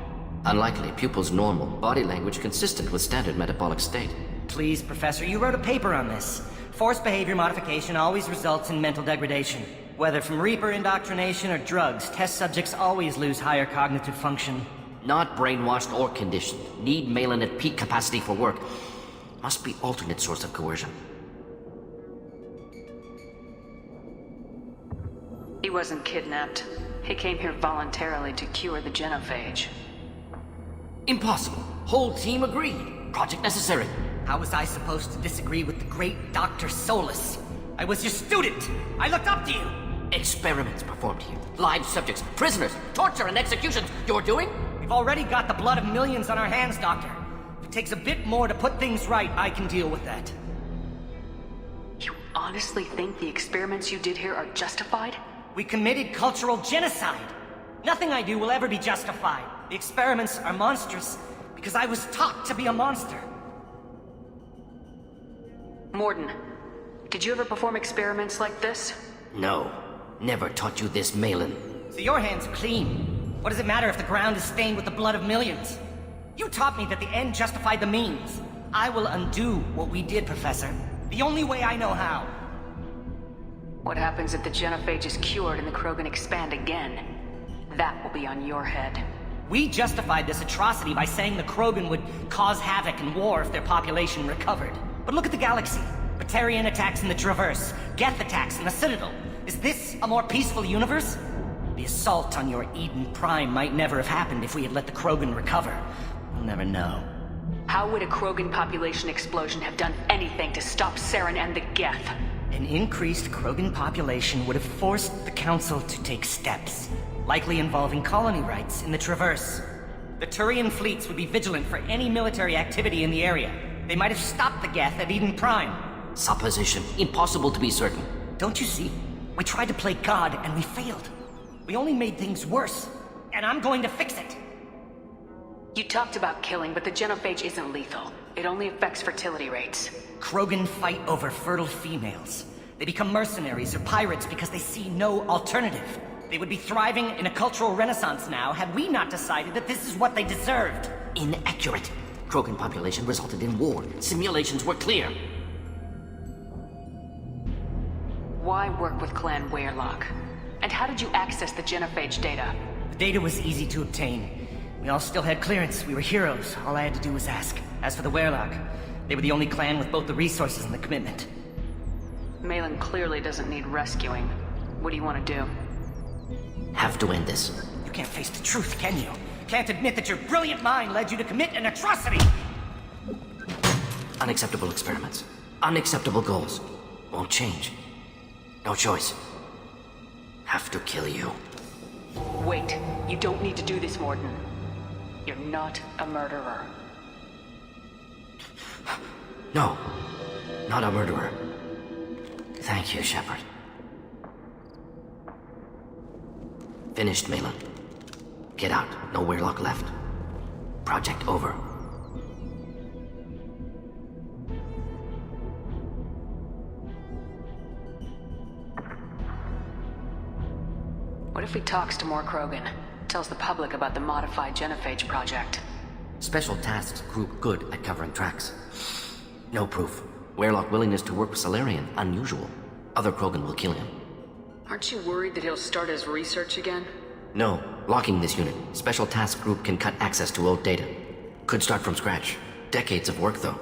Unlikely. Pupil's normal. Body language consistent with standard metabolic state. Please, Professor, you wrote a paper on this. Forced behavior modification always results in mental degradation. Whether from Reaper indoctrination or drugs, test subjects always lose higher cognitive function. Not brainwashed or conditioned. Need Malin at peak capacity for work. Must be alternate source of coercion. He wasn't kidnapped. He came here voluntarily to cure the genophage. Impossible. Whole team agreed. Project necessary. How was I supposed to disagree with the great Dr. Solus? I was your student. I looked up to you. Experiments performed here. Live subjects, prisoners, torture and executions. You're doing? We've already got the blood of millions on our hands, Doctor. If it takes a bit more to put things right, I can deal with that. You honestly think the experiments you did here are justified? We committed cultural genocide. Nothing I do will ever be justified. The experiments are monstrous because I was taught to be a monster. Mordin, did you ever perform experiments like this? No. Never taught you this, Malin. So your hands are clean. What does it matter if the ground is stained with the blood of millions? You taught me that the end justified the means. I will undo what we did, Professor. The only way I know how. What happens if the genophage is cured and the Krogan expand again? That will be on your head. We justified this atrocity by saying the Krogan would cause havoc and war if their population recovered. But look at the galaxy. Batarian attacks in the Traverse, Geth attacks in the Citadel. Is this a more peaceful universe? The assault on your Eden Prime might never have happened if we had let the Krogan recover. We'll never know. How would a Krogan population explosion have done anything to stop Saren and the Geth? An increased Krogan population would have forced the Council to take steps, likely involving colony rights in the Traverse. The Turian fleets would be vigilant for any military activity in the area. They might have stopped the Geth at Eden Prime. Supposition. Impossible to be certain. Don't you see? We tried to play God and we failed. We only made things worse. And I'm going to fix it. You talked about killing, but the genophage isn't lethal. It only affects fertility rates. Krogan fight over fertile females. They become mercenaries or pirates because they see no alternative. They would be thriving in a cultural renaissance now had we not decided that this is what they deserved. Inaccurate. Krogan population resulted in war. Simulations were clear. Why work with Clan Werelock? And how did you access the genophage data? The data was easy to obtain. We all still had clearance. We were heroes. All I had to do was ask. As for the Werelock, they were the only clan with both the resources and the commitment. Malin clearly doesn't need rescuing. What do you want to do? Have to end this. You can't face the truth, can you? Can't admit that your brilliant mind led you to commit an atrocity! Unacceptable experiments. Unacceptable goals. Won't change. No choice. Have to kill you. Wait. You don't need to do this, Mordin. You're not a murderer. No. Not a murderer. Thank you, Shepard. Finished, Malin. Get out. No Werelock left. Project over. What if he talks to more Krogan? Tells the public about the modified genophage project? Special Tasks Group good at covering tracks. No proof. Werelock willingness to work with Salarian, unusual. Other Krogan will kill him. Aren't you worried that he'll start his research again? No. Locking this unit. Special Task Group can cut access to old data. Could start from scratch. Decades of work, though.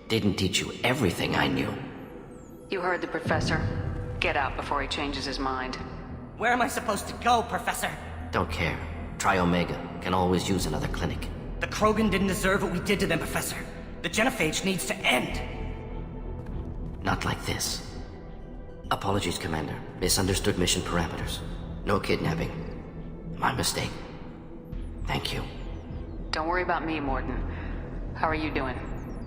Didn't teach you everything I knew. You heard the Professor. Get out before he changes his mind. Where am I supposed to go, Professor? Don't care. Try Omega. Can always use another clinic. The Krogan didn't deserve what we did to them, Professor. The genophage needs to end. Not like this. Apologies, Commander. Misunderstood mission parameters. No kidnapping. My mistake. Thank you. Don't worry about me, Mordin. How are you doing?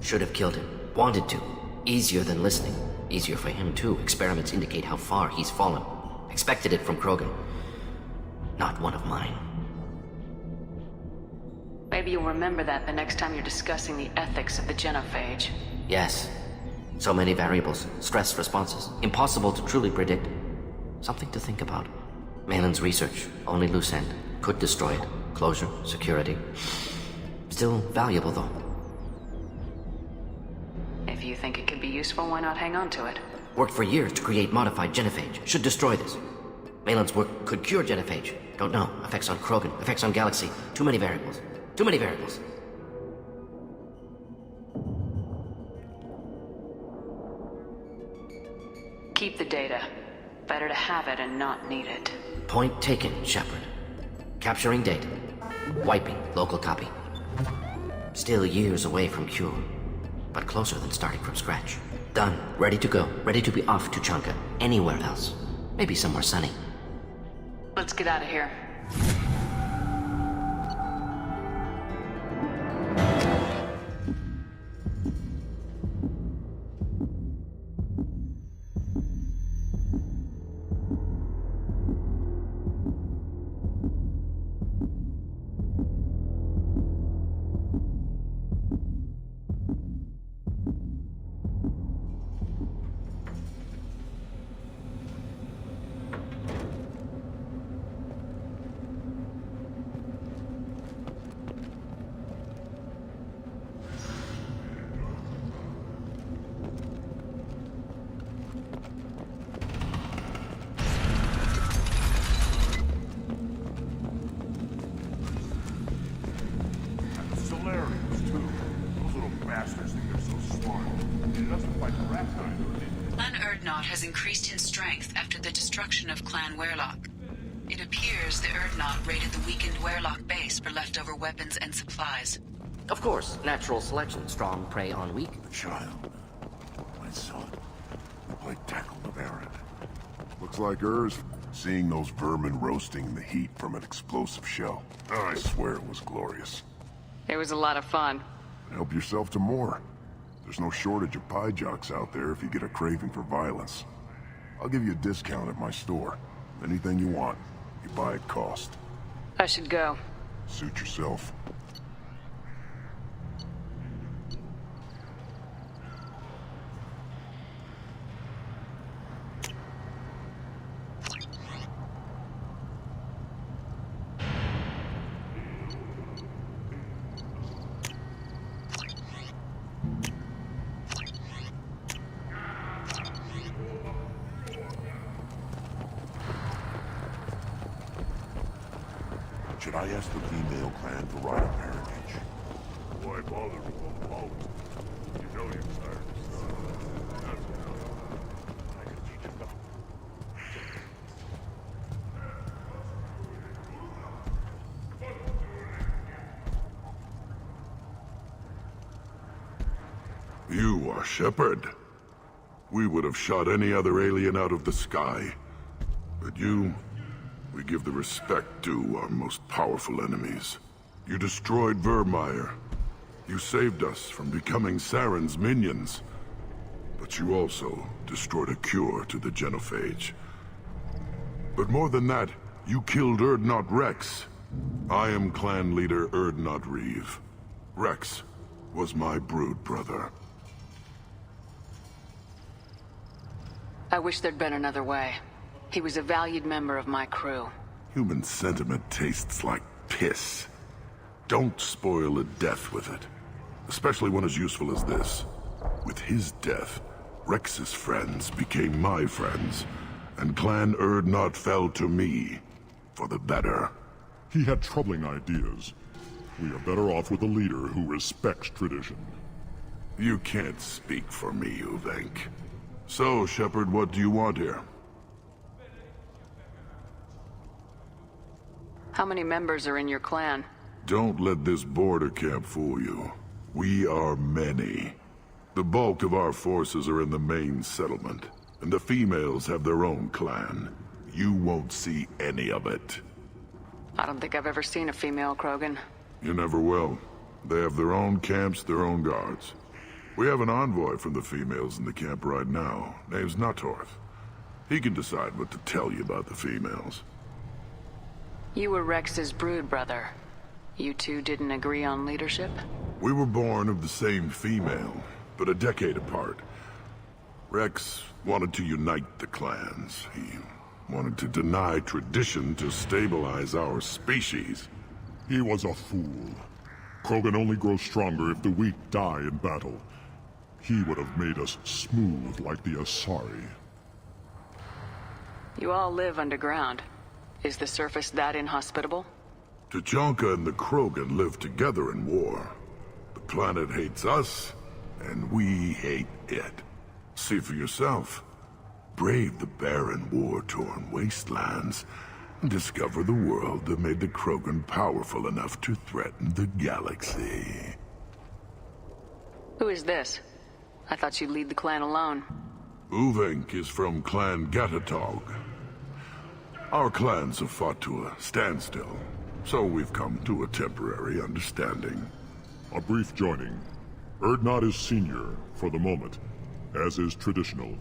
Should have killed him. Wanted to. Easier than listening. Easier for him, too. Experiments indicate how far he's fallen. Expected it from Krogan. Not one of mine. Maybe you'll remember that the next time you're discussing the ethics of the genophage. Yes. So many variables. Stress responses. Impossible to truly predict. Something to think about. Malin's research. Only loose end. Could destroy it. Closure. Security. Still valuable, though. If you think it could be useful, why not hang on to it? Worked for years to create modified genophage. Should destroy this. Malin's work could cure genophage. Don't know. Effects on Krogan. Effects on Galaxy. Too many variables. Too many variables. Keep the data. Better to have it and not need it. Point taken, Shepard. Capturing data. Wiping local copy. Still years away from cure. But closer than starting from scratch. Done. Ready to go. Ready to be off to Chanka. Anywhere else. Maybe somewhere sunny. Let's get out of here. Has increased in strength after the destruction of Clan Werlock. It appears the Urdnot raided the weakened Werlock base for leftover weapons and supplies. Of course, natural selection. Strong prey on weak. Child. My son. We played tackle with Aaron. Looks like hers. Seeing those vermin roasting in the heat from an explosive shell. I swear it was glorious. It was a lot of fun. Help yourself to more. There's no shortage of pie jocks out there if you get a craving for violence. I'll give you a discount at my store. Anything you want, you buy at cost. I should go. Suit yourself. Should I ask the female clan for right of parentage? Why bother with a boat? You know you're tired of stuff. That's enough. I can teach it them. You are Shepard. We would have shot any other alien out of the sky. But you... we give the respect due our most powerful enemies. You destroyed Virmire. You saved us from becoming Saren's minions. But you also destroyed a cure to the genophage. But more than that, you killed Urdnot Rex. I am clan leader Urdnot Reeve. Rex was my brood brother. I wish there'd been another way. He was a valued member of my crew. Human sentiment tastes like piss. Don't spoil a death with it. Especially one as useful as this. With his death, Rex's friends became my friends, and Clan Urdnot fell to me. For the better. He had troubling ideas. We are better off with a leader who respects tradition. You can't speak for me, Uvenk. So, Shepard, what do you want here? How many members are in your clan? Don't let this border camp fool you. We are many. The bulk of our forces are in the main settlement. and the females have their own clan. You won't see any of it. I don't think I've ever seen a female Krogan. You never will. They have their own camps, their own guards. We have an envoy from the females in the camp right now. Name's Natorth. He can decide what to tell you about the females. You were Rex's brood brother. You two didn't agree on leadership? We were born of the same female, but a decade apart. Rex wanted to unite the clans. He wanted to deny tradition to stabilize our species. He was a fool. Krogan only grow stronger if the weak die in battle. He would have made us smooth like the Asari. You all live underground. Is the surface that inhospitable? Tuchanka and the Krogan live together in war. The planet hates us, and we hate it. See for yourself. Brave the barren, war-torn wastelands, and discover the world that made the Krogan powerful enough to threaten the galaxy. Who is this? I thought you'd lead the clan alone. Uvenk is from Clan Gatatog. Our clans have fought to a standstill, so we've come to a temporary understanding. A brief joining. Urdnot is senior, for the moment, as is traditional.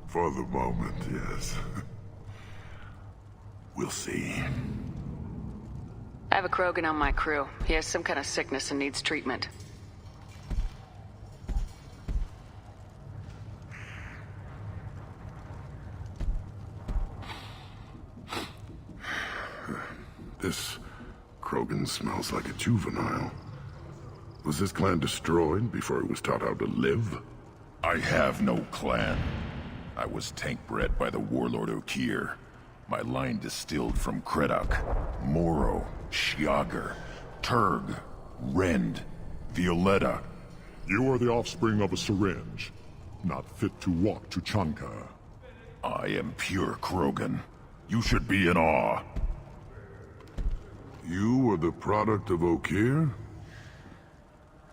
For the moment, yes. We'll see. I have a Krogan on my crew. He has some kind of sickness and needs treatment. This Krogan smells like a juvenile. Was this clan destroyed before it was taught how to live? I have no clan. I was tank bred by the warlord Okeer. My line distilled from Kredok, Moro, Shiagar, Turg, Rend, Violetta. You are the offspring of a syringe, not fit to walk Tuchanka. I am pure Krogan. You should be in awe. You were the product of Okeer?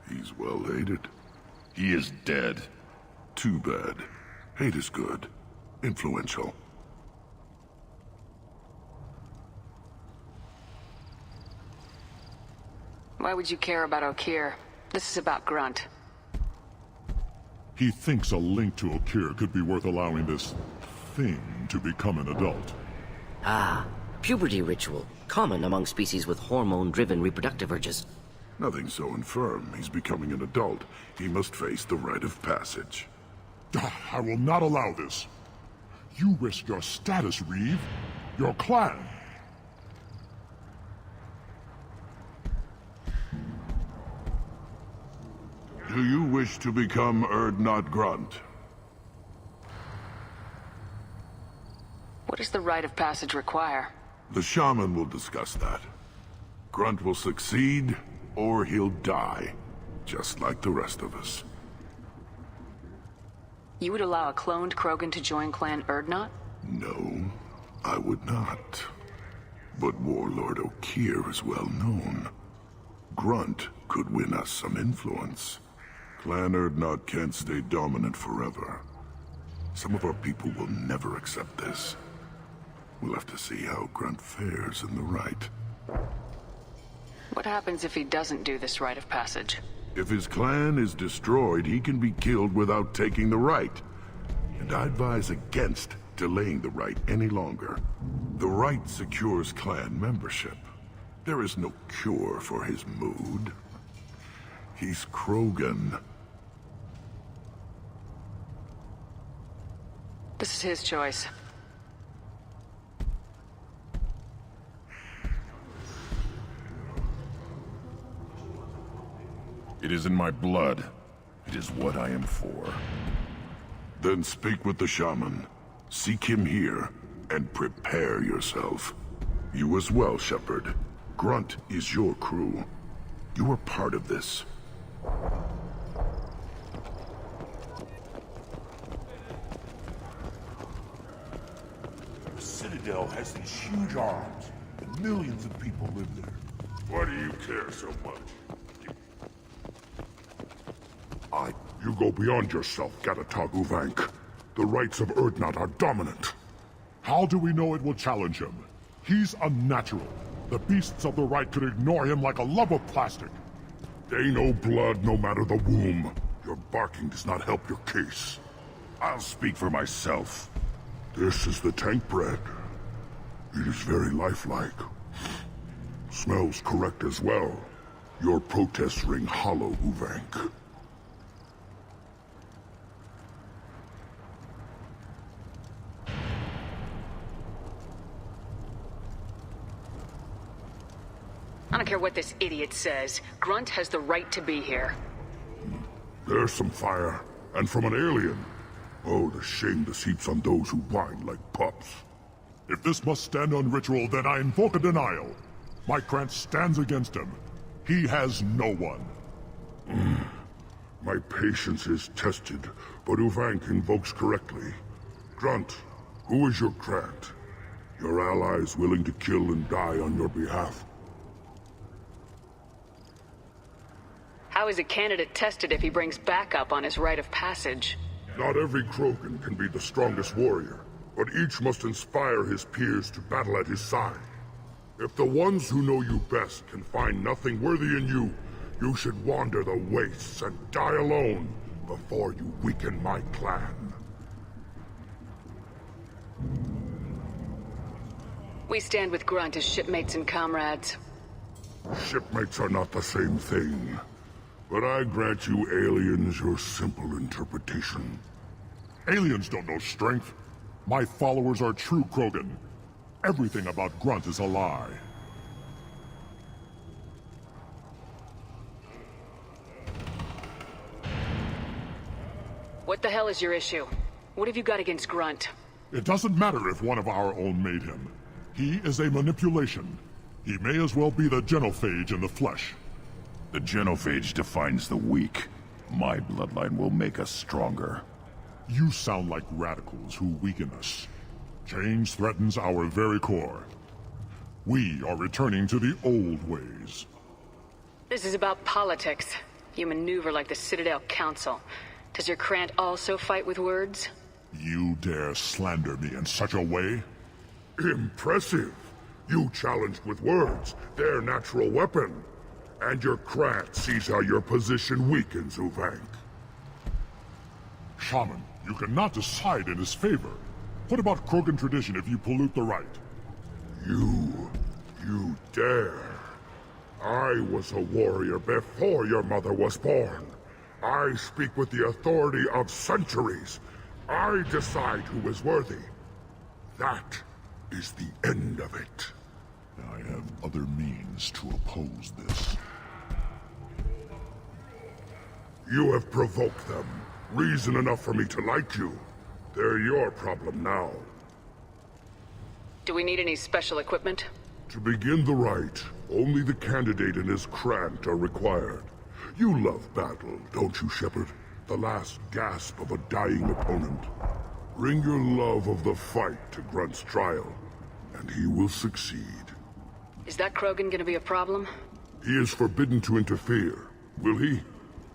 He's well hated. He is dead. Too bad. Hate is good. Influential. Why would you care about Okeer? This is about Grunt. He thinks a link to Okeer could be worth allowing this thing to become an adult. Ah, puberty ritual. Common among species with hormone-driven reproductive urges. Nothing so infirm. He's becoming an adult. He must face the rite of passage. I will not allow this. You risk your status, Reeve. Your clan. Do you wish to become Urdnot Grunt? What does the rite of passage require? The shaman will discuss that. Grunt will succeed, or he'll die, just like the rest of us. You would allow a cloned Krogan to join Clan Urdnot? No, I would not. But Warlord Okeer is well known. Grunt could win us some influence. Clan Urdnot can't stay dominant forever. Some of our people will never accept this. We'll have to see how Grunt fares in the rite. What happens if he doesn't do this rite of passage? If his clan is destroyed, he can be killed without taking the rite. And I advise against delaying the rite any longer. The rite secures clan membership. There is no cure for his mood. He's Krogan. This is his choice. It is in my blood. It is what I am for. Then speak with the shaman. Seek him here, and prepare yourself. You as well, Shepard. Grunt is your crew. You are part of this. The Citadel has these huge arms, and millions of people live there. Why do you care so much? You go beyond yourself, Gatatog Uvenk. The rights of Urdnot are dominant. How do we know it will challenge him? He's unnatural. The beasts of the right could ignore him like a lump of plastic. They know blood no matter the womb. Your barking does not help your case. I'll speak for myself. This is the tank bread. It is very lifelike. Smells correct as well. Your protests ring hollow, Uvank. I don't care what this idiot says. Grunt has the right to be here. There's some fire, and from an alien. Oh, the shame this heaps on those who whine like pups. If this must stand on ritual, then I invoke a denial. My Krant stands against him. He has no one. My patience is tested, but Uvank invokes correctly. Grunt, who is your Krant? Your allies willing to kill and die on your behalf? How is a candidate tested if he brings backup on his rite of passage? Not every Krogan can be the strongest warrior, but each must inspire his peers to battle at his side. If the ones who know you best can find nothing worthy in you, you should wander the wastes and die alone before you weaken my clan. We stand with Grunt as shipmates and comrades. Shipmates are not the same thing. But I grant you aliens your simple interpretation. Aliens don't know strength. My followers are true Krogan. Everything about Grunt is a lie. What the hell is your issue? What have you got against Grunt? It doesn't matter if one of our own made him. He is a manipulation. He may as well be the genophage in the flesh. The genophage defines the weak. My bloodline will make us stronger. You sound like radicals who weaken us. Change threatens our very core. We are returning to the old ways. This is about politics. You maneuver like the Citadel Council. Does your Krant also fight with words? You dare slander me in such a way? Impressive! You challenged with words, their natural weapon. And your Krant sees how your position weakens, Uvank. Shaman, you cannot decide in his favor. What about Krogan tradition if you pollute the rite? You dare. I was a warrior before your mother was born. I speak with the authority of centuries. I decide who is worthy. That is the end of it. I have other means to oppose this. You have provoked them. Reason enough for me to like you. They're your problem now. Do we need any special equipment? To begin the rite, only the candidate and his Krant are required. You love battle, don't you, Shepard? The last gasp of a dying opponent. Bring your love of the fight to Grunt's trial, and he will succeed. Is that Krogan gonna be a problem? He is forbidden to interfere, will he?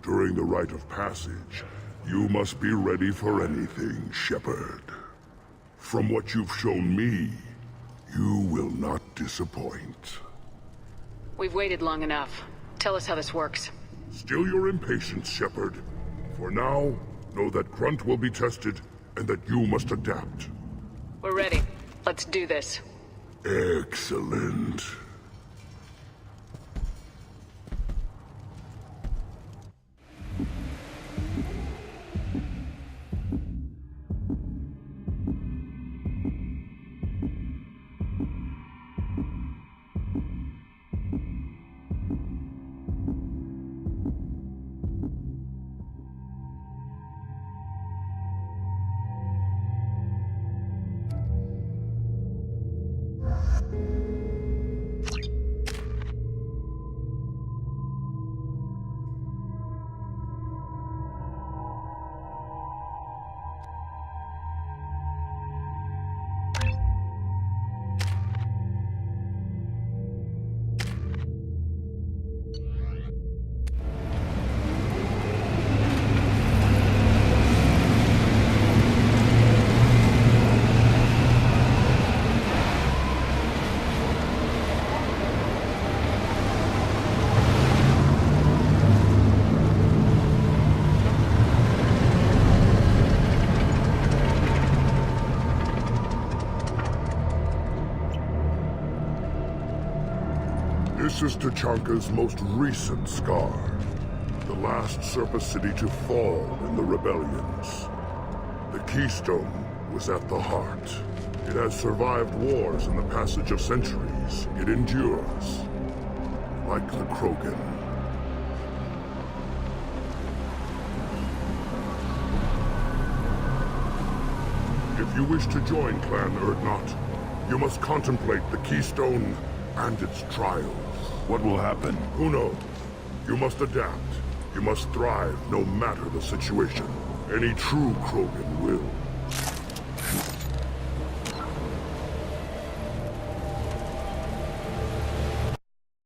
During the rite of passage, you must be ready for anything, Shepard. From what you've shown me, you will not disappoint. We've waited long enough. Tell us how this works. Still your impatience, Shepard. For now, know that Grunt will be tested, and that you must adapt. We're ready. Let's do this. Excellent. This is Tachanka's most recent scar. The last surface city to fall in the rebellions. The Keystone was at the heart. It has survived wars and the passage of centuries. It endures. Like the Krogan. If you wish to join Clan Urdnot, you must contemplate the Keystone and its trials. What will happen? Who knows? You must adapt. You must thrive no matter the situation. Any true Krogan will.